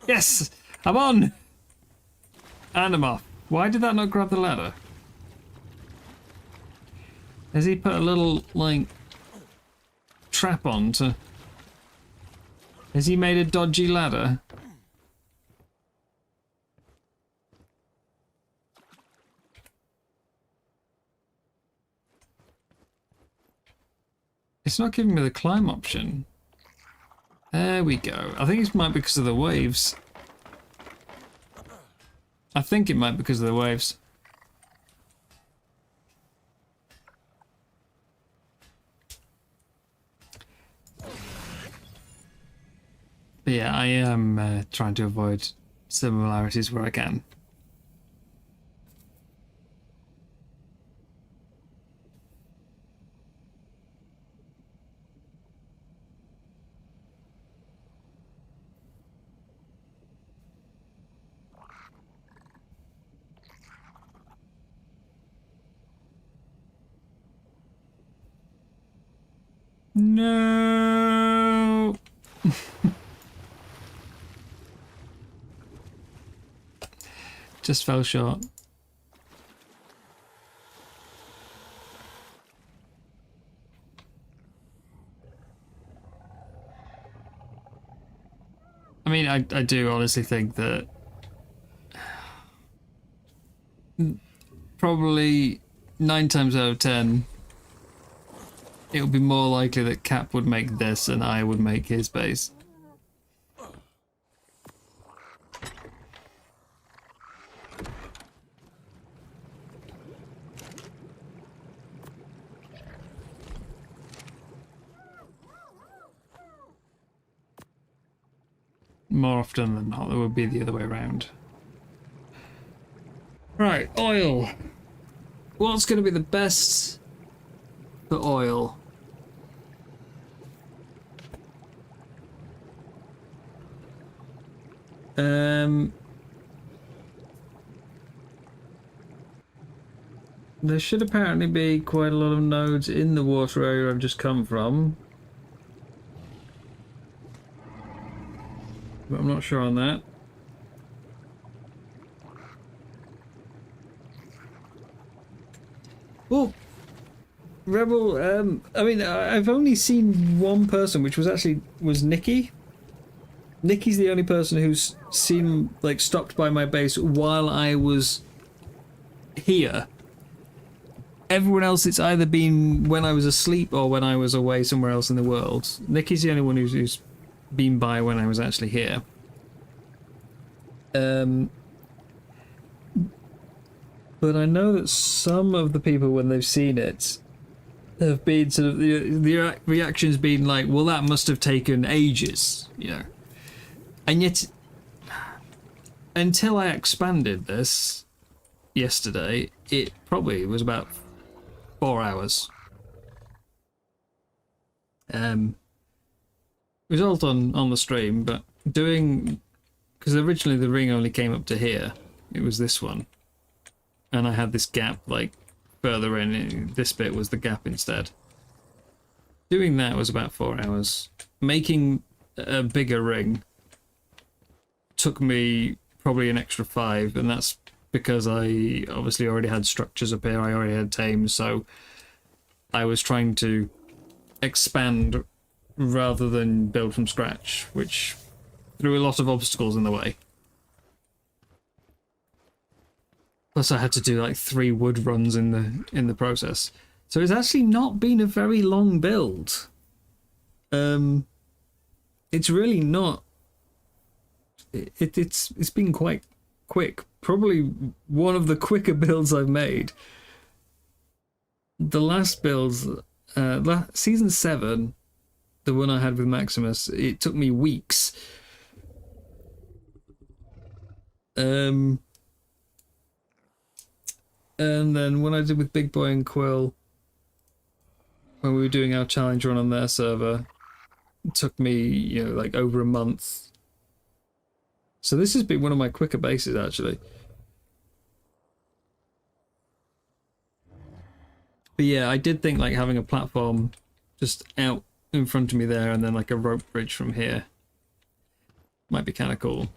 Yes, I'm on. And I'm off. Why did that not grab the ladder? Has he put a little, like, trap on to... Has he made a dodgy ladder? It's not giving me the climb option. There we go. I think it might be because of the waves. I think it might be because of the waves. But yeah, I am trying to avoid similarities where I can. No. Just fell short. I mean, I do honestly think that probably 9 times out of 10 it would be more likely that Cap would make this and I would make his base. More often than not, it would be the other way around. Right, oil. What's going to be the best for oil? There should apparently be quite a lot of nodes in the water area I've just come from. But I'm not sure on that. Oh! Rebel, I mean, I've only seen one person, which was Nikki. Nikki's the only person who's seen, like, stopped by my base while I was here. Everyone else, it's either been when I was asleep or when I was away somewhere else in the world. Nikki's the only one who's been by when I was actually here. But I know that some of the people, when they've seen it, have been sort of the reaction's been like, well, that must have taken ages, you know. And yet until I expanded this yesterday, it probably was about 4 hours. It was all done on the stream, but doing, because originally the ring only came up to here. It was this one, and I had this gap like further in. This bit was the gap instead. Doing that was about 4 hours. Making a bigger ring took me probably an extra 5, and that's because I obviously already had structures up here. I already had Tame, so I was trying to expand rather than build from scratch, which threw a lot of obstacles in the way. Plus I had to do like 3 wood runs in the process. So it's actually not been a very long build. It's really not. It's been quite quick. Probably one of the quicker builds I've made. The last builds, season 7, the one I had with Maximus, it took me weeks. And then when I did with Big Boy and Quill, when we were doing our challenge run on their server, it took me, you know, like over a month. So this has been one of my quicker bases, actually. But yeah, I did think like having a platform just out in front of me there and then like a rope bridge from here might be kind of cool.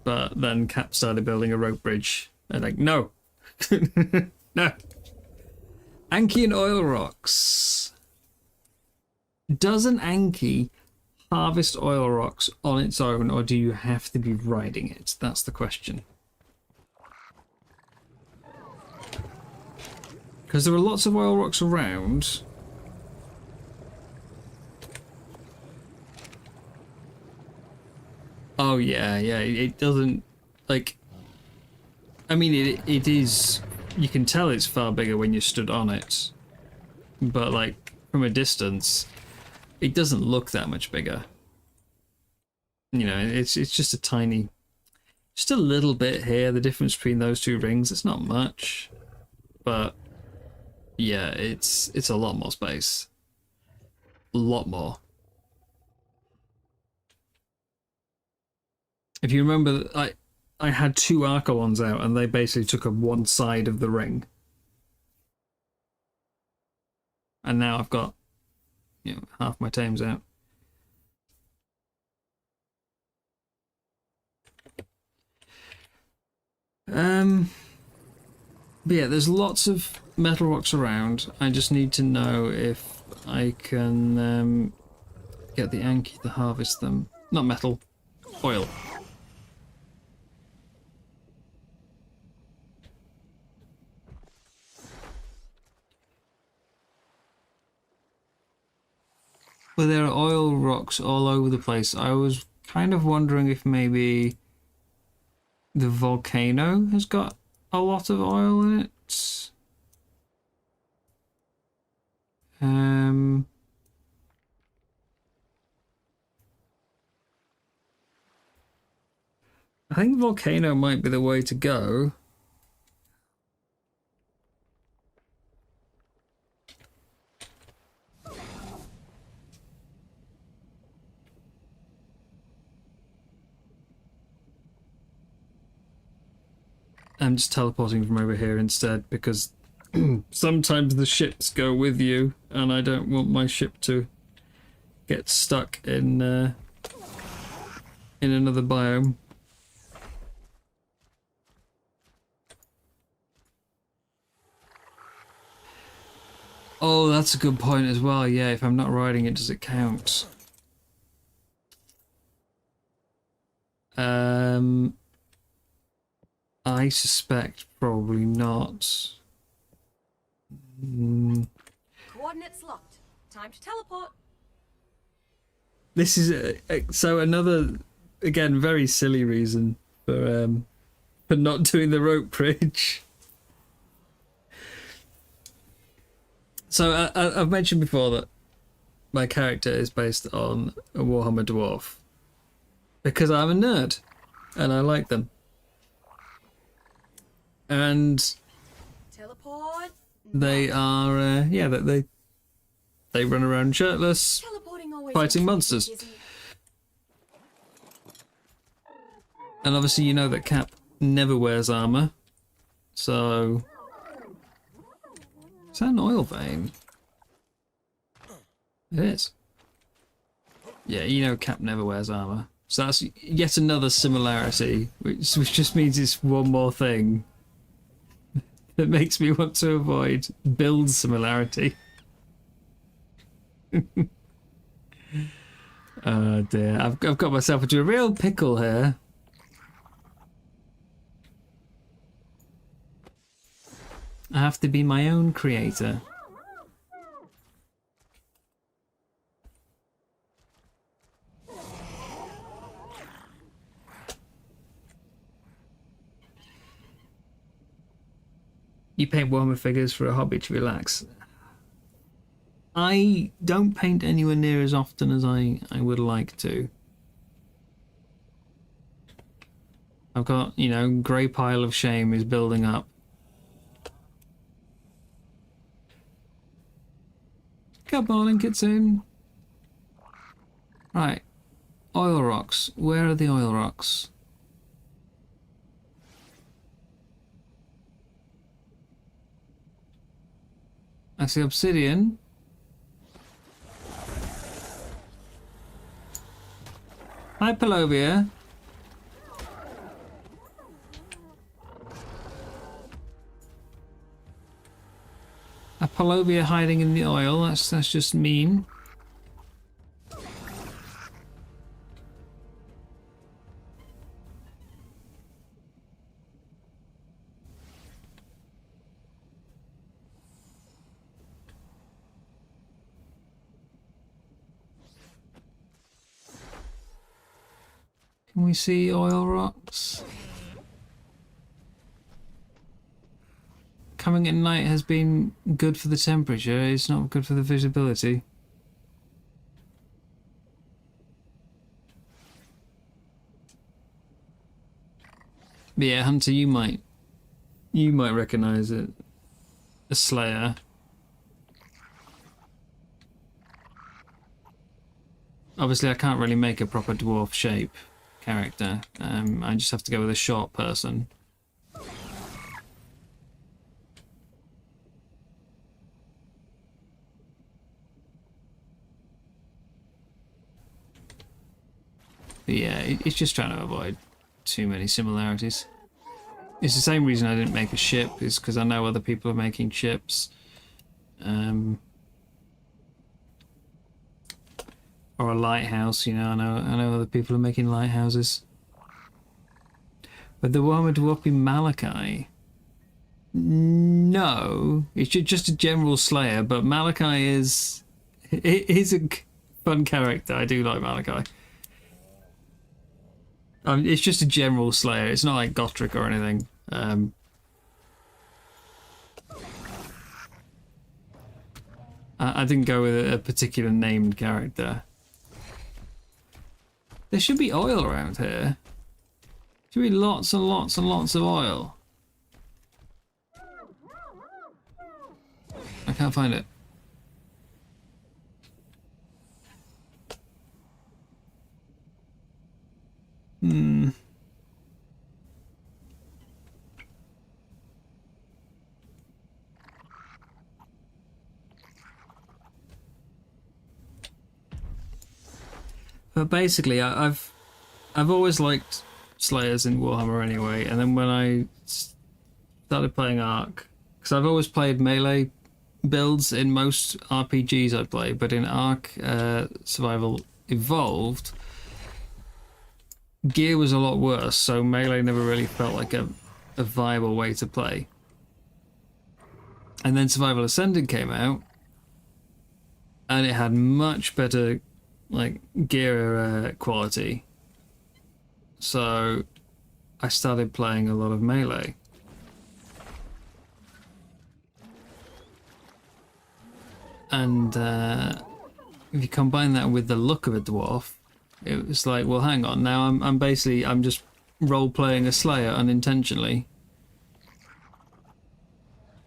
But then Cap started building a rope bridge. And like, no. No. Anki and oil rocks. Does an Anki harvest oil rocks on its own, or do you have to be riding it? That's the question. Because there are lots of oil rocks around. Oh yeah, it doesn't, like, I mean it is, you can tell it's far bigger when you stood on it, but like from a distance it doesn't look that much bigger. You know, it's just a tiny, just a little bit here, the difference between those two rings. It's not much, but yeah, it's a lot more space, a lot more. If you remember, I had 2 Archolons out, and they basically took up one side of the ring. And now I've got, you know, half my Tames out. But yeah, there's lots of metal rocks around. I just need to know if I can get the Anki to harvest them. Not metal, oil. Well, there are oil rocks all over the place. I was kind of wondering if maybe the volcano has got a lot of oil in it. I think volcano might be the way to go. I'm just teleporting from over here instead because sometimes the ships go with you and I don't want my ship to get stuck in another biome. Oh, that's a good point as well. Yeah, if I'm not riding it, does it count? I suspect probably not. Coordinates locked. Time to teleport. This is so another, again, very silly reason for not doing the rope bridge. So I've mentioned before that my character is based on a Warhammer dwarf because I'm a nerd. and I like them. And Teleport. they are, yeah, they run around shirtless, Teleporting always fighting makes me monsters. dizzy. And obviously you know that Cap never wears armor, so... Is that an oil vein? It is. Yeah, you know Cap never wears armor. So that's yet another similarity, which just means it's one more thing that makes me want to avoid build similarity. Oh dear, I've got myself into a real pickle here. I have to be my own creator. You paint Warhammer figures for a hobby to relax. I don't paint anywhere near as often as I would like to. I've got, you know, grey pile of shame is building up. Good morning, Kitsune. Right. Oil rocks. Where are the oil rocks? I see obsidian. Hi, Pelovia. A Pelovia hiding in the oil. That's just mean. Can we see oil rocks? Coming at night has been good for the temperature, it's not good for the visibility. But yeah, Hunter, you might recognise it. A Slayer. Obviously I can't really make a proper dwarf shape character. I just have to go with a short person. But yeah, it's just trying to avoid too many similarities. It's the same reason I didn't make a ship, is because I know other people are making ships. Or a lighthouse, you know, I know other people are making lighthouses. But the one with Dwarfy Malachi... No, it's just a general Slayer, but Malachi is... It is a fun character, I do like Malachi. It's just a general Slayer, it's not like Gotrek or anything. I didn't go with a particular named character. There should be oil around here. Should be lots and lots and lots of oil. I can't find it. But basically, I've always liked Slayers in Warhammer anyway, and then when I started playing Ark, because I've always played melee builds in most RPGs I play, but in Ark Survival Evolved, gear was a lot worse, so melee never really felt like a viable way to play. And then Survival Ascended came out, and it had much better like gear quality, so I started playing a lot of melee. And if you combine that with the look of a dwarf, it was like, well, hang on, now I'm just role-playing a Slayer unintentionally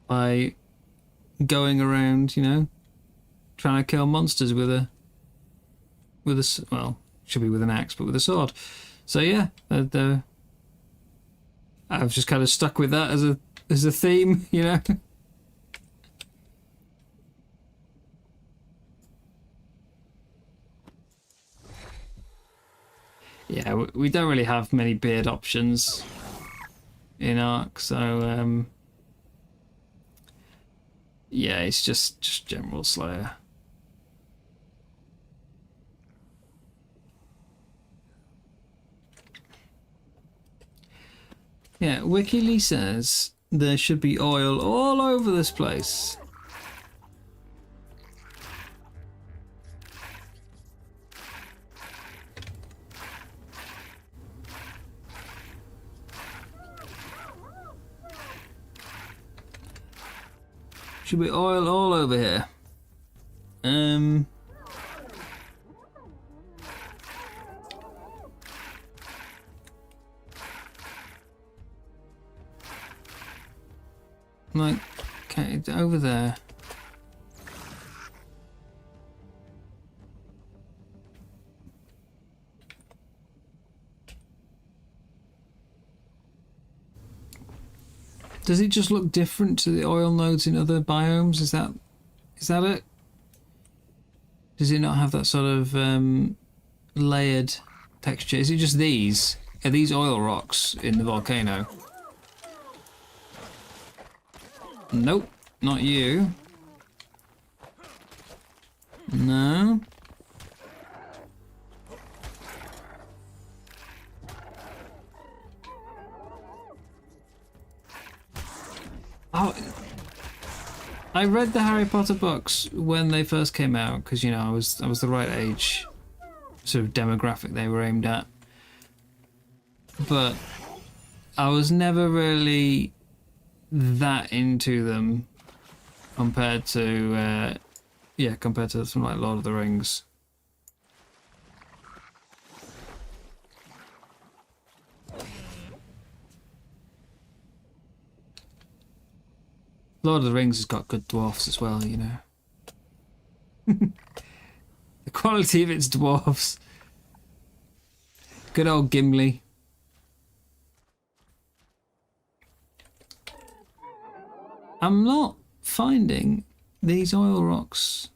by going around, you know, trying to kill monsters with a well, should be with an axe, but with a sword. So yeah, I've just kind of stuck with that as a theme, you know. Yeah, we don't really have many beard options in Ark, so yeah, it's just general Slayer. Yeah, WikiLeaks says there should be oil all over this place. Should be oil all over here. Like, okay, it's over there. Does it just look different to the oil nodes in other biomes? Is that it? Does it not have that sort of layered texture? Is it just these? Are these oil rocks in the volcano? Nope, not you. No. Oh, I read the Harry Potter books when they first came out because, you know, I was the right age, sort of demographic they were aimed at. But I was never really that into them compared to something like Lord of the Rings. Lord of the Rings has got good dwarfs as well, you know. The quality of its dwarfs. Good old Gimli. I'm not finding these oil rocks.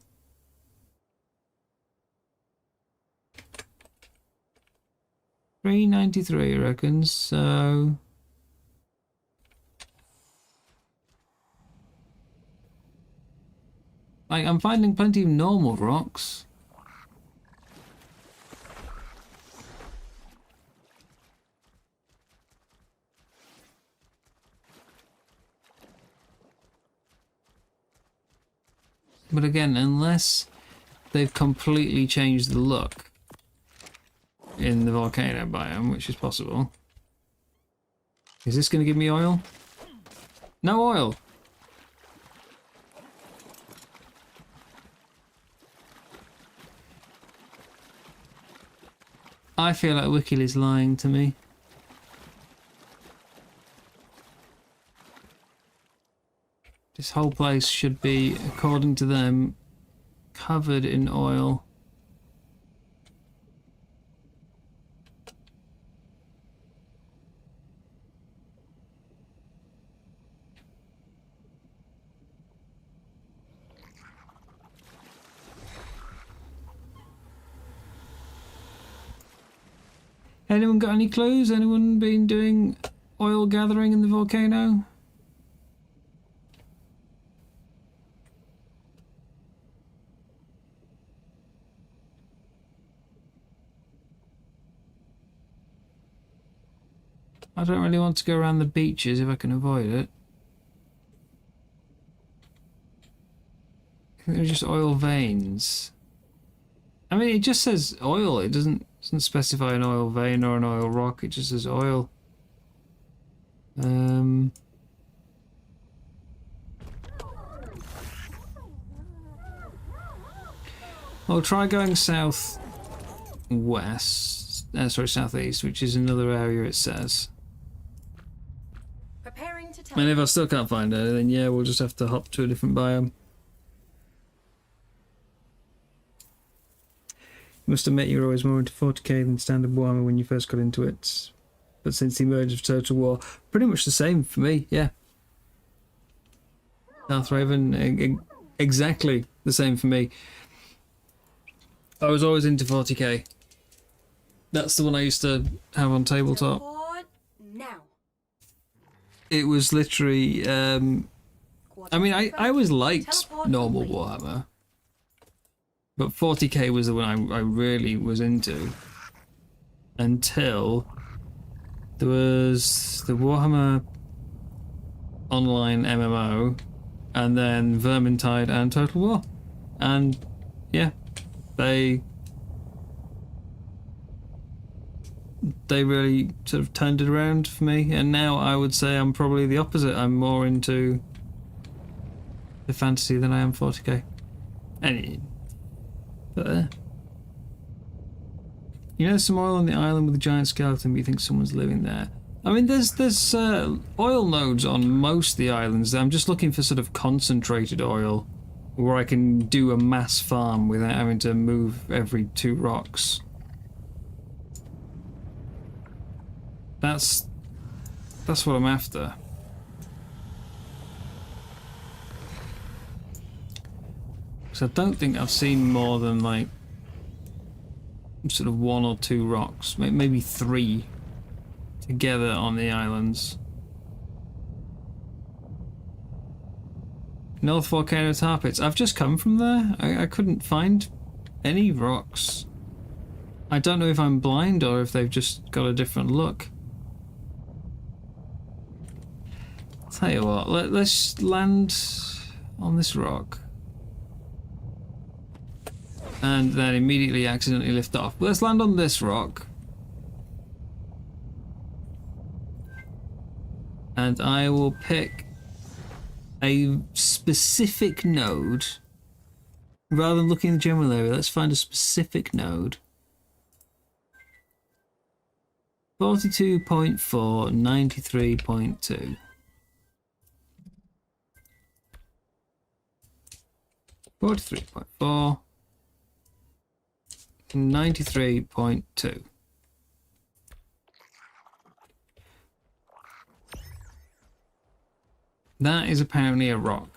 $3.93 I reckon, so like, I'm finding plenty of normal rocks. But again, unless they've completely changed the look in the volcano biome, which is possible. Is this going to give me oil? No oil! I feel like Wikil is lying to me. This whole place should be, according to them, covered in oil. Anyone got any clues? Anyone been doing oil gathering in the volcano? I don't really want to go around the beaches if I can avoid it. I think they're just oil veins. I mean, it just says oil. It doesn't specify an oil vein or an oil rock. It just says oil. I'll try going south west. sorry, southeast, which is another area it says. Preparing to tell. And if I still can't find her, then yeah, we'll just have to hop to a different biome. Must admit you were always more into 40k than standard Warhammer when you first got into it. But since the emergence of Total War, pretty much the same for me, yeah. Darth Raven, exactly the same for me. I was always into 40k. That's the one I used to have on tabletop. Now. It was literally, I mean, I always liked normal Warhammer. But 40k was the one I really was into. Until there was the Warhammer Online MMO, and then Vermintide and Total War. And yeah, they really sort of turned it around for me, and now I would say I'm probably the opposite. I'm more into the fantasy than I am 40k. But you know, there's some oil on the island with a giant skeleton, but you think someone's living there. I mean, there's oil nodes on most of the islands. I'm just looking for sort of concentrated oil where I can do a mass farm without having to move every 2 rocks. That's what I'm after. So I don't think I've seen more than like sort of 1 or 2 rocks, maybe 3 together on the islands. North Volcano Tar Pits. I've just come from there. I couldn't find any rocks. I don't know if I'm blind or if they've just got a different look. Tell you what, let's land on this rock. And then immediately accidentally lift off. Let's land on this rock. And I will pick a specific node. Rather than looking in the general area, let's find a specific node. 42.4, 93.2. 43.4. 93.2. That is apparently a rock.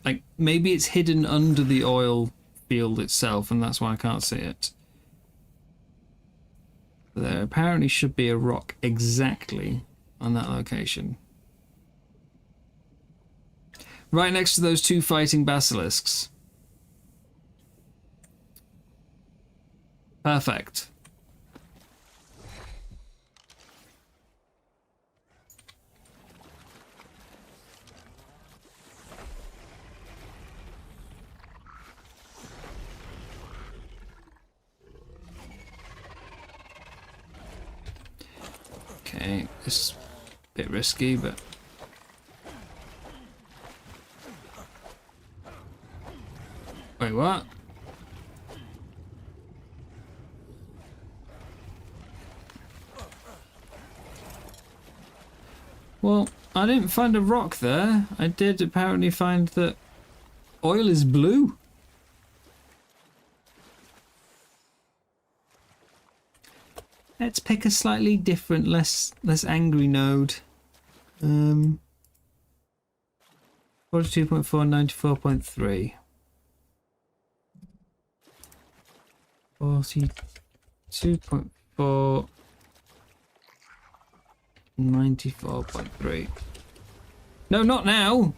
Like, maybe it's hidden under the oil field itself, and that's why I can't see it. But there apparently should be a rock exactly on that location. Right next to those 2 fighting basilisks. Perfect. Okay, this is a bit risky, but... Wait, what? Well, I didn't find a rock there. I did apparently find that oil is blue. Let's pick a slightly different, less angry node. 42.4, 94.3. 42.4, 94.3. No, not now!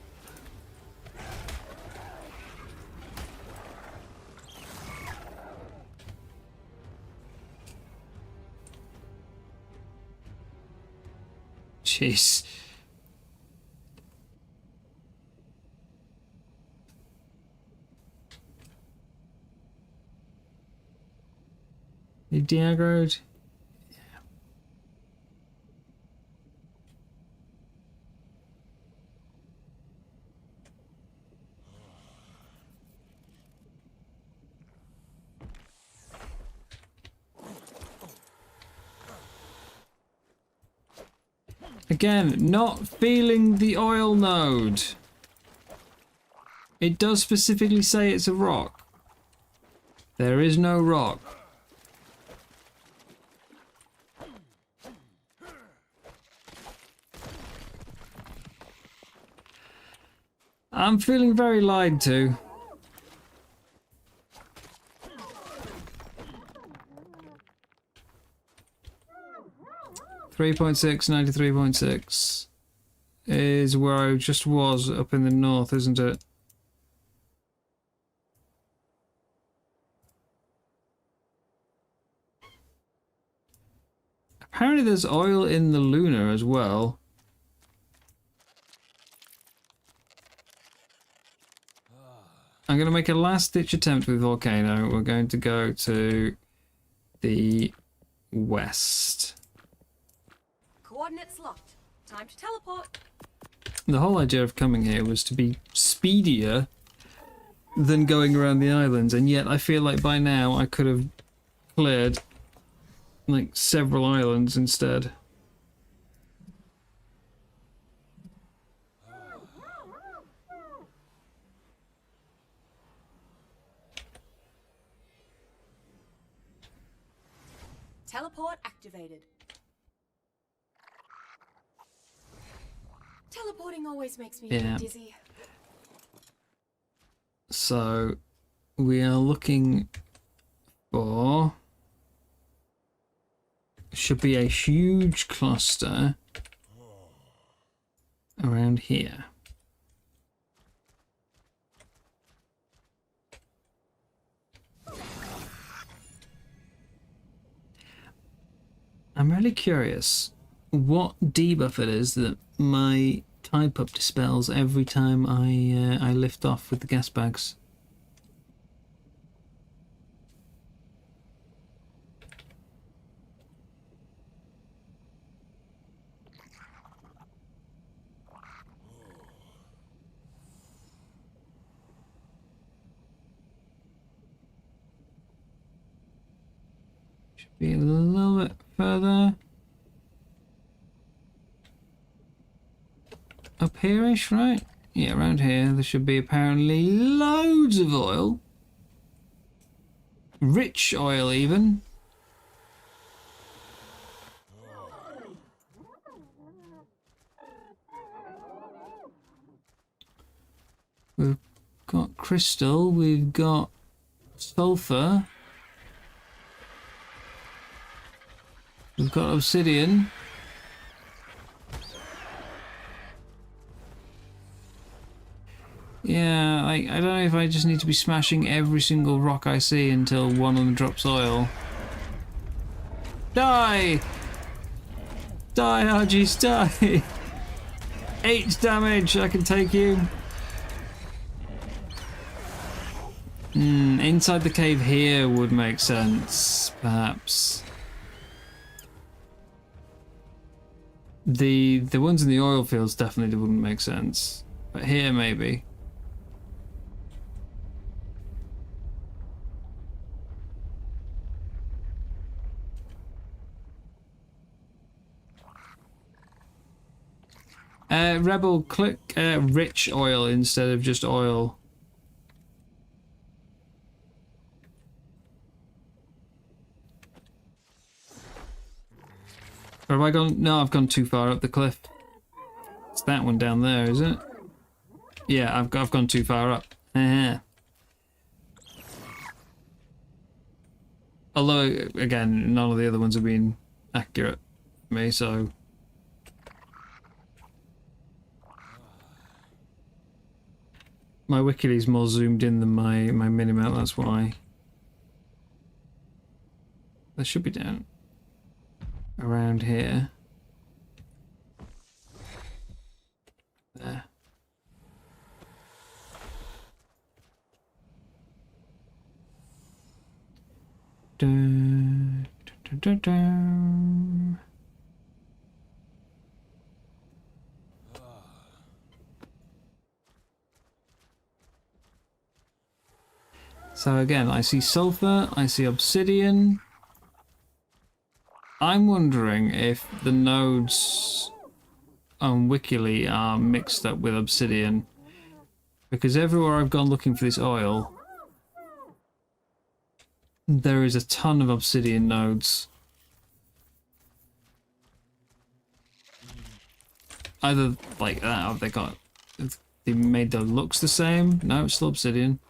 Jeez. You de-aggroed? Again, not feeling the oil node. It does specifically say it's a rock. There is no rock. I'm feeling very lied to. .6, 93.6 is where I just was up in the north, isn't it? Apparently there's oil in the lunar as well. I'm going to make a last-ditch attempt with Volcano. We're going to go to the west. Coordinates locked. Time to teleport. The whole idea of coming here was to be speedier than going around the islands, and yet I feel like by now I could have cleared like several islands instead. Teleport activated. Teleporting always makes me dizzy. So we are looking for, should be a huge cluster around here. I'm really curious what debuff it is that my type up dispels every time I lift off with the gas bags. Should be a little bit further up here-ish, right? Yeah, around here. There should be apparently loads of oil. Rich oil, even. We've got crystal, we've got sulfur. We've got obsidian. Yeah, I don't know if I just need to be smashing every single rock I see until one of them drops oil. Die! Die, Argies, die! 8 damage, I can take you. Inside the cave here would make sense, perhaps. The ones in the oil fields definitely wouldn't make sense. But here, maybe. Rebel, click rich oil instead of just oil. Or have I gone? No, I've gone too far up the cliff. It's that one down there, is it? Yeah, I've gone too far up. Although, again, none of the other ones have been accurate for me, so... My Wikilee's more zoomed in than my minimap, that's why. They should be down around here. There. Dun, dun, dun, dun. So again, I see sulfur, I see obsidian. I'm wondering if the nodes and Wikily are mixed up with obsidian. Because everywhere I've gone looking for this oil, there is a ton of obsidian nodes. Either like that, or they made the looks the same. No, it's still obsidian.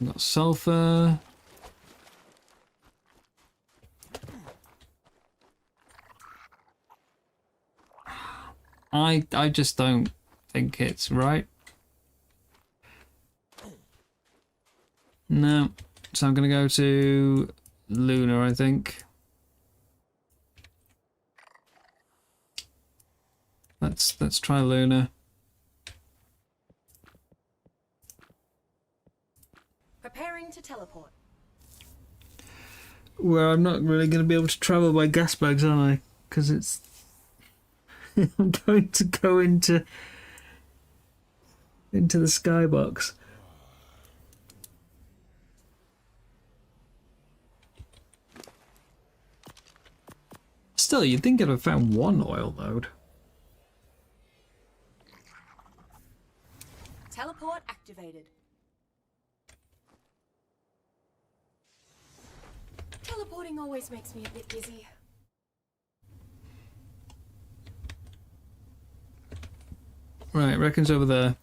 Got sulfur. I just don't think it's right. No. So I'm gonna go to Luna, I think. Let's try Luna. Preparing to teleport. Where I'm not really going to be able to travel by gas bags, aren't I? Because it's... I'm going to go into the skybox. Still, you'd think I'd have found one oil node. Teleport activated. Teleporting always makes me a bit dizzy. Right, reckon's over there.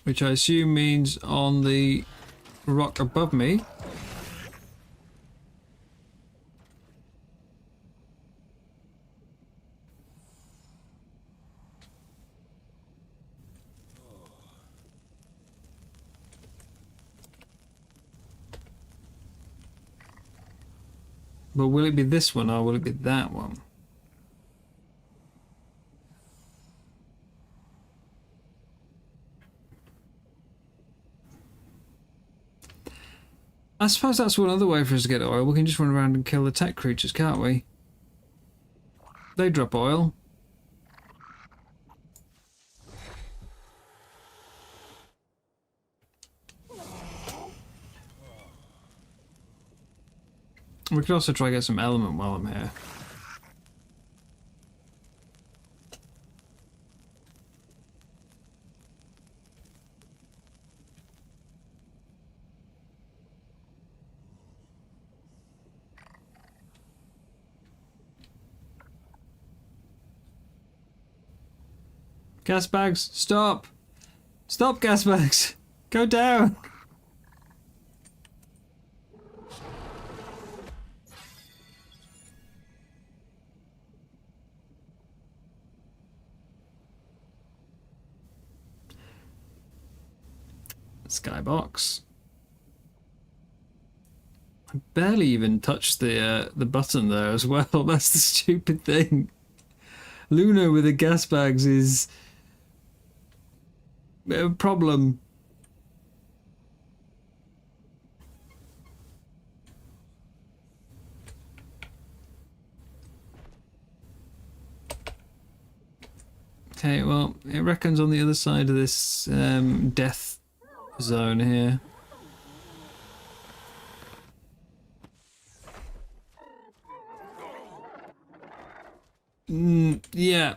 Which I assume means on the rock above me. But will it be this one or will it be that one? I suppose that's one other way for us to get oil. We can just run around and kill the tech creatures, can't we? They drop oil. We could also try to get some element while I'm here. Gas bags, stop! Stop, gas bags! Go down! Skybox. I barely even touched the button there as well. That's the stupid thing. Luna with the gas bags is a problem. Okay, well, it reckons on the other side of this death zone here. Yeah.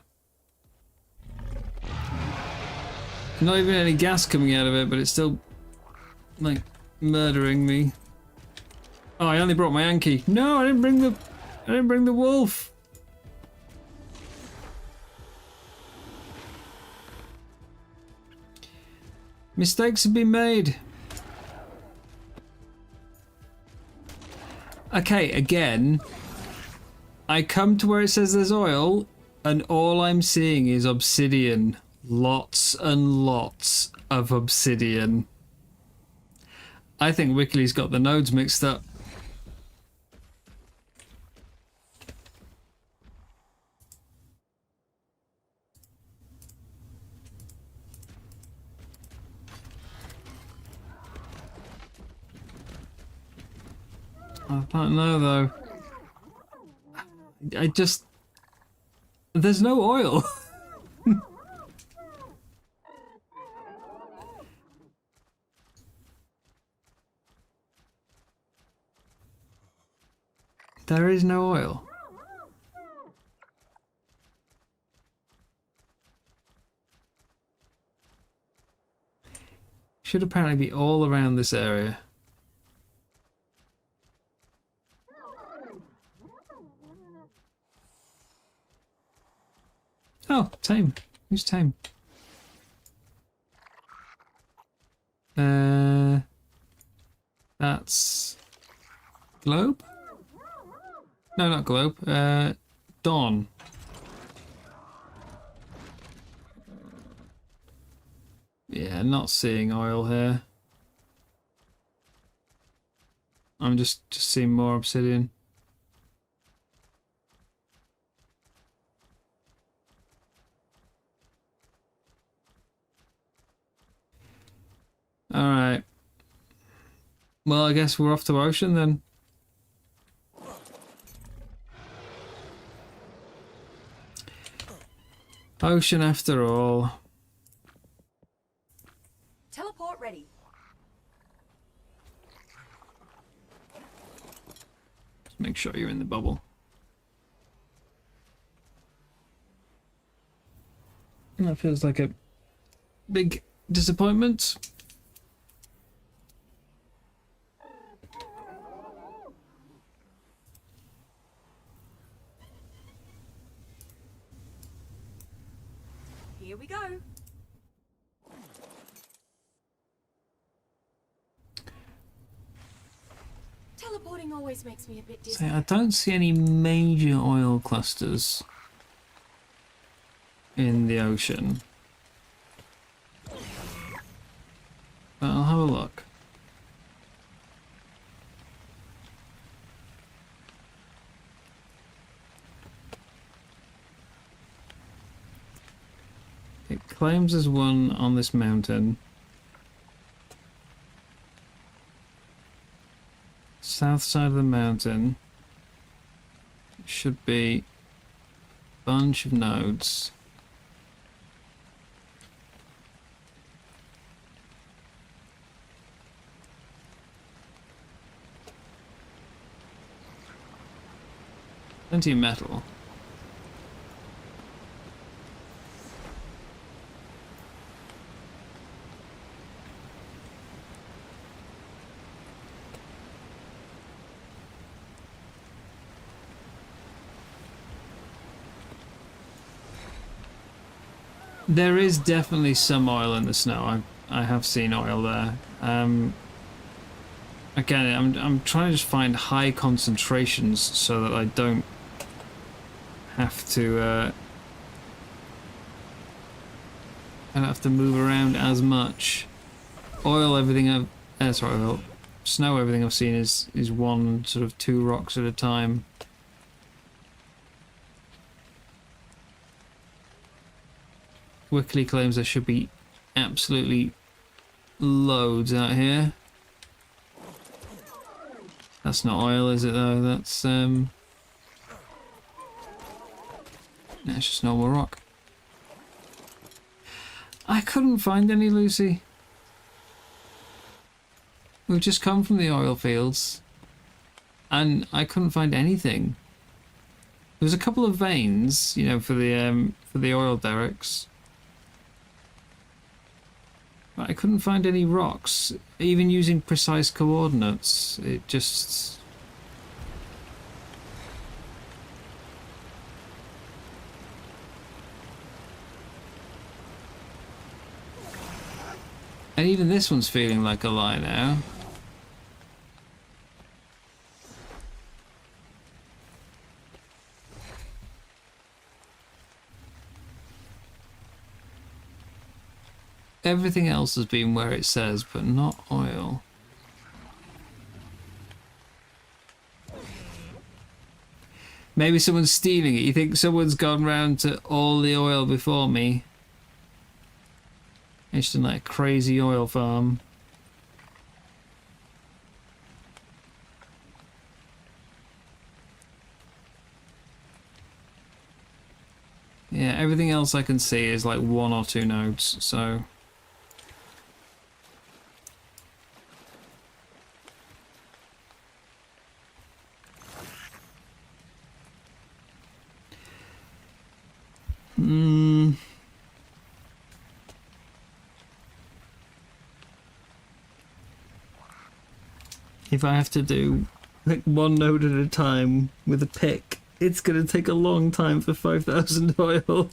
Not even any gas coming out of it, but it's still, like, murdering me. Oh, I only brought my Anki. No, I didn't bring the wolf. Mistakes have been made. Okay, again, I come to where it says there's oil, and all I'm seeing is obsidian. Lots and lots of obsidian. I think Wikily's got the nodes mixed up. I don't know though. I just... There's no oil. There is no oil. Should apparently be all around this area. Oh, Tame. Who's Tame? That's Globe? No, not Globe. Dawn. Yeah, not seeing oil here. I'm just seeing more obsidian. Alright. Well, I guess we're off to Ocean then. Ocean after all. Teleport ready. Just make sure you're in the bubble. That feels like a big disappointment. Here we go. Teleporting always makes me a bit dizzy. So I don't see any major oil clusters in the ocean. But I'll have a look. It claims there's one on this mountain. South side of the mountain should be a bunch of nodes. Plenty of metal. There is definitely some oil in the snow. I have seen oil there. Again, I'm trying to just find high concentrations so that I don't have to I don't have to move around as much. Oil, everything oil. Snow, everything I've seen is one sort of 2 rocks at a time. Wickley claims there should be absolutely loads out here. That's not oil, is it though? That's just normal rock. I couldn't find any, Lucy. We've just come from the oil fields and I couldn't find anything. There was a couple of veins, you know, for the oil derricks. But I couldn't find any rocks, even using precise coordinates. It just... And even this one's feeling like a lie now. Everything else has been where it says, but not oil. Maybe someone's stealing it. You think someone's gone round to all the oil before me? It's just like a crazy oil farm. Yeah, everything else I can see is like 1 or 2 nodes, so... If I have to do like one node at a time with a pick, it's gonna take a long time for 5,000 oil.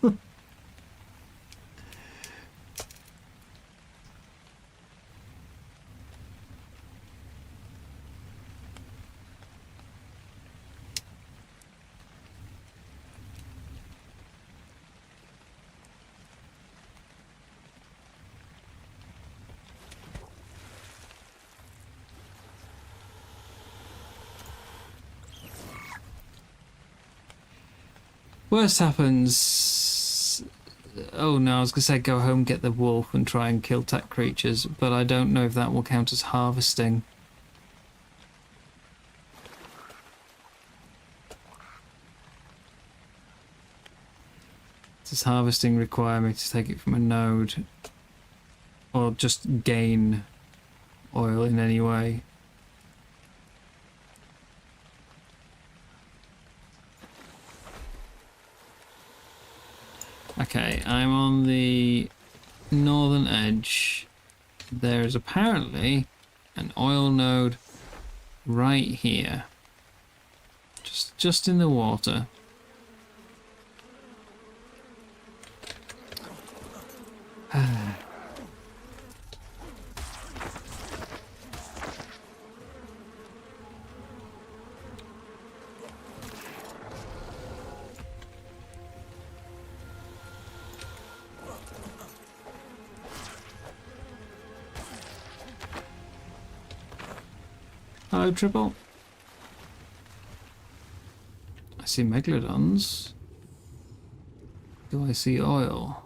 Worst happens. Oh no, I was gonna say go home, get the wolf, and try and kill tech creatures, but I don't know if that will count as harvesting. Does harvesting require me to take it from a node, or just gain oil in any way? Okay, I'm on the northern edge. There is apparently an oil node right here. Just in the water. Hello, Triple. I see megalodons. Do I see oil?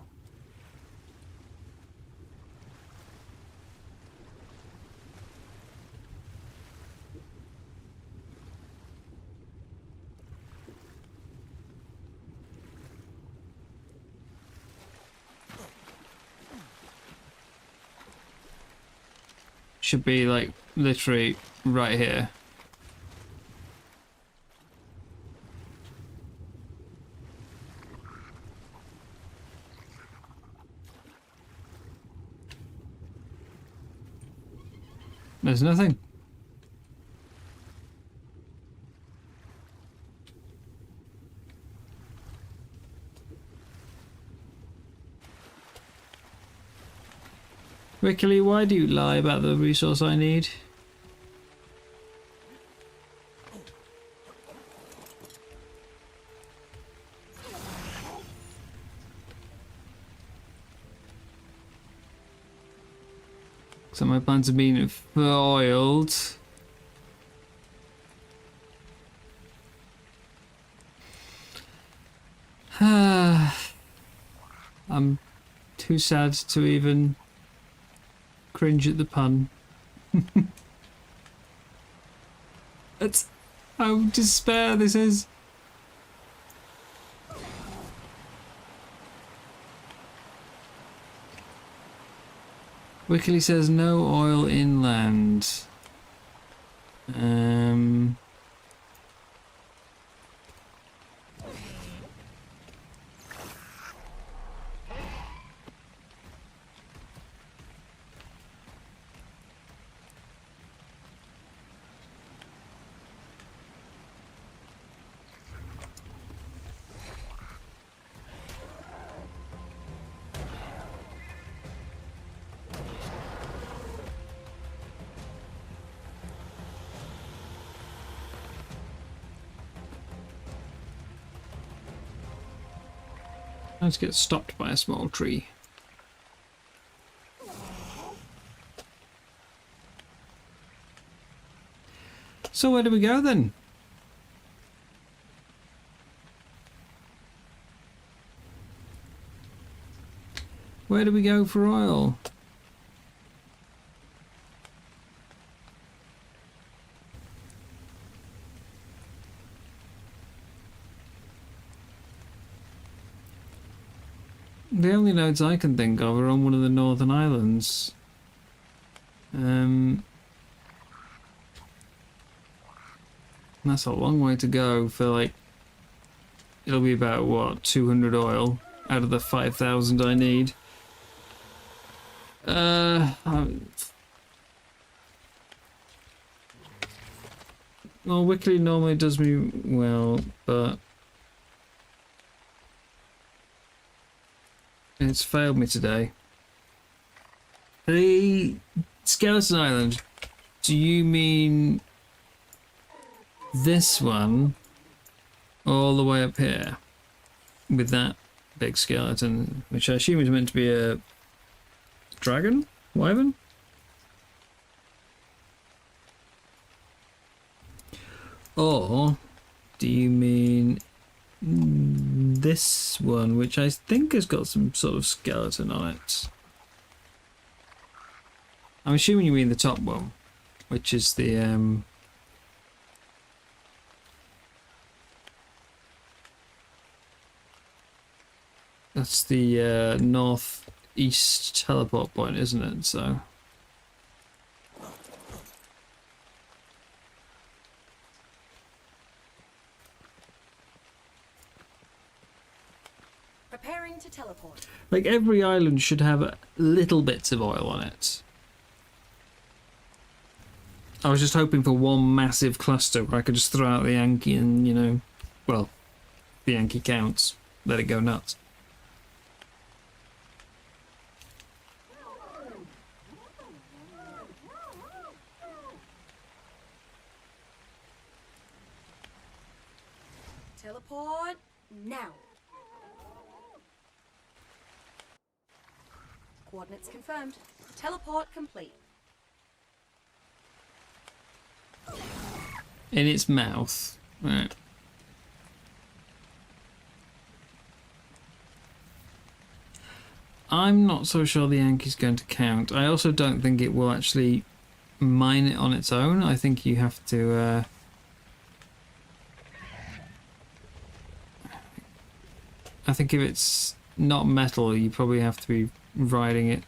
Should be like literally right here. There's nothing. Rickily, why do you lie about the resource I need? So my plants are being foiled. I'm too sad to even cringe at the pun. That's how despair this is. Wickley says no oil inland. Let's get stopped by a small tree. So where do we go then? Where do we go for oil? The only nodes I can think of are on one of the northern islands. That's a long way to go for, like, it'll be about, what, 200 oil out of the 5,000 I need. Well, Wickley normally does me well, but it's failed me today. The Skeleton Island, do you mean this one all the way up here with that big skeleton, which I assume is meant to be a dragon? Wyvern? Or do you mean this one, which I think has got some sort of skeleton on it? I'm assuming you mean the top one, which is the that's the northeast teleport point, isn't it? So Preparing to teleport. like every island should have little bits of oil on it. I was just hoping for one massive cluster where I could just throw out the Yankee and, you know, well, the Yankee counts, let it go nuts. Teleport now. Coordinates confirmed. Teleport complete. In its mouth. Right. I'm not so sure the Yankee's going to count. I also don't think it will actually mine it on its own. I think you have to I think if it's not metal, you probably have to be riding it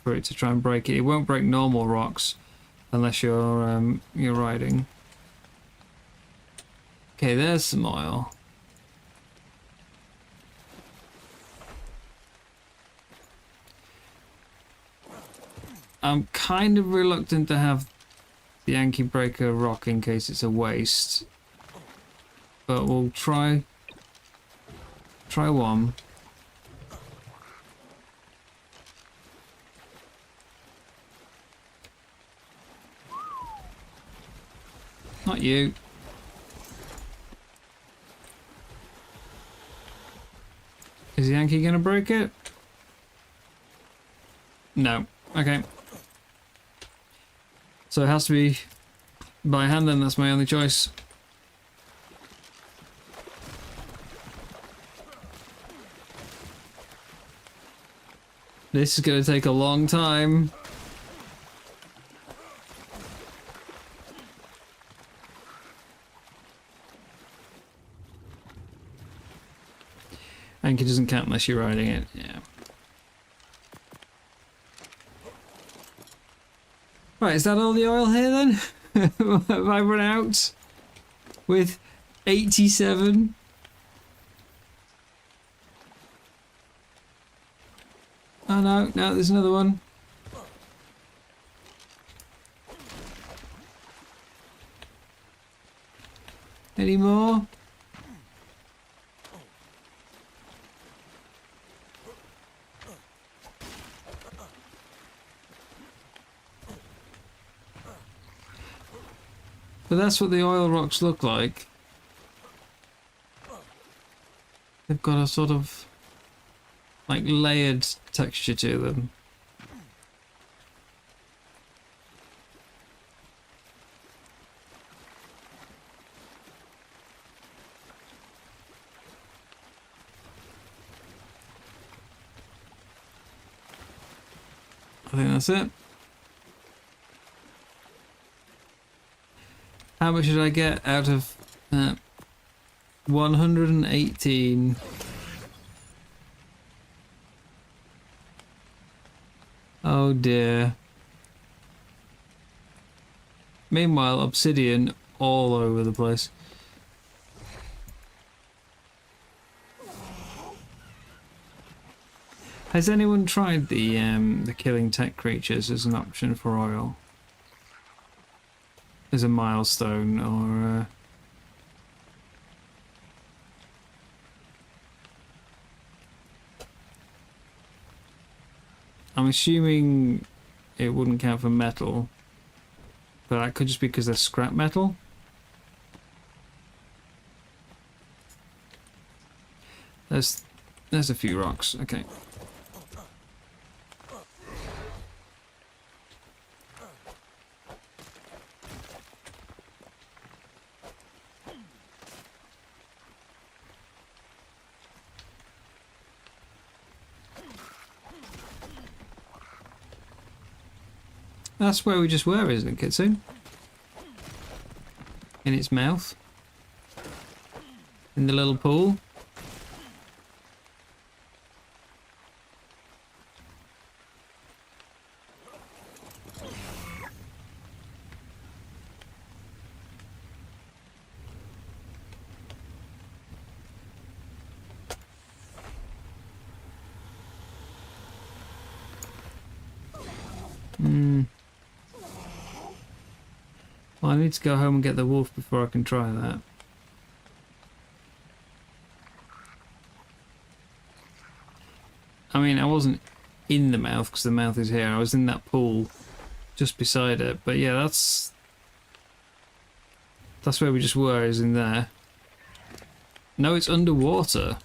for it to try and break it. It won't break normal rocks unless you're riding. Okay, there's some oil. I'm kind of reluctant to have the Yankee break a rock in case it's a waste, but we'll try one. Not you. Is the Yankee gonna break it? No. Okay. So it has to be by hand then, that's my only choice. This is gonna take a long time. Anchor doesn't count unless you're riding it, yeah. Right, is that all the oil here then? Have I run out? With 87? Oh no, no, there's another one. Any more? But that's what the oil rocks look like. They've got a sort of like layered texture to them. I think that's it. How much did I get out of that? 118. Oh dear. Meanwhile, obsidian all over the place. Has anyone tried the killing tech creatures as an option for oil? As a milestone, or I'm assuming it wouldn't count for metal, but that could just be because they're scrap metal. There's a few rocks. Okay. That's where we just were, isn't it, Kitsune? In its mouth. In the little pool. Well, I need to go home and get the wolf before I can try that. I mean, I wasn't in the mouth because the mouth is here. I was in that pool just beside it. But yeah, that's where we just were, is in there. No, it's underwater.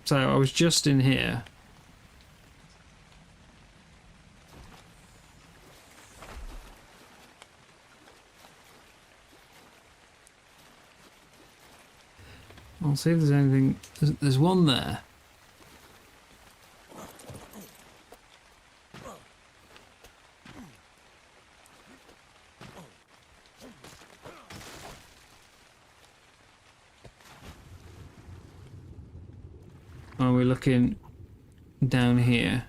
So I was just in here. I'll see if there's anything. There's one there. Are we looking down here?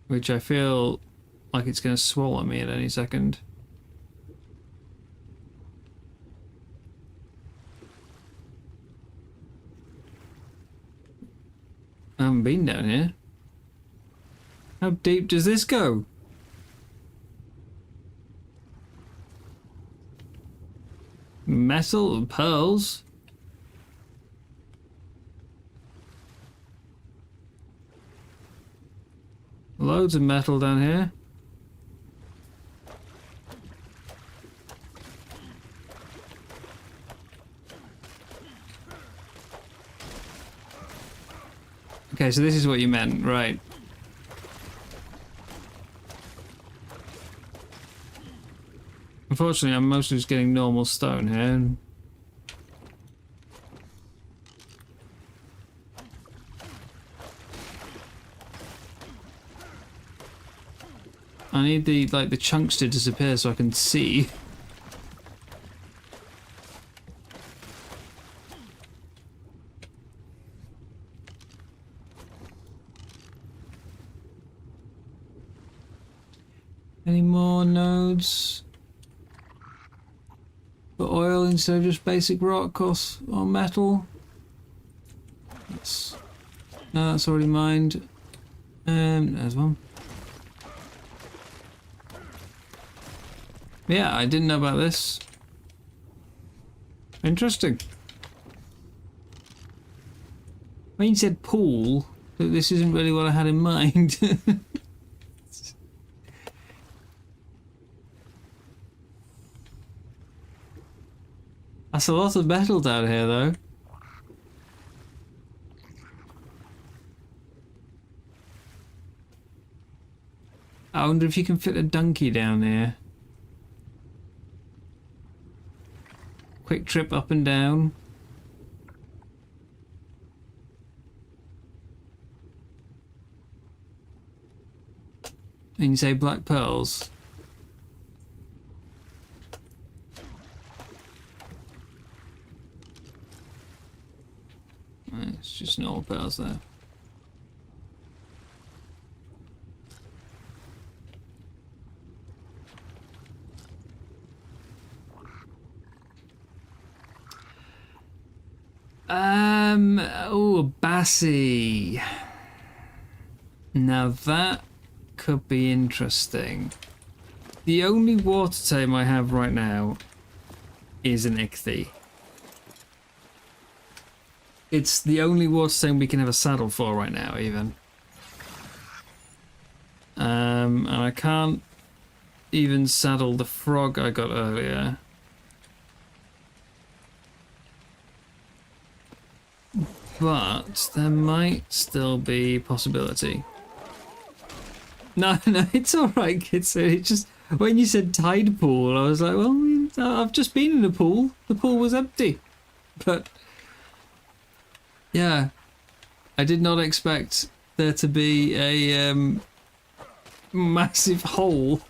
Which I feel like it's going to swallow me at any second. I haven't been down here. How deep does this go? Metal and pearls? Loads of metal down here. Okay, so this is what you meant, right? Unfortunately, I'm mostly just getting normal stone here. I need the chunks to disappear so I can see. Any more nodes for oil instead of just basic rock or metal? No, that's already mined. There's one. Yeah, I didn't know about this. Interesting. When you said pool, this isn't really what I had in mind. That's a lot of metal down here, though. I wonder if you can fit a donkey down here. Quick trip up and down. And you say black pearls? It's just normal pearls there. Oh, Bassie. Now that could be interesting. The only water tame I have right now is an Ichthy. It's the only water tame we can have a saddle for right now, even. And I can't even saddle the frog I got earlier. But there might still be possibility. No, it's alright, kids. It's just, when you said tide pool, I was like, well, I've just been in a pool. The pool was empty. But, yeah, I did not expect there to be a massive hole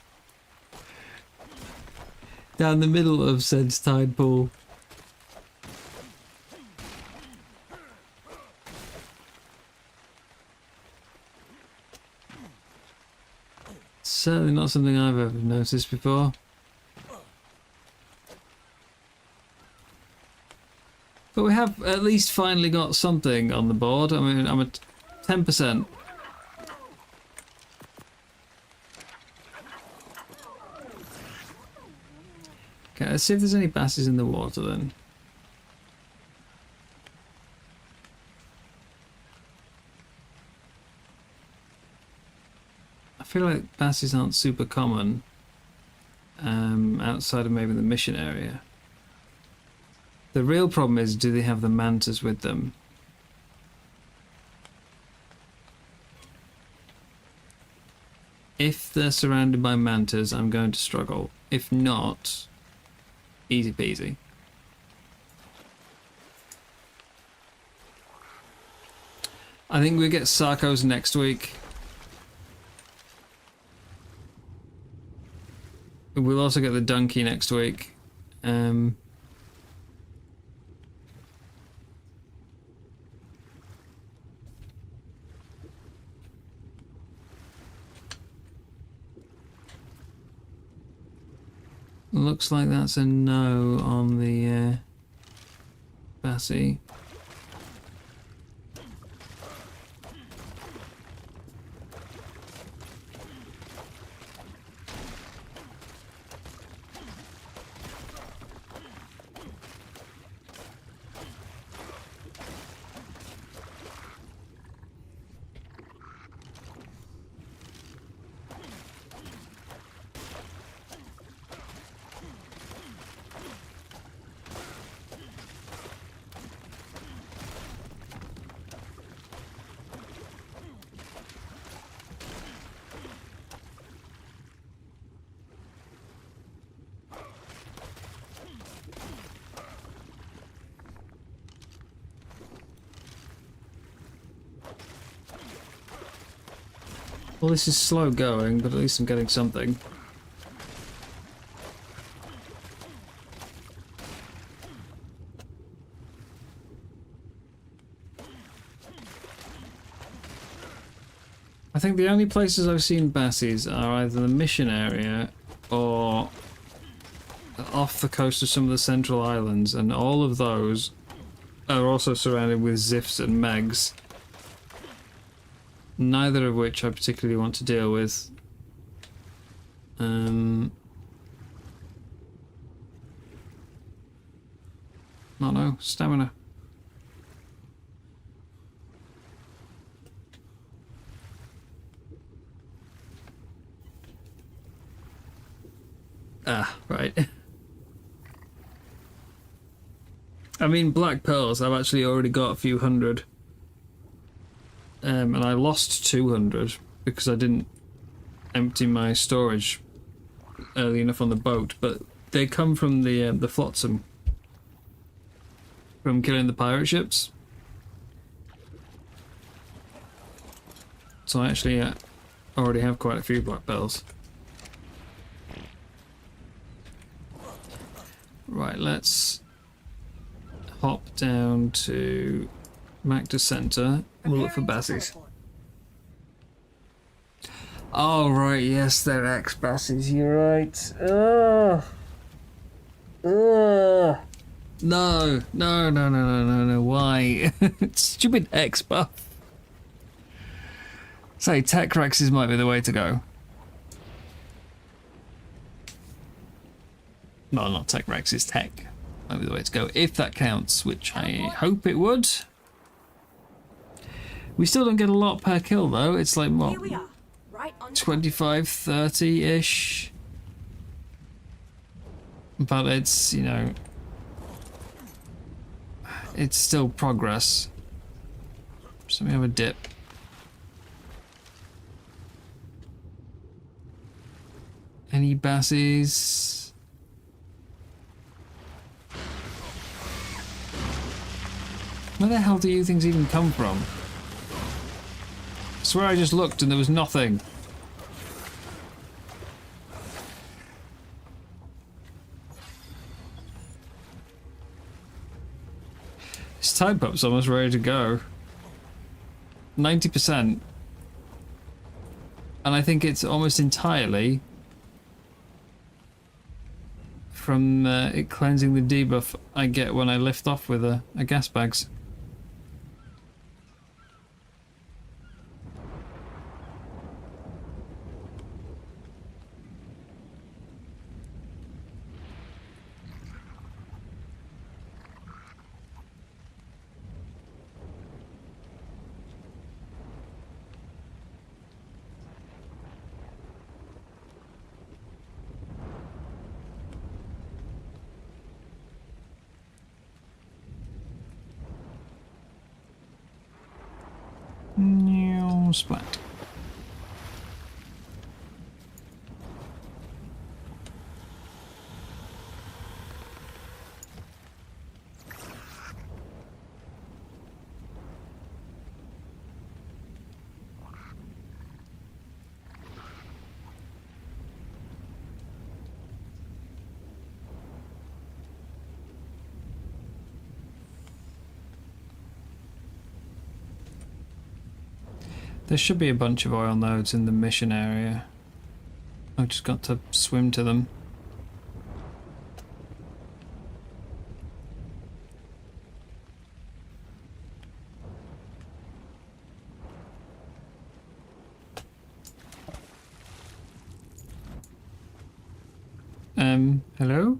down the middle of said tide pool. Certainly not something I've ever noticed before. But we have at least finally got something on the board. I mean, I'm at 10%. Okay, let's see if there's any basses in the water then. I feel like basses aren't super common outside of maybe the mission area. The real problem is, do they have the mantas with them? If they're surrounded by mantas, I'm going to struggle. If not, easy peasy. I think we get Sarkos next week. We'll also get the donkey next week. Looks like that's a no on the Bassie. Well, this is slow going, but at least I'm getting something. I think the only places I've seen bassies are either the mission area or off the coast of some of the central islands, and all of those are also surrounded with Zifs and Megs. Neither of which I particularly want to deal with. Oh no, stamina. Ah, right. I mean, black pearls, I've actually already got a few hundred. And I lost 200 because I didn't empty my storage early enough on the boat, but they come from the flotsam from killing the pirate ships. So I actually already have quite a few black pearls. Right, let's hop down to Macta Center. We'll look for bassies. Oh, right, yes, they're ex-bassies, you're right. Ugh. Ugh. No, no, no, no, no, no, no. Why? Stupid X buff. Say, tech Rexes might be the way to go. No, not tech Rexes, tech might be the way to go. If that counts, which I hope it would. We still don't get a lot per kill though. It's like, what, Here we are, right on 25, 30-ish? But it's, you know, it's still progress. So we have a dip. Any bassies? Where the hell do you things even come from? I swear I just looked and there was nothing. This Tide Pup's almost ready to go. 90%. And I think it's almost entirely from it cleansing the debuff I get when I lift off with a gas bags. Splat. There should be a bunch of oil nodes in the mission area. I've just got to swim to them. Hello?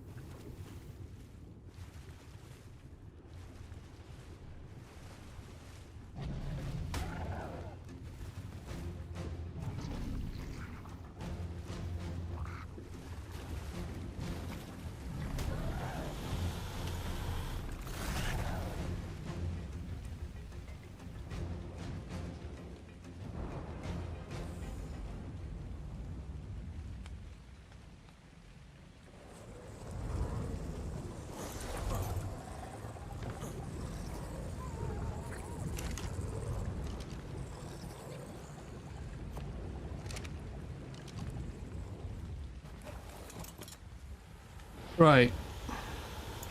Right.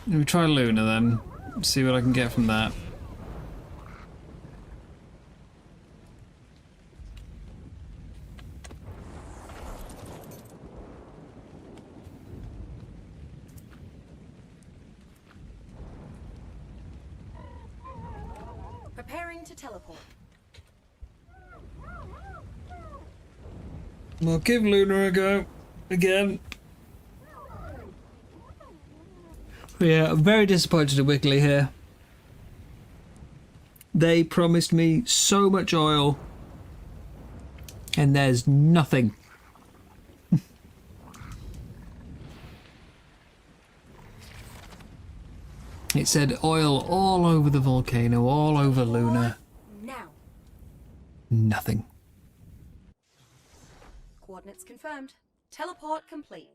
Let me try Luna then. See what I can get from that. Preparing to teleport. We'll give Luna a go. Again. Yeah, I'm very disappointed at Wiggly here. They promised me so much oil, and there's nothing. It said oil all over the volcano, all over Luna. Now. Nothing. Coordinates confirmed. Teleport complete.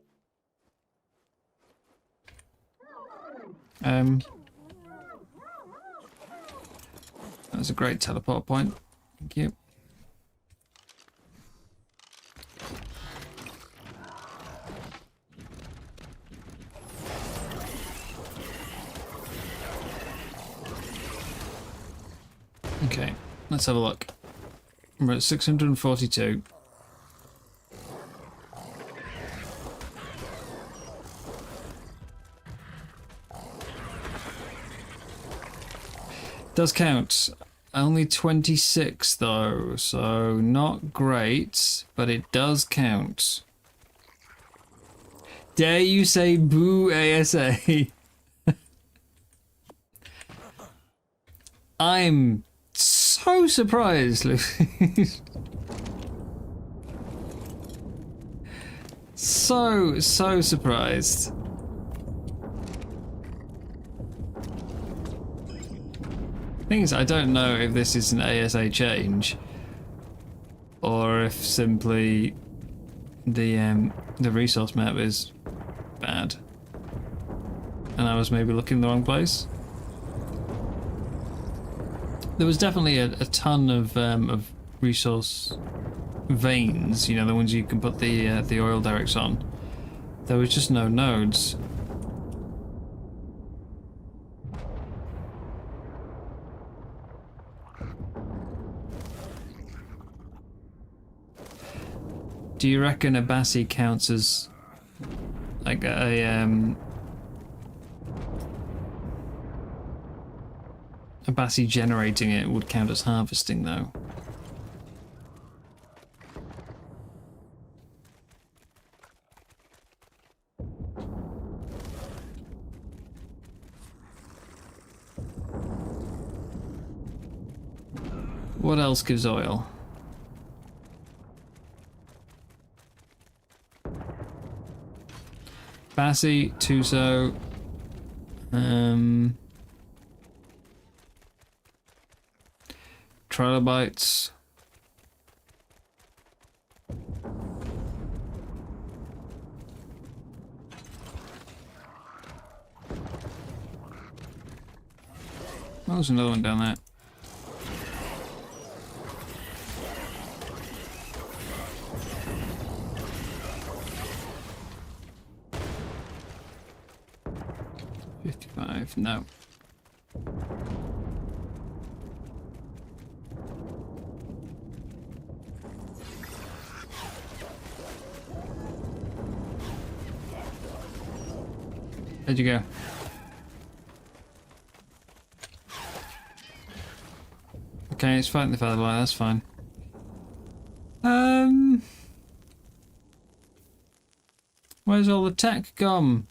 That was a great teleport point. Thank you. Okay, let's have a look. We're at 642. Does count. Only 26 though, so not great, but it does count. Dare you say boo ASA? I'm so surprised, Lucy. so surprised. Thing is, I don't know if this is an ASA change or if simply the resource map is bad and I was maybe looking in the wrong place. There was definitely a ton of resource veins, you know, the ones you can put the oil derricks on. There was just no nodes. Do you reckon a Bassi counts as like a Bassi generating it would count as harvesting though? What else gives oil? Bassi, Tuso, trilobites. Oh, there's another one down there. No. Where'd you go? Okay, it's fighting the feather light, that's fine. Where's all the tech gone?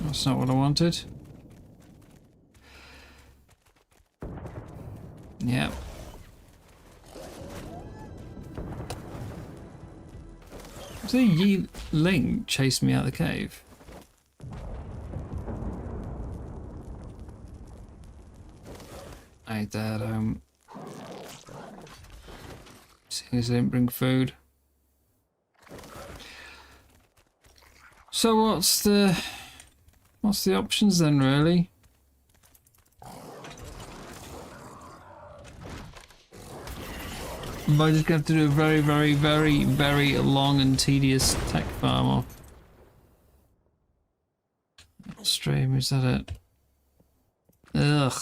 That's not what I wanted. Yep. So Yi Ling chased me out of the cave. I ate that seeing as I didn't bring food. So what's the options then, really? Am I just going to have to do a very, very, very, very long and tedious tech farm off stream? Is that it? Ugh.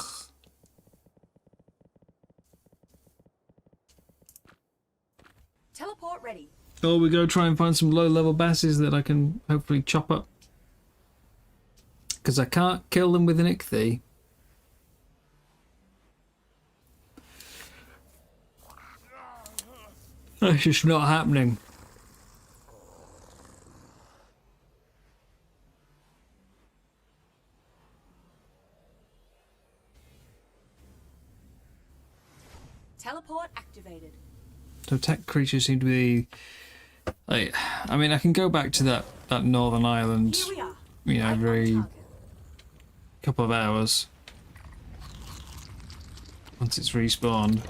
Teleport ready. Oh, we go try and find some low-level basses that I can hopefully chop up. Because I can't kill them with an ichthy. That's just not happening. Teleport activated. So tech creatures seem to be like, I mean, I can go back to that northern island, Here we are. you know, every couple of hours once it's respawned.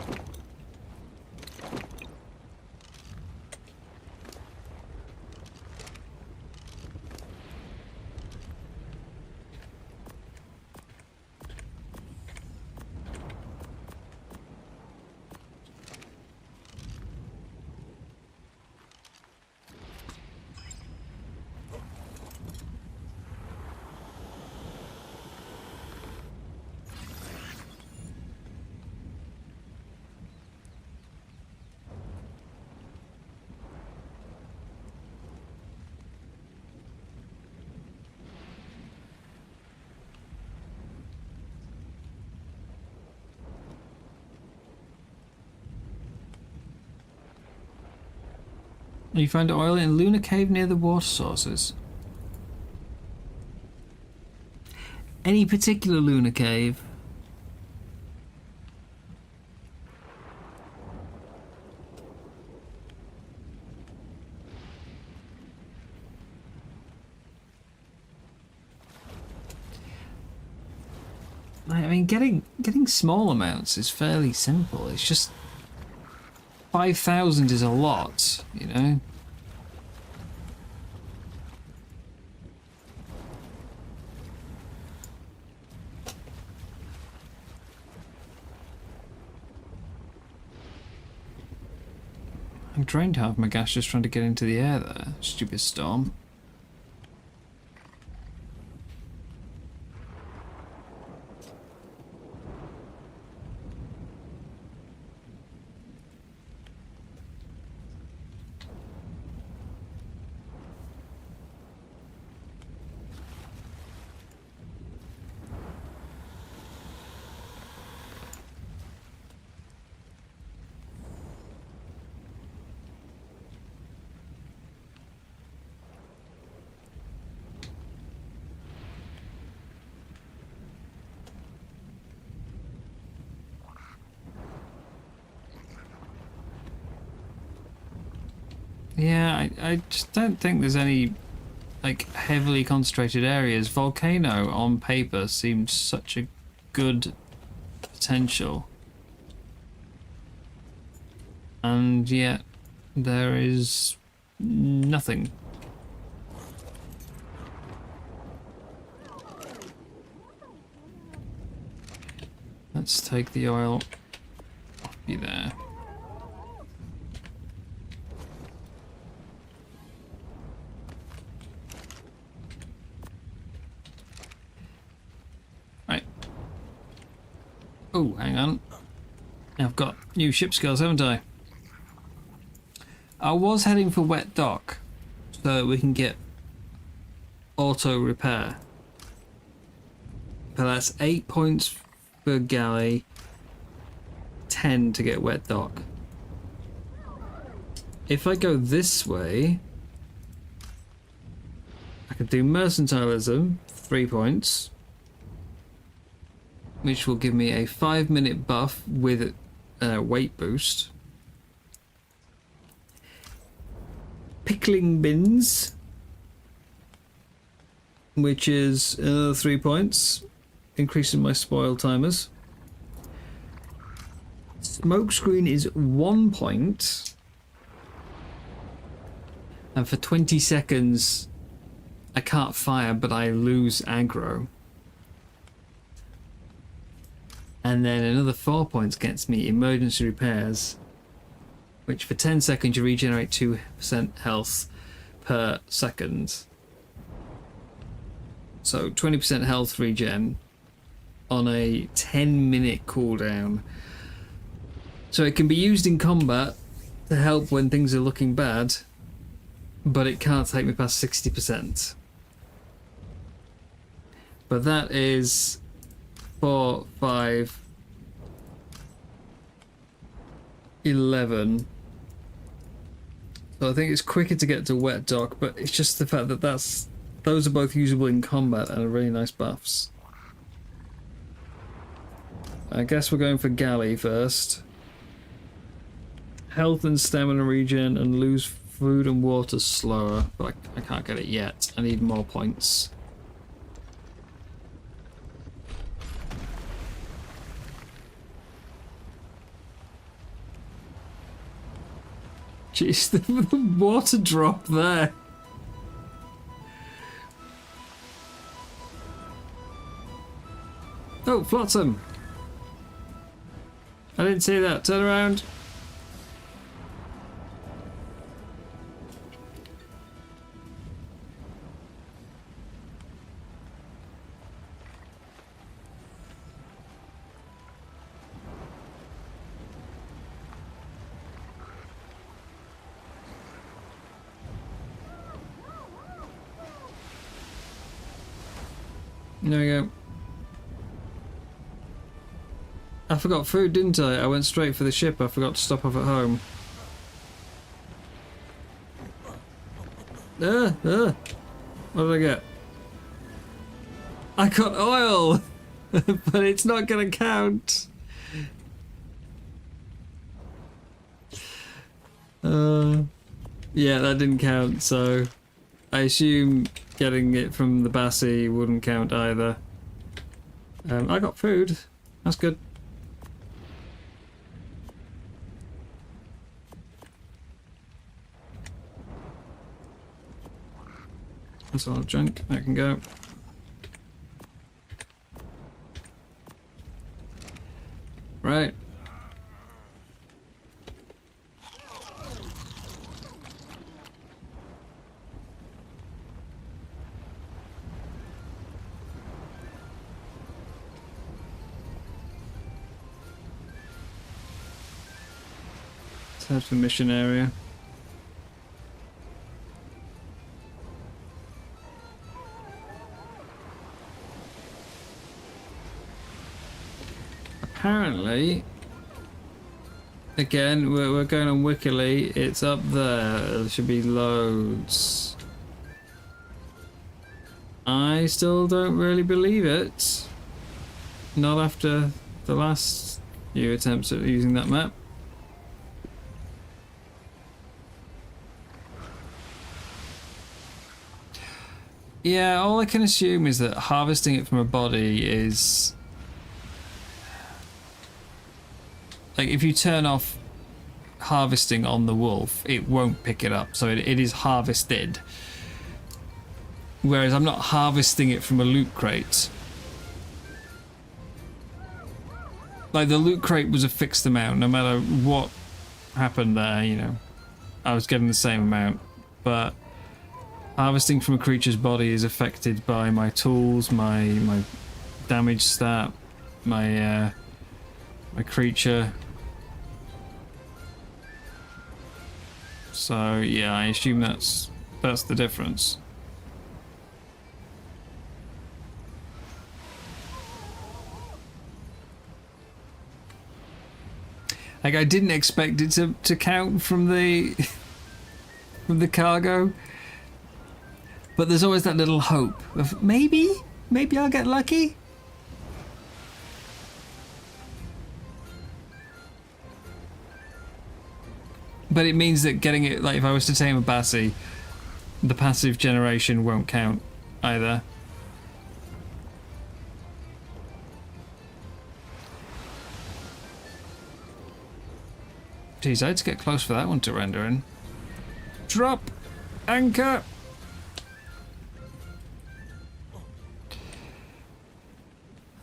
You find oil in a lunar cave near the water sources. Any particular lunar cave? I mean, getting small amounts is fairly simple. It's just 5,000 is a lot, you know. I'm drained half my gas just trying to get into the air there. Stupid storm. Yeah, I just don't think there's any, like, heavily concentrated areas. Volcano, on paper, seemed such a good potential. And yet, there is nothing. Let's take the oil off you there. Oh, hang on. I've got new ship skills, haven't I? I was heading for wet dock so that we can get auto repair. But that's 8 points for galley, 10 to get wet dock. If I go this way, I could do mercantilism, 3 points. Which will give me a 5-minute buff with weight boost. Pickling bins, which is 3 points, increasing my spoil timers. Smokescreen is 1 point, and for 20 seconds I can't fire, but I lose aggro. And then another 4 points gets me emergency repairs, which for 10 seconds you regenerate 2% health per second. So 20% health regen on a 10-minute cooldown. So it can be used in combat to help when things are looking bad, but it can't take me past 60%. But that is 4, 5, 11. So I think it's quicker to get to wet dock, but it's just the fact that those are both usable in combat and are really nice buffs. I guess we're going for galley first. Health and stamina regen and lose food and water slower, but I can't get it yet. I need more points. Jeez, the water drop there. Oh, flotsam. I didn't see that. Turn around. There we go. I forgot food, didn't I? I went straight for the ship. I forgot to stop off at home. What did I get? I got oil! But it's not gonna count. Yeah, that didn't count, so I assume getting it from the Bassi wouldn't count either. I got food. That's good. That's a lot of junk. That can go. Right. Let's head for mission area. Apparently, again, we're going on Wikily, it's up there. There should be loads. I still don't really believe it. Not after the last few attempts at using that map. Yeah, all I can assume is that harvesting it from a body is... like, if you turn off harvesting on the wolf, it won't pick it up, so it is harvested. Whereas I'm not harvesting it from a loot crate. Like, the loot crate was a fixed amount, no matter what happened there, you know. I was getting the same amount, but harvesting from a creature's body is affected by my tools, my damage stat, my creature. So yeah, I assume that's the difference. Like, I didn't expect it to count from the from the cargo, but there's always that little hope of maybe I'll get lucky. But it means that getting it, like, if I was to tame a Bassi, the passive generation won't count either. Geez, I had to get close for that one to render in. Drop! Anchor!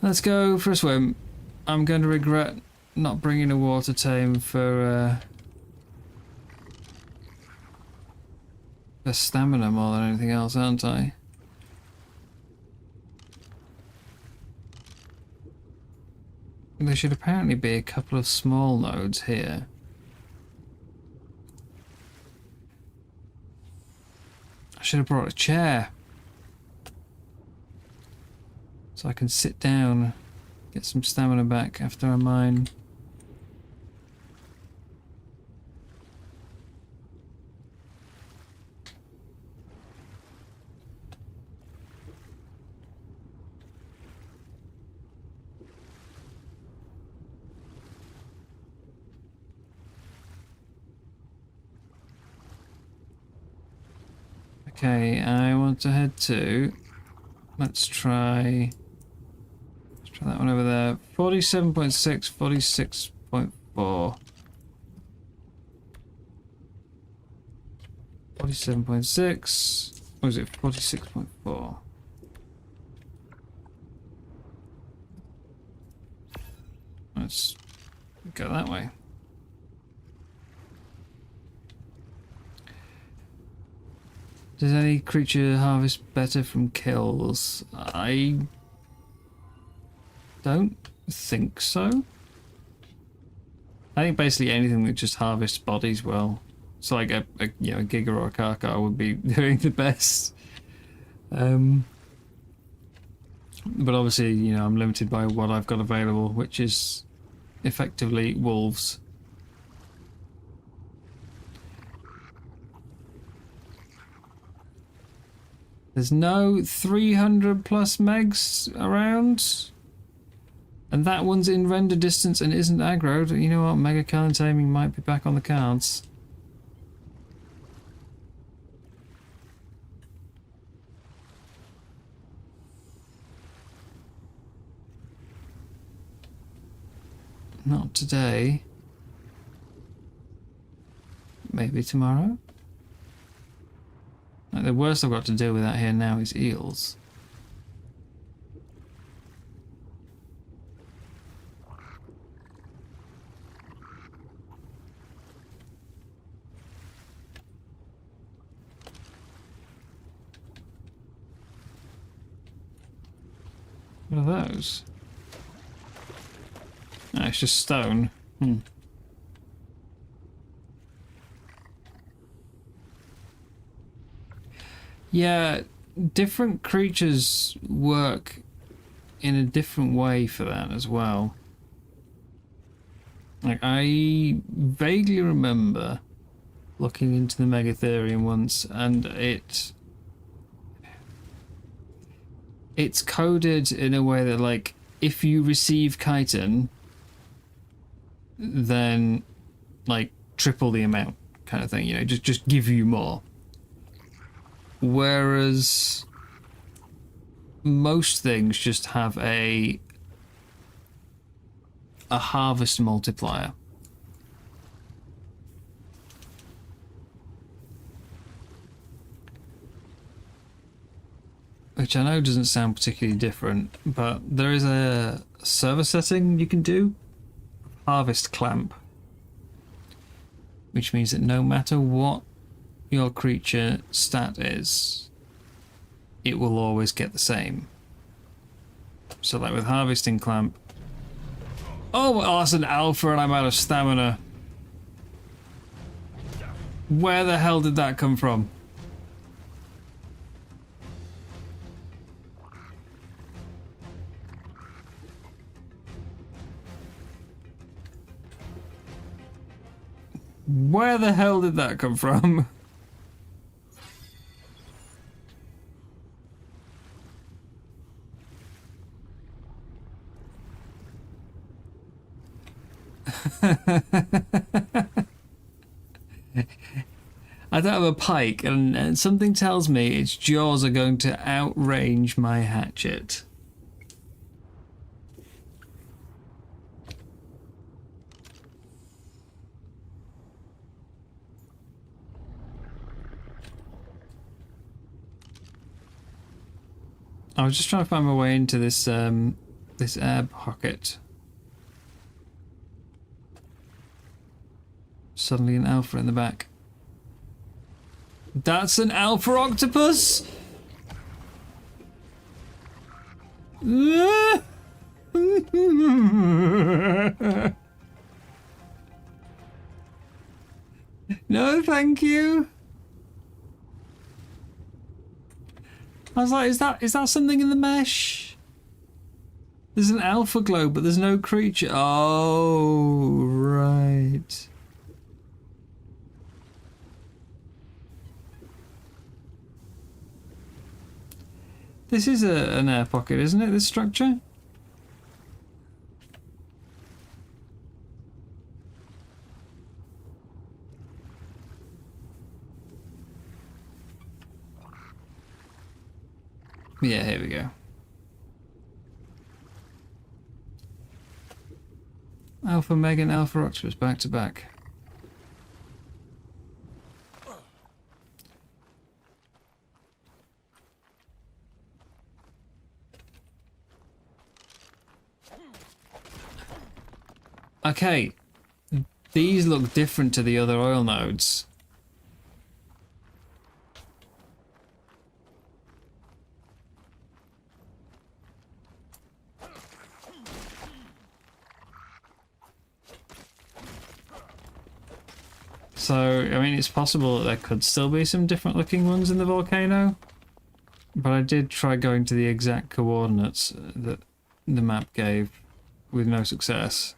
Let's go for a swim. I'm going to regret not bringing a water tame for stamina more than anything else, aren't I? There should apparently be a couple of small nodes here. I should have brought a chair. So I can sit down, get some stamina back after I mine. Okay, I want to head to... let's try that one over there. 47.6, 46.4. 47.6. What was it? 46.4. Let's go that way. Does any creature harvest better from kills? I don't think so. I think basically anything that just harvests bodies well. So like a Giga or a Karkar would be doing the best. But obviously, you know, I'm limited by what I've got available, which is effectively wolves. There's no 300 plus megs around. And that one's in render distance and isn't aggroed. You know what? Mega Kill and Taming might be back on the cards. Not today. Maybe tomorrow? Like, the worst I've got to deal with out here now is eels. What are those? Oh, it's just stone. Yeah, different creatures work in a different way for that as well. Like, I vaguely remember looking into the Megatherium once, and it's coded in a way that, like, if you receive chitin, then, like, triple the amount kind of thing, you know, just give you more. Whereas most things just have a harvest multiplier. Which I know doesn't sound particularly different, but there is a server setting you can do, harvest clamp, which means that no matter what your creature stat is, it will always get the same. So like with harvesting clamp, oh, that's an alpha and I'm out of stamina. Where the hell did that come from? Where the hell did that come from? I don't have a pike, and something tells me its jaws are going to outrange my hatchet. I was just trying to find my way into this this air pocket. Suddenly an alpha in the back. That's an alpha octopus? No, thank you. I was like, is that something in the mesh? There's an alpha globe, but there's no creature. Oh, right. This is an air pocket, isn't it, this structure? Yeah, here we go. Alpha Megan, Alpha Octopus, back to back. Okay, these look different to the other oil nodes. So, I mean, it's possible that there could still be some different looking ones in the volcano, but I did try going to the exact coordinates that the map gave with no success.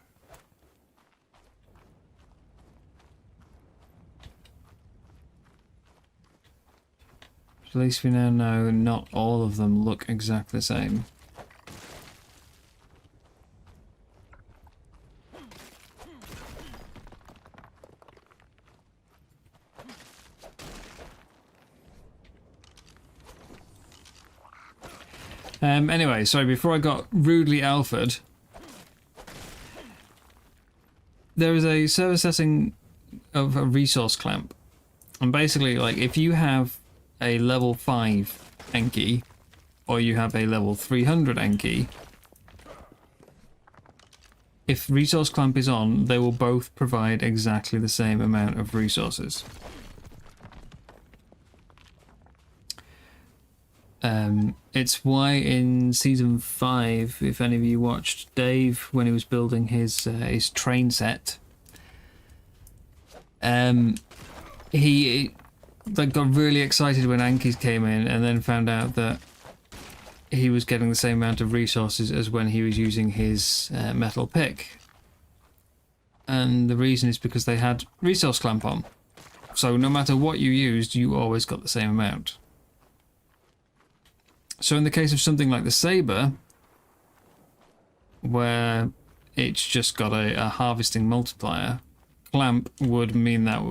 at least we now know not all of them look exactly the same. Anyway, sorry, before I got rudely alphaed, there is a server setting of a resource clamp. And basically, like, if you have a level 5 Enki, or you have a level 300 Enki, if resource clamp is on, they will both provide exactly the same amount of resources. It's why in season 5, if any of you watched Dave when he was building his train set, he like got really excited when Ankis came in, and then found out that he was getting the same amount of resources as when he was using his metal pick. And the reason is because they had resource clamp on. So no matter what you used, you always got the same amount. So in the case of something like the saber, where it's just got a harvesting multiplier, clamp would mean that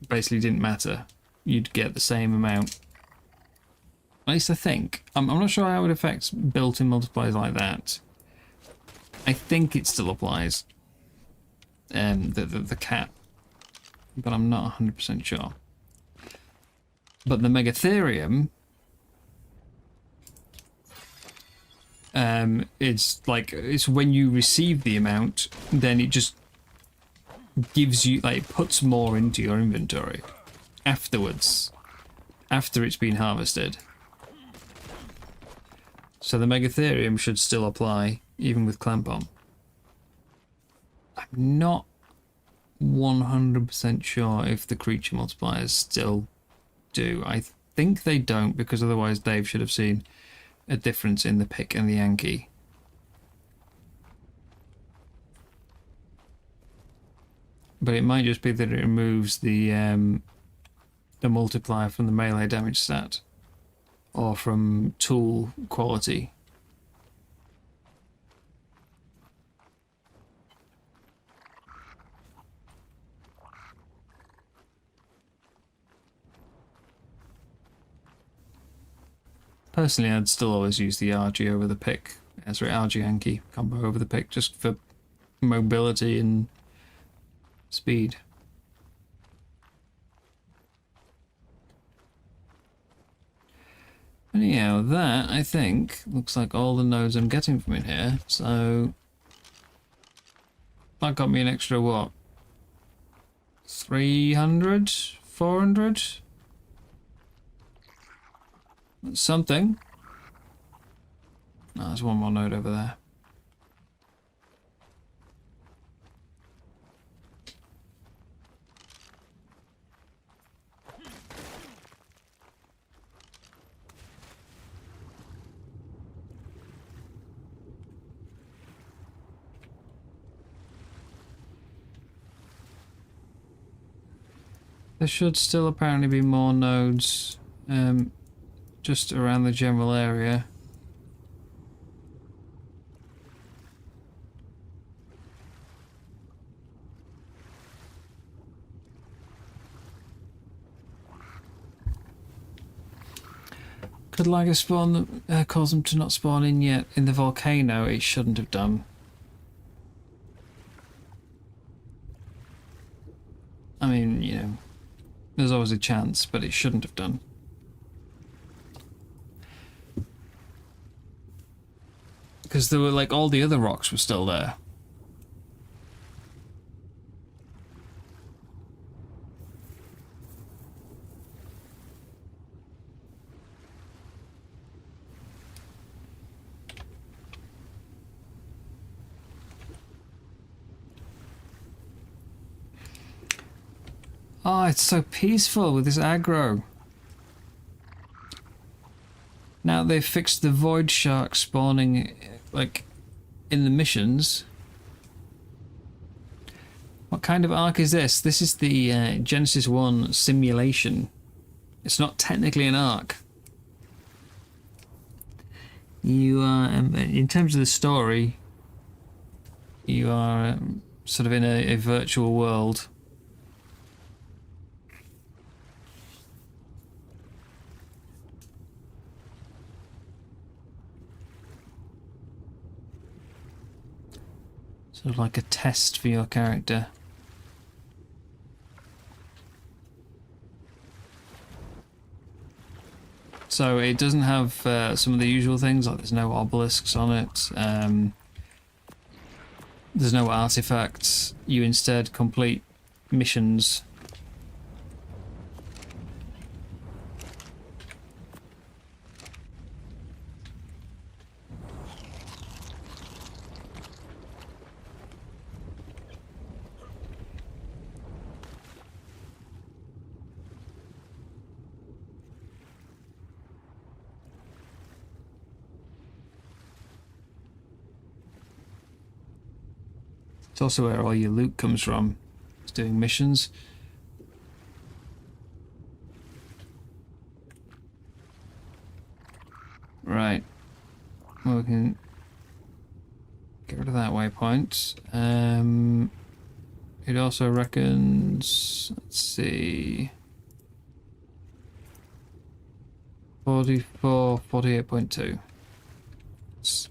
basically didn't matter. You'd get the same amount. At least I think. I'm not sure how it affects built-in multipliers like that. I think it still applies. The cap. But I'm not 100% sure. But the Megatherium... it's when you receive the amount, then it just gives you, like, puts more into your inventory afterwards, after it's been harvested. So the Megatherium should still apply even with clamp on. I'm not 100% sure if the creature multipliers still do. I think they don't, because otherwise Dave should have seen a difference in the pick and the Yankee. But it might just be that it removes the multiplier from the melee damage stat, or from tool quality. Personally, I'd still always use the RG over the pick. Sorry, RG Yankee combo over the pick, just for mobility and speed. Anyhow, that, I think, looks like all the nodes I'm getting from in here, so... that got me an extra, what? 300? 400? Something. Oh, there's one more node over there. There should still apparently be more nodes just around the general area. Could Lager spawn cause them to not spawn in yet in the volcano? It shouldn't have done. I mean, you know, there's always a chance, but it shouldn't have done. Because there were, like, all the other rocks were still there. Oh, it's so peaceful with this aggro. Now they've fixed the void shark spawning, like, in the missions. What kind of arc is this? This is the Genesis 1 simulation It's not technically an arc. You are, in terms of the story, you are sort of in a virtual world. Sort of like a test for your character. So it doesn't have some of the usual things, like there's no obelisks on it, there's no artifacts. You instead complete missions. It's also where all your loot comes from. It's doing missions. Right. Well, we can get rid of that waypoint. It also reckons, let's see, 44, 48.2. Let's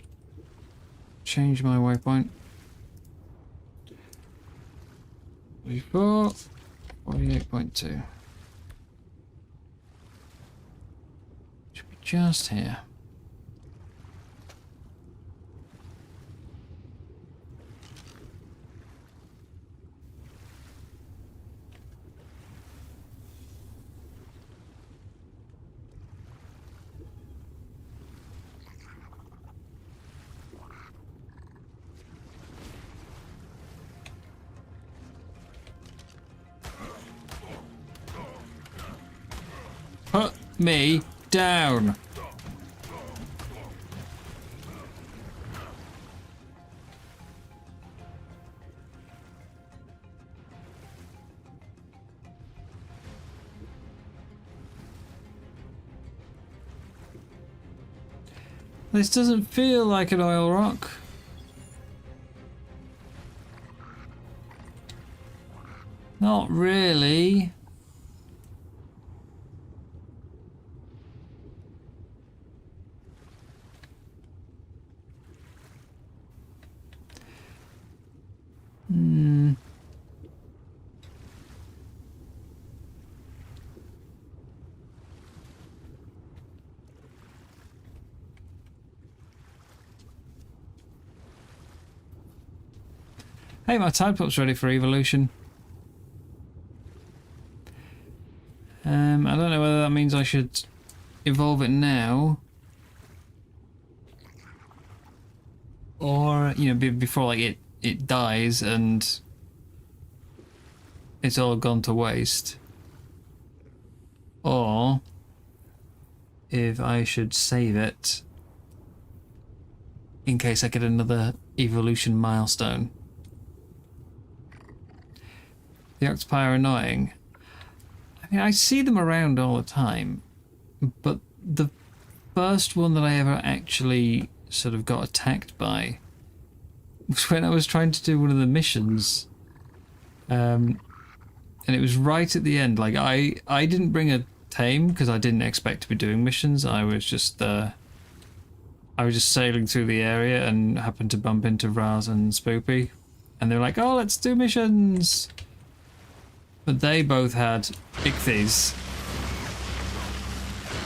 change my waypoint. 44, 48.2. Should be just here. Put me down. This doesn't feel like an oil rock. Not really. Hey, my tide pup's ready for evolution. I don't know whether that means I should evolve it now, or you know, before like it dies and it's all gone to waste, or if I should save it in case I get another evolution milestone. The octopi are annoying. I mean, I see them around all the time, but the first one that I ever actually sort of got attacked by was when I was trying to do one of the missions. And it was right at the end. Like, I didn't bring a tame because I didn't expect to be doing missions. I was just sailing through the area and happened to bump into Raz and Spoopy. And they were like, oh, let's do missions! But they both had ichthyes.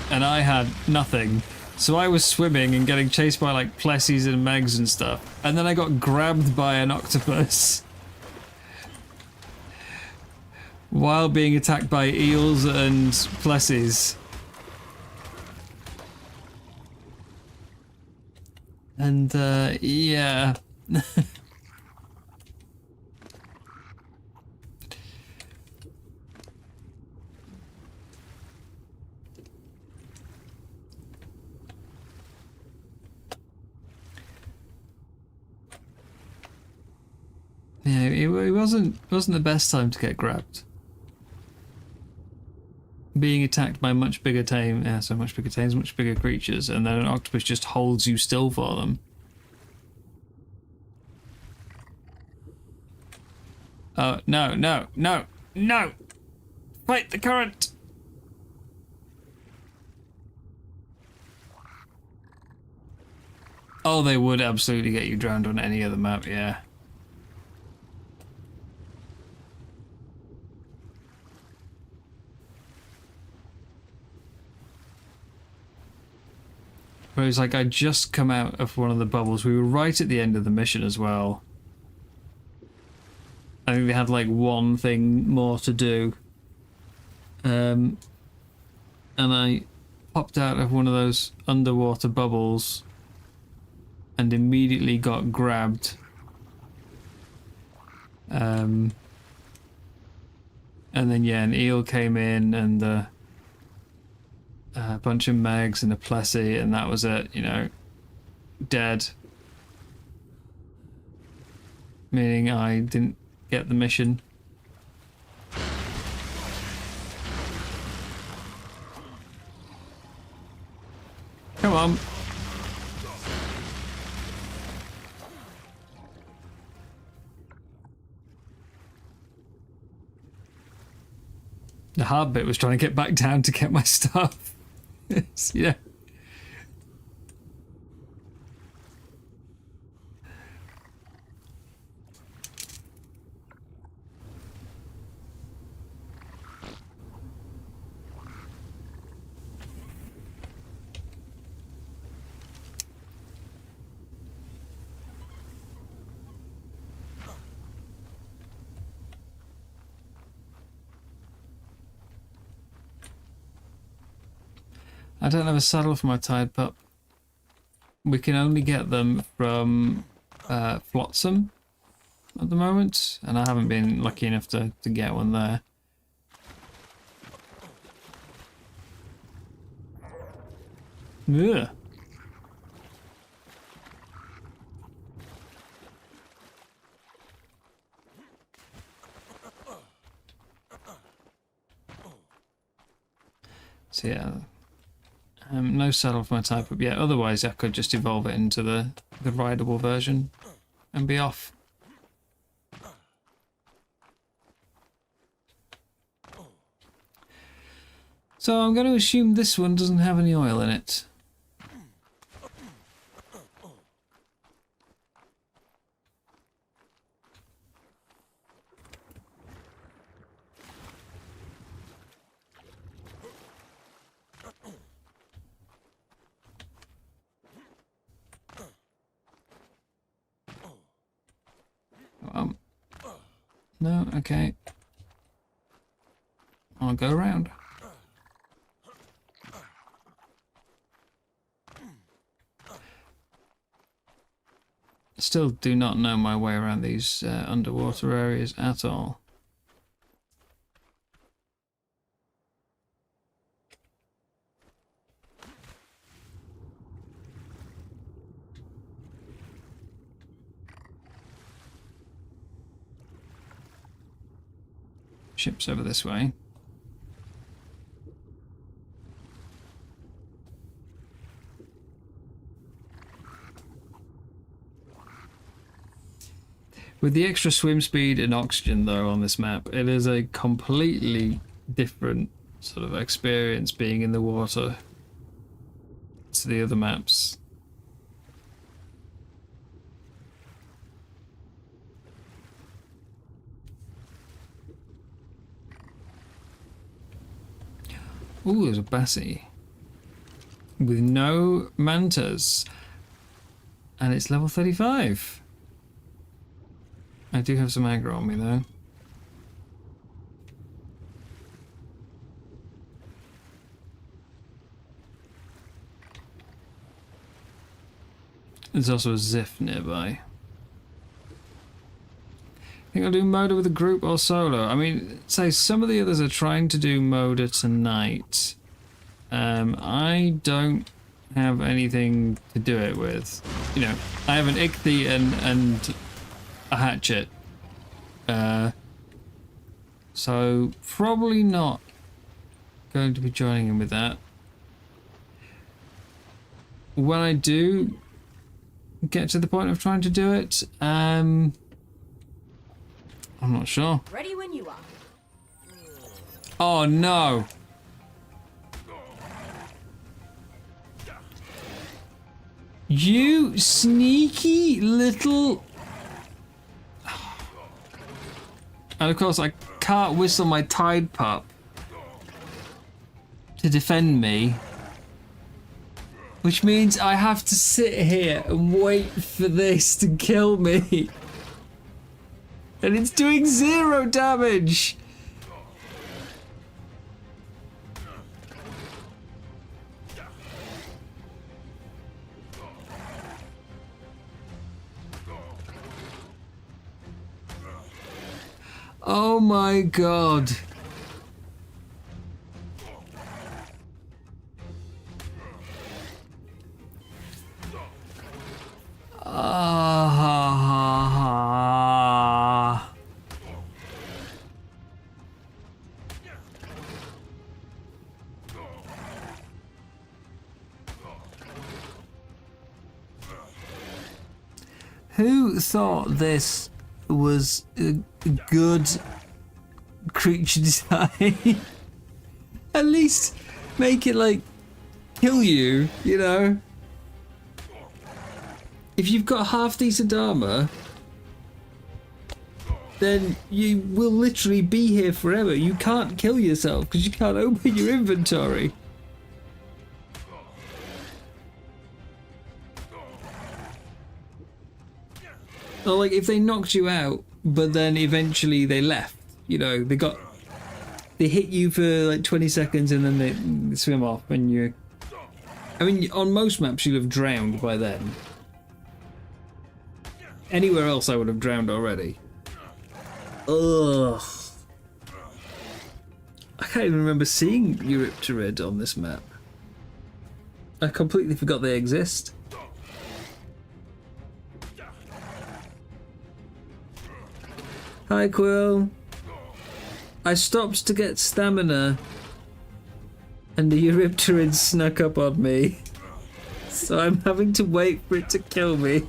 And I had nothing. So I was swimming and getting chased by like plessies and megs and stuff. And then I got grabbed by an octopus. While being attacked by eels and plessies. And yeah. Yeah, it wasn't the best time to get grabbed. being attacked by much bigger much bigger tames, much bigger creatures, and then an octopus just holds you still for them. Oh, no, no, no, no! Fight the current! Oh, they would absolutely get you drowned on any other map, yeah. Whereas, like, I'd just come out of one of the bubbles. We were right at the end of the mission as well. I think they had, like, one thing more to do. And I popped out of one of those underwater bubbles and immediately got grabbed. And then, yeah, an eel came in and a bunch of megs and a plessy, and that was it, you know, dead. Meaning I didn't get the mission. Come on. The hard bit was trying to get back down to get my stuff. Yeah. I don't have a saddle for my Tide Pup. We can only get them from Flotsam at the moment, and I haven't been lucky enough to get one there. Ugh. So yeah. No saddle for my Tide Pup yet, otherwise I could just evolve it into the rideable version and be off. So I'm going to assume this one doesn't have any oil in it. No, okay. I'll go around. Still do not know my way around these underwater areas at all. Ships over this way. With the extra swim speed and oxygen though on this map, it is a completely different sort of experience being in the water to the other maps. Ooh, there's a Bassie. With no mantas. And it's level 35. I do have some aggro on me though. There's also a Ziff nearby. I think I'll do Moda with a group or solo. I mean, say some of the others are trying to do Moda tonight. I don't have anything to do it with. You know, I have an Ichthy and a hatchet. So probably not going to be joining in with that. When I do get to the point of trying to do it, I'm not sure. Ready when you are. Oh no! You sneaky little... And of course I can't whistle my Tide Pup to defend me. Which means I have to sit here and wait for this to kill me. And it's doing 0 damage! Oh my god. Who thought this was a good creature design? At least make it like kill you, you know? If you've got half decent armor, then you will literally be here forever. You can't kill yourself because you can't open your inventory. Or like if they knocked you out, but then eventually they left, you know, they hit you for like 20 seconds and then they swim off and you... I mean, on most maps you'll have drowned by then. Anywhere else I would have drowned already. Ugh. I can't even remember seeing Eurypterid on this map. I completely forgot they exist. Hi Quill. I stopped to get stamina and the Eurypterid snuck up on me. So I'm having to wait for it to kill me.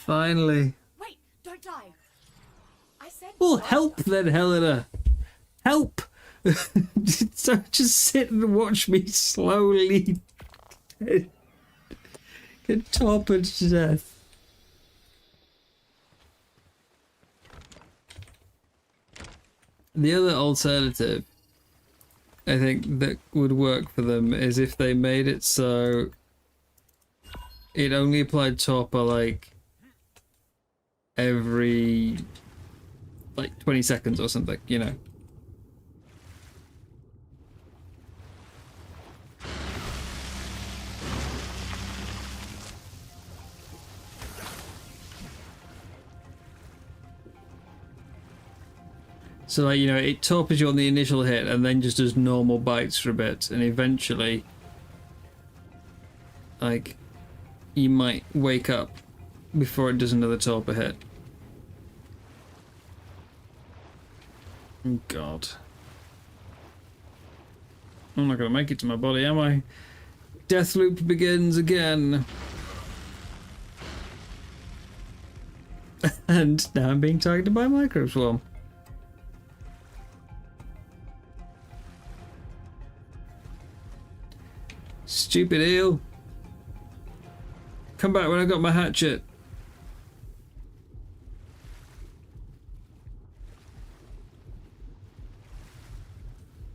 Finally. Wait, don't die. I said. Well, help then, Helena. Help! Don't just sit and watch me slowly get toppled to death. The other alternative, I think, that would work for them is if they made it so it only applied Torpor like every like 20 seconds or something, you know. So like, you know, it torpors you on the initial hit and then just does normal bites for a bit, and eventually like you might wake up before it does another torpor hit. Oh God. I'm not gonna make it to my body, am I? Deathloop begins again. And now I'm being targeted by a microswarm. Stupid eel. Come back when I got my hatchet.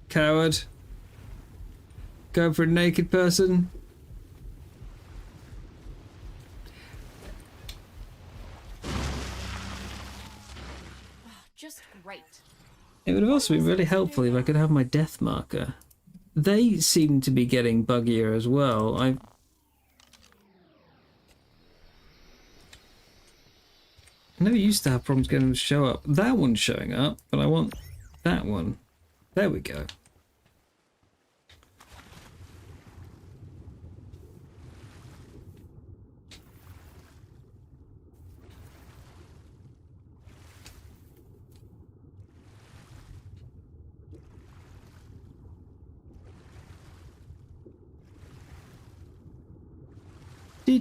Coward. Going for a naked person. Just great. It would have also been really helpful if I could have my death marker. They seem to be getting buggier as well. I never used to have problems getting them to show up. That one's showing up, but I want that one. There we go. So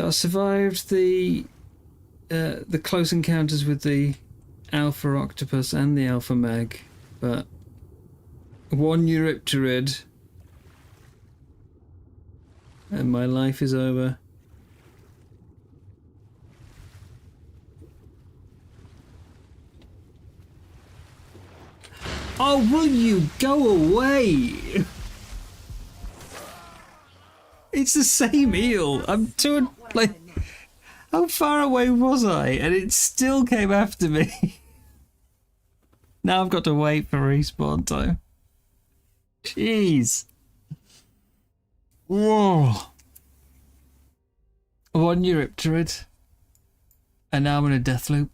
I survived the close encounters with the Alpha Octopus and the Alpha Meg, but one Eurypterid and my life is over. Oh, will you go away? It's the same eel. I'm doing like, how far away was I? And it still came after me. Now I've got to wait for respawn time. Jeez. Whoa. One Eurypterid. And now I'm in a death loop.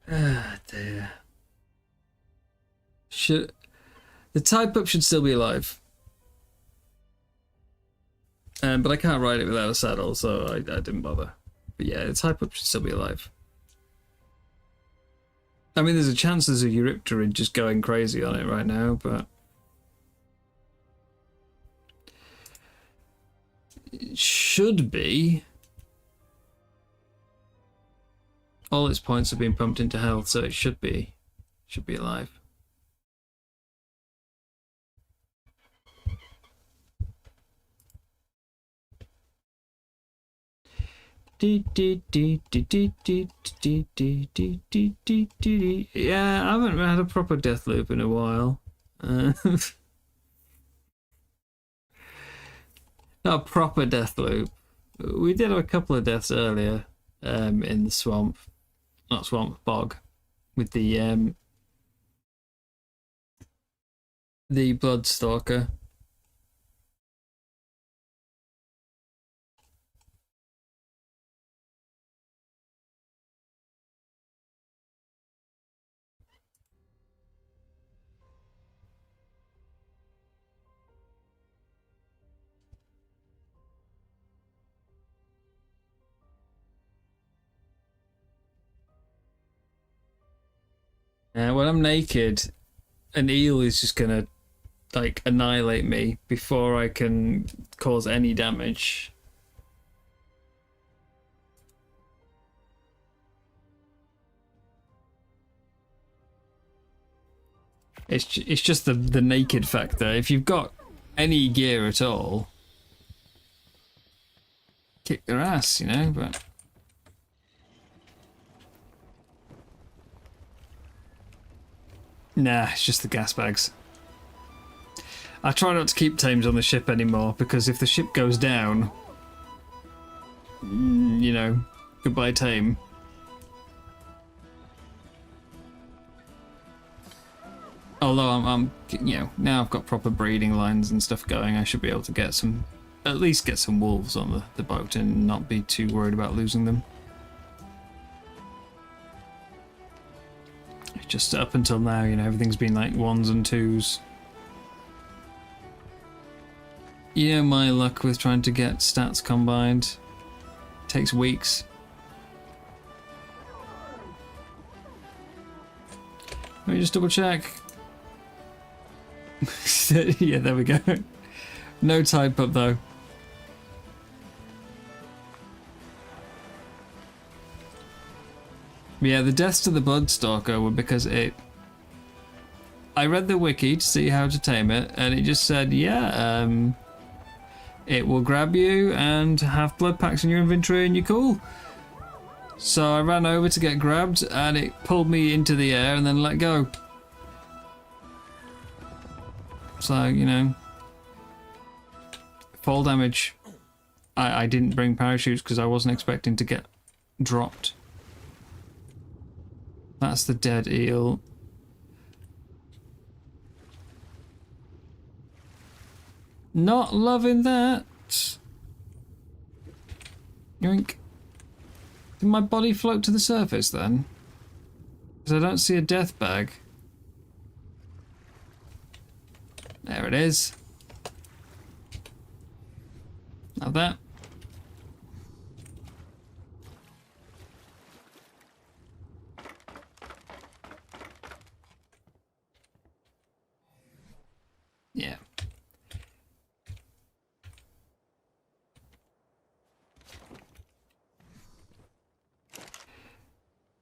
Ah, dear. The type up should still be alive. But I can't ride it without a saddle, so I didn't bother. But yeah, the type up should still be alive. I mean, there's a chance there's a Eurypterid just going crazy on it right now, but it should be. All its points have been pumped into health, so it should be alive. Yeah, I haven't had a proper death loop in a while. Not a proper death loop. We did have a couple of deaths earlier in the swamp. Not swamp, bog. With the Bloodstalker. When I'm naked, an eel is just gonna like annihilate me before I can cause any damage. It's just the naked factor. If you've got any gear at all, kick their ass, you know. But nah, it's just the gas bags. I try not to keep tames on the ship anymore because if the ship goes down, you know, goodbye tame. Although I'm, you know, now I've got proper breeding lines and stuff going, I should be able to get some, at least get some wolves on the boat and not be too worried about losing them. Just up until now, you know, everything's been like 1s and 2s. You know my luck with trying to get stats combined. It takes weeks. Let me just double check. Yeah, there we go. No type up though. Yeah, the deaths to the Bloodstalker were because it... I read the wiki to see how to tame it, and it just said, yeah, it will grab you and have blood packs in your inventory and you're cool. So I ran over to get grabbed, and it pulled me into the air and then let go. So, you know, fall damage. I didn't bring parachutes because I wasn't expecting to get dropped. That's the dead eel. Not loving that. Yoink. Did my body float to the surface then? Because I don't see a death bag. There it is. Have that.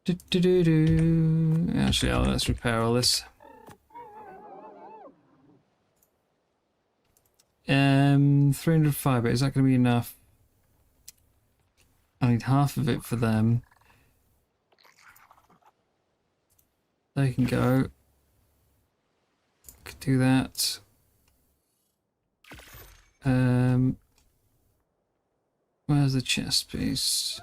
Actually, let's repair all this. 300 fibre, is that going to be enough? I need half of it for them. They can go. Could do that. Where's the chest piece?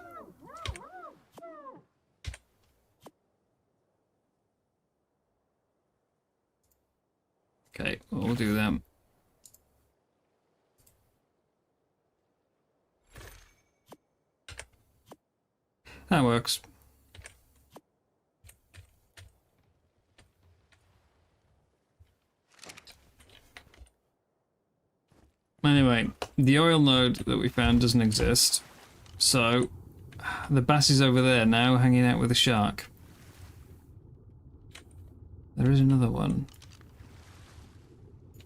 Okay, we'll do them. That works. Anyway, the oil node that we found doesn't exist. So, the bass is over there now, hanging out with the shark. There is another one.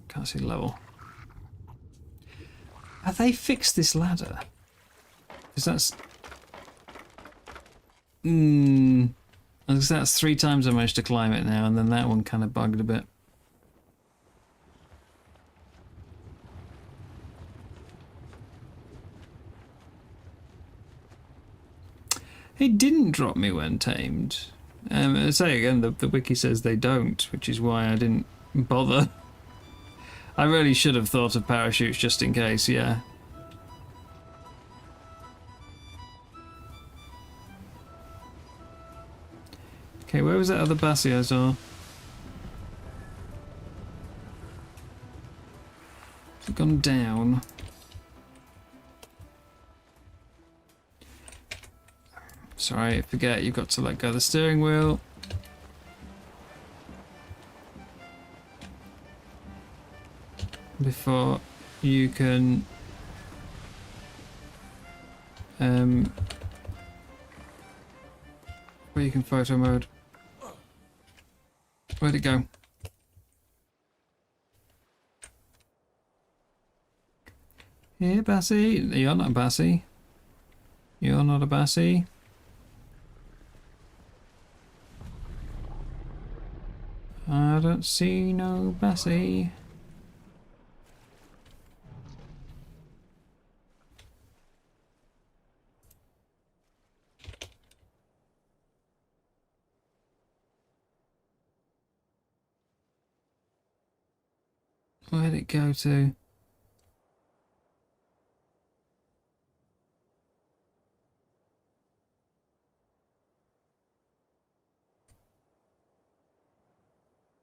Can't see the level. Have they fixed this ladder? Because that's... that's 3 times I managed to climb it now, and then that one kind of bugged a bit. It didn't drop me when tamed. I say again, the wiki says they don't, which is why I didn't bother. I really should have thought of parachutes just in case, yeah. Okay, where was that other bassie I saw? Has it gone down? Sorry, forget you've got to let go of the steering wheel. Before you can where you can photo mode. Where'd it go? Here, Bassie. You're not a Bassie. You're not a Bassie. I don't see no Bassie. Where'd it go to?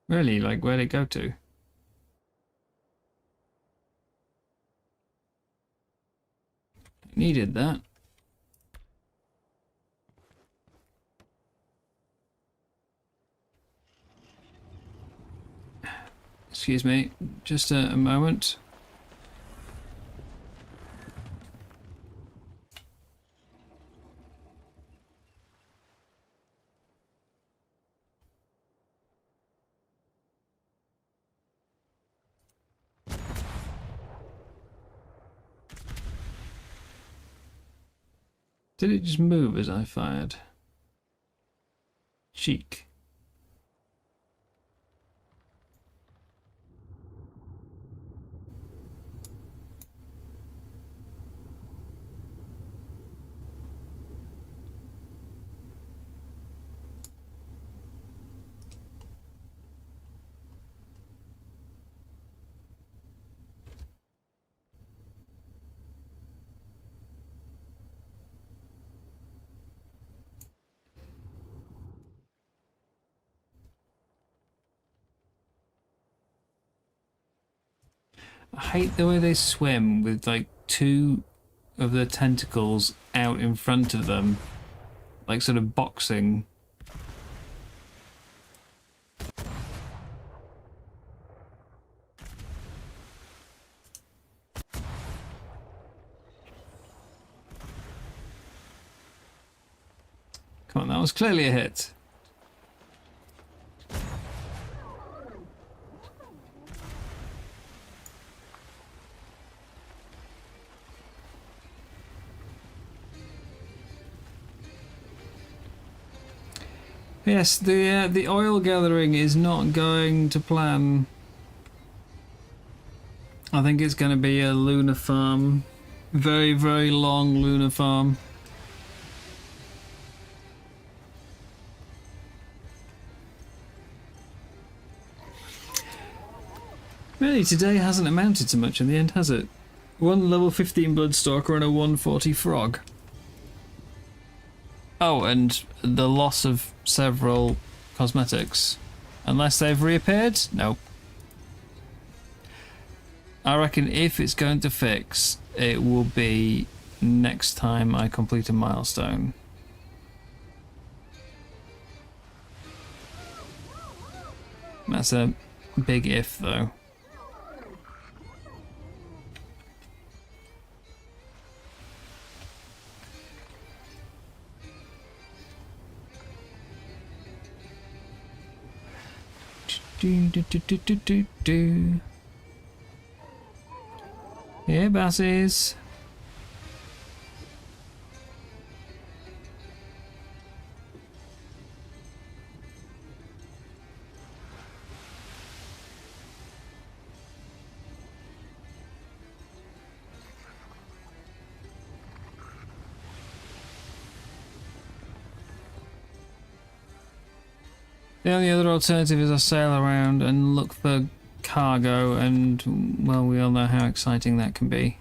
Really, like, where'd it go to? Needed that. Excuse me, just a moment. Did it just move as I fired? Cheek. I hate the way they swim with like 2 of their tentacles out in front of them, like sort of boxing. Come on, that was clearly a hit. Yes, the oil gathering is not going to plan. I think it's going to be a lunar farm. Very, very long lunar farm. Really, today hasn't amounted to much in the end, has it? One level 15 Bloodstalker and a 140 Frog. Oh, and the loss of several cosmetics. Unless they've reappeared? No. I reckon if it's going to fix, it will be next time I complete a milestone. That's a big if, though. Yeah, bassies. The only other alternative is I sail around and look for cargo, and, well, we all know how exciting that can be.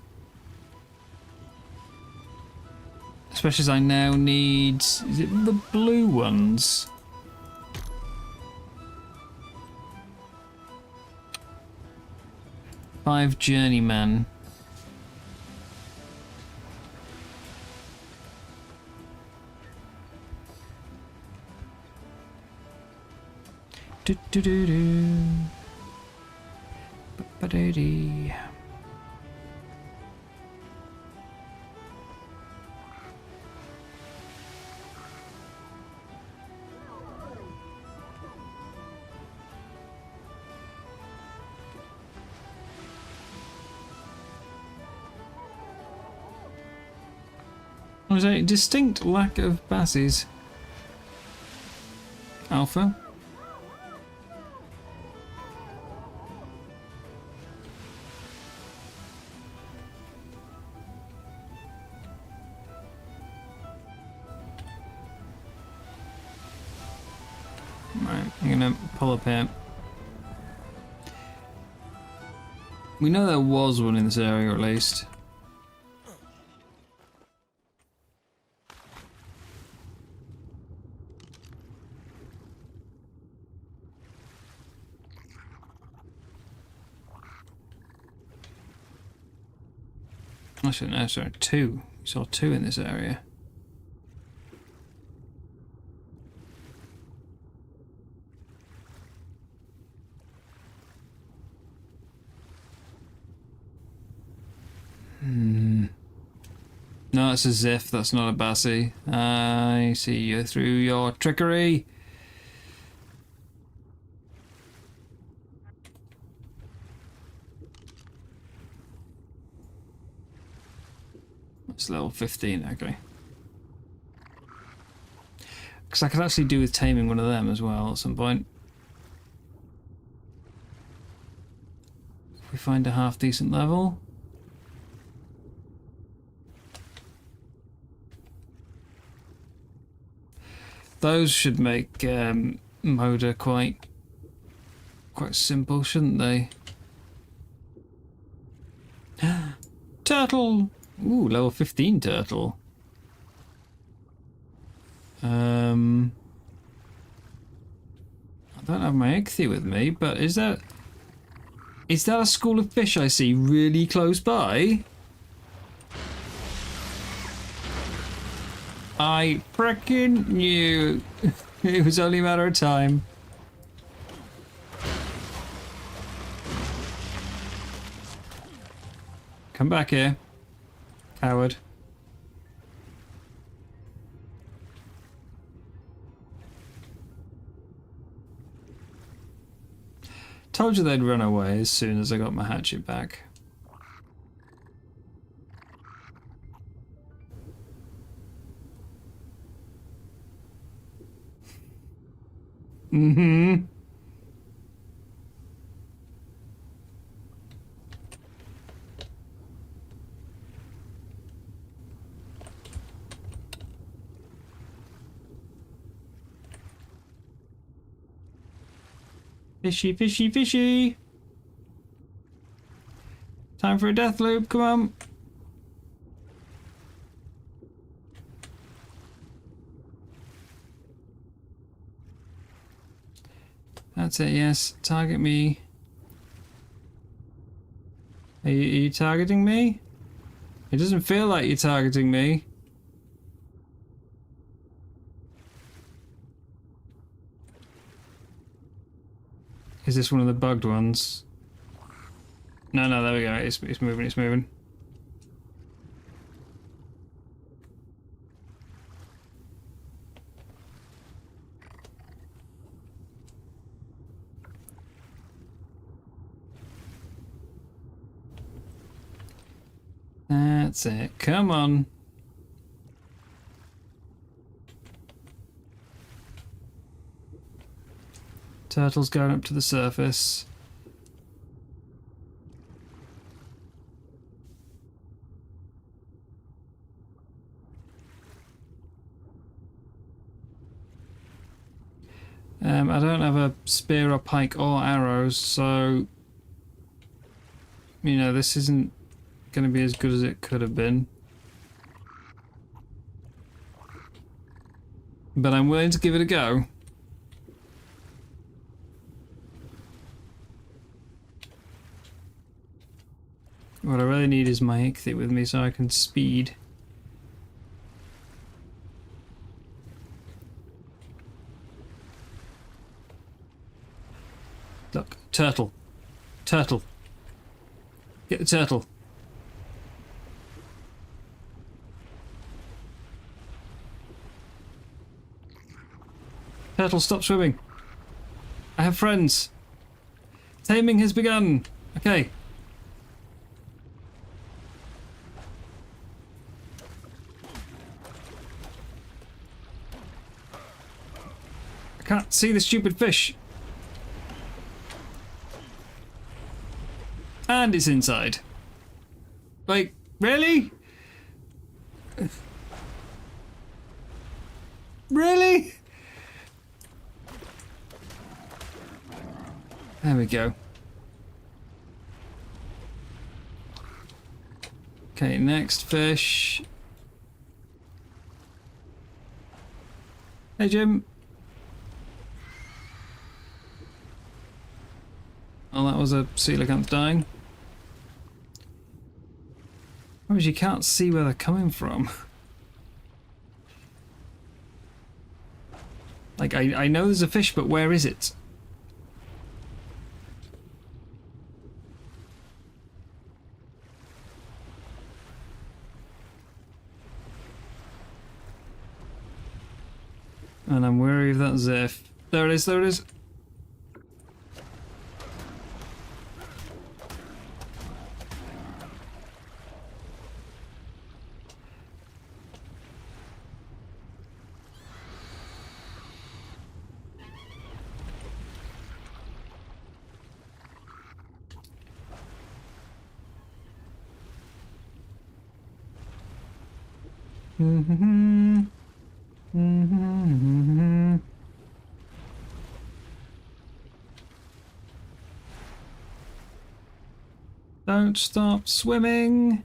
Especially as I now need... is it the blue ones? Five journeyman. Do do do do. Ba-da-dee. There's a distinct lack of bassies. Alpha. Right, I'm gonna pull up here. We know there was one in this area at least. Actually, no, sorry, two. We saw two in this area. No, it's a Ziff, that's not a Bassie. I see you through your trickery. It's level 15, okay. Because I could actually do with taming one of them as well at some point. If we find a half decent level. Those should make Moda quite simple, shouldn't they? Turtle! Ooh, level 15 turtle. I don't have my Ichthy with me, but is that a school of fish I see really close by? I frickin' knew. It was only a matter of time. Come back here, coward. Told you they'd run away as soon as I got my hatchet back. Mm-hmm. Fishy, fishy, fishy. Time for a death loop, come on. That's it, yes. Target me. Are you targeting me? It doesn't feel like you're targeting me. Is this one of the bugged ones? No, no, there we go. It's moving, it's moving. That's it. Come on. Turtle's going up to the surface. I don't have a spear or pike or arrows, so you know, this isn't going to be as good as it could have been. But I'm willing to give it a go. What I really need is my Ichthy with me so I can speed. Look, turtle. Turtle. Get the turtle. Turtle, stop swimming. I have friends. Taming has begun. Okay. I can't see the stupid fish. And it's inside. Like, really? Really? There we go. Okay, next fish. Hey, Jim. Oh, that was a coelacanth dying. Whereas you can't see where they're coming from. Like, I know there's a fish, but where is it? And I'm wary of that Zeph. There it is, there it is. Don't stop swimming.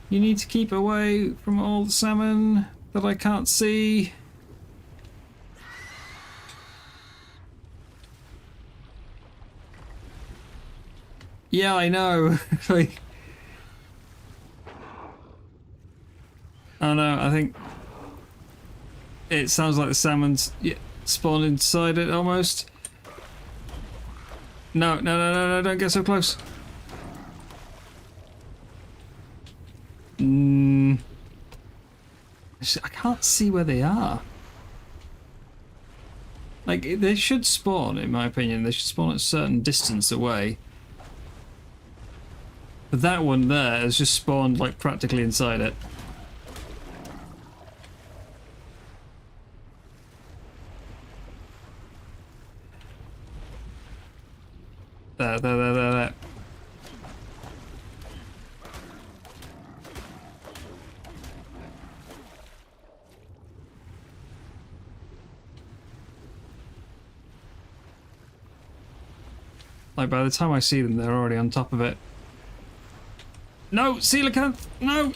You need to keep away from all the salmon that I can't see. Yeah, I know. Like, oh no, I think it sounds like the salmon's spawned inside it almost. No, no, no, no, no, don't get so close. I can't see where they are. Like, they should spawn, in my opinion. They should spawn at a certain distance away. But that one there has just spawned, like, practically inside it. There. Like, by the time I see them, they're already on top of it. No, coelacanth! No!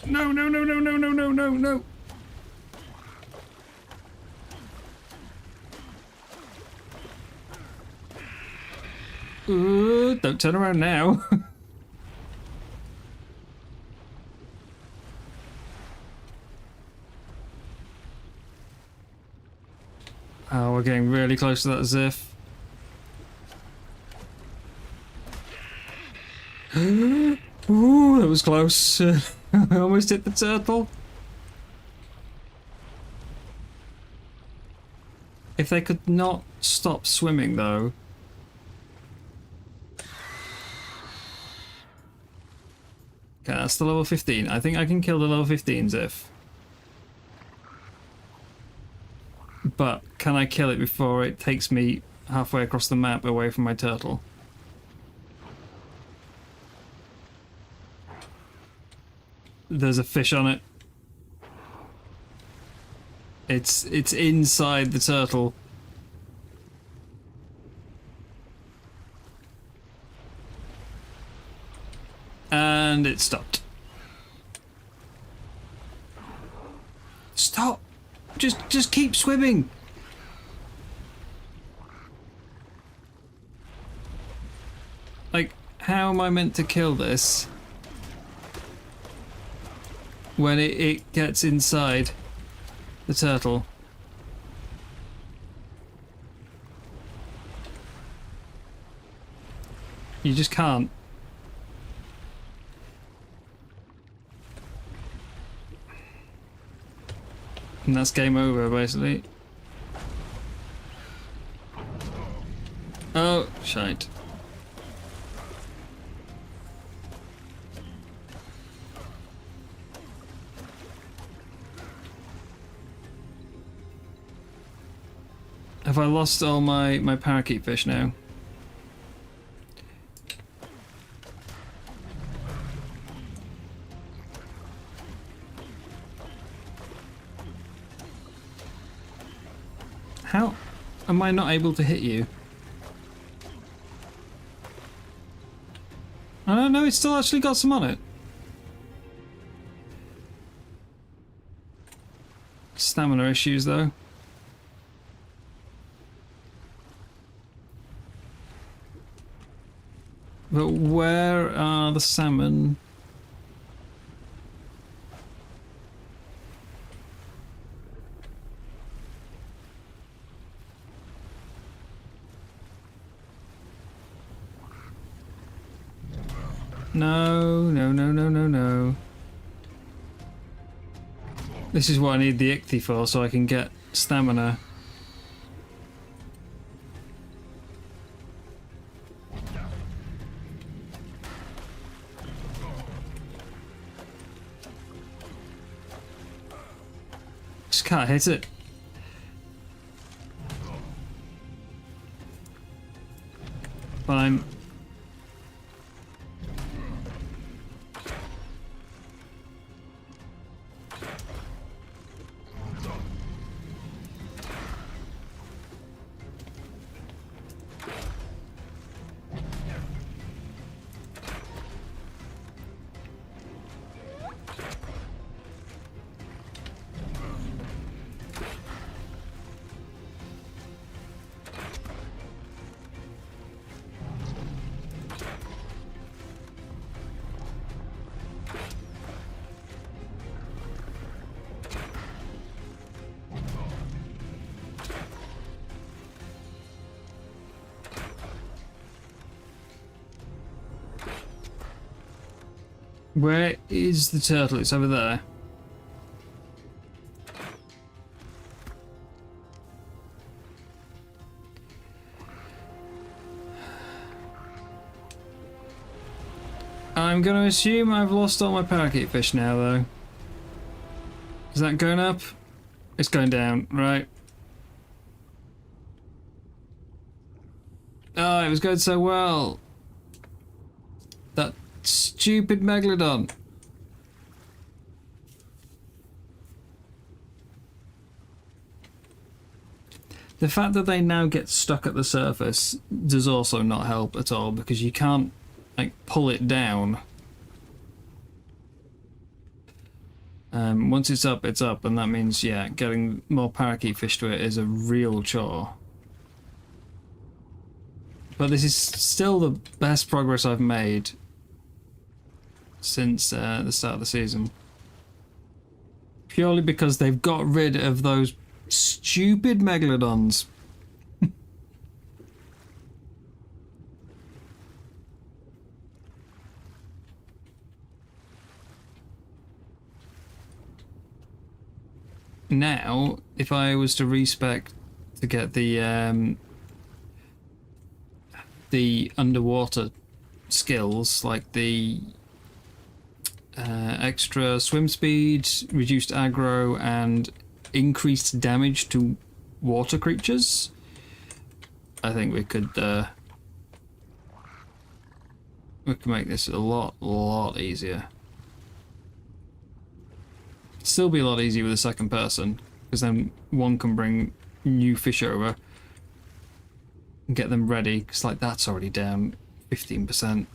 Don't turn around now. Oh, we're getting really close to that Ziff. Ooh, that was close. I almost hit the turtle. If they could not stop swimming, though. Okay, that's the level 15. I think I can kill the level 15 Ziff. But can I kill it before it takes me halfway across the map away from my turtle? There's a fish on it. It's inside the turtle. And it stopped. Stop! Just keep swimming. Like, how am I meant to kill this when it gets inside the turtle? You just can't. And that's game over, basically. Oh, shite. Have I lost all my parakeet fish now? How am I not able to hit you? I don't know, it's still actually got some on it. Stamina issues though. But where are the salmon? No. This is what I need the ichthy for, so I can get stamina. Just can't hit it. Fine. Where is the turtle? It's over there. I'm going to assume I've lost all my parakeet fish now, though. Is that going up? It's going down, right? Oh, it was going so well. That stupid megalodon. The fact that they now get stuck at the surface does also not help at all, because you can't, like, pull it down. Once it's up, and that means, yeah, getting more parakeet fish to it is a real chore. But this is still the best progress I've made since the start of the season. Purely because they've got rid of those stupid megalodons. Now, if I was to respec to get the underwater skills, like the extra swim speed, reduced aggro, and increased damage to water creatures, I think we could make this a lot easier. Still be a lot easier with a second person, because then one can bring new fish over and get them ready, because like that's already down 15%.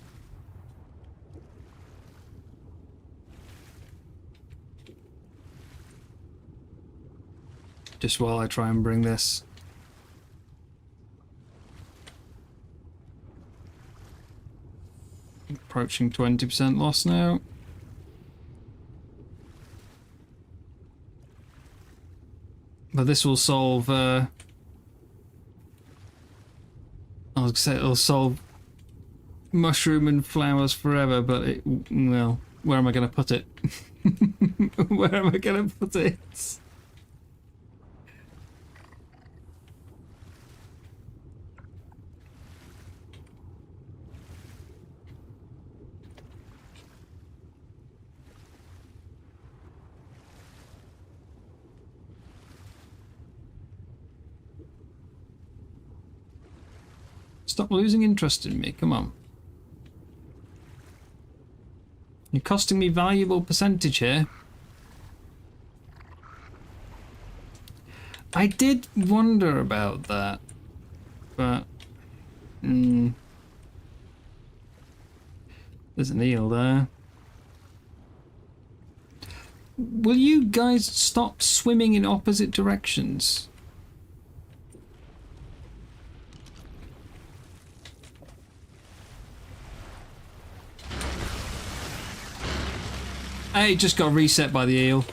Just while I try and bring this. Approaching 20% loss now. But this will solve, I was gonna say it'll solve mushroom and flowers forever, but it, well, where am I gonna put it? Where am I gonna put it? Stop losing interest in me, come on. You're costing me valuable percentage here. I did wonder about that, but... There's an eel there. Will you guys stop swimming in opposite directions? Hey, just got reset by the eel.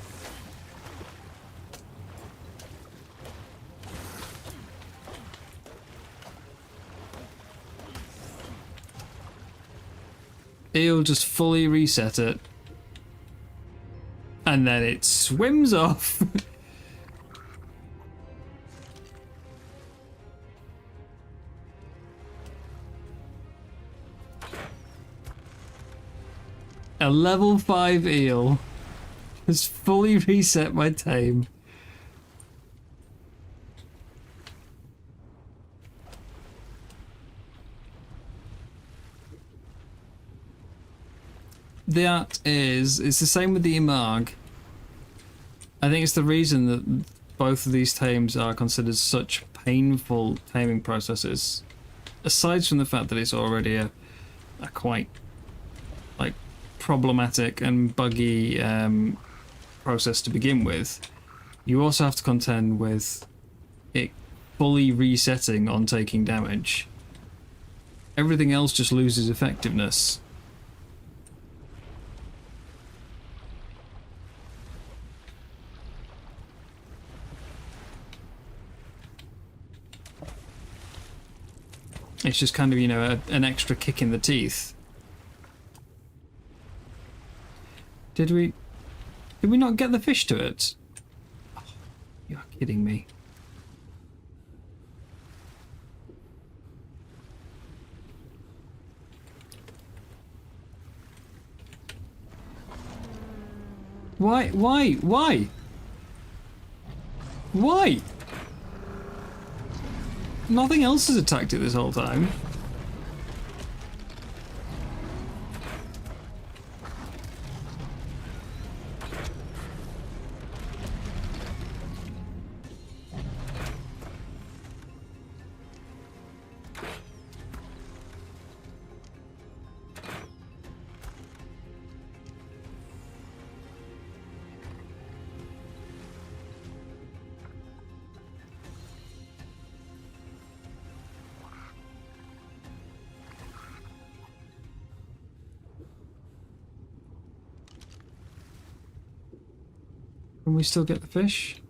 Eel just fully reset it. And then it swims off. A level 5 eel has fully reset my tame. That is, it's the same with the Imag. I think it's the reason that both of these tames are considered such painful taming processes. Aside from the fact that it's already a quite, like, problematic and buggy process to begin with, you also have to contend with it fully resetting on taking damage. Everything else just loses effectiveness. It's just kind of, you know, an extra kick in the teeth. Did we not get the fish to it? Oh, you're kidding me. Why? Nothing else has attacked it this whole time. Can we still get the fish?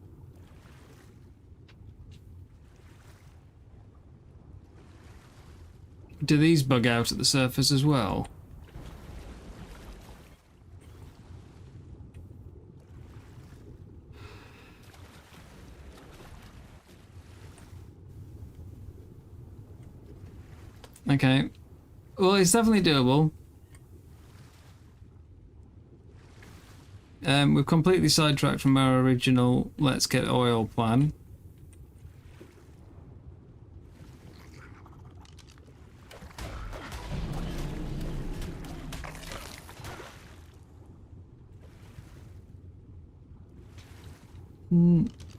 Do these bug out at the surface as well? Okay. Well, it's definitely doable. We've completely sidetracked from our original let's get oil plan.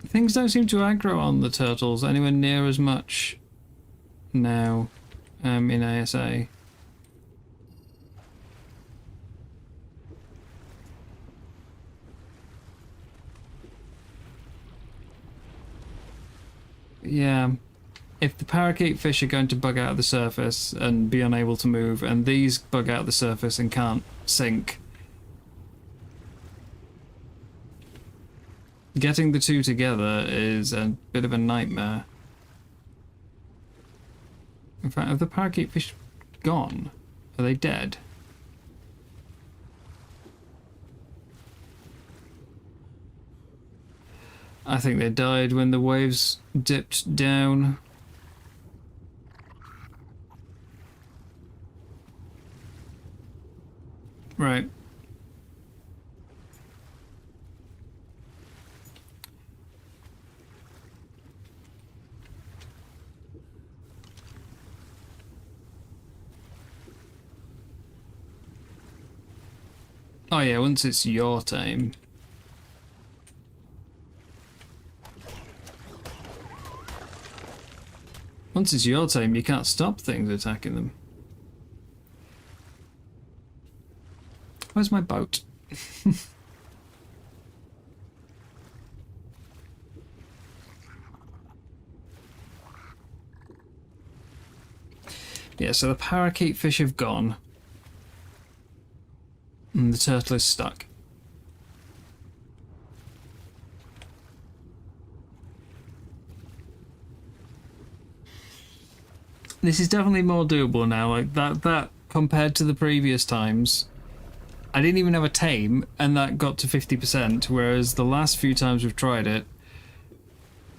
Things don't seem to aggro on the turtles anywhere near as much now in ASA. Yeah, if the parakeet fish are going to bug out of the surface and be unable to move, and these bug out of the surface and can't sink, getting the two together is a bit of a nightmare. In fact, are the parakeet fish gone? Are they dead? I think they died when the waves dipped down. Right. Oh yeah, once it's your time. Once it's your time, you can't stop things attacking them. Where's my boat? Yeah, so the parakeet fish have gone. And the turtle is stuck. This is definitely more doable now. Like that compared to the previous times. I didn't even have a tame, and that got to 50%, whereas the last few times we've tried it,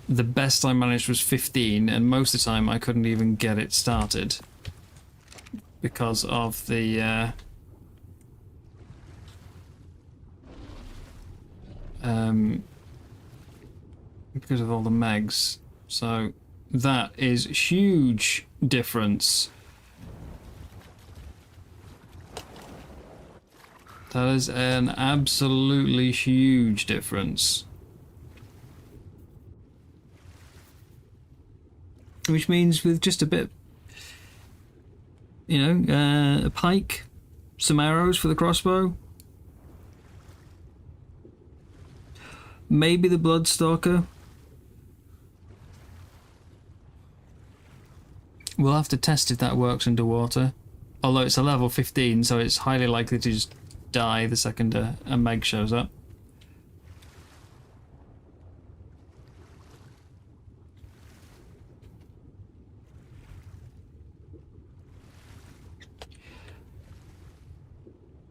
the best I managed was 15, and most of the time I couldn't even get it started. Because of the because of all the megs. So that is huge difference. That is an absolutely huge difference. Which means with just a bit, you know, a pike, some arrows for the crossbow, maybe the Bloodstalker. We'll have to test if that works underwater. Although it's a level 15, so it's highly likely to just die the second a Meg shows up.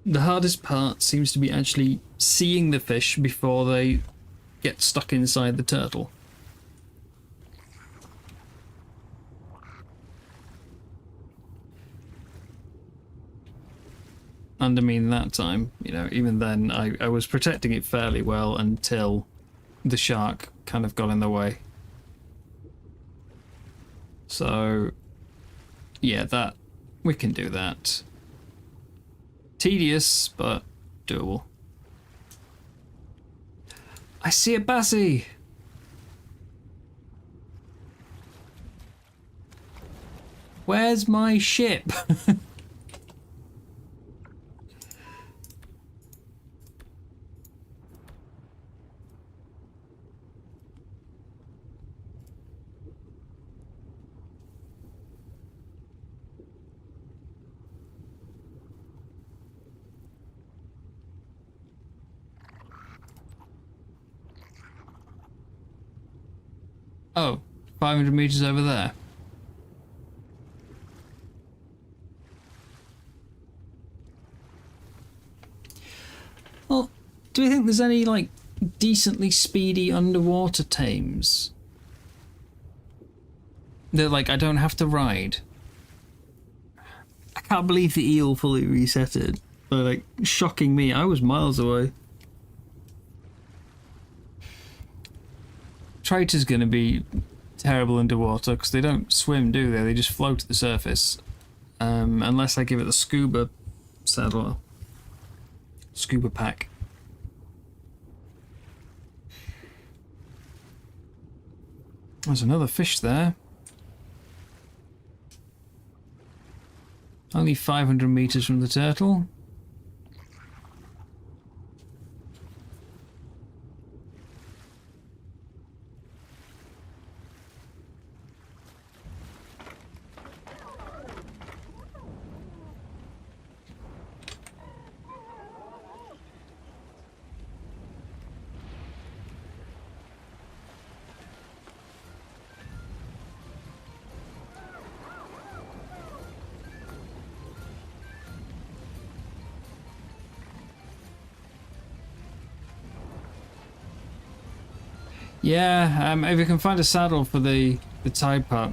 The hardest part seems to be actually seeing the fish before they get stuck inside the turtle. And I mean, that time, you know, even then I was protecting it fairly well until the shark kind of got in the way. So, yeah, that, we can do that. Tedious, but doable. I see a Bassie! Where's my ship? Oh, 500 meters over there. Well, do you think there's any, like, decently speedy underwater tames? That, like, I don't have to ride? I can't believe the eel fully resetted. But, like, shocking me, I was miles away. Traitor's gonna be terrible underwater because they don't swim, do they? They just float to the surface. Unless I give it the scuba saddle. Scuba pack. There's another fish there. Only 500 meters from the turtle. Yeah, if you can find a saddle for the tide pup.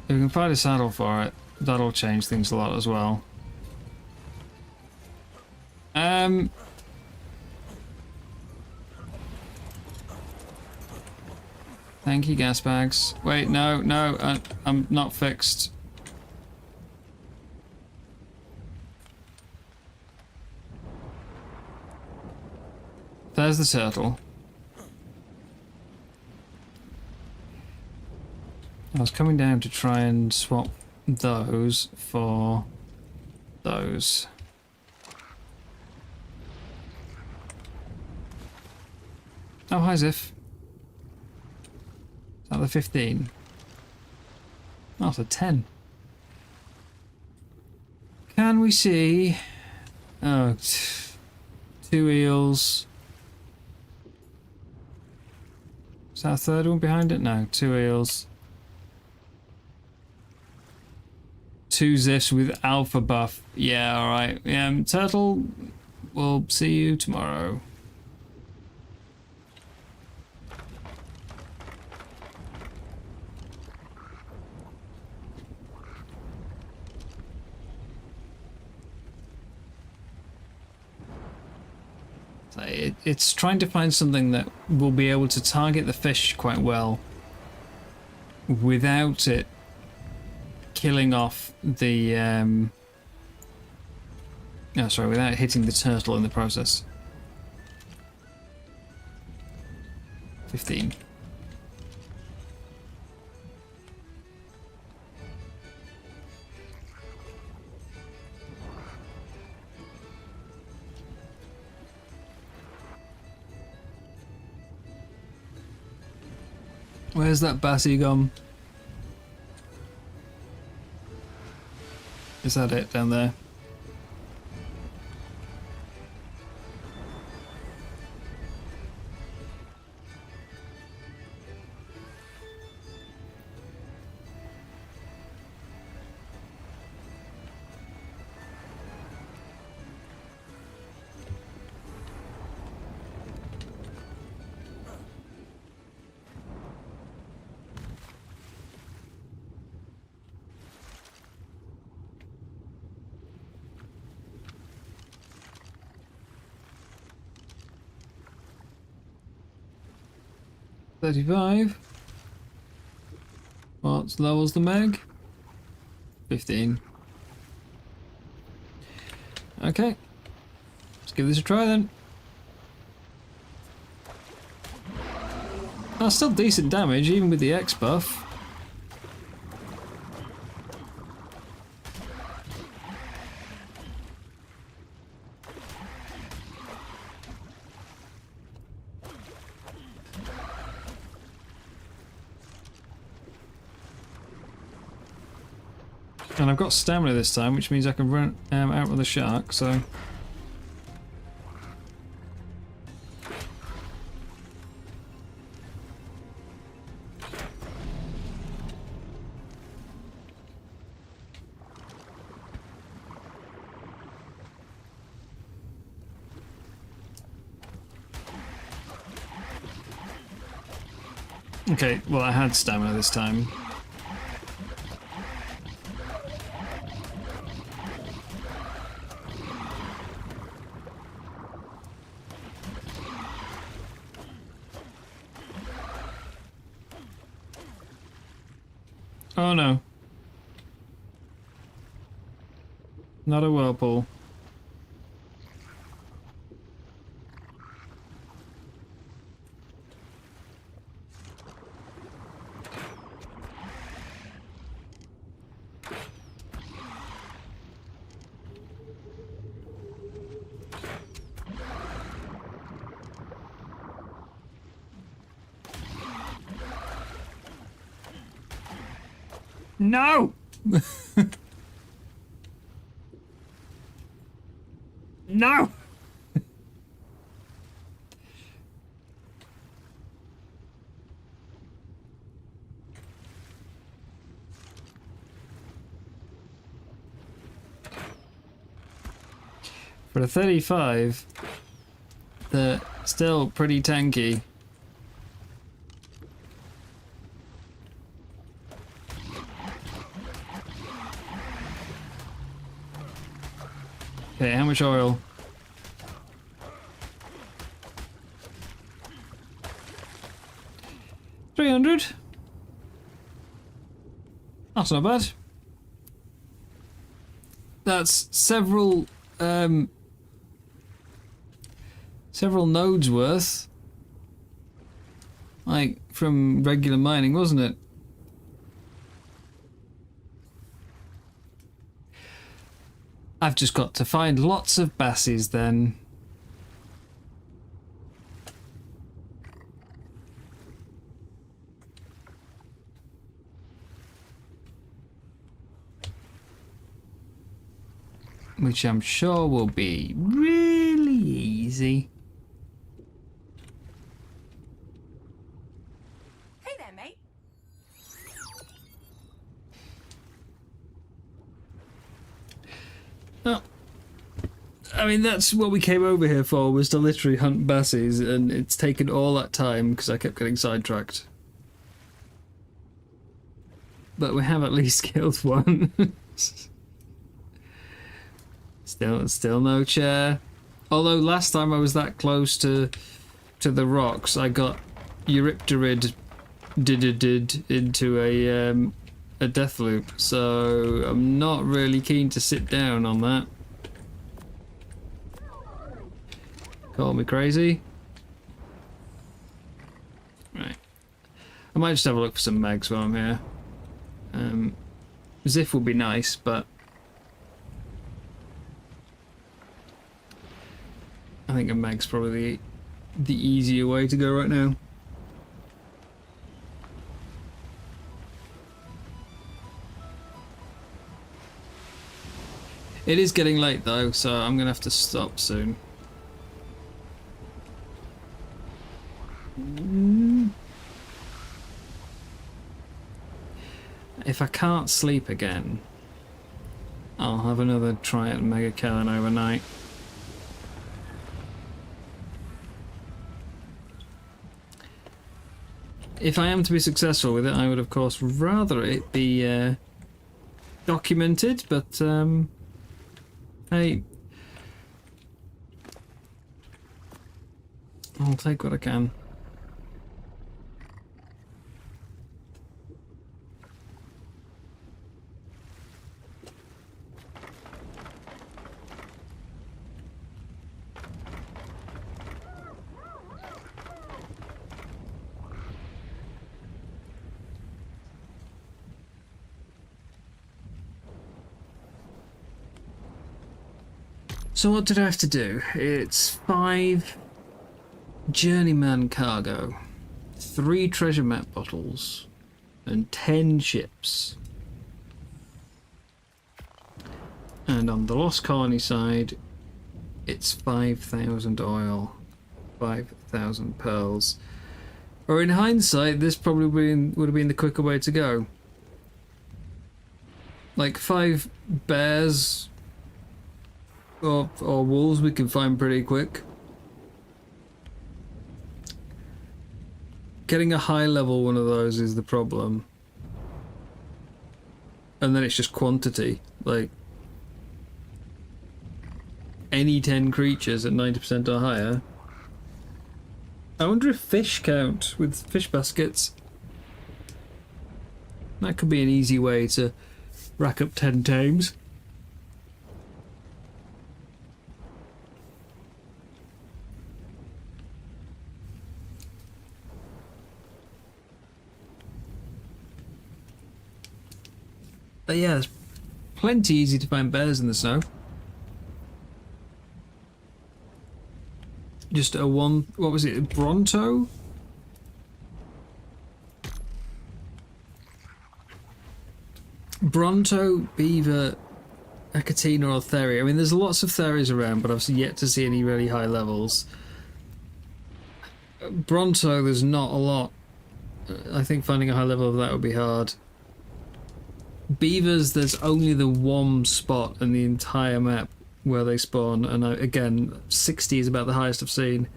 If you can find a saddle for it, that'll change things a lot as well. Thank you, gas bags. Wait, no, I'm not fixed. There's the turtle. I was coming down to try and swap those for those. Oh, hi, Ziff. Is that the 15? Oh, it's a 10. Can we see... Oh, 2 eels. Is that a third one behind it? No, 2 eels. 2 ziffs with alpha buff. Yeah, alright. Turtle, we'll see you tomorrow. It's trying to find something that will be able to target the fish quite well without it killing off the without hitting the turtle in the process. 15. Where's that bassy gone? Is that it down there? $35. What levels the Meg? 15. Okay. Let's give this a try then. Oh, still decent damage, even with the X buff. And I've got stamina this time, which means I can run out with the shark, so... Okay, well I had stamina this time. Oh no. Not a whirlpool. No! No! For a 35, they're still pretty tanky. Okay, how much oil? 300. That's not bad. That's several nodes worth. Like from regular mining, wasn't it? I've just got to find lots of bassies then. Which I'm sure will be really easy. Hey there, mate. Oh. I mean, that's what we came over here for, was to literally hunt bassies, and it's taken all that time because I kept getting sidetracked. But we have at least killed one. Still no chair. Although last time I was that close to the rocks, I got Eurypterid did into a death loop. So I'm not really keen to sit down on that. Call me crazy. Right. I might just have a look for some megs while I'm here. Ziff would be nice, but I think a meg's probably the easier way to go right now. It is getting late though, so I'm gonna have to stop soon. If I can't sleep again, I'll have another try at Mega Kellen overnight. If I am to be successful with it, I would of course rather it be documented, but hey, I'll take what I can. So what did I have to do? It's 5 journeyman cargo, 3 treasure map bottles, and 10 ships. And on the Lost Colony side, it's 5,000 oil, 5,000 pearls. Or in hindsight, this probably would have been the quicker way to go. Like 5 bears or wolves we can find pretty quick. Getting a high level one of those is the problem. And then it's just quantity. Like, any 10 creatures at 90% or higher. I wonder if fish count with fish baskets. That could be an easy way to rack up 10 tames. But yeah, it's plenty easy to find bears in the snow. Just a one, what was it, Bronto? Bronto, beaver, Achatina or Theri. I mean, there's lots of Theris around, but I've yet to see any really high levels. Bronto, there's not a lot. I think finding a high level of that would be hard. Beavers, there's only the one spot in the entire map where they spawn, and again, 60 is about the highest I've seen.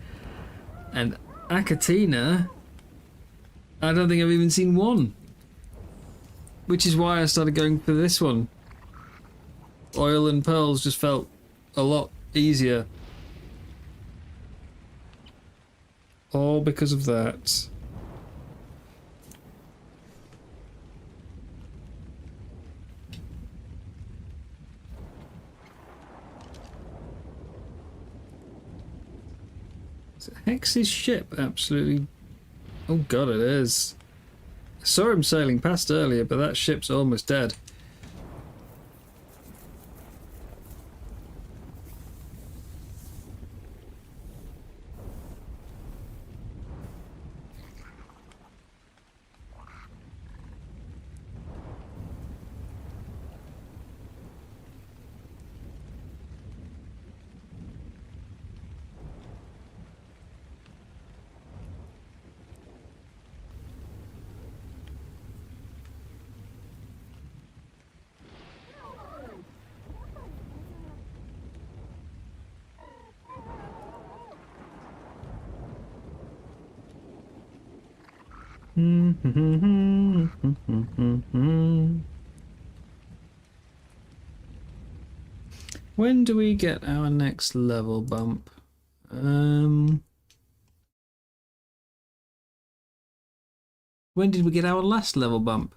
And Achatina, I don't think I've even seen one. Which is why I started going for this one. Oil and pearls just felt a lot easier. All because of that. Hex's ship absolutely... Oh god, it is. I saw him sailing past earlier, but that ship's almost dead. When do we get our next level bump? When did we get our last level bump?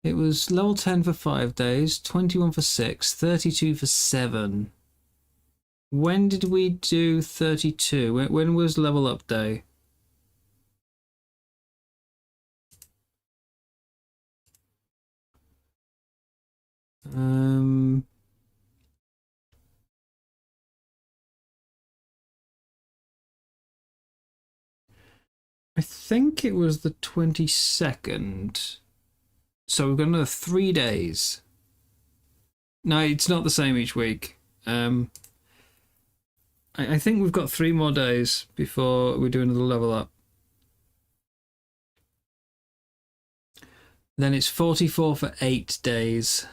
It was level 10 for 5 days, 21 for 6, 32 for 7. When did we do 32? When was level up day? I think it was the 22nd. So we've got another 3 days. No, it's not the same each week. I think we've got 3 more days before we do another level up. Then it's 44 for 8 days.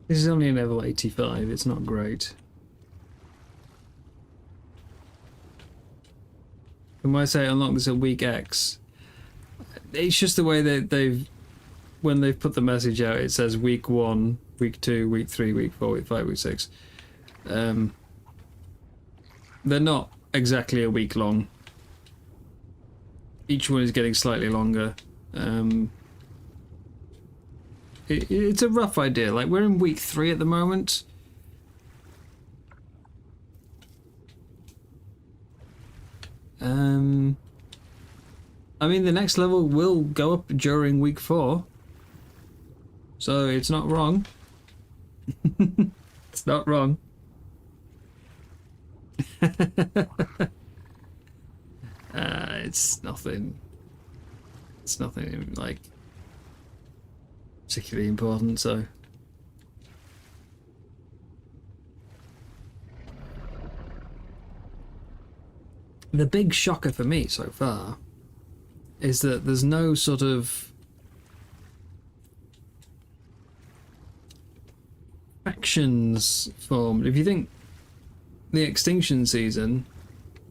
This is only a level 85, it's not great. And when I say unlock this at week X, it's just the way that when they've put the message out, it says week 1, week 2, week 3, week 4, week 5, week 6. They're not exactly a week long. Each one is getting slightly longer. It's a rough idea. Like, we're in week 3 at the moment. I mean, the next level will go up during week 4. So it's not wrong. It's not wrong. It's nothing. It's nothing like particularly important, so. The big shocker for me so far is that there's no sort of factions formed. If you think the extinction season,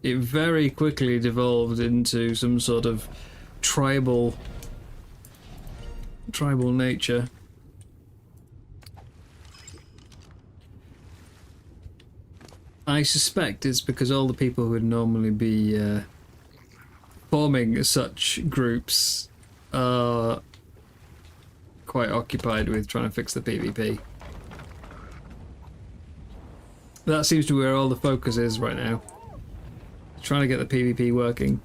it very quickly devolved into some sort of tribal nature. I suspect it's because all the people who would normally be forming such groups are quite occupied with trying to fix the PvP. That seems to be where all the focus is right now. Trying to get the PvP working,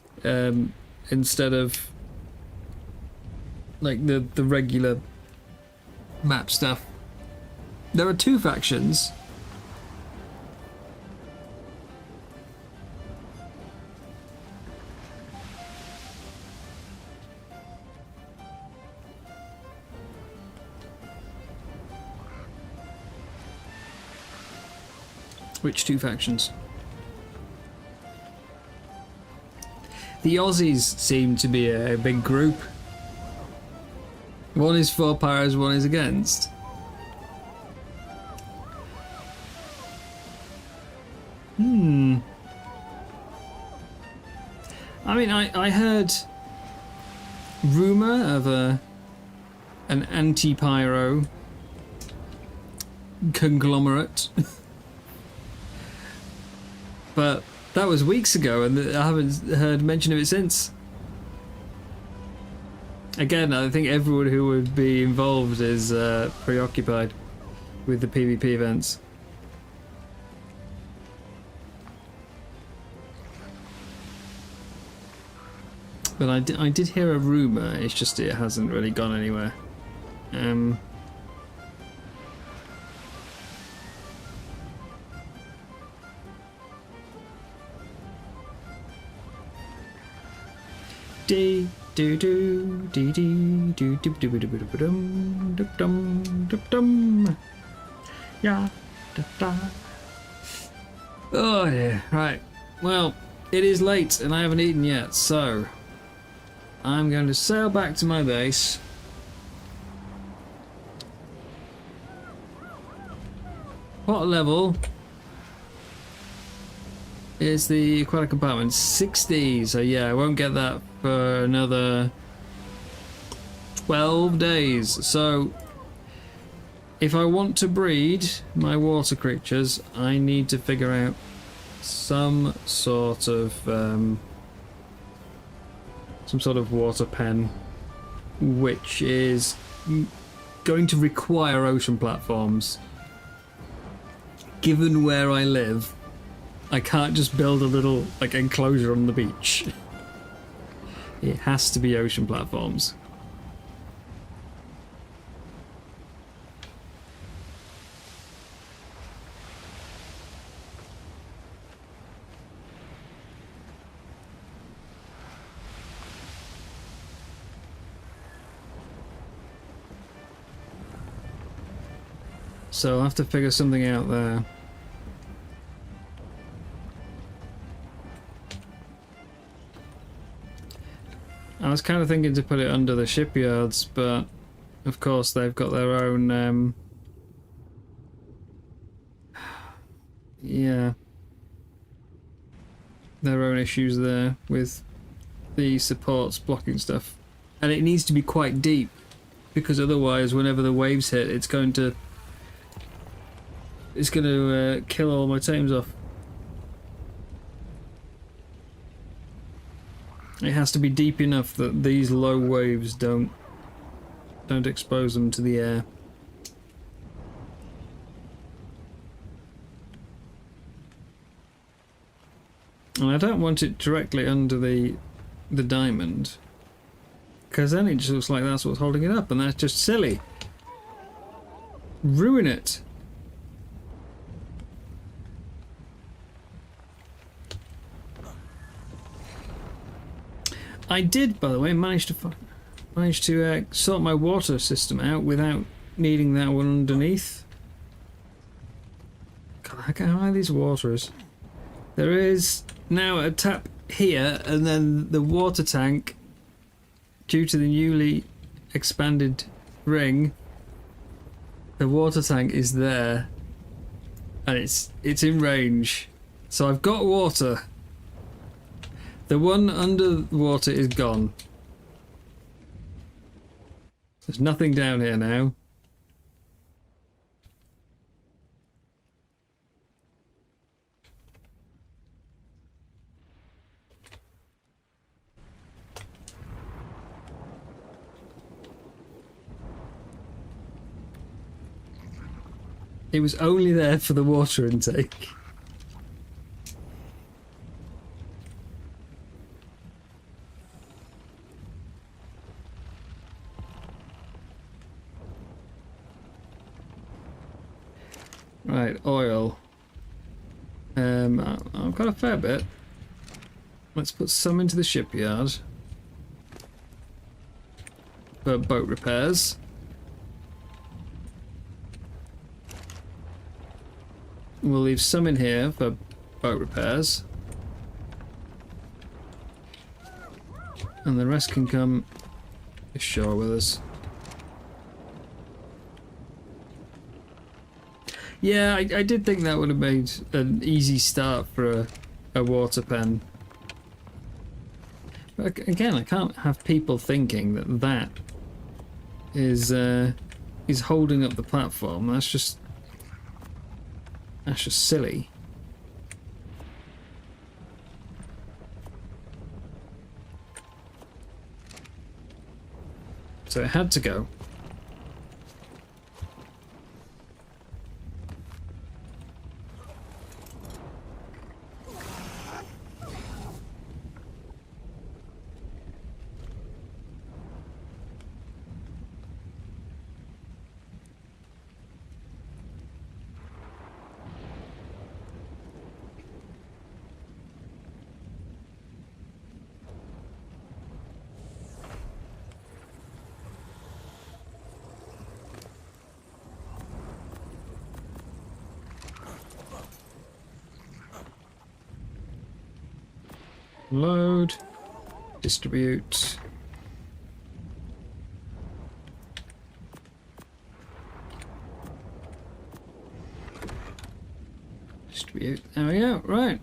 instead of like the regular map stuff. There are 2 factions. Which 2 factions? The Aussies seem to be a big group. One is for pirates, one is against. I mean, I heard rumour of an anti-pyro conglomerate. But that was weeks ago, and I haven't heard mention of it since. Again, I think everyone who would be involved is preoccupied with the PvP events. But I did hear a rumour, it's just it hasn't really gone anywhere. Dee do do dee dee do do do do do do dum dum dum dum. Yeah. Da, da. Oh dear. Right. Well, it is late and I haven't eaten yet, so I'm going to sail back to my base. What level is the aquatic compartment? 60, so yeah, I won't get that for another 12 days. So if I want to breed my water creatures, I need to figure out some sort of water pen, which is going to require ocean platforms. Given where I live, I can't just build a little like enclosure on the beach. It has to be ocean platforms. So I'll have to figure something out there. I was kind of thinking to put it under the shipyards, but of course they've got their own yeah. their own issues there with the supports blocking stuff. And it needs to be quite deep, because otherwise whenever the waves hit it's going to kill all my tames off. It has to be deep enough that these low waves don't expose them to the air. And I don't want it directly under the diamond, because then it just looks like that's what's holding it up, and that's just silly. Ruin it. I did, by the way, manage to sort my water system out without needing that one underneath. God, how high these waters? There is now a tap here, and then the water tank, due to the newly expanded ring, the water tank is there, and it's in range. So I've got water. The one under the water is gone. There's nothing down here now. It was only there for the water intake. Right, oil. I've got a fair bit. Let's put some into the shipyard for boat repairs. We'll leave some in here for boat repairs. And the rest can come ashore with us. Yeah, I did think that would have made an easy start for a water pen. But again, I can't have people thinking that that is holding up the platform. That's just silly. So it had to go. Load, distribute. Distribute. There we go. Right.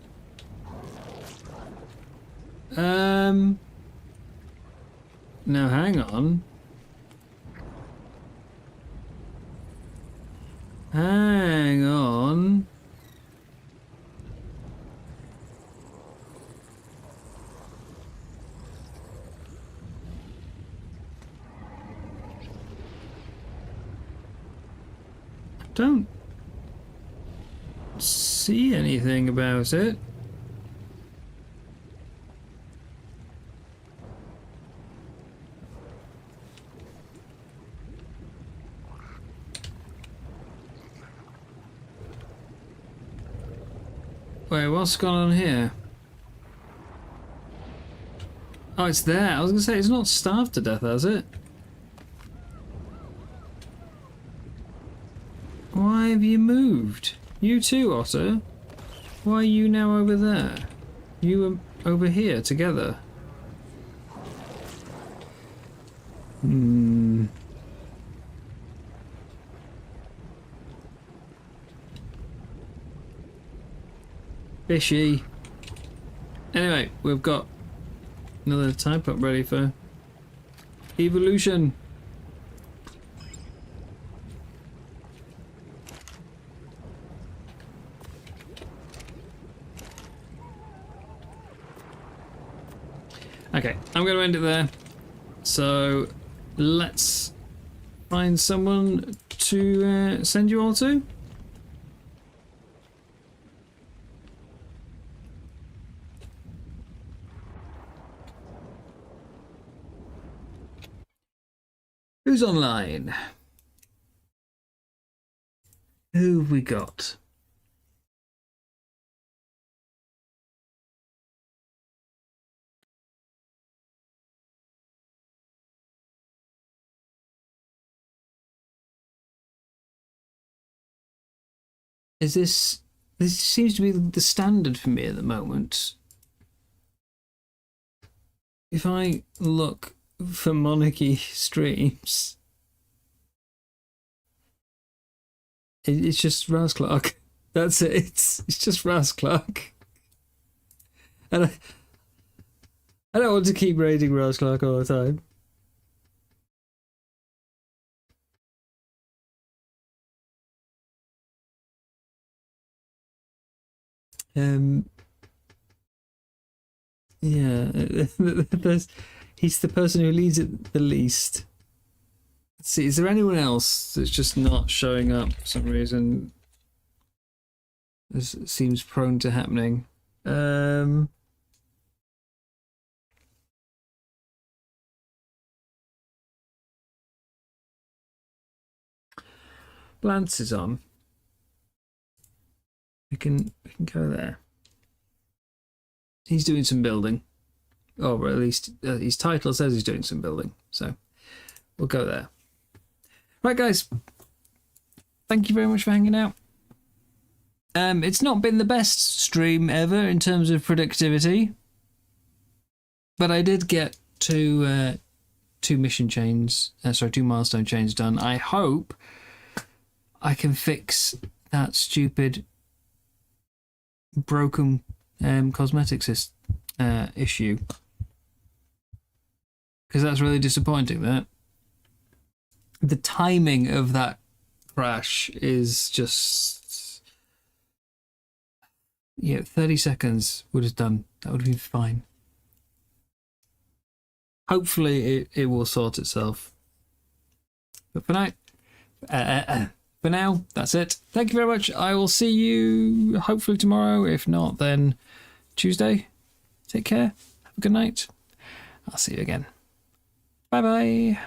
Now hang on. Hang on. Don't see anything about it. Wait, what's gone on here? Oh, it's there. I was gonna say, it's not starved to death, has it? Why have you moved? You too, Otter? Why are you now over there? You were over here together. Fishy. Anyway, we've got another type up ready for evolution. Okay, I'm going to end it there. So let's find someone to send you all to. Who's online? Who have we got? Is this seems to be the standard for me at the moment. If I look for Monarchy streams, it's just Raz Clark. That's it. It's just Raz Clark. And I don't want to keep raiding Raz Clark all the time. Yeah, he's the person who leads it the least. Let's see, is there anyone else that's just not showing up for some reason? This seems prone to happening. Lance is on. We can go there. He's doing some building, or at least his title says he's doing some building. So we'll go there. Right, guys. Thank you very much for hanging out. It's not been the best stream ever in terms of productivity, but I did get two milestone chains done. I hope I can fix that stupid broken cosmetics issue, because that's really disappointing. That the timing of that crash is just, 30 seconds would have done. That would have been fine. Hopefully it will sort itself. But for now, that's it. Thank you very much. I will see you hopefully tomorrow. If not, then Tuesday. Take care. Have a good night. I'll see you again. Bye bye.